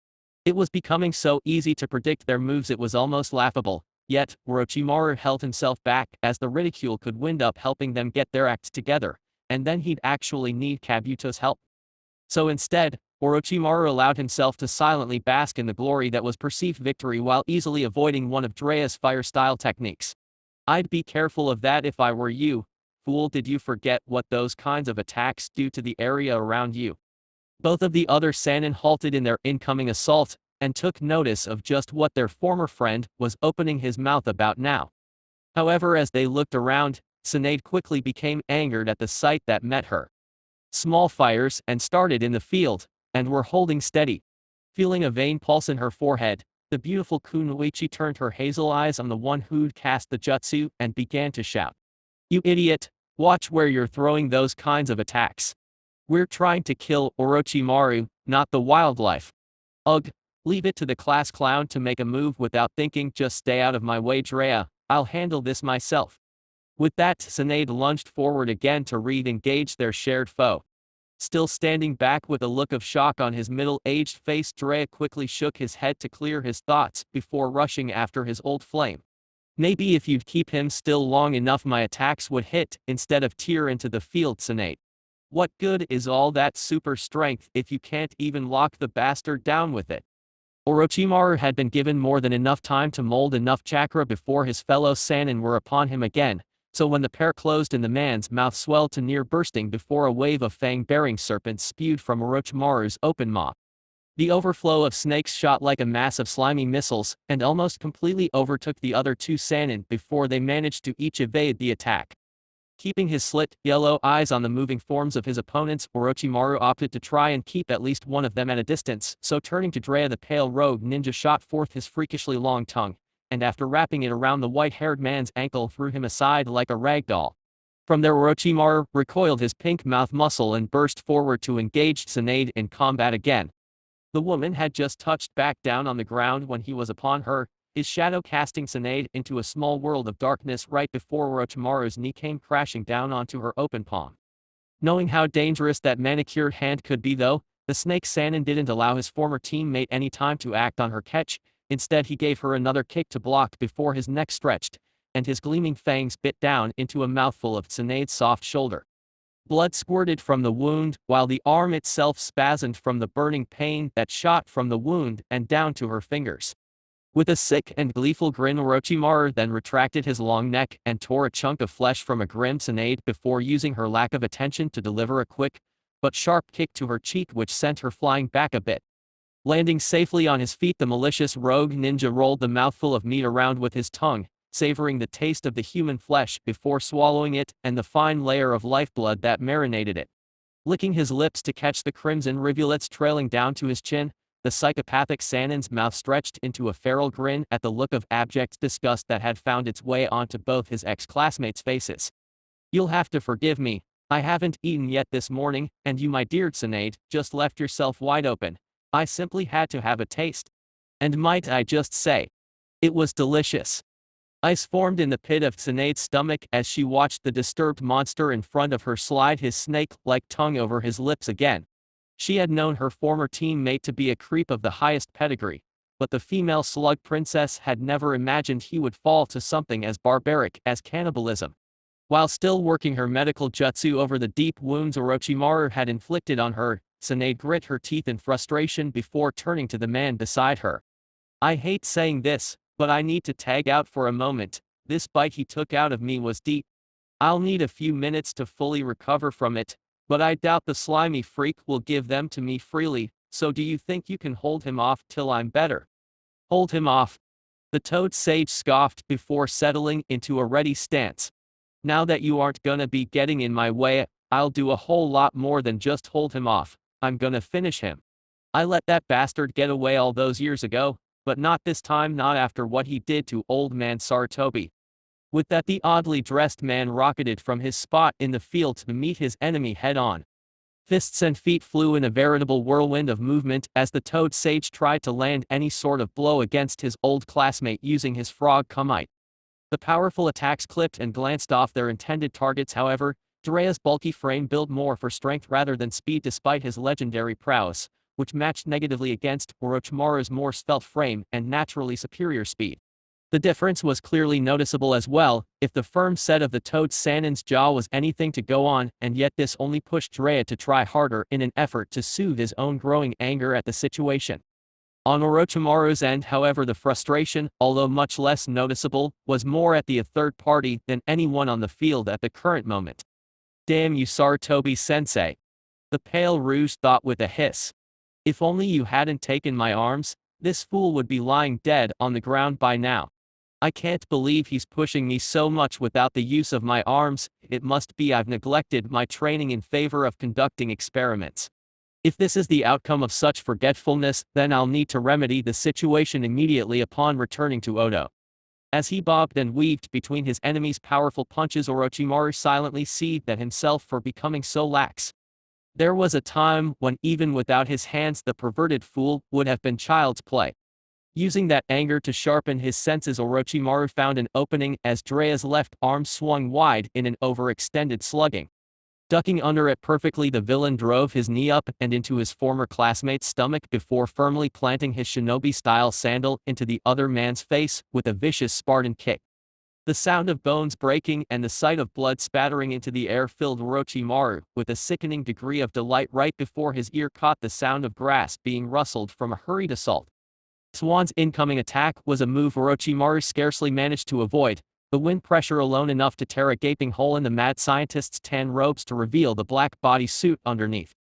It was becoming so easy to predict their moves it was almost laughable, yet Orochimaru held himself back as the ridicule could wind up helping them get their acts together, and then he'd actually need Kabuto's help. So instead, Orochimaru allowed himself to silently bask in the glory that was perceived victory while easily avoiding one of Jiraiya's fire-style techniques. I'd be careful of that if I were you, fool. Did you forget what those kinds of attacks do to the area around you? Both of the other sannin halted in their incoming assault and took notice of just what their former friend was opening his mouth about now. However, as they looked around, Tsunade quickly became angered at the sight that met her. Small fires and started in the field, and were holding steady. Feeling a vain pulse in her forehead, the beautiful Kunoichi turned her hazel eyes on the one who'd cast the jutsu and began to shout. You idiot, watch where you're throwing those kinds of attacks. We're trying to kill Orochimaru, not the wildlife. Ugh, leave it to the class clown to make a move without thinking. Just stay out of my way, Jiraiya, I'll handle this myself. With that, Tsunade lunged forward again to re-engage their shared foe. Still standing back with a look of shock on his middle-aged face, Jiraiya quickly shook his head to clear his thoughts before rushing after his old flame. Maybe if you'd keep him still long enough my attacks would hit instead of tear into the field, Tsunade. What good is all that super strength if you can't even lock the bastard down with it? Orochimaru had been given more than enough time to mold enough chakra before his fellow sannin were upon him again, So when the pair closed in, the man's mouth swelled to near bursting before a wave of fang-bearing serpents spewed from Orochimaru's open maw. The overflow of snakes shot like a mass of slimy missiles, and almost completely overtook the other two sannin before they managed to each evade the attack. Keeping his slit, yellow eyes on the moving forms of his opponents, Orochimaru opted to try and keep at least one of them at a distance, so turning to Jiraiya, the pale rogue ninja shot forth his freakishly long tongue, and after wrapping it around the white-haired man's ankle, threw him aside like a rag doll. From there, Orochimaru recoiled his pink mouth muscle and burst forward to engage Tsunade in combat again. The woman had just touched back down on the ground when he was upon her, his shadow casting Tsunade into a small world of darkness right before Orochimaru's knee came crashing down onto her open palm. Knowing how dangerous that manicured hand could be though, the snake sannin didn't allow his former teammate any time to act on her catch. Instead he gave her another kick to block before his neck stretched, and his gleaming fangs bit down into a mouthful of Tsunade's soft shoulder. Blood squirted from the wound, while the arm itself spasmed from the burning pain that shot from the wound and down to her fingers. With a sick and gleeful grin, Orochimaru then retracted his long neck and tore a chunk of flesh from a grim Tsunade before using her lack of attention to deliver a quick, but sharp kick to her cheek which sent her flying back a bit. Landing safely on his feet, the malicious rogue ninja rolled the mouthful of meat around with his tongue, savoring the taste of the human flesh before swallowing it and the fine layer of lifeblood that marinated it. Licking his lips to catch the crimson rivulets trailing down to his chin, the psychopathic sannin's mouth stretched into a feral grin at the look of abject disgust that had found its way onto both his ex-classmates' faces. "You'll have to forgive me. I haven't eaten yet this morning, and you, my dear Tsunade, just left yourself wide open. I simply had to have a taste. And might I just say, it was delicious." Ice formed in the pit of Tsunade's stomach as she watched the disturbed monster in front of her slide his snake-like tongue over his lips again. She had known her former teammate to be a creep of the highest pedigree, but the female slug princess had never imagined he would fall to something as barbaric as cannibalism. While still working her medical jutsu over the deep wounds Orochimaru had inflicted on her, Tsunade grit her teeth in frustration before turning to the man beside her. "I hate saying this, but I need to tag out for a moment. This bite he took out of me was deep. I'll need a few minutes to fully recover from it, but I doubt the slimy freak will give them to me freely, so do you think you can hold him off till I'm better?" "Hold him off?" The toad sage scoffed before settling into a ready stance. "Now that you aren't gonna be getting in my way, I'll do a whole lot more than just hold him off. I'm gonna finish him. I let that bastard get away all those years ago, but not this time, not after what he did to old man Sarutobi." With that, the oddly dressed man rocketed from his spot in the field to meet his enemy head-on. Fists and feet flew in a veritable whirlwind of movement as the toad sage tried to land any sort of blow against his old classmate using his frog kumite. The powerful attacks clipped and glanced off their intended targets. However, Jiraiya's bulky frame billed more for strength rather than speed despite his legendary prowess, which matched negatively against Orochimaru's more svelte frame and naturally superior speed. The difference was clearly noticeable as well, if the firm set of the toad sannin's jaw was anything to go on, and yet this only pushed Jiraiya to try harder in an effort to soothe his own growing anger at the situation. On Orochimaru's end, however, the frustration, although much less noticeable, was more at the third party than anyone on the field at the current moment. "Damn you, Sarutobi-sensei," the pale rouge thought with a hiss. "If only you hadn't taken my arms, this fool would be lying dead on the ground by now. I can't believe he's pushing me so much without the use of my arms. It must be I've neglected my training in favor of conducting experiments. If this is the outcome of such forgetfulness, then I'll need to remedy the situation immediately upon returning to Odo." As he bobbed and weaved between his enemy's powerful punches, Orochimaru silently seethed at himself for becoming so lax. There was a time when even without his hands the perverted fool would have been child's play. Using that anger to sharpen his senses, Orochimaru found an opening as Jiraiya's left arm swung wide in an overextended slugging. Ducking under it perfectly, the villain drove his knee up and into his former classmate's stomach before firmly planting his shinobi-style sandal into the other man's face with a vicious Spartan kick. The sound of bones breaking and the sight of blood spattering into the air filled Orochimaru with a sickening degree of delight right before his ear caught the sound of grass being rustled from a hurried assault. Swan's incoming attack was a move Orochimaru scarcely managed to avoid, the wind pressure alone enough to tear a gaping hole in the mad scientist's tan robes to reveal the black bodysuit underneath.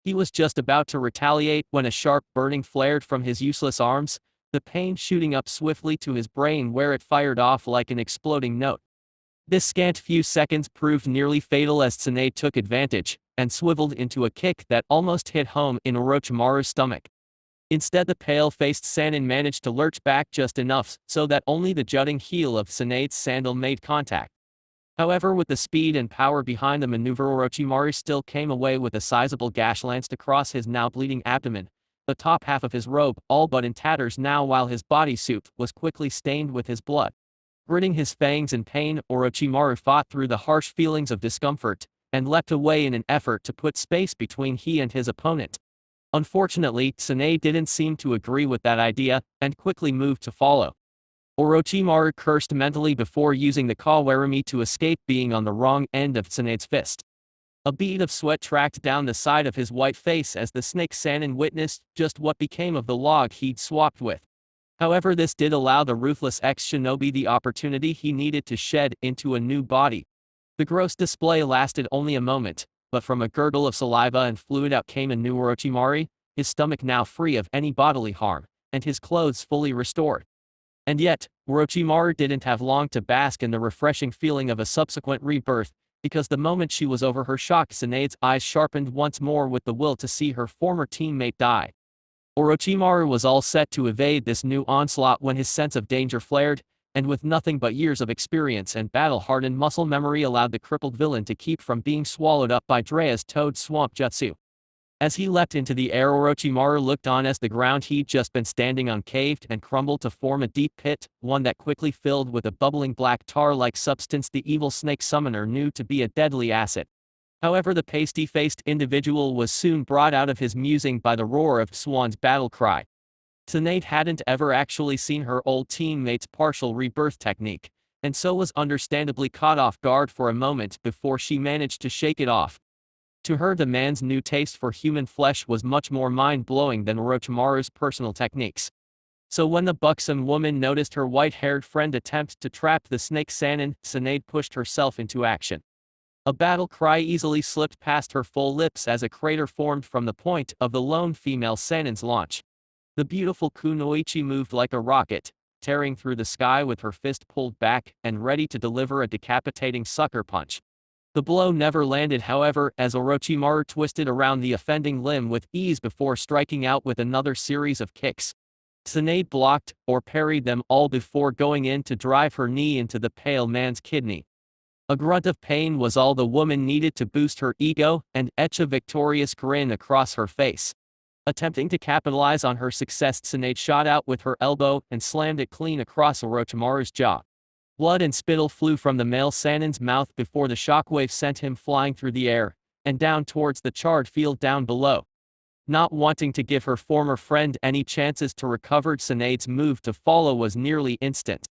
He was just about to retaliate when a sharp burning flared from his useless arms, the pain shooting up swiftly to his brain where it fired off like an exploding note. This scant few seconds proved nearly fatal as Tsunade took advantage, and swiveled into a kick that almost hit home in Orochimaru's stomach. Instead, the pale-faced sannin managed to lurch back just enough so that only the jutting heel of Tsunade's sandal made contact. However, with the speed and power behind the maneuver, Orochimaru still came away with a sizable gash lanced across his now bleeding abdomen, the top half of his robe all but in tatters now, while his bodysuit was quickly stained with his blood. Gritting his fangs in pain, Orochimaru fought through the harsh feelings of discomfort, and leapt away in an effort to put space between he and his opponent. Unfortunately, Tsunade didn't seem to agree with that idea, and quickly moved to follow. Orochimaru cursed mentally before using the Kawarami to escape being on the wrong end of Tsunade's fist. A bead of sweat tracked down the side of his white face as the snake sannin witnessed just what became of the log he'd swapped with. However, this did allow the ruthless ex-shinobi the opportunity he needed to shed into a new body. The gross display lasted only a moment, but from a gurgle of saliva and fluid out came a new Orochimaru, his stomach now free of any bodily harm, and his clothes fully restored. And yet, Orochimaru didn't have long to bask in the refreshing feeling of a subsequent rebirth, because the moment she was over her shock, Tsunade's eyes sharpened once more with the will to see her former teammate die. Orochimaru was all set to evade this new onslaught when his sense of danger flared, and with nothing but years of experience and battle-hardened muscle memory allowed the crippled villain to keep from being swallowed up by Jiraiya's Toad Swamp Jutsu. As he leapt into the air, Orochimaru looked on as the ground he'd just been standing on caved and crumbled to form a deep pit, one that quickly filled with a bubbling black tar-like substance the evil snake summoner knew to be a deadly acid. However, the pasty-faced individual was soon brought out of his musing by the roar of Swan's battle cry. Tsunade hadn't ever actually seen her old teammate's partial rebirth technique, and so was understandably caught off guard for a moment before she managed to shake it off. To her, the man's new taste for human flesh was much more mind-blowing than Orochimaru's personal techniques. So when the buxom woman noticed her white-haired friend attempt to trap the snake sannin, Tsunade pushed herself into action. A battle cry easily slipped past her full lips as a crater formed from the point of the lone female sannin's launch. The beautiful kunoichi moved like a rocket, tearing through the sky with her fist pulled back and ready to deliver a decapitating sucker punch. The blow never landed, however, as Orochimaru twisted around the offending limb with ease before striking out with another series of kicks. Tsunade blocked or parried them all before going in to drive her knee into the pale man's kidney. A grunt of pain was all the woman needed to boost her ego and etch a victorious grin across her face. Attempting to capitalize on her success, Tsunade shot out with her elbow and slammed it clean across Orochimaru's jaw. Blood and spittle flew from the male sannin's mouth before the shockwave sent him flying through the air and down towards the charred field down below. Not wanting to give her former friend any chances to recover, Tsunade's move to follow was nearly instant.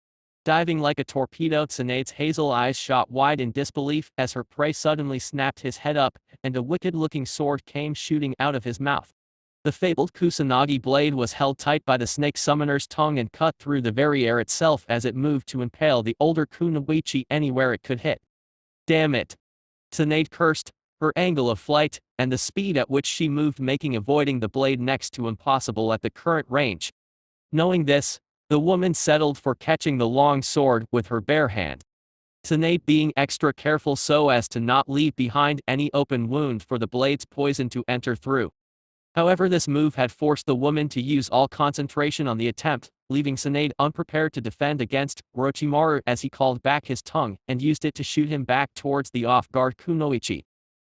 Diving like a torpedo, Tsunade's hazel eyes shot wide in disbelief as her prey suddenly snapped his head up, and a wicked-looking sword came shooting out of his mouth. The fabled Kusanagi blade was held tight by the snake summoner's tongue and cut through the very air itself as it moved to impale the older kunoichi anywhere it could hit. Damn it! Tsunade cursed, her angle of flight, and the speed at which she moved making avoiding the blade next to impossible at the current range. Knowing this, the woman settled for catching the long sword with her bare hand. Tsunade being extra careful so as to not leave behind any open wound for the blade's poison to enter through. However, this move had forced the woman to use all concentration on the attempt, leaving Tsunade unprepared to defend against Orochimaru as he called back his tongue and used it to shoot him back towards the off-guard kunoichi.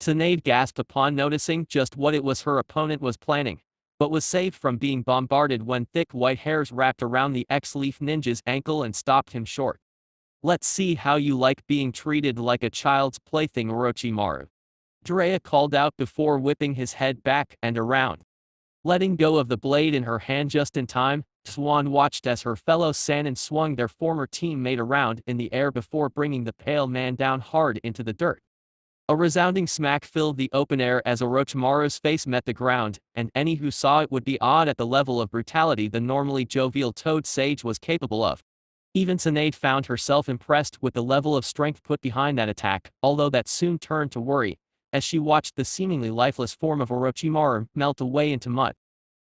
Tsunade gasped upon noticing just what it was her opponent was planning, but was saved from being bombarded when thick white hairs wrapped around the X-Leaf ninja's ankle and stopped him short. "Let's see how you like being treated like a child's plaything, Orochimaru," Jiraiya called out before whipping his head back and around. Letting go of the blade in her hand just in time, Swan watched as her fellow sannin swung their former teammate around in the air before bringing the pale man down hard into the dirt. A resounding smack filled the open air as Orochimaru's face met the ground, and any who saw it would be awed at the level of brutality the normally jovial Toad Sage was capable of. Even Tsunade found herself impressed with the level of strength put behind that attack, although that soon turned to worry, as she watched the seemingly lifeless form of Orochimaru melt away into mud.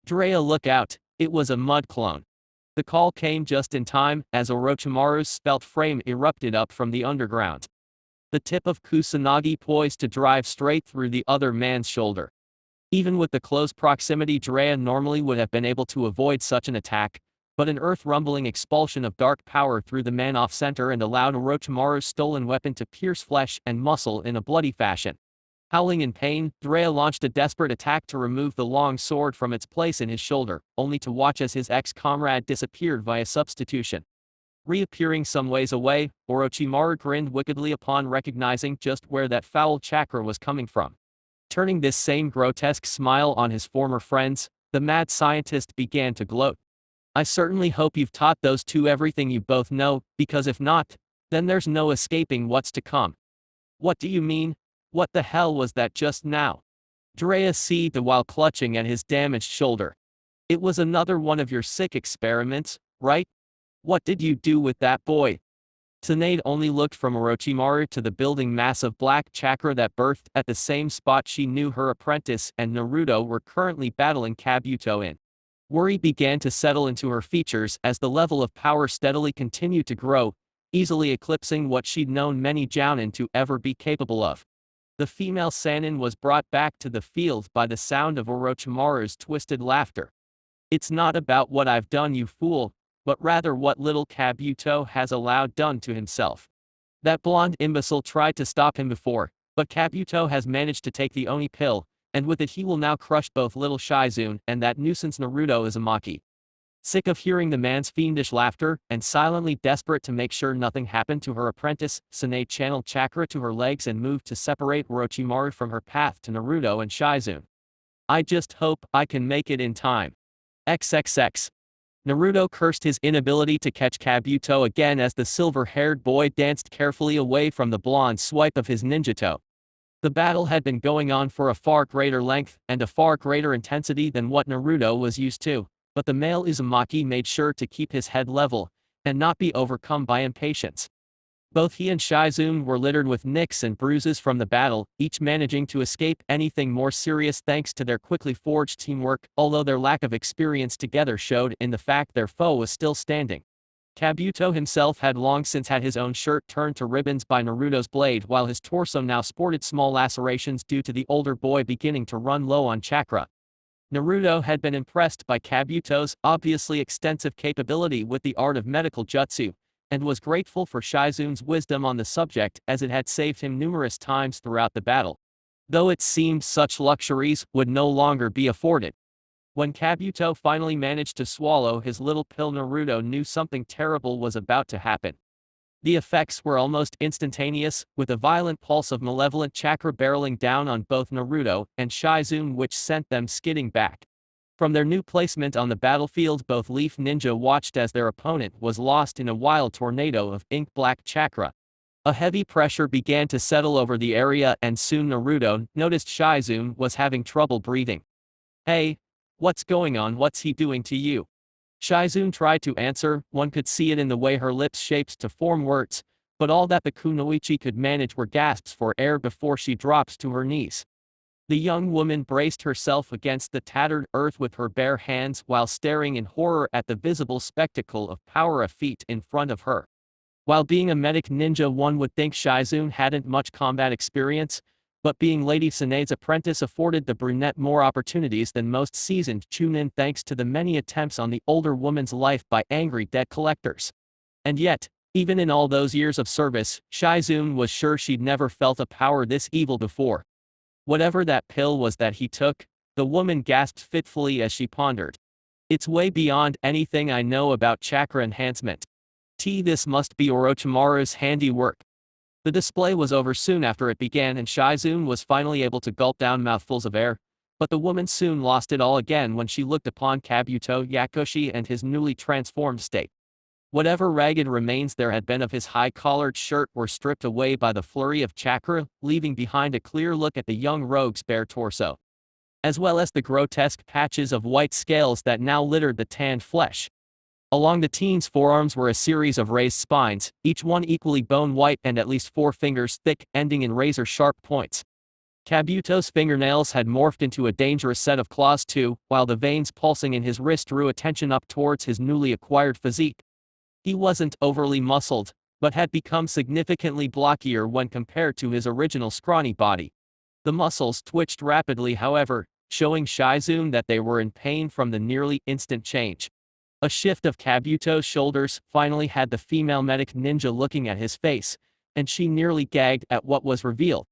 Jiraiya, look out, it was a mud clone. The call came just in time, as Orochimaru's spelt frame erupted up from the underground. The tip of Kusanagi poised to drive straight through the other man's shoulder. Even with the close proximity, Jiraiya normally would have been able to avoid such an attack, but an earth-rumbling expulsion of dark power threw the man off-center and allowed Orochimaru's stolen weapon to pierce flesh and muscle in a bloody fashion. Howling in pain, Jiraiya launched a desperate attack to remove the long sword from its place in his shoulder, only to watch as his ex-comrade disappeared via substitution. Reappearing some ways away, Orochimaru grinned wickedly upon recognizing just where that foul chakra was coming from. Turning this same grotesque smile on his former friends, the mad scientist began to gloat. I certainly hope you've taught those two everything you both know, because if not, then there's no escaping what's to come. What do you mean? What the hell was that just now? Jiraiya seethed while clutching at his damaged shoulder. It was another one of your sick experiments, right? What did you do with that boy? Tsunade only looked from Orochimaru to the building mass of black chakra that birthed at the same spot she knew her apprentice and Naruto were currently battling Kabuto in. Worry began to settle into her features as the level of power steadily continued to grow, easily eclipsing what she'd known many jounin to ever be capable of. The female sannin was brought back to the field by the sound of Orochimaru's twisted laughter. It's not about what I've done, you fool, but rather what little Kabuto has allowed done to himself. That blonde imbecile tried to stop him before, but Kabuto has managed to take the Oni pill, and with it he will now crush both little Shizune and that nuisance Naruto Uzumaki. Sick of hearing the man's fiendish laughter, and silently desperate to make sure nothing happened to her apprentice, Tsunade channeled chakra to her legs and moved to separate Orochimaru from her path to Naruto and Shizune. I just hope I can make it in time. XXX. Naruto cursed his inability to catch Kabuto again as the silver-haired boy danced carefully away from the blonde swipe of his ninjato. The battle had been going on for a far greater length and a far greater intensity than what Naruto was used to, but the male Uzumaki made sure to keep his head level and not be overcome by impatience. Both he and Shizune were littered with nicks and bruises from the battle, each managing to escape anything more serious thanks to their quickly forged teamwork, although their lack of experience together showed in the fact their foe was still standing. Kabuto himself had long since had his own shirt turned to ribbons by Naruto's blade, while his torso now sported small lacerations due to the older boy beginning to run low on chakra. Naruto had been impressed by Kabuto's obviously extensive capability with the art of medical jutsu, and was grateful for Shizune's wisdom on the subject as it had saved him numerous times throughout the battle. Though it seemed such luxuries would no longer be afforded. When Kabuto finally managed to swallow his little pill, Naruto knew something terrible was about to happen. The effects were almost instantaneous, with a violent pulse of malevolent chakra barreling down on both Naruto and Shizune, which sent them skidding back. From their new placement on the battlefield, both Leaf Ninja watched as their opponent was lost in a wild tornado of ink-black chakra. A heavy pressure began to settle over the area, and soon Naruto noticed Shizune was having trouble breathing. Hey, what's going on? What's he doing to you? Shizune tried to answer, one could see it in the way her lips shaped to form words, but all that the kunoichi could manage were gasps for air before she dropped to her knees. The young woman braced herself against the tattered earth with her bare hands while staring in horror at the visible spectacle of power effete in front of her. While being a medic ninja, one would think Shizune hadn't much combat experience, but being Lady Tsunade's apprentice afforded the brunette more opportunities than most seasoned chunin thanks to the many attempts on the older woman's life by angry debt collectors. And yet, even in all those years of service, Shizune was sure she'd never felt a power this evil before. Whatever that pill was that he took, the woman gasped fitfully as she pondered. It's way beyond anything I know about chakra enhancement. This must be Orochimaru's handiwork. The display was over soon after it began, and Shizune was finally able to gulp down mouthfuls of air, but the woman soon lost it all again when she looked upon Kabuto Yakushi and his newly transformed state. Whatever ragged remains there had been of his high-collared shirt were stripped away by the flurry of chakra, leaving behind a clear look at the young rogue's bare torso, as well as the grotesque patches of white scales that now littered the tanned flesh. Along the teen's forearms were a series of raised spines, each one equally bone-white and at least 4 fingers thick, ending in razor-sharp points. Kabuto's fingernails had morphed into a dangerous set of claws too, while the veins pulsing in his wrist drew attention up towards his newly acquired physique. He wasn't overly muscled, but had become significantly blockier when compared to his original scrawny body. The muscles twitched rapidly, however, showing Shizune that they were in pain from the nearly instant change. A shift of Kabuto's shoulders finally had the female medic ninja looking at his face, and she nearly gagged at what was revealed.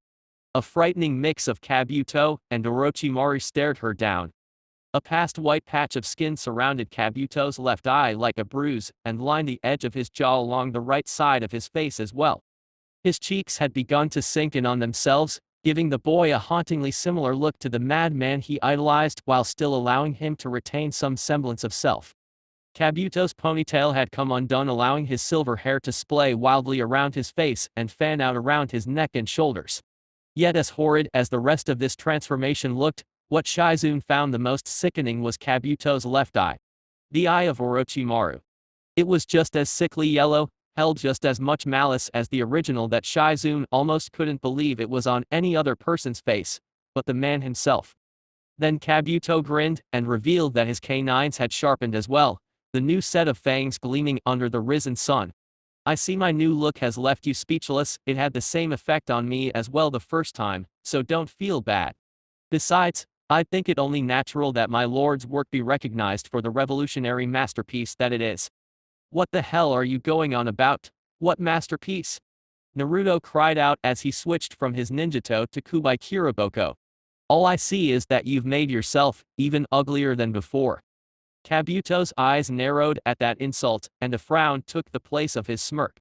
A frightening mix of Kabuto and Orochimaru stared her down. A past white patch of skin surrounded Kabuto's left eye like a bruise and lined the edge of his jaw along the right side of his face as well. His cheeks had begun to sink in on themselves, giving the boy a hauntingly similar look to the madman he idolized while still allowing him to retain some semblance of self. Kabuto's ponytail had come undone, allowing his silver hair to splay wildly around his face and fan out around his neck and shoulders. Yet as horrid as the rest of this transformation looked, what Shizune found the most sickening was Kabuto's left eye. The eye of Orochimaru. It was just as sickly yellow, held just as much malice as the original that Shizune almost couldn't believe it was on any other person's face, but the man himself. Then Kabuto grinned and revealed that his canines had sharpened as well, the new set of fangs gleaming under the risen sun. I see my new look has left you speechless. It had the same effect on me as well the first time, so don't feel bad. Besides, I think it only natural that my lord's work be recognized for the revolutionary masterpiece that it is. What the hell are you going on about? What masterpiece? Naruto cried out as he switched from his ninjato to Kubai Kiriboko. All I see is that you've made yourself even uglier than before. Kabuto's eyes narrowed at that insult, and a frown took the place of his smirk.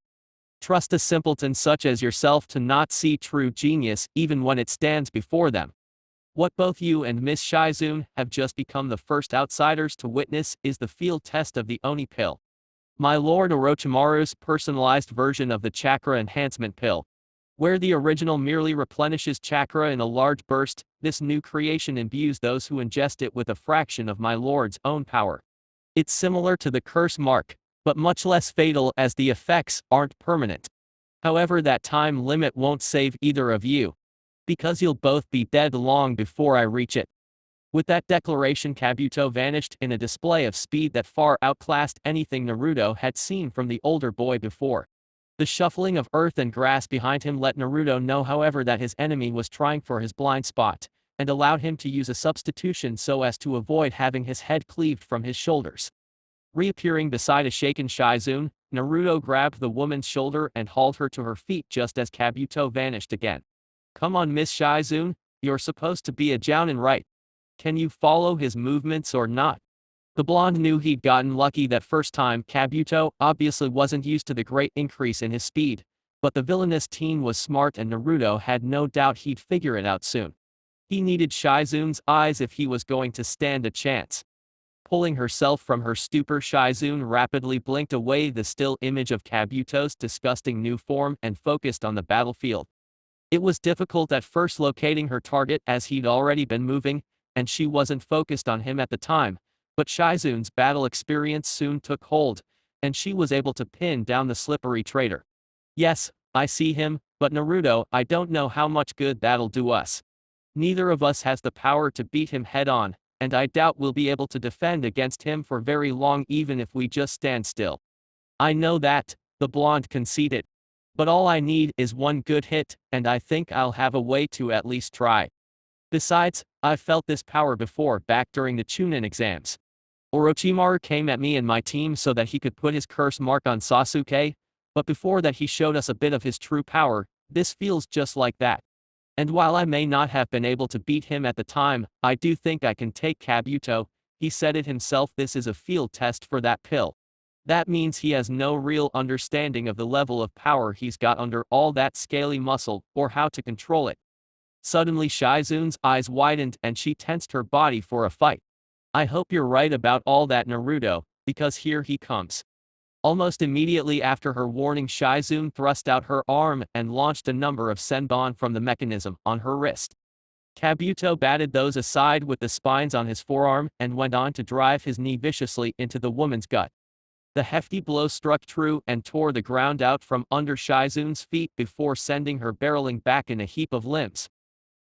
Trust a simpleton such as yourself to not see true genius even when it stands before them. What both you and Miss Shizune have just become the first outsiders to witness is the field test of the Oni pill. My lord Orochimaru's personalized version of the chakra enhancement pill. Where the original merely replenishes chakra in a large burst, this new creation imbues those who ingest it with a fraction of my lord's own power. It's similar to the curse mark, but much less fatal as the effects aren't permanent. However, that time limit won't save either of you, because you'll both be dead long before I reach it. With that declaration, Kabuto vanished in a display of speed that far outclassed anything Naruto had seen from the older boy before. The shuffling of earth and grass behind him let Naruto know, however, that his enemy was trying for his blind spot, and allowed him to use a substitution so as to avoid having his head cleaved from his shoulders. Reappearing beside a shaken Shizune, Naruto grabbed the woman's shoulder and hauled her to her feet just as Kabuto vanished again. Come on, Miss Shizune, you're supposed to be a jounin, right? Can you follow his movements or not? The blonde knew he'd gotten lucky that first time. Kabuto obviously wasn't used to the great increase in his speed, but the villainous teen was smart and Naruto had no doubt he'd figure it out soon. He needed Shizune's eyes if he was going to stand a chance. Pulling herself from her stupor, Shizune rapidly blinked away the still image of Kabuto's disgusting new form and focused on the battlefield. It was difficult at first locating her target as he'd already been moving, and she wasn't focused on him at the time. But Shizune's battle experience soon took hold, and she was able to pin down the slippery traitor. Yes, I see him, but Naruto, I don't know how much good that'll do us. Neither of us has the power to beat him head-on, and I doubt we'll be able to defend against him for very long even if we just stand still. I know that, the blonde conceded. But all I need is one good hit, and I think I'll have a way to at least try. Besides, I've felt this power before back during the Chunin exams. Orochimaru came at me and my team so that he could put his curse mark on Sasuke, but before that he showed us a bit of his true power. This feels just like that. And while I may not have been able to beat him at the time, I do think I can take Kabuto. He said it himself, this is a field test for that pill. That means he has no real understanding of the level of power he's got under all that scaly muscle, or how to control it. Suddenly Shizune's eyes widened and she tensed her body for a fight. I hope you're right about all that, Naruto, because here he comes. Almost immediately after her warning, Shizune thrust out her arm and launched a number of senbon from the mechanism on her wrist. Kabuto batted those aside with the spines on his forearm and went on to drive his knee viciously into the woman's gut. The hefty blow struck true and tore the ground out from under Shizune's feet before sending her barreling back in a heap of limbs.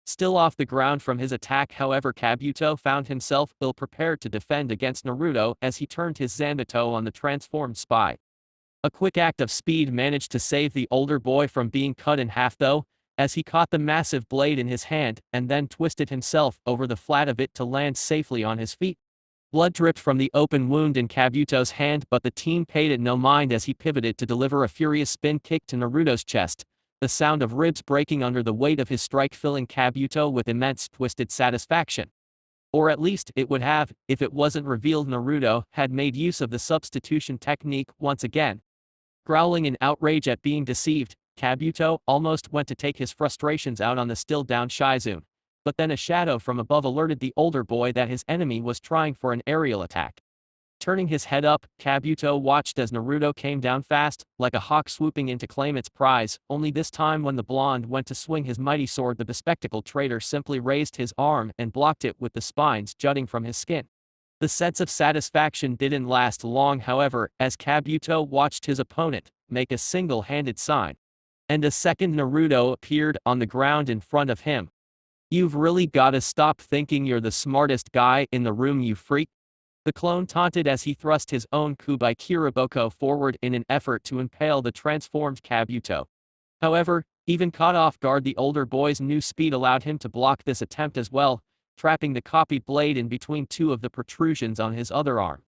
Still off the ground from his attack, however, Kabuto found himself ill-prepared to defend against Naruto as he turned his Zanbato on the transformed spy. A quick act of speed managed to save the older boy from being cut in half though, as he caught the massive blade in his hand and then twisted himself over the flat of it to land safely on his feet. Blood dripped from the open wound in Kabuto's hand, but the team paid it no mind as he pivoted to deliver a furious spin kick to Naruto's chest, the sound of ribs breaking under the weight of his strike filling Kabuto with immense twisted satisfaction. Or at least it would have, if it wasn't revealed Naruto had made use of the substitution technique once again. Growling in outrage at being deceived, Kabuto almost went to take his frustrations out on the still-down Shizune. But then a shadow from above alerted the older boy that his enemy was trying for an aerial attack. Turning his head up, Kabuto watched as Naruto came down fast, like a hawk swooping in to claim its prize, only this time when the blonde went to swing his mighty sword, the bespectacled traitor simply raised his arm and blocked it with the spines jutting from his skin. The sense of satisfaction didn't last long, however, as Kabuto watched his opponent make a single-handed sign. And a second Naruto appeared on the ground in front of him. "You've really gotta stop thinking you're the smartest guy in the room, you freak," the clone taunted as he thrust his own Kubai Kiriboko forward in an effort to impale the transformed Kabuto. However, even caught off guard, the older boy's new speed allowed him to block this attempt as well, trapping the copied blade in between two of the protrusions on his other arm.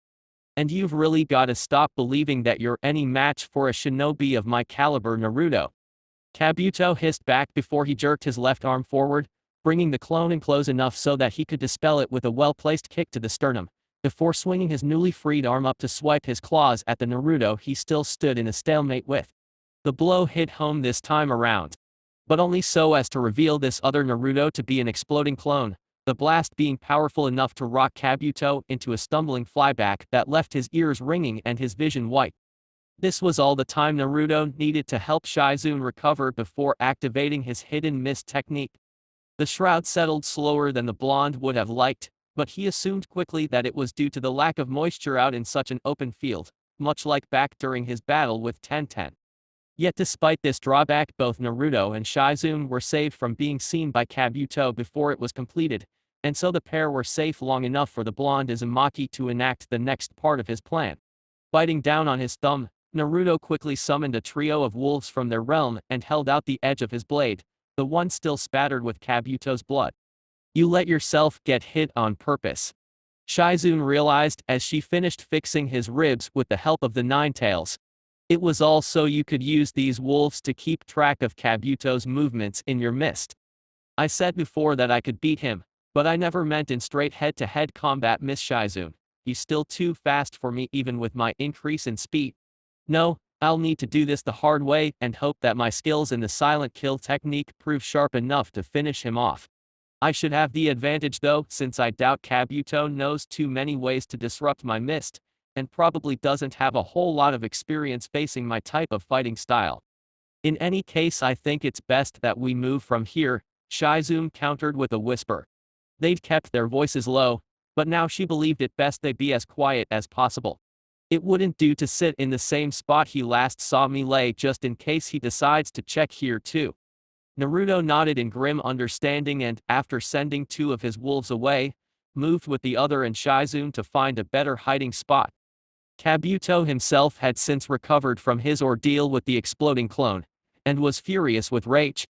"And you've really gotta stop believing that you're any match for a shinobi of my caliber, Naruto," Kabuto hissed back before he jerked his left arm forward, bringing the clone in close enough so that he could dispel it with a well-placed kick to the sternum, before swinging his newly freed arm up to swipe his claws at the Naruto he still stood in a stalemate with. The blow hit home this time around, but only so as to reveal this other Naruto to be an exploding clone, the blast being powerful enough to rock Kabuto into a stumbling flyback that left his ears ringing and his vision white. This was all the time Naruto needed to help Shizune recover before activating his hidden mist technique. The shroud settled slower than the blonde would have liked, but he assumed quickly that it was due to the lack of moisture out in such an open field, much like back during his battle with Tenten. Yet despite this drawback, both Naruto and Shizune were saved from being seen by Kabuto before it was completed, and so the pair were safe long enough for the blonde Uzumaki to enact the next part of his plan. Biting down on his thumb, Naruto quickly summoned a trio of wolves from their realm and held out the edge of his blade, the one still spattered with Kabuto's blood. "You let yourself get hit on purpose," Shizune realized as she finished fixing his ribs with the help of the Nine Tails. "It was all so you could use these wolves to keep track of Kabuto's movements in your mist. I said before that I could beat him, but I never meant in straight head-to-head combat, Miss Shizune. He's still too fast for me even with my increase in speed. No, I'll need to do this the hard way and hope that my skills in the silent kill technique prove sharp enough to finish him off. I should have the advantage though, since I doubt Kabuto knows too many ways to disrupt my mist, and probably doesn't have a whole lot of experience facing my type of fighting style. In any case, I think it's best that we move from here," Shizune countered with a whisper. They'd kept their voices low, but now she believed it best they be as quiet as possible. "It wouldn't do to sit in the same spot he last saw me lay just in case he decides to check here too." Naruto nodded in grim understanding and, after sending two of his wolves away, moved with the other and Shizune to find a better hiding spot. Kabuto himself had since recovered from his ordeal with the exploding clone, and was furious with rage.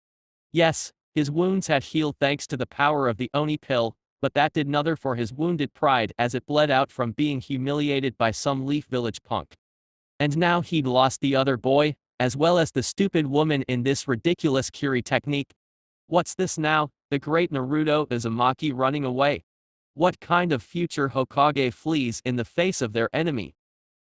Yes, his wounds had healed thanks to the power of the Oni pill, but that did nothing for his wounded pride as it bled out from being humiliated by some Leaf Village punk. And now he'd lost the other boy, as well as the stupid woman in this ridiculous Kiri technique. What's this now, the great Naruto Uzumaki running away? What kind of future Hokage flees in the face of their enemy?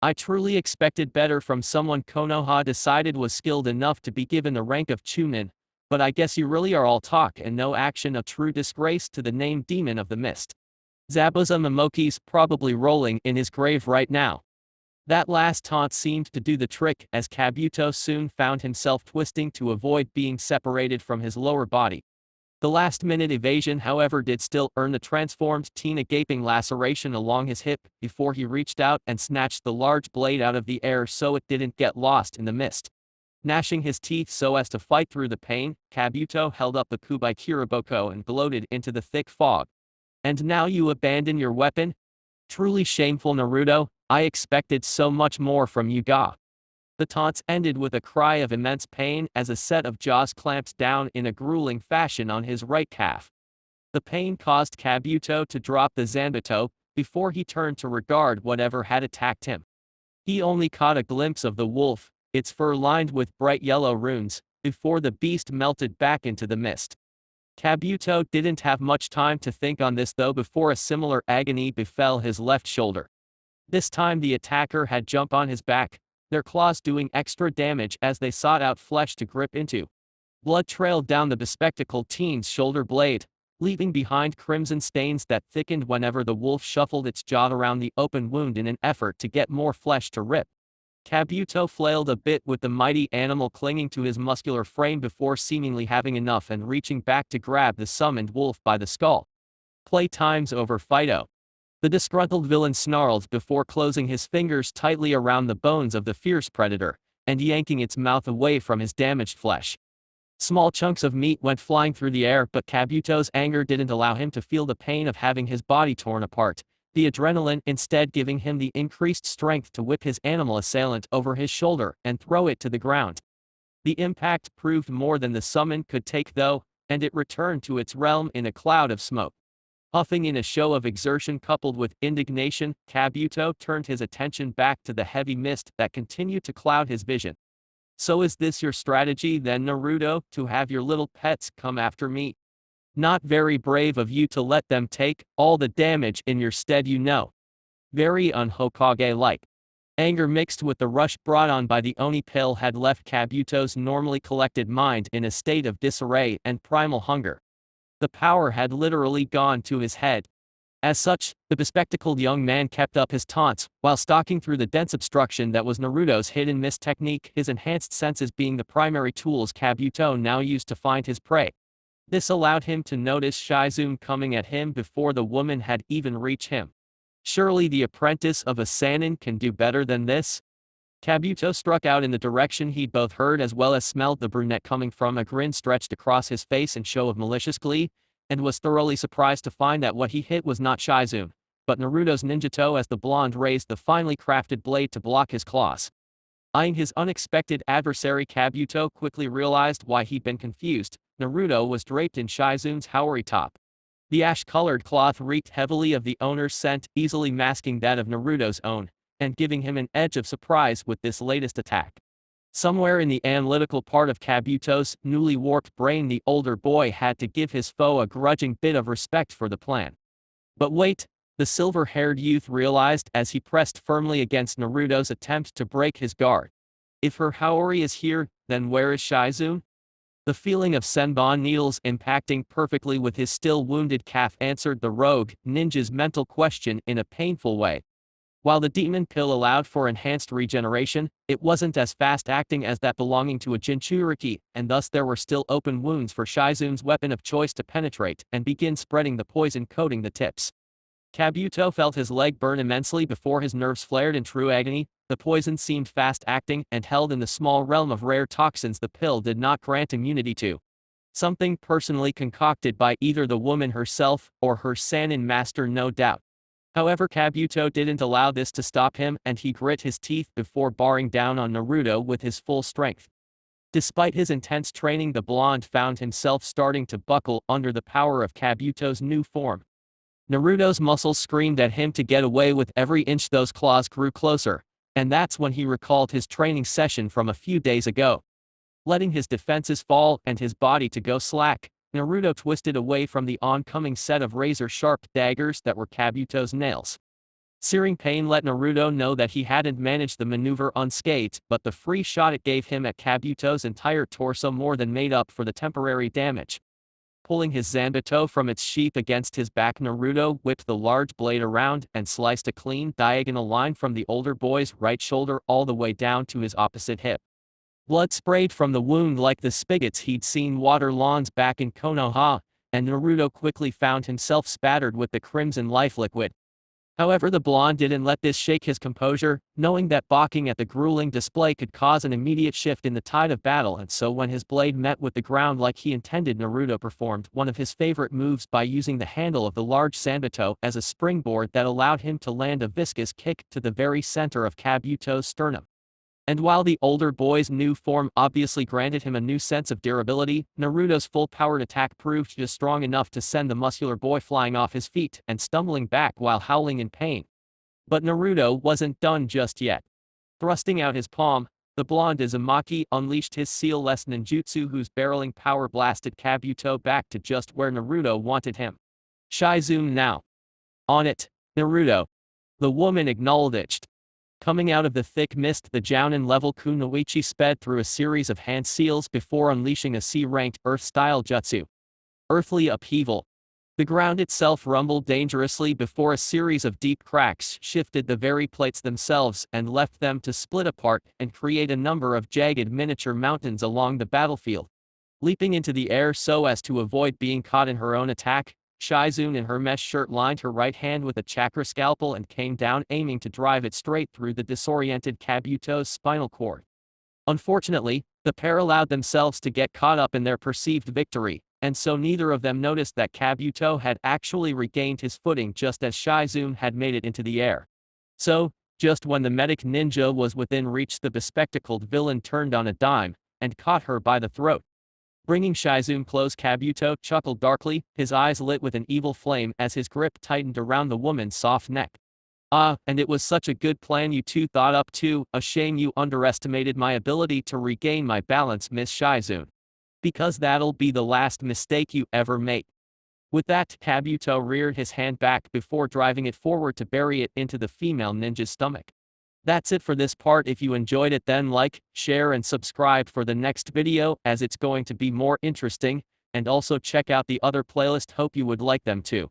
I truly expected better from someone Konoha decided was skilled enough to be given the rank of Chunin, but I guess you really are all talk and no action, a true disgrace to the name Demon of the Mist. Zabuza Momoki's probably rolling in his grave right now. That last taunt seemed to do the trick as Kabuto soon found himself twisting to avoid being separated from his lower body. The last-minute evasion, however, did still earn the transformed teen a gaping laceration along his hip before he reached out and snatched the large blade out of the air so it didn't get lost in the mist. Gnashing his teeth so as to fight through the pain, Kabuto held up the Kubai Kiriboko and gloated into the thick fog. "And now you abandon your weapon? Truly shameful, Naruto. I expected so much more from you, Ga." The taunts ended with a cry of immense pain as a set of jaws clamped down in a grueling fashion on his right calf. The pain caused Kabuto to drop the Zanbato before he turned to regard whatever had attacked him. He only caught a glimpse of the wolf, its fur lined with bright yellow runes, before the beast melted back into the mist. Kabuto didn't have much time to think on this though before a similar agony befell his left shoulder. This time the attacker had jumped on his back, their claws doing extra damage as they sought out flesh to grip into. Blood trailed down the bespectacled teen's shoulder blade, leaving behind crimson stains that thickened whenever the wolf shuffled its jaw around the open wound in an effort to get more flesh to rip. Kabuto flailed a bit with the mighty animal clinging to his muscular frame before seemingly having enough and reaching back to grab the summoned wolf by the skull. "Playtime's over, Fido." The disgruntled villain snarled before closing his fingers tightly around the bones of the fierce predator, and yanking its mouth away from his damaged flesh. Small chunks of meat went flying through the air, but Kabuto's anger didn't allow him to feel the pain of having his body torn apart, the adrenaline instead giving him the increased strength to whip his animal assailant over his shoulder and throw it to the ground. The impact proved more than the summon could take though, and it returned to its realm in a cloud of smoke. Huffing in a show of exertion coupled with indignation, Kabuto turned his attention back to the heavy mist that continued to cloud his vision. "So is this your strategy then, Naruto, to have your little pets come after me? Not very brave of you to let them take all the damage in your stead, you know. Very un-Hokage-like." Anger mixed with the rush brought on by the Oni pill had left Kabuto's normally collected mind in a state of disarray and primal hunger. The power had literally gone to his head. As such, the bespectacled young man kept up his taunts, while stalking through the dense obstruction that was Naruto's hidden mist technique, his enhanced senses being the primary tools Kabuto now used to find his prey. This allowed him to notice Shizune coming at him before the woman had even reached him. Surely the apprentice of a sannin can do better than this? Kabuto struck out in the direction he'd both heard as well as smelled the brunette coming from. A grin stretched across his face in show of malicious glee, and was thoroughly surprised to find that what he hit was not Shizune, but Naruto's ninjato as the blonde raised the finely crafted blade to block his claws. Eyeing his unexpected adversary, Kabuto quickly realized why he'd been confused. Naruto was draped in Shizune's Haori top. The ash-colored cloth reeked heavily of the owner's scent, easily masking that of Naruto's own, and giving him an edge of surprise with this latest attack. Somewhere in the analytical part of Kabuto's newly warped brain, the older boy had to give his foe a grudging bit of respect for the plan. But wait, the silver-haired youth realized as he pressed firmly against Naruto's attempt to break his guard. If her Haori is here, then where is Shizune? The feeling of senbon needles impacting perfectly with his still wounded calf answered the rogue ninja's mental question in a painful way. While the demon pill allowed for enhanced regeneration, it wasn't as fast-acting as that belonging to a Jinchuriki, and thus there were still open wounds for Shizune's weapon of choice to penetrate and begin spreading the poison coating the tips. Kabuto felt his leg burn immensely before his nerves flared in true agony. The poison seemed fast-acting and held in the small realm of rare toxins the pill did not grant immunity to. Something personally concocted by either the woman herself or her sannin master, no doubt. However, Kabuto didn't allow this to stop him, and he grit his teeth before bearing down on Naruto with his full strength. Despite his intense training, the blonde found himself starting to buckle under the power of Kabuto's new form. Naruto's muscles screamed at him to get away with every inch. Those claws grew closer, and that's when he recalled his training session from a few days ago. Letting his defenses fall and his body to go slack, Naruto twisted away from the oncoming set of razor-sharp daggers that were Kabuto's nails. Searing pain let Naruto know that he hadn't managed the maneuver unscathed, but the free shot it gave him at Kabuto's entire torso more than made up for the temporary damage. Pulling his Zanbato from its sheath against his back, Naruto whipped the large blade around and sliced a clean diagonal line from the older boy's right shoulder all the way down to his opposite hip. Blood sprayed from the wound like the spigots he'd seen water lawns back in Konoha, and Naruto quickly found himself spattered with the crimson life liquid. However, the blonde didn't let this shake his composure, knowing that balking at the grueling display could cause an immediate shift in the tide of battle, and so when his blade met with the ground like he intended, Naruto performed one of his favorite moves by using the handle of the large Zanbato as a springboard that allowed him to land a viscous kick to the very center of Kabuto's sternum. And while the older boy's new form obviously granted him a new sense of durability, Naruto's full-powered attack proved just strong enough to send the muscular boy flying off his feet and stumbling back while howling in pain. But Naruto wasn't done just yet. Thrusting out his palm, the blonde Uzumaki unleashed his seal-less ninjutsu, whose barreling power blasted Kabuto back to just where Naruto wanted him. Shizune now. On it, Naruto. The woman acknowledged. Coming out of the thick mist, the Jounin-level Kunoichi sped through a series of hand seals before unleashing a C-ranked Earth-style jutsu. Earthly upheaval. The ground itself rumbled dangerously before a series of deep cracks shifted the very plates themselves and left them to split apart and create a number of jagged miniature mountains along the battlefield. Leaping into the air so as to avoid being caught in her own attack, Shizune in her mesh shirt lined her right hand with a chakra scalpel and came down, aiming to drive it straight through the disoriented Kabuto's spinal cord. Unfortunately, the pair allowed themselves to get caught up in their perceived victory, and so neither of them noticed that Kabuto had actually regained his footing just as Shizune had made it into the air. So, just when the medic ninja was within reach, the bespectacled villain turned on a dime and caught her by the throat. Bringing Shizune close, Kabuto chuckled darkly, his eyes lit with an evil flame as his grip tightened around the woman's soft neck. "Ah, and it was such a good plan you two thought up too. A shame you underestimated my ability to regain my balance, Miss Shizune. Because that'll be the last mistake you ever make." With that, Kabuto reared his hand back before driving it forward to bury it into the female ninja's stomach. That's it for this part. If you enjoyed it, then like, share and subscribe for the next video, as it's going to be more interesting, and also check out the other playlist. Hope you would like them too.